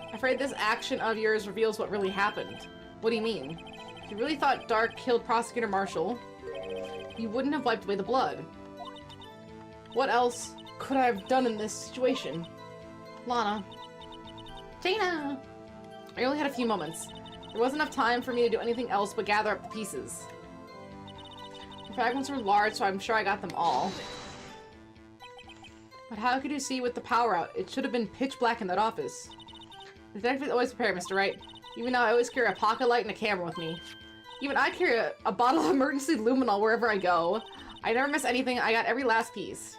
I'm afraid this action of yours reveals what really happened. What do you mean? If you really thought Dark killed Prosecutor Marshall, you wouldn't have wiped away the blood. What else could I have done in this situation? Lana. Jaina! I only had a few moments. There wasn't enough time for me to do anything else but gather up the pieces. The fragments were large, so I'm sure I got them all. But how could you see with the power out? It should have been pitch black in that office. The detective is always prepared, Mr. Wright. Even now, I always carry a pocket light and a camera with me. Even I carry a bottle of emergency luminol wherever I go. I never miss anything. I got every last piece.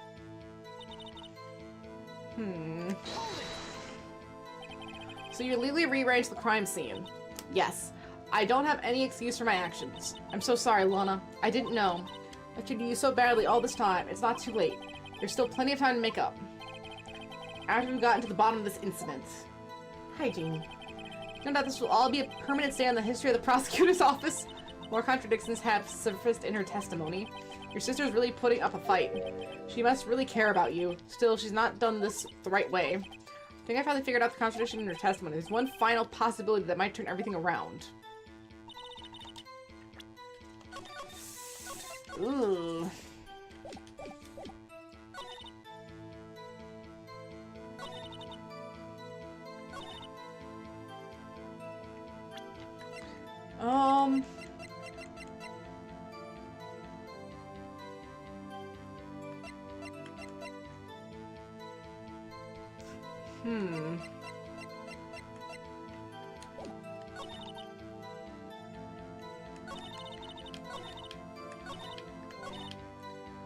So you legally rearranged the crime scene. Yes. I don't have any excuse for my actions. I'm so sorry, Lana. I didn't know. I treated you so badly all this time. It's not too late. There's still plenty of time to make up. After we've gotten to the bottom of this incident. Hi, Jeannie. No doubt this will all be a permanent stay on the history of the prosecutor's office. More contradictions have surfaced in her testimony. Your sister's really putting up a fight. She must really care about you. Still, she's not done this the right way. I think I finally figured out the contradiction in her testimony. There's one final possibility that might turn everything around. Ooh.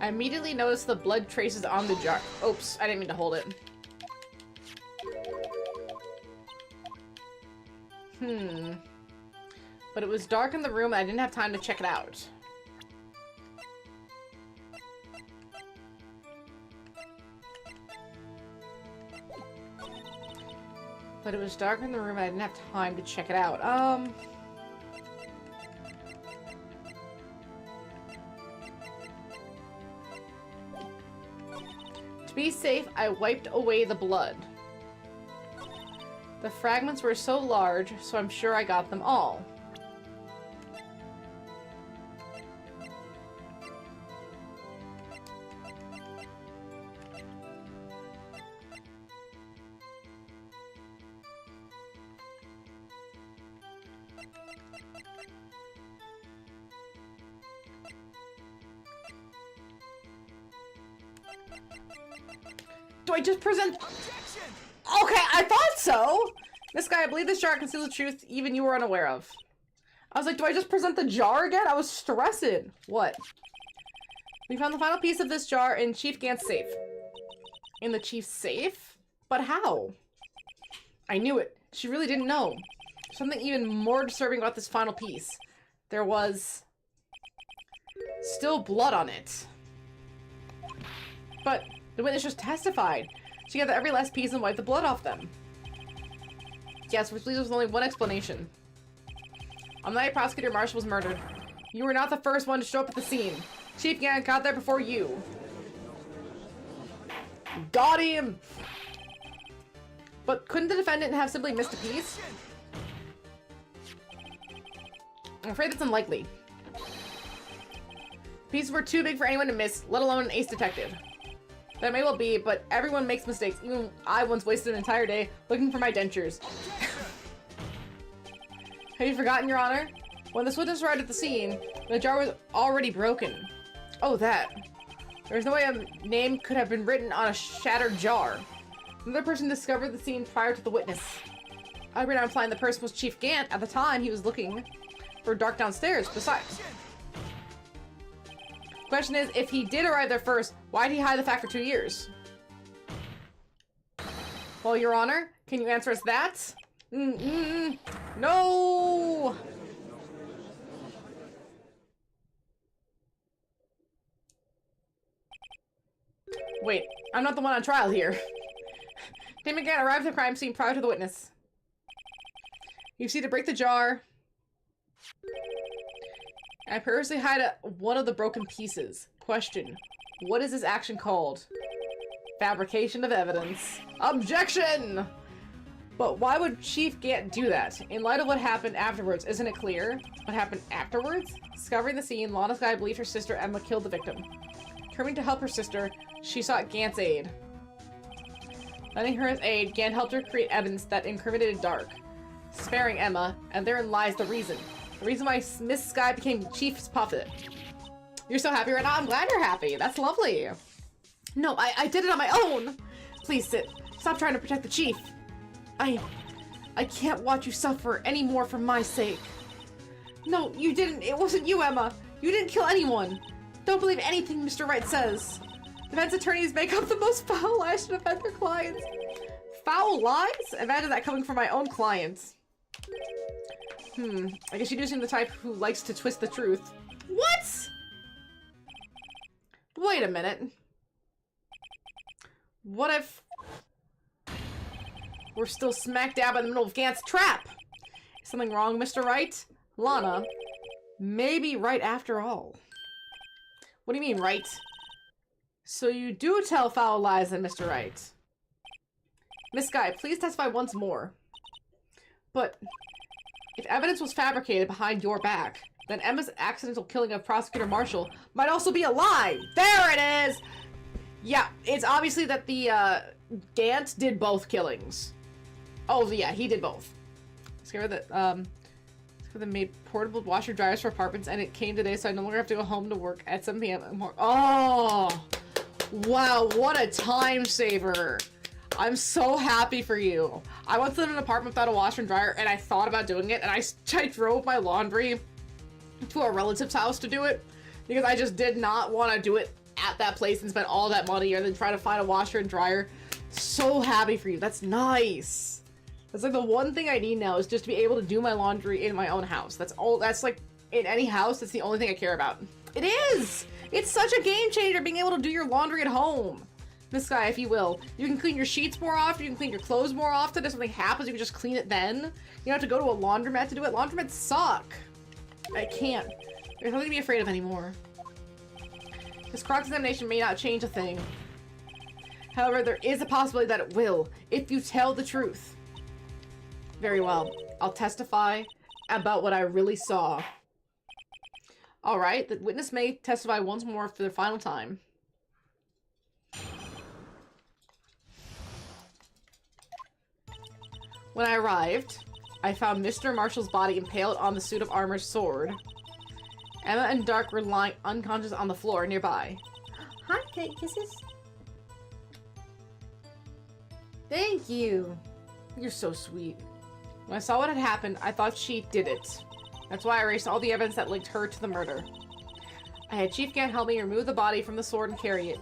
I immediately noticed the blood traces on the jar. Oops, I didn't mean to hold it. But it was dark in the room and I didn't have time to check it out. But it was dark in the room and I didn't have time to check it out. To be safe, I wiped away the blood. The fragments were so large, so I'm sure I got them all. Do I just present? Objection! Okay, I thought so! This guy, I believe this jar conceals the truth even you were unaware of. I was like, do I just present the jar again? I was stressing. What? We found the final piece of this jar in Chief Gant's safe. In the chief's safe? But how? I knew it. She really didn't know. Something even more disturbing about this final piece. There was still blood on it. But the witness just testified. She gathered every last piece and wiped the blood off them. Yes, which leaves with only one explanation. On the night Prosecutor Marshall was murdered, you were not the first one to show up at the scene. Chief Gant got there before you. Got him! But couldn't the defendant have simply missed a piece? I'm afraid that's unlikely. Pieces were too big for anyone to miss, let alone an ace detective. That may well be, but everyone makes mistakes. Even I once wasted an entire day looking for my dentures. Have you forgotten, Your Honor? When this witness arrived at the scene, the jar was already broken. Oh, that. There's no way a name could have been written on a shattered jar. Another person discovered the scene prior to the witness. I'd be not implying the person was Chief Gant. At the time, he was looking for Dark downstairs. Besides, question is, if he did arrive there first, why did he hide the fact for 2 years? Well, Your Honor, can you answer us that? No! Wait, I'm not the one on trial here. Damon Gant arrived at the crime scene prior to the witness. You see to break the jar. I purposely hide one of the broken pieces. Question. What is this action called? Fabrication of evidence. Objection! But why would Chief Gant do that? In light of what happened afterwards, isn't it clear? What happened afterwards? Discovering the scene, Lana's guy believed her sister Emma killed the victim. Coming to help her sister, she sought Gant's aid. Lending her his aid, Gant helped her create evidence that incriminated Dark, sparing Emma, and therein lies the reason. The reason why Miss Sky became Chief's puppet. You're so happy right now? I'm glad you're happy. That's lovely. No, I did it on my own. Please sit. Stop trying to protect the chief. I I can't watch you suffer anymore for my sake. No, you didn't. It wasn't you, Emma. You didn't kill anyone. Don't believe anything Mr. Wright says. Defense attorneys make up the most foul lies to defend their clients. Foul lies? Imagine that coming from my own clients. I guess you do seem the type who likes to twist the truth. What? Wait a minute. What if we're still smack dab in the middle of Gant's trap? Is something wrong, Mr. Wright? Lana, maybe right after all. What do you mean, right? So you do tell foul lies then, Mr. Wright. Miss Guy, please testify once more. But if evidence was fabricated behind your back, then Emma's accidental killing of Prosecutor Marshall might also be a lie. There it is! Yeah, it's obviously that the, Gant did both killings. Oh, yeah, he did both. Discovered that, they made portable washer dryers for apartments, and it came today, so I no longer have to go home to work at 7 p.m. Oh! Wow, what a time saver. I'm so happy for you. I once lived in an apartment without a washer and dryer, and I thought about doing it, and I drove my laundry to a relative's house to do it, because I just did not want to do it at that place and spend all that money and then try to find a washer and dryer. So happy for you. That's nice. That's like the one thing I need now is just to be able to do my laundry in my own house. That's all. That's like in any house. That's the only thing I care about. It is. It's such a game changer being able to do your laundry at home. Miss Guy, if you will. You can clean your sheets more often. You can clean your clothes more often. If something happens, you can just clean it then. You don't have to go to a laundromat to do it. Laundromats suck. I can't. There's nothing to be afraid of anymore. This cross-examination may not change a thing. However, there is a possibility that it will, if you tell the truth. Very well. I'll testify about what I really saw. Alright, the witness may testify once more for the final time. When I arrived, I found Mr. Marshall's body impaled on the suit of armor's sword. Emma and Dark were lying unconscious on the floor nearby. Hi, Kate Kisses. Thank you. You're so sweet. When I saw what had happened, I thought she did it. That's why I erased all the evidence that linked her to the murder. I had Chief Gant help me remove the body from the sword and carry it.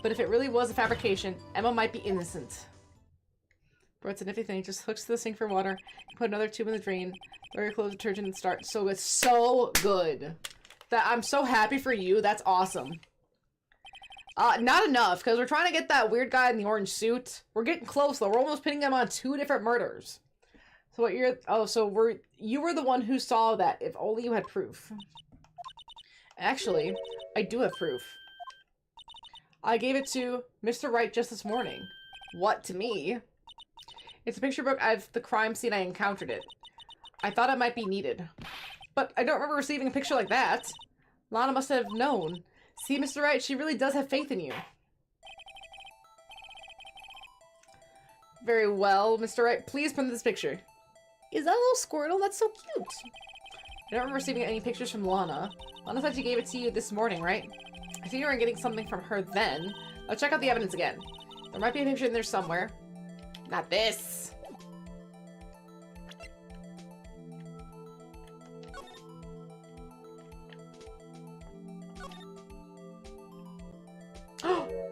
But if it really was a fabrication, Emma might be innocent. Brought a nifty thing, just hooks to the sink for water, put another tube in the drain, throw your clothes detergent and start. So it's so good. That I'm so happy for you. That's awesome. Not enough, because we're trying to get that weird guy in the orange suit. We're getting close though. We're almost pinning him on 2 different murders. So what you're you were the one who saw that, if only you had proof. Actually, I do have proof. I gave it to Mr. Wright just this morning. What, to me? It's a picture book of the crime scene I encountered it. I thought it might be needed. But I don't remember receiving a picture like that. Lana must have known. See, Mr. Wright, she really does have faith in you. Very well, Mr. Wright. Please print this picture. Is that a little Squirtle? That's so cute. I don't remember receiving any pictures from Lana. Lana said she gave it to you this morning, right? I think you were getting something from her then. I'll check out the evidence again. There might be a picture in there somewhere. Not this.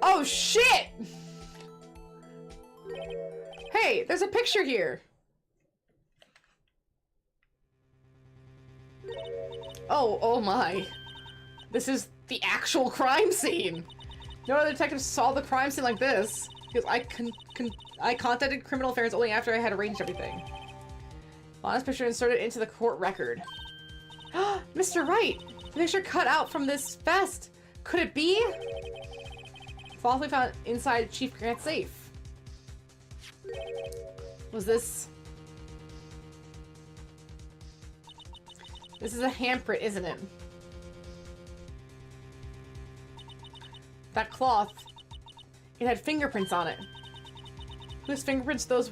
Oh, shit! Hey, there's a picture here. Oh my. This is the actual crime scene. No other detective saw the crime scene like this. Because I contacted Criminal Affairs only after I had arranged everything. Lana's picture inserted into the court record. Mr. Wright! The picture cut out from this vest. Could it be? Falsely found inside Chief Grant's safe. Was this... This is a handprint, isn't it? That cloth, it had fingerprints on it. Whose fingerprints those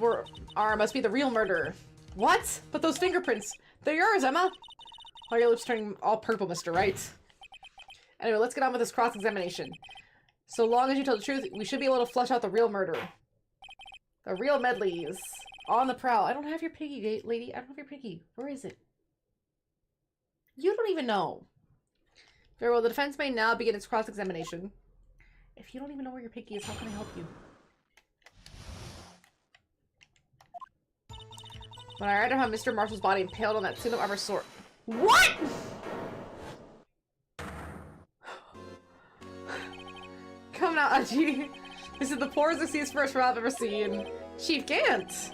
are must be the real murderer. What? But those fingerprints, they're yours, Emma. Why are your lips turning all purple, Mr. Wright? Anyway, let's get on with this cross-examination. So long as you tell the truth, we should be able to flush out the real murderer. The real Medleys. On the prowl. I don't have your piggy, lady. I don't have your piggy. Where is it? You don't even know. Very well, the defense may now begin its cross-examination. If you don't even know where your piggy is, how can I help you? When I read how Mr. Marshall's body impaled on that single armor sword. What?! Come now, Aji. This is the poorest excuse for a trial I've ever seen. Chief Gant!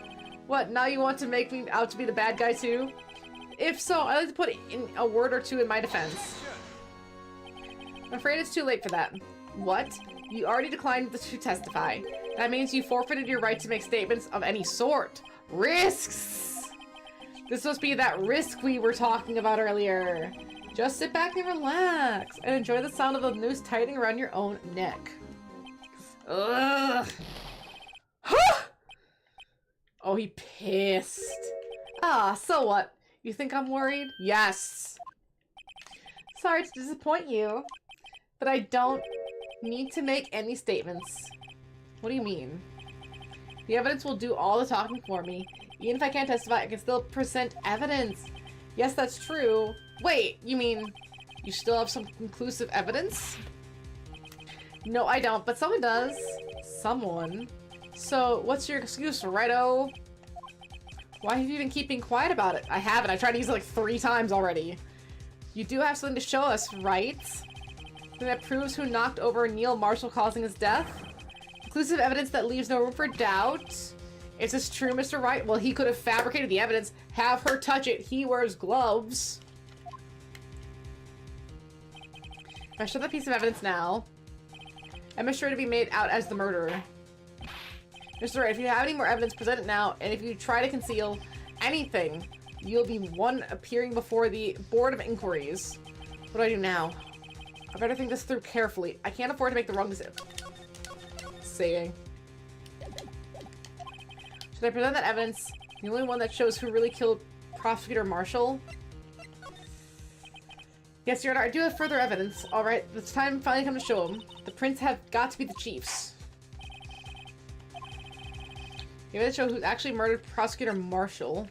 What, now you want to make me out to be the bad guy too? If so, I'd like to put in a word or two in my defense. I'm afraid it's too late for that. What? You already declined to testify. That means you forfeited your right to make statements of any sort. Risks! This must be that risk we were talking about earlier. Just sit back and relax, and enjoy the sound of the noose tightening around your own neck. Ugh! Oh, he pissed. Ah, so what? You think I'm worried? Yes. Sorry to disappoint you, but I don't need to make any statements. What do you mean? The evidence will do all the talking for me. Even if I can't testify, I can still present evidence. Yes, that's true. Wait, you mean you still have some conclusive evidence? No, I don't, but someone does. Someone. So, what's your excuse, Righto? Why have you been keeping quiet about it? I haven't. I tried to use it like 3 times already. You do have something to show us, right? Something that proves who knocked over Neil Marshall, causing his death? Conclusive evidence that leaves no room for doubt? Is this true, Mr. Wright? Well, he could have fabricated the evidence. Have her touch it. He wears gloves. If I show that piece of evidence now, I'm sure to be made out as the murderer. Mr. Wright, if you have any more evidence, present it now, and if you try to conceal anything, you'll be one appearing before the Board of Inquiries. What do I do now? I better think this through carefully. I can't afford to make the wrong decision. Saying. Should I present that evidence? The only one that shows who really killed Prosecutor Marshall? Yes, Your Honor, I do have further evidence. Alright, it's time finally come to show him. The prints have got to be the chief's. The evidence show who actually murdered Prosecutor Marshall.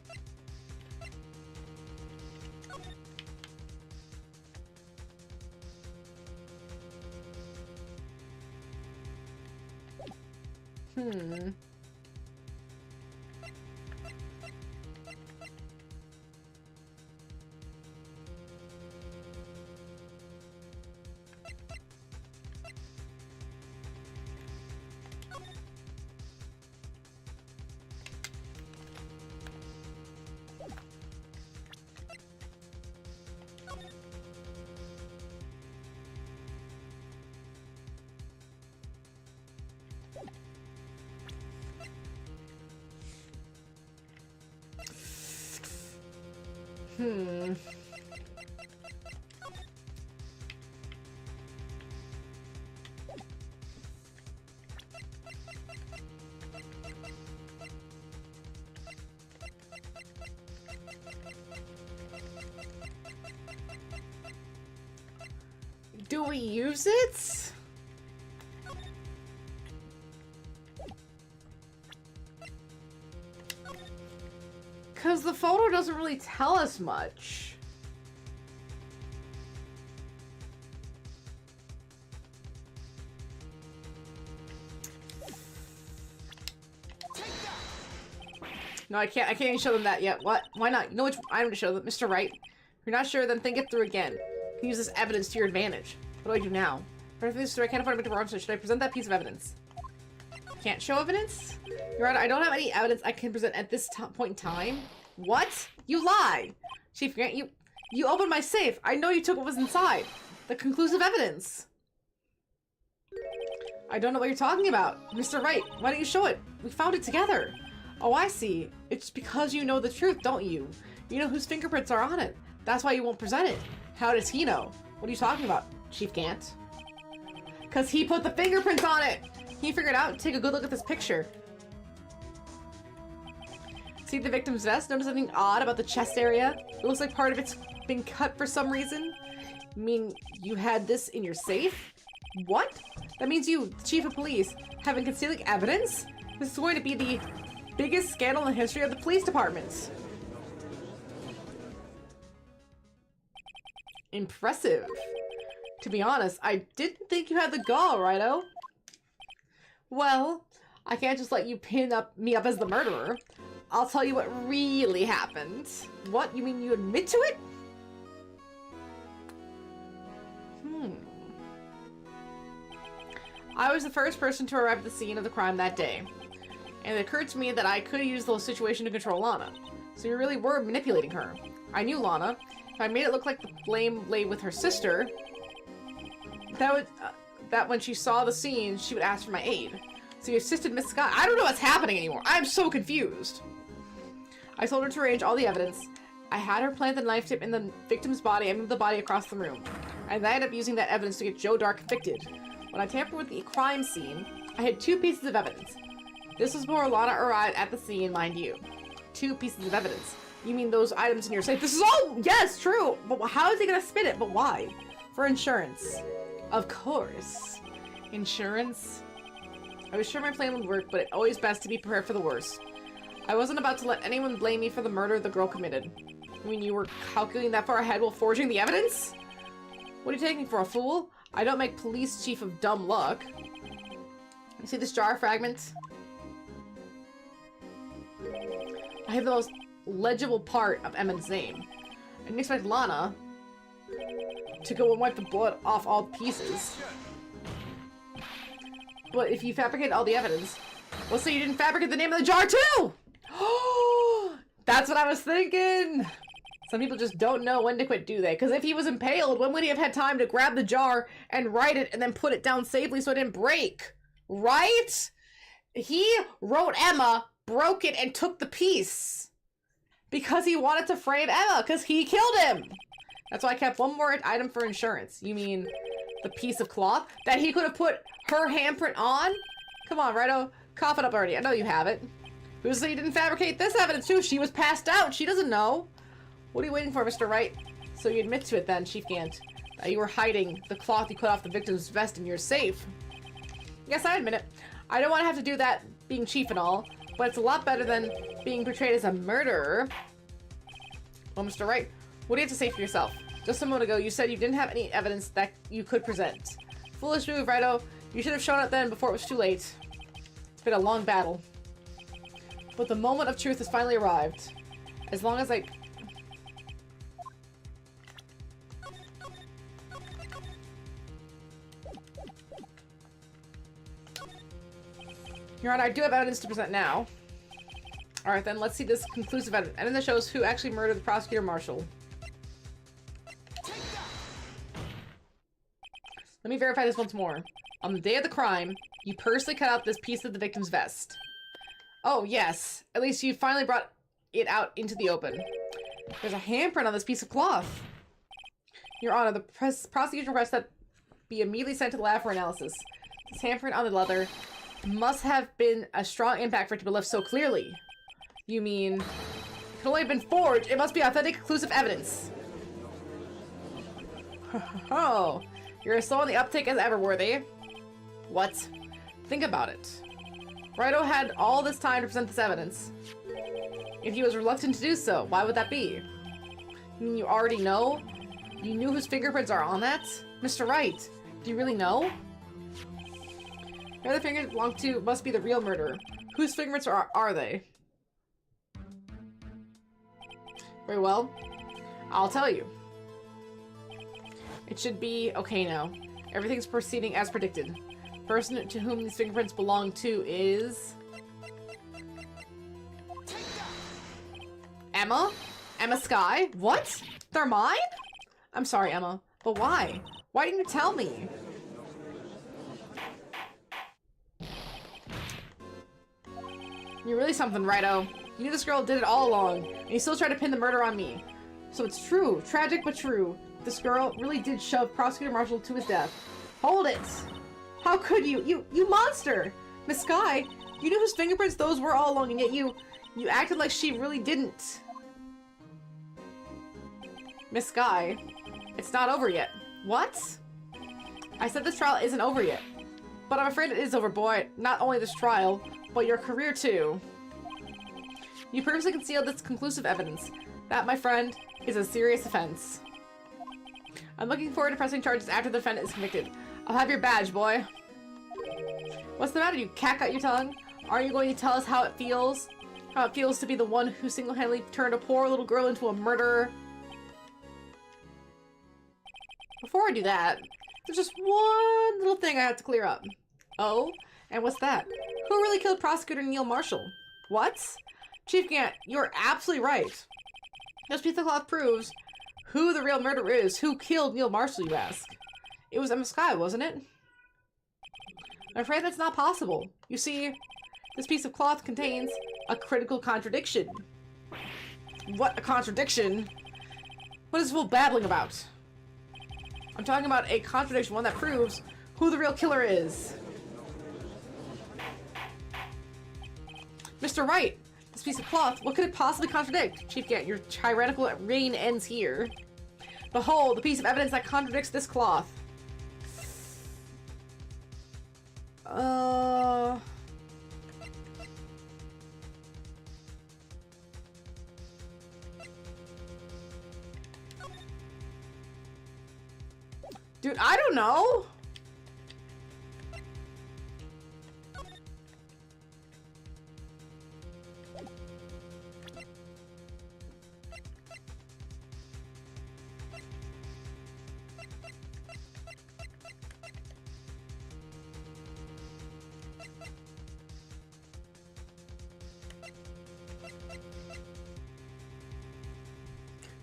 Do we use it? Because the photo doesn't really tell us much. No, I can't even show them that yet. What? Why not? You know which item to show them, Mr. Wright? If you're not sure, then think it through again. You can use this evidence to your advantage. What do I do now? If I do this, I can't afford to make the wrong decision. Should I present that piece of evidence? Can't show evidence? Your Honor, I don't have any evidence I can present at this point in time. What? You lie! Chief Grant, you opened my safe. I know you took what was inside. The conclusive evidence. I don't know what you're talking about. Mr. Wright, why don't you show it? We found it together. Oh, I see. It's because you know the truth, don't you? You know whose fingerprints are on it. That's why you won't present it. How does he know? What are you talking about, Chief Gant? Because he put the fingerprints on it! He figured out. Take a good look at this picture. See the victim's vest? Notice something odd about the chest area? It looks like part of it's been cut for some reason. I mean, you had this in your safe? What? That means you, the Chief of Police, have been concealing evidence? This is going to be the biggest scandal in the history of the police department. Impressive. To be honest, I didn't think you had the gall, Righto. Well, I can't just let you pin me up as the murderer. I'll tell you what really happened. What? You mean you admit to it? I was the first person to arrive at the scene of the crime that day. And it occurred to me that I could use the situation to control Lana. So you really were manipulating her. I knew Lana. If I made it look like the blame lay with her sister, that when she saw the scene, she would ask for my aid. So you assisted Miss Scott. I don't know what's happening anymore. I'm so confused. I told her to arrange all the evidence. I had her plant the knife tip in the victim's body and move the body across the room. And I ended up using that evidence to get Joe Dark convicted. When I tampered with the crime scene, I had 2 pieces of evidence. This was before Lana arrived at the scene, mind you. 2 pieces of evidence. You mean those items in your safe? This is all, yes, true. But how is he gonna spin it? But why? For insurance. Of course. Insurance? I was sure my plan would work, but it's always best to be prepared for the worst. I wasn't about to let anyone blame me for the murder the girl committed. I mean, you were calculating that far ahead while forging the evidence? What are you taking me for, a fool? I don't make police chief of dumb luck. You see this jar fragment? I have the most legible part of Emma's name. I didn't expect Lana to go and wipe the blood off all the pieces. But if you fabricate all the evidence, let's say you didn't fabricate the name of the jar too! That's what I was thinking! Some people just don't know when to quit, do they? Because if he was impaled, when would he have had time to grab the jar and write it and then put it down safely so it didn't break? Right? He wrote Emma, broke it, and took the piece. Because he wanted to frame Emma, because he killed him! That's why I kept one more item for insurance. You mean the piece of cloth that he could have put her handprint on? Come on, Righto. Cough it up already. I know you have it. Who's to say you didn't fabricate this evidence too? She was passed out. She doesn't know. What are you waiting for, Mr. Wright? So you admit to it then, Chief Gant. That you were hiding the cloth you cut off the victim's vest in your safe. Yes, I admit it. I don't want to have to do that being chief and all, but it's a lot better than being portrayed as a murderer. Well, Mr. Wright, what do you have to say for yourself? Just a moment ago, you said you didn't have any evidence that you could present. Foolish move, Righto. You should have shown it then before it was too late. It's been a long battle. But the moment of truth has finally arrived. As long as I... Your Honor, I do have evidence to present now. Alright then, let's see this conclusive evidence. And then that shows who actually murdered the prosecutor marshal. Let me verify this once more. On the day of the crime, you personally cut out this piece of the victim's vest. Oh, yes. At least you finally brought it out into the open. There's a handprint on this piece of cloth. Your Honor, the prosecution requests that be immediately sent to the lab for analysis. This handprint on the leather must have been a strong impact for it to be left so clearly. You mean, it could only have been forged. It must be authentic, conclusive evidence. Oh, you're as slow on the uptake as ever, Worthy. What? Think about it. Righto had all this time to present this evidence. If he was reluctant to do so, why would that be? You mean you already know? You knew whose fingerprints are on that? Mr. Wright, do you really know? The other fingers belong to must be the real murderer. Whose fingerprints are they? Very well. I'll tell you. It should be okay now. Everything's proceeding as predicted. The person to whom these fingerprints belong to is... Emma? Emma Skye? What? They're mine? I'm sorry, Emma. But why? Why didn't you tell me? You're really something, Righto. You knew this girl did it all along, and you still tried to pin the murder on me. So it's true. Tragic, but true. This girl really did shove Prosecutor Marshall to his death. Hold it! How could you? You monster! Miss Skye, you knew whose fingerprints those were all along, and yet you acted like she really didn't. Miss Skye, it's not over yet. What? I said this trial isn't over yet. But I'm afraid it is over, boy. Not only this trial, but your career too. You purposely concealed this conclusive evidence. That, my friend, is a serious offense. I'm looking forward to pressing charges after the defendant is convicted. I'll have your badge, boy. What's the matter? You cack out your tongue? Aren't you going to tell us how it feels? How it feels to be the one who single-handedly turned a poor little girl into a murderer? Before I do that, there's just one little thing I have to clear up. Oh? And what's that? Who really killed Prosecutor Neil Marshall? What? Chief Gant, you're absolutely right. This piece of cloth proves who the real murderer is. Who killed Neil Marshall, you ask? It was Emma Skye, wasn't it? I'm afraid that's not possible. You see, this piece of cloth contains a critical contradiction. What a contradiction? What is this fool babbling about? I'm talking about a contradiction, one that proves who the real killer is. Mr. Wright, this piece of cloth, what could it possibly contradict? Chief Gant, your tyrannical reign ends here. Behold, the piece of evidence that contradicts this cloth. Dude, I don't know.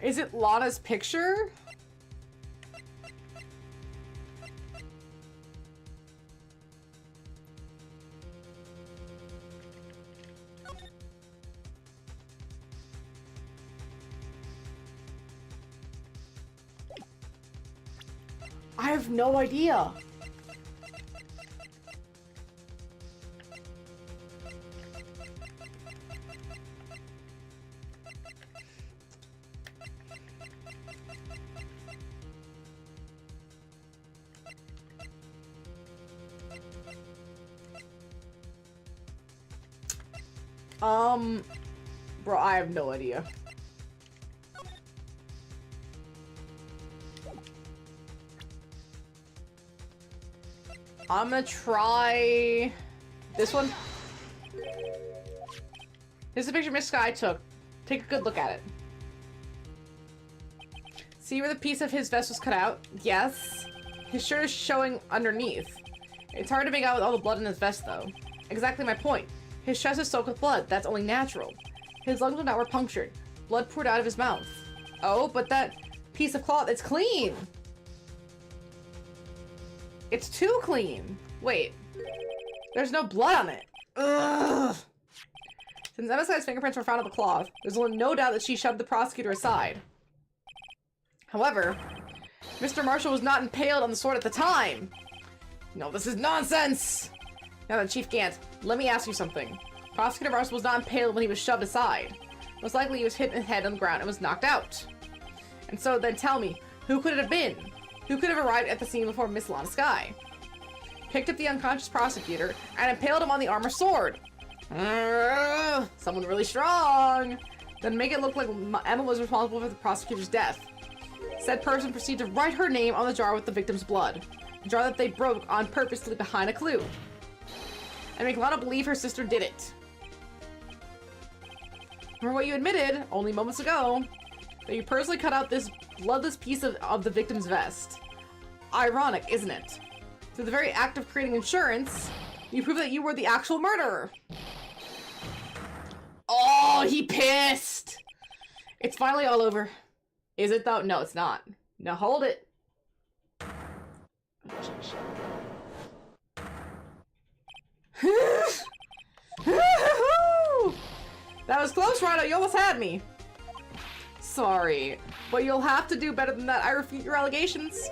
Is it Lana's picture? I have no idea. Bro, I have no idea. I'm gonna try this one. This is a picture Miss Skye took. Take a good look at it. See where the piece of his vest was cut out? Yes. His shirt is showing underneath. It's hard to make out with all the blood in his vest, though. Exactly my point. His chest is soaked with blood. That's only natural. His lungs were punctured. Blood poured out of his mouth. Oh, but that piece of cloth, it's clean! It's too clean! Wait. There's no blood on it. Ugh! Since Emma Skye's fingerprints were found on the cloth, there's no doubt that she shoved the prosecutor aside. However, Mr. Marshall was not impaled on the sword at the time! No, this is nonsense! Now then, Chief Gant, let me ask you something. Prosecutor Marshall was not impaled when he was shoved aside. Most likely he was hit in the head on the ground and was knocked out. And so then tell me, who could it have been? Who could have arrived at the scene before Miss Lana Skye? Picked up the unconscious prosecutor and impaled him on the armor sword. Someone really strong. Then make it look like Emma was responsible for the prosecutor's death. Said person proceeded to write her name on the jar with the victim's blood. The jar that they broke on purpose to leave behind a clue. And make Lana believe her sister did it. Remember what you admitted, only moments ago, that you personally cut out this bloodless piece of the victim's vest. Ironic, isn't it? Through the very act of creating insurance, you prove that you were the actual murderer. Oh, he pissed! It's finally all over. Is it though? No, it's not. Now hold it. That was close, Rhino. You almost had me. Sorry, but you'll have to do better than that. I refute your allegations.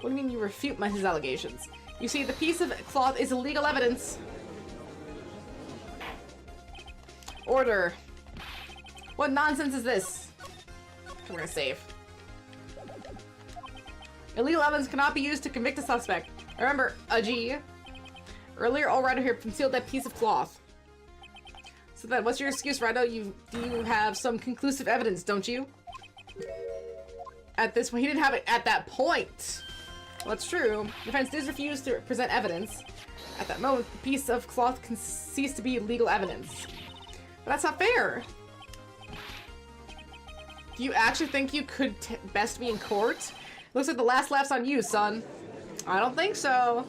What do you mean you refute his allegations? You see, the piece of cloth is illegal evidence. Order. What nonsense is this? We're gonna save. Illegal evidence cannot be used to convict a suspect. Remember, Aji. Earlier, All Rider here concealed that piece of cloth. So then, what's your excuse, Rhino? You have some conclusive evidence, don't you? At this point, he didn't have it at that point. Well, that's true. Defense did refuse to present evidence. At that moment, the piece of cloth can cease to be legal evidence. But that's not fair. Do you actually think you could best me in court? Looks like the last laugh's on you, son. I don't think so.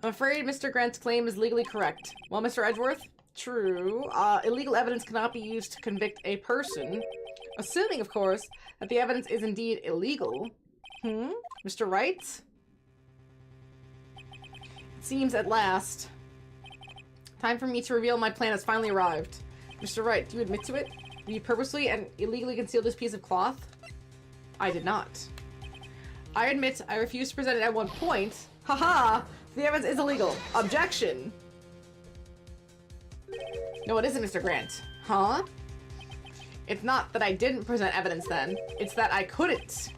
I'm afraid Mr. Grant's claim is legally correct. Well, Mr. Edgeworth? True. Illegal evidence cannot be used to convict a person. Assuming, of course, that the evidence is indeed illegal. Mr. Wright? It seems at last. Time for me to reveal my plan has finally arrived. Mr. Wright, do you admit to it? Did you purposely and illegally conceal this piece of cloth? I did not. I admit I refused to present it at one point. Haha! The evidence is illegal. Objection! No, it isn't, Mr. Grant. Huh? It's not that I didn't present evidence then. It's that I couldn't.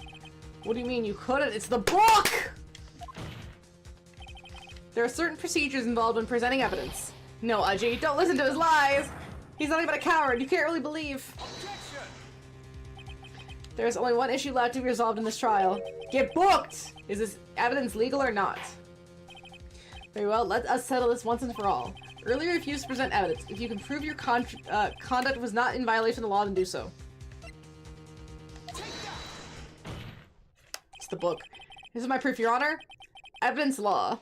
What do you mean you couldn't? It's the book! There are certain procedures involved when presenting evidence. No, Ajay, don't listen to his lies! He's nothing but a coward. You can't really believe. Objection! There's only one issue left to be resolved in this trial. Get booked! Is this evidence legal or not? Very well, let us settle this once and for all. Earlier, you refused to present evidence. If you can prove your conduct was not in violation of the law, then do so. It's the book. This is my proof, Your Honor. Evidence law.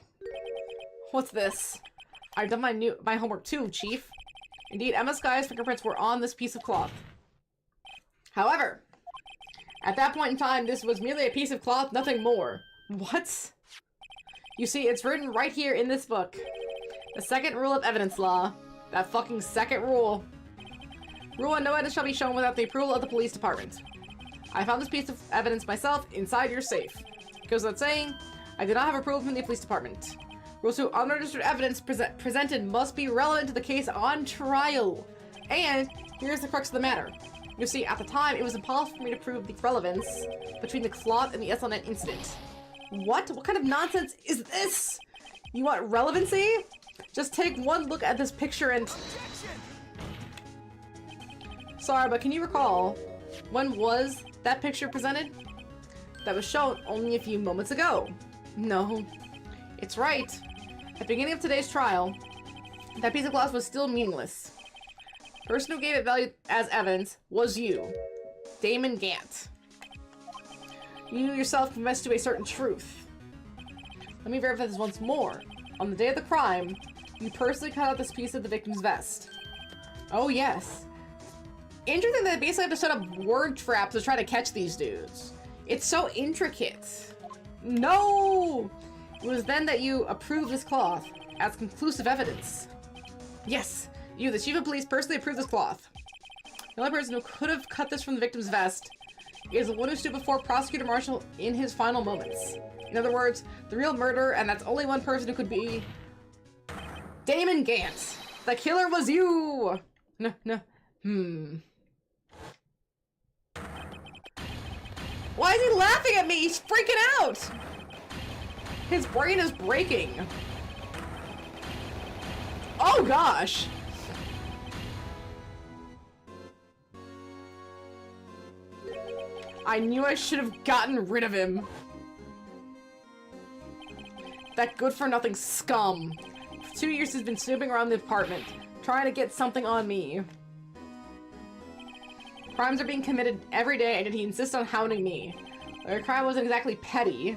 What's this? I've done my homework too, Chief. Indeed, Emma Sky's fingerprints were on this piece of cloth. However, at that point in time, this was merely a piece of cloth, nothing more. What? You see, it's written right here in this book. The second rule of evidence law. That fucking second rule. Rule 1, no evidence shall be shown without the approval of the police department. I found this piece of evidence myself inside your safe. Goes without saying, I did not have approval from the police department. Rule 2, unregistered evidence presented must be relevant to the case on trial. And here's the crux of the matter. You see, at the time, it was impossible for me to prove the relevance between the cloth and the SLNet incident. What? What kind of nonsense is this? You want relevancy? Just take one look at this picture and... Objection! Sorry, but can you recall, when was that picture presented? That was shown only a few moments ago. No, it's right. At the beginning of today's trial, that piece of glass was still meaningless. The person who gave it value as evidence was you, Damon Gant. You yourself confessed to a certain truth. Let me verify this once more. On the day of the crime, you personally cut out this piece of the victim's vest. Oh yes. Interesting that they basically have to set up word traps to try to catch these dudes. It's so intricate. No! It was then that you approved this cloth as conclusive evidence. Yes, you, the chief of police, personally approved this cloth. The only person who could have cut this from the victim's vest is the one who stood before Prosecutor Marshall in his final moments. In other words, the real murderer, and that's only one person who could be... Damon Gant! The killer was you! Why is he laughing at me? He's freaking out! His brain is breaking. Oh gosh! I knew I should have gotten rid of him. That good-for-nothing scum. For 2 years he's been snooping around the apartment, trying to get something on me. Crimes are being committed every day, and he insists on hounding me. The crime wasn't exactly petty.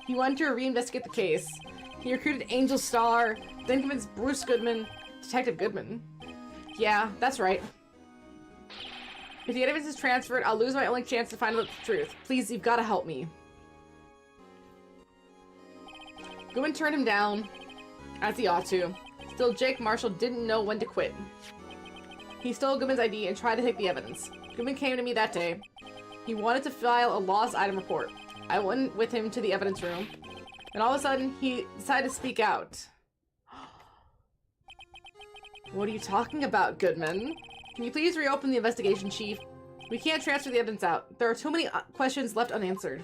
He wanted to reinvestigate the case. He recruited Angel Star, then convinced Bruce Goodman, Detective Goodman. Yeah, that's right. If the evidence is transferred, I'll lose my only chance to find out the truth. Please, you've got to help me. Goodman turned him down, as he ought to. Still, Jake Marshall didn't know when to quit. He stole Goodman's ID and tried to take the evidence. Goodman came to me that day. He wanted to file a lost item report. I went with him to the evidence room. And all of a sudden, he decided to speak out. What are you talking about, Goodman? Can you please reopen the investigation, Chief? We can't transfer the evidence out. There are too many questions left unanswered.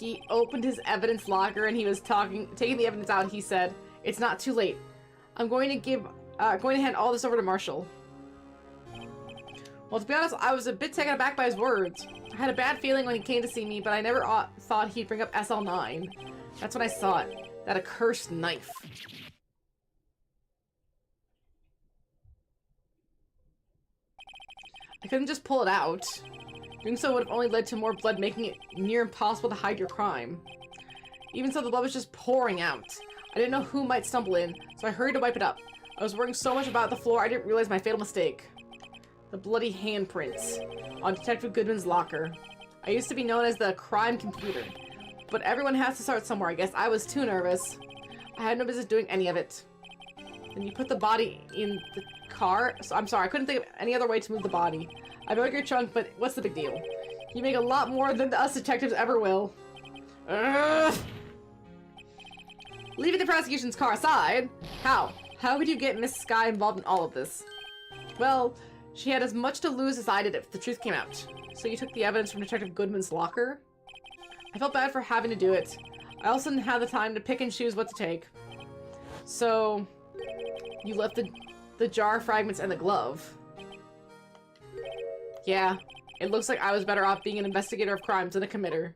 He opened his evidence locker and he was taking the evidence out, and he said, "It's not too late. I'm going to hand all this over to Marshall." Well, to be honest, I was a bit taken aback by his words. I had a bad feeling when he came to see me, but I never thought he'd bring up SL9. That's when I saw it. That accursed knife. I couldn't just pull it out. Doing so would have only led to more blood, making it near impossible to hide your crime. Even so, the blood was just pouring out. I didn't know who might stumble in, so I hurried to wipe it up. I was worrying so much about the floor, I didn't realize my fatal mistake. The bloody handprints on Detective Goodman's locker. I used to be known as the crime computer, but everyone has to start somewhere, I guess. I was too nervous. I had no business doing any of it. And you put the body in the car? So, I'm sorry, I couldn't think of any other way to move the body. I broke your trunk, but what's the big deal? You make a lot more than us detectives ever will. Ugh. Leaving the prosecution's car aside, how could you get Miss Sky involved in all of this? Well, she had as much to lose as I did if the truth came out. So you took the evidence from Detective Goodman's locker? I felt bad for having to do it. I also didn't have the time to pick and choose what to take. So, you left the jar fragments and the glove. Yeah, it looks like I was better off being an investigator of crimes than a committer.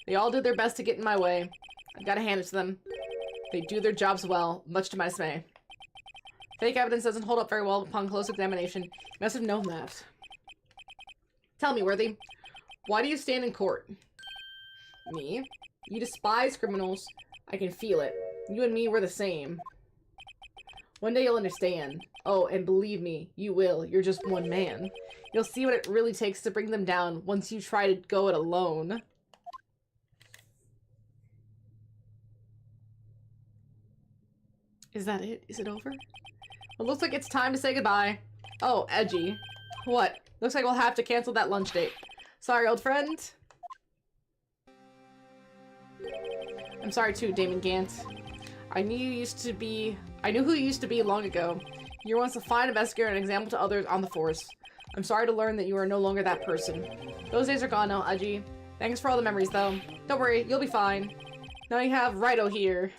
They all did their best to get in my way. I've got to hand it to them. They do their jobs well, much to my dismay. Fake evidence doesn't hold up very well upon close examination. You must have known that. Tell me, Worthy, why do you stand in court? Me? You despise criminals. I can feel it. You and me were the same. One day you'll understand. Oh, and believe me, you will. You're just one man. You'll see what it really takes to bring them down once you try to go it alone. Is that it? Is it over? Well, looks like it's time to say goodbye. Oh, edgy. What? Looks like we'll have to cancel that lunch date. Sorry, old friend. I'm sorry too, Damon Gant. I knew who you used to be long ago. You were once a fine investigator and an example to others on the force. I'm sorry to learn that you are no longer that person. Those days are gone now, Edgy. Thanks for all the memories, though. Don't worry, you'll be fine. Now you have Wright here.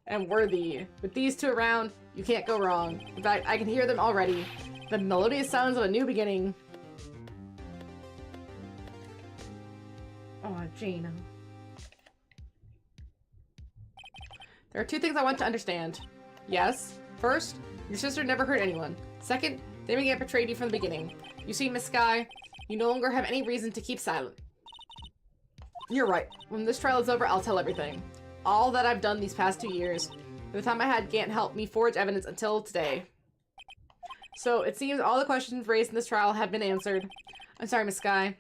And Worthy. With these two around, you can't go wrong. In fact, I can hear them already. The melodious sounds of a new beginning. Oh, Gina. There are two things I want to understand. Yes. First, your sister never hurt anyone. Second, Damon Gant betrayed you from the beginning. You see, Miss Sky, you no longer have any reason to keep silent. You're right. When this trial is over, I'll tell everything. All that I've done these past 2 years. From the time I had Gant help me forge evidence until today. So, it seems all the questions raised in this trial have been answered. I'm sorry, Miss Sky.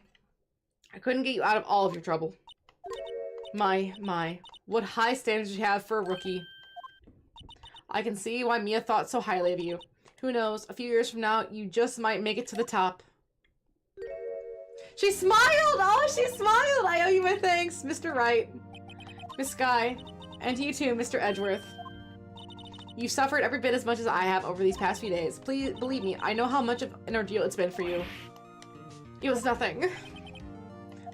I couldn't get you out of all of your trouble. My. What high standards you have for a rookie. I can see why Mia thought so highly of you. Who knows, a few years from now, you just might make it to the top. She smiled! Oh, she smiled! I owe you my thanks, Mr. Wright. Miss Sky, and to you too, Mr. Edgeworth. You've suffered every bit as much as I have over these past few days. Please, believe me, I know how much of an ordeal it's been for you. It was nothing.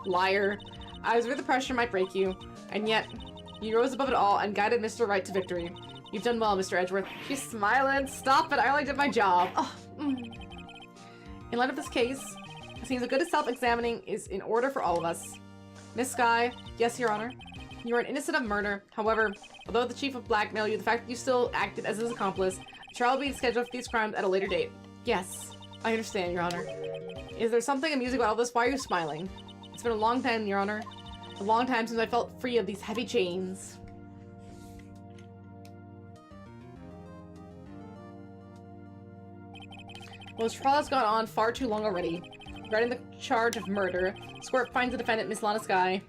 Liar. I was worried the pressure might break you, and yet, you rose above it all and guided Mr. Wright to victory. You've done well, Mr. Edgeworth. She's smiling. Stop it, I only did my job. Oh, In light of this case, it seems a good self-examining is in order for all of us. Miss Sky, yes, Your Honor. You are innocent of murder. However, although the chief of blackmailed you, the fact that you still acted as his accomplice, a trial will be scheduled for these crimes at a later date. Yes, I understand, Your Honor. Is there something amusing about all this? Why are you smiling? It's been a long time, Your Honor. A long time since I felt free of these heavy chains. Well, this trial has gone on far too long already. Regarding the charge of murder, Squirt finds the defendant, Miss Lana Sky.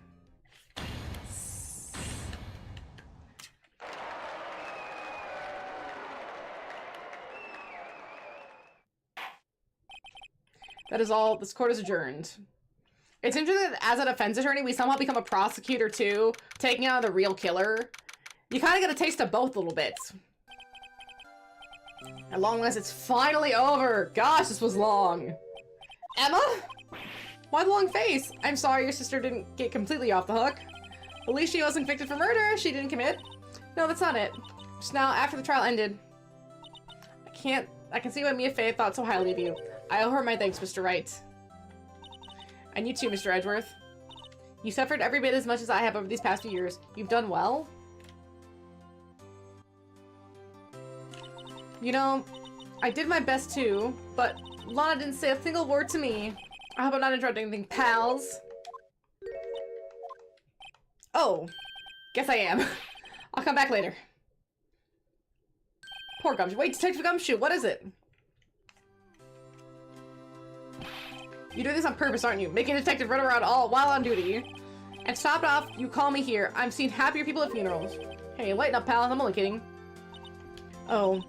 That is all. This court is adjourned. It's interesting that as a defense attorney, we somehow become a prosecutor too, taking out the real killer. You kind of get a taste of both a little bit. At long last, it's finally over. Gosh, this was long. Emma? Why the long face? I'm sorry your sister didn't get completely off the hook. At least she wasn't convicted for murder. She didn't commit. No, that's not it. Just now, after the trial ended. I can see why Mia Fey thought so highly of you. I owe her my thanks, Mr. Wright. And you too, Mr. Edgeworth. You suffered every bit as much as I have over these past few years. You've done well. You know, I did my best too, but Lana didn't say a single word to me. I hope I'm not interrupting anything, pals. Oh, guess I am. I'll come back later. Poor Gumshoe. Wait, Detective Gumshoe, what is it? You do this on purpose, aren't you? Making a detective run around all while on duty. And stop it off, you call me here. I'm seeing happier people at funerals. Hey, lighten up, pal. I'm only kidding. Oh,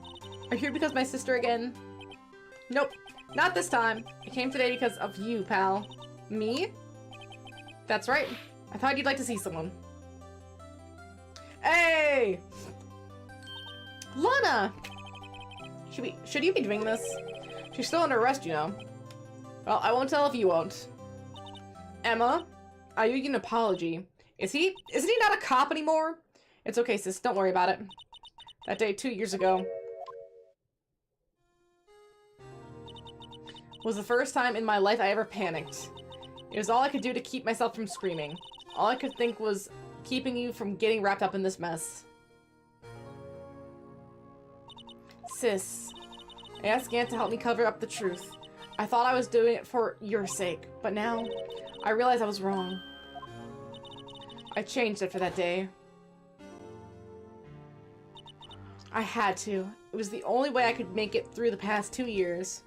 are you here because of my sister again? Nope, not this time. I came today because of you, pal. Me? That's right. I thought you'd like to see someone. Hey! Lana! Should you be doing this? She's still under arrest, you know. Well, I won't tell if you won't. Emma, I owe you an apology. Isn't he not a cop anymore? It's okay, sis. Don't worry about it. That day 2 years ago was the first time in my life I ever panicked. It was all I could do to keep myself from screaming. All I could think was keeping you from getting wrapped up in this mess. Sis, I asked Gant to help me cover up the truth. I thought I was doing it for your sake, but now I realize I was wrong. I changed after that day. I had to. It was the only way I could make it through the past 2 years.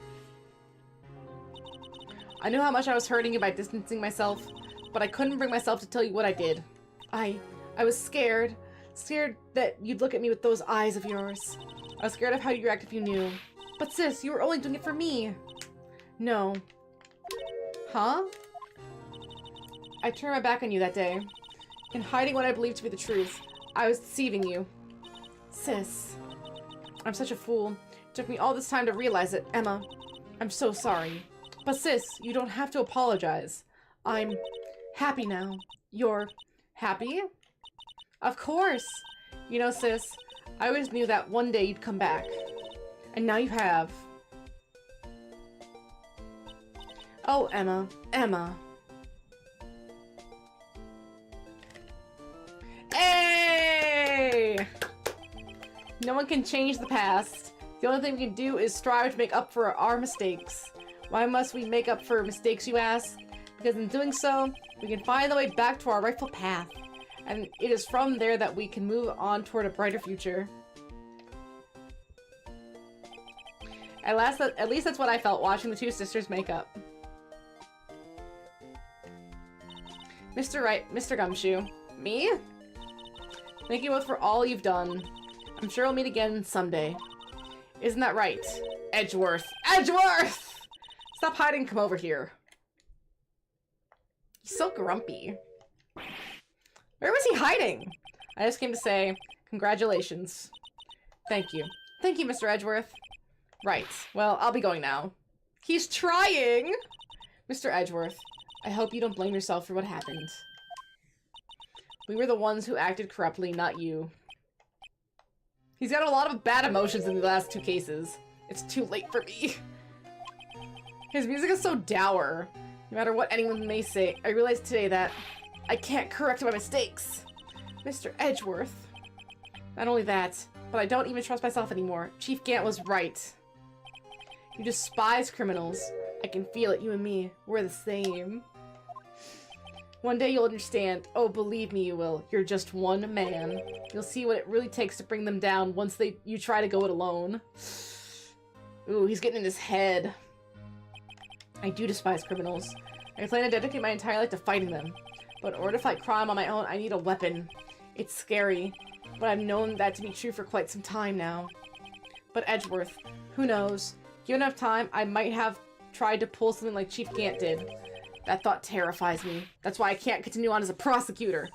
I knew how much I was hurting you by distancing myself, but I couldn't bring myself to tell you what I did. I was scared. Scared that you'd look at me with those eyes of yours. I was scared of how you'd react if you knew. But sis, you were only doing it for me. No. Huh? I turned my back on you that day. In hiding what I believed to be the truth. I was deceiving you. Sis. I'm such a fool. It took me all this time to realize it, Emma. I'm so sorry. But sis, you don't have to apologize. I'm happy now. You're happy? Of course. You know, sis, I always knew that one day you'd come back. And now you have. Oh, Emma. Emma. Hey! No one can change the past. The only thing we can do is strive to make up for our mistakes. Why must we make up for mistakes, you ask? Because in doing so, we can find the way back to our rightful path. And it is from there that we can move on toward a brighter future. At least that's what I felt watching the two sisters make up. Mr. Wright, Mr. Gumshoe. Me? Thank you both for all you've done. I'm sure we'll meet again someday. Isn't that right? Edgeworth. Edgeworth! Stop hiding and come over here. He's so grumpy. Where was he hiding? I just came to say, congratulations. Thank you. Thank you, Mr. Edgeworth. Right. Well, I'll be going now. He's trying! Mr. Edgeworth, I hope you don't blame yourself for what happened. We were the ones who acted corruptly, not you. He's got a lot of bad emotions in the last two cases. It's too late for me. His music is so dour. No matter what anyone may say, I realized today that I can't correct my mistakes. Mr. Edgeworth. Not only that, but I don't even trust myself anymore. Chief Gant was right. You despise criminals. I can feel it, you and me. We're the same. One day you'll understand. Oh, believe me, you will. You're just one man. You'll see what it really takes to bring them down once you try to go it alone. Ooh, he's getting in his head. I do despise criminals. I plan to dedicate my entire life to fighting them. But in order to fight crime on my own, I need a weapon. It's scary, but I've known that to be true for quite some time now. But Edgeworth, who knows? Given enough time, I might have tried to pull something like Chief Gant did. That thought terrifies me. That's why I can't continue on as a prosecutor.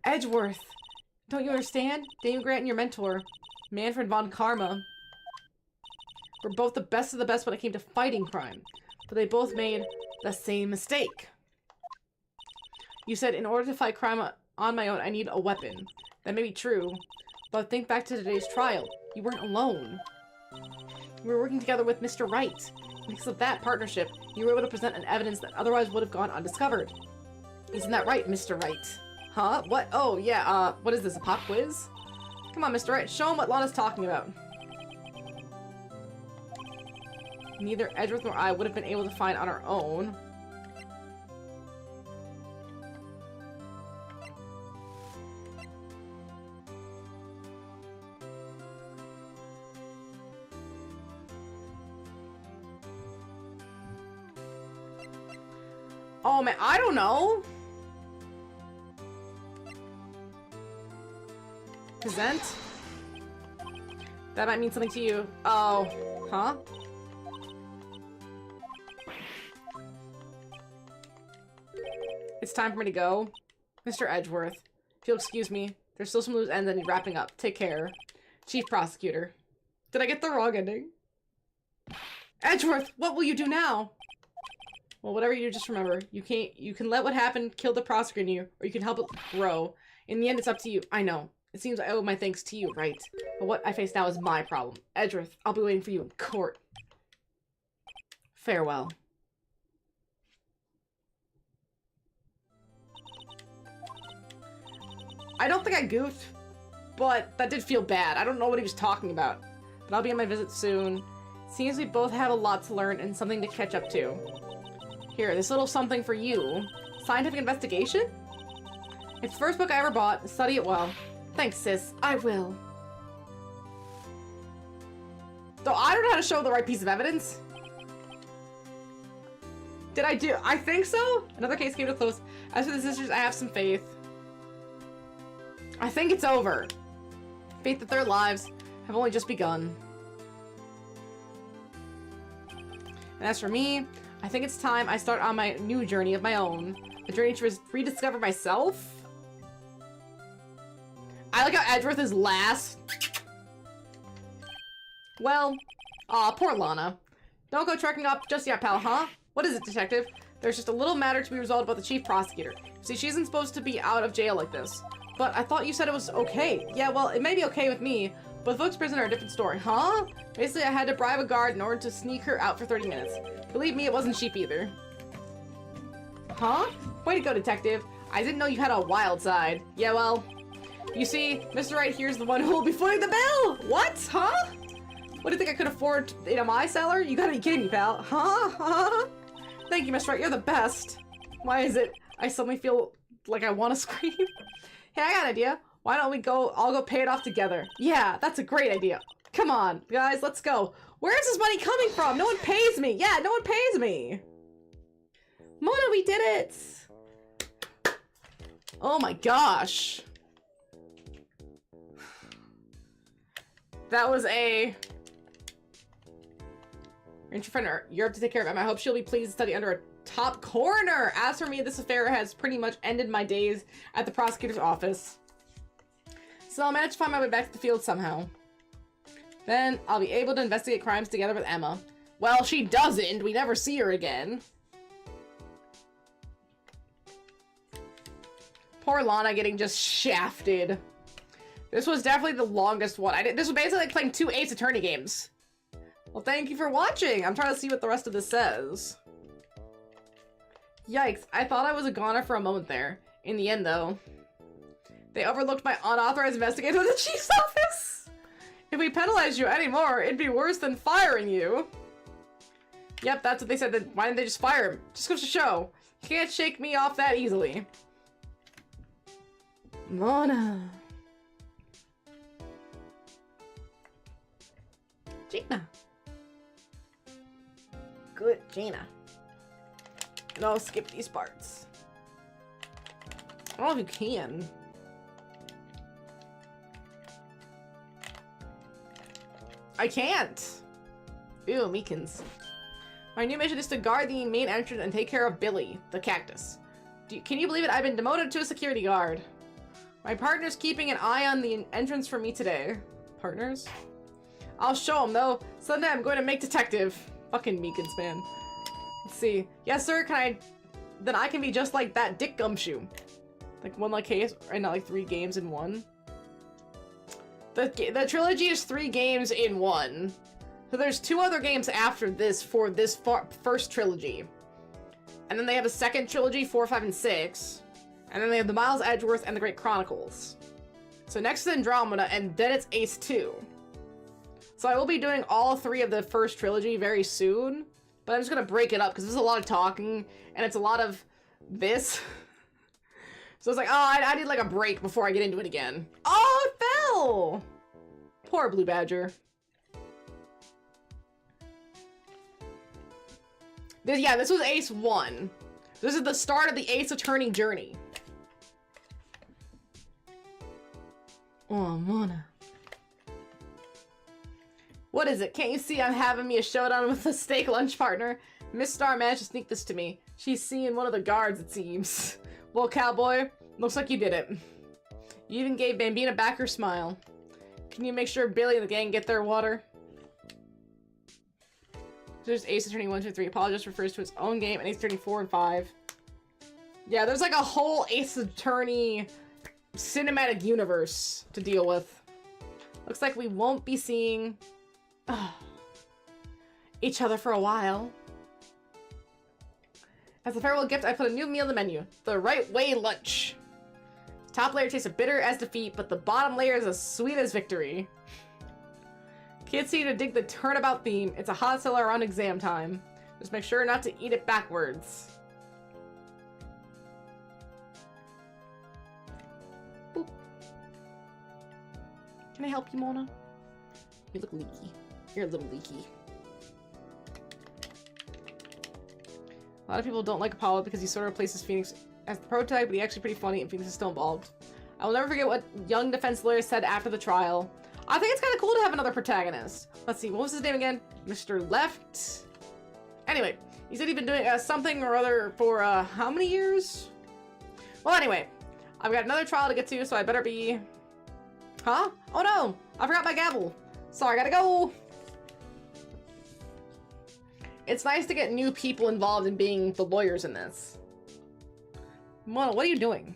Edgeworth! Don't you understand? Daniel Grant and your mentor, Manfred von Karma, were both the best of the best when it came to fighting crime. But they both made The same mistake. You said in order to fight crime on my own, I need a weapon. That may be true, but think back to today's trial. You weren't alone. We were working together with Mr. Wright. Because of that partnership, you were able to present an evidence that otherwise would have gone undiscovered. Isn't that right, Mr. Wright? Huh? What? Oh, yeah, what is this, a pop quiz? Come on, Mr. Wright, show him what Lana's talking about. Neither Edgeworth nor I would have been able to find on our own. Oh man, I don't know. Present? That might mean something to you. Oh, huh? It's time for me to go. Mr. Edgeworth, if you'll excuse me, there's still some loose ends I need wrapping up. Take care. Chief Prosecutor. Did I get the wrong ending? Edgeworth, what will you do now? Well, whatever you do, just remember, you can let what happened kill the prosecutor in you, or you can help it grow. In the end, it's up to you. I know. It seems I owe my thanks to you, right? But what I face now is my problem. Edgeworth, I'll be waiting for you in court. Farewell. I don't think I goofed, but that did feel bad. I don't know what he was talking about. But I'll be on my visit soon. Seems we both have a lot to learn and something to catch up to. Here, this little something for you. Scientific investigation? It's the first book I ever bought. Study it well. Thanks, sis. I will. Though I don't know how to show the right piece of evidence. Did I do? I think so? Another case came to a close. As for the sisters, I have some faith. I think it's over. Faith that their lives have only just begun. And as for me, I think it's time I start on my new journey of my own. A journey to rediscover myself? I like how Edgeworth is last. Well, aw, poor Lana. Don't go trekking up just yet, pal, huh? What is it, detective? There's just a little matter to be resolved about the chief prosecutor. See, she isn't supposed to be out of jail like this. But I thought you said it was okay. Yeah, well, it may be okay with me, but the folks' prison are a different story, huh? Basically, I had to bribe a guard in order to sneak her out for 30 minutes. Believe me, it wasn't cheap either. Huh? Way to go, detective. I didn't know you had a wild side. Yeah, well, you see, Mr. Wright here's the one who will be footing the bill! What? Huh? What do you think I could afford in a my cellar? You gotta be kidding me, pal. Huh? Huh? Thank you, Mr. Wright. You're the best. Why is it I suddenly feel like I want to scream? Hey, I got an idea. Why don't we all go pay it off together? Yeah, that's a great idea. Come on, guys, let's go. Where's this money coming from? No one pays me. Yeah, no one pays me. Mona, we did it. Oh my gosh. That was a... Aren't your friend, you have to take care of Emma. I hope she'll be pleased to study under a top coroner. As for me, this affair has pretty much ended my days at the prosecutor's office. So I'll manage to find my way back to the field somehow. Then I'll be able to investigate crimes together with Emma. Well, she doesn't. We never see her again. Poor Lana getting just shafted. This was definitely the longest one. This was basically like playing 2 Ace Attorney games. Well, thank you for watching. I'm trying to see what the rest of this says. Yikes, I thought I was a goner for a moment there. In the end, though, they overlooked my unauthorized investigation with the chief's office. If we penalize you anymore, it'd be worse than firing you. Yep, that's what they said. Then why didn't they just fire him? Just goes to show. You can't shake me off that easily. Mona. Gina. Good, Gina. No, skip these parts. I don't know if you can. I can't. Ew, Meekins. My new mission is to guard the main entrance and take care of Billy, the cactus. Can you believe it? I've been demoted to a security guard. My partner's keeping an eye on the entrance for me today. Partners? I'll show him, though. Someday I'm going to make detective. Fucking Meekins, man. Let's see. Yes, sir, can I... Then I can be just like that Dick Gumshoe. Like one like case, and not like 3 games in one. The trilogy is 3 games in one. So there's 2 other games after this for this first trilogy. And then they have a second trilogy, 4, 5, and 6. And then they have the Miles Edgeworth and the Great Chronicles. So next is Andromeda, and then it's Ace 2. So I will be doing all 3 of the first trilogy very soon. But I'm just gonna break it up, because there's a lot of talking, and it's a lot of this. So it's like, oh, I need like a break before I get into it again. Oh, it fell! Poor Blue Badger. This was Ace 1. This is the start of the Ace Attorney journey. Oh, Mona. What is it? Can't you see I'm having me a showdown with a steak lunch partner? Miss Star managed to sneak this to me. She's seeing one of the guards, it seems. Well, cowboy, looks like you did it. You even gave Bambina back her smile. Can you make sure Billy and the gang get their water? There's Ace Attorney 1, 2, 3. Apologist refers to its own game, and Ace Attorney 4 and 5. Yeah, there's like a whole Ace Attorney cinematic universe to deal with. Looks like we won't be seeing each other for a while. As a farewell gift, I put a new meal on the menu. The Right Way Lunch. Top layer tastes bitter as defeat, but the bottom layer is as sweet as victory. Kids seem to dig the turnabout theme. It's a hot seller around exam time. Just make sure not to eat it backwards. Boop. Can I help you, Mona? You look leaky. You're a little leaky. A lot of people don't like Apollo because he sort of replaces Phoenix as the prototype, but he's actually pretty funny and Phoenix is still involved. I will never forget what young defense lawyer said after the trial. I think it's kind of cool to have another protagonist. Let's see, what was his name again? Mr. Left? Anyway, he said he'd been doing something or other for how many years? Well, anyway, I've got another trial to get to, so I better be... Huh? Oh no! I forgot my gavel. Sorry, I gotta go! It's nice to get new people involved in being the lawyers in this. Mona, what are you doing?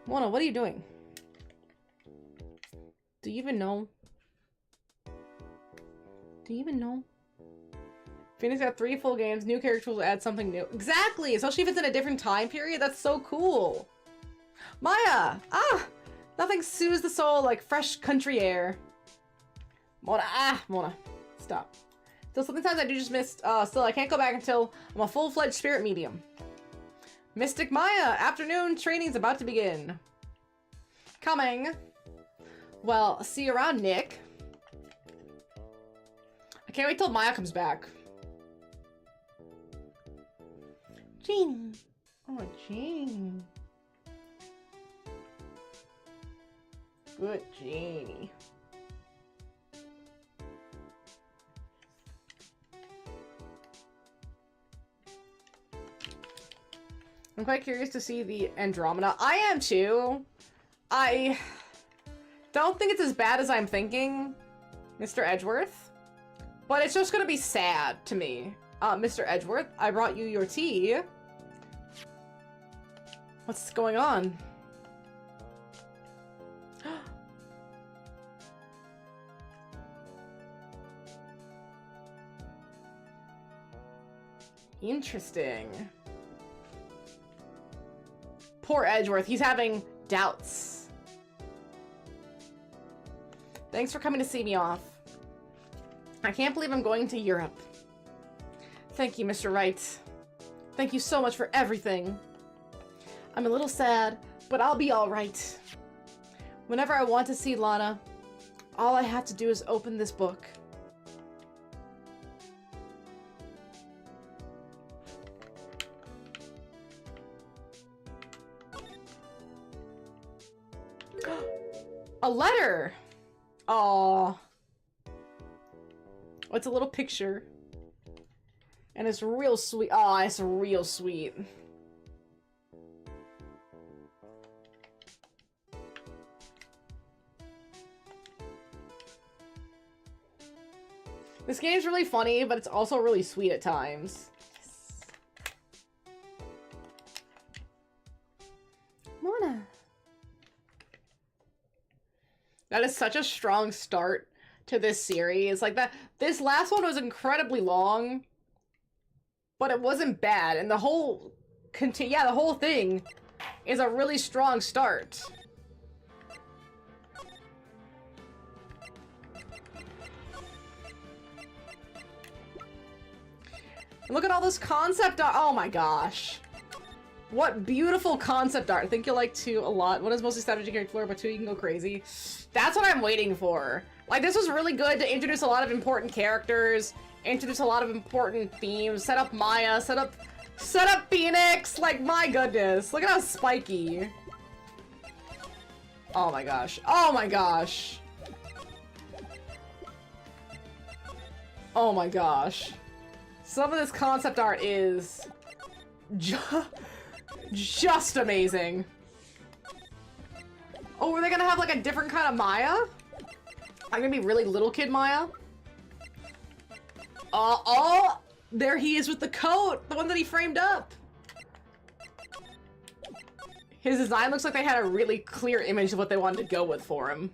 Mona, what are you doing? Do you even know? Do you even know? Phoenix got 3 full games. New characters will add something new. Exactly! Especially if it's in a different time period. That's so cool. Maya! Ah! Nothing soothes the soul like fresh country air. Mona. Ah! Mona. Stop. Still, sometimes I do just miss. Still, I can't go back until I'm a full-fledged spirit medium. Mystic Maya! Afternoon training's about to begin. Coming. Well, see you around, Nick. I can't wait till Maya comes back. Jean. Oh, Jean. Good Jeannie. I'm quite curious to see the Andromeda. I am too. I don't think it's as bad as I'm thinking, Mr. Edgeworth. But it's just gonna be sad to me. Mr. Edgeworth, I brought you your tea. What's going on? Interesting. Poor Edgeworth, he's having doubts. Thanks for coming to see me off. I can't believe I'm going to Europe. Thank you, Mr. Wright. Thank you so much for everything. I'm a little sad, but I'll be all right. Whenever I want to see Lana, all I have to do is open this book. A letter! Aww. Oh, it's a little picture. And it's real sweet. Aw, it's real sweet. This game's really funny, but it's also really sweet at times. Mona. That is such a strong start to this series. Like that, this last one was incredibly long, but it wasn't bad. And the whole, the whole thing is a really strong start. Look at all this concept art. Oh my gosh. What beautiful concept art. I think you'll like 2 a lot. One is mostly strategy character floor, but 2 you can go crazy. That's what I'm waiting for. Like, this was really good to introduce a lot of important characters, introduce a lot of important themes, set up Maya, set up Phoenix. Like, my goodness. Look at how spiky. Oh my gosh. Oh my gosh. Oh my gosh. Some of this concept art is just amazing. Oh, were they gonna have like a different kind of Maya? I'm gonna be really little kid Maya. Oh, there he is with the coat, the one that he framed up. His design looks like they had a really clear image of what they wanted to go with for him.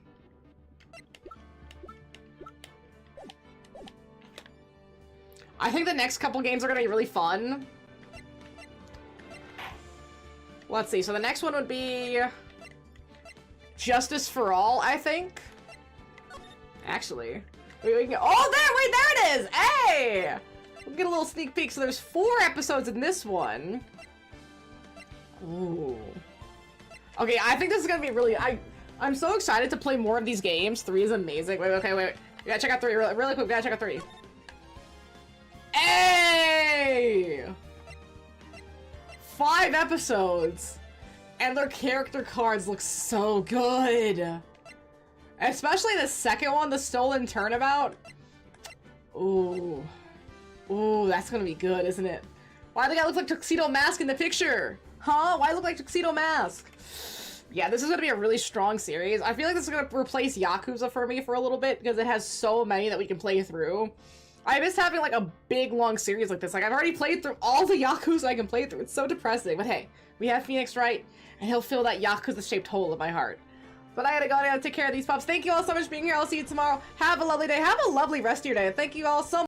I think the next couple games are gonna be really fun. Let's see, so the next one would be Justice for All, I think. Actually. We can, oh, there it is! Hey! We'll get a little sneak peek. So there's 4 episodes in this one. Ooh. Okay, I think this is gonna be really, I'm so excited to play more of these games. 3 is amazing. Wait. We gotta check out 3 really quick. We gotta check out 3. Hey! 5 episodes, and their character cards look so good. Especially the second one, the Stolen Turnabout. Ooh. Ooh, that's gonna be good, isn't it? Why the guy look like Tuxedo Mask in the picture? Huh? Why look like Tuxedo Mask? Yeah, this is gonna be a really strong series. I feel like this is gonna replace Yakuza for me for a little bit, because it has so many that we can play through. I miss having like a big long series like this. Like I've already played through all the Yakuza I can play through. It's so depressing. But hey, we have Phoenix Wright, and he'll fill that Yakuza-shaped hole in my heart. But I gotta go now and take care of these pups. Thank you all so much for being here. I'll see you tomorrow. Have a lovely day. Have a lovely rest of your day. Thank you all so much.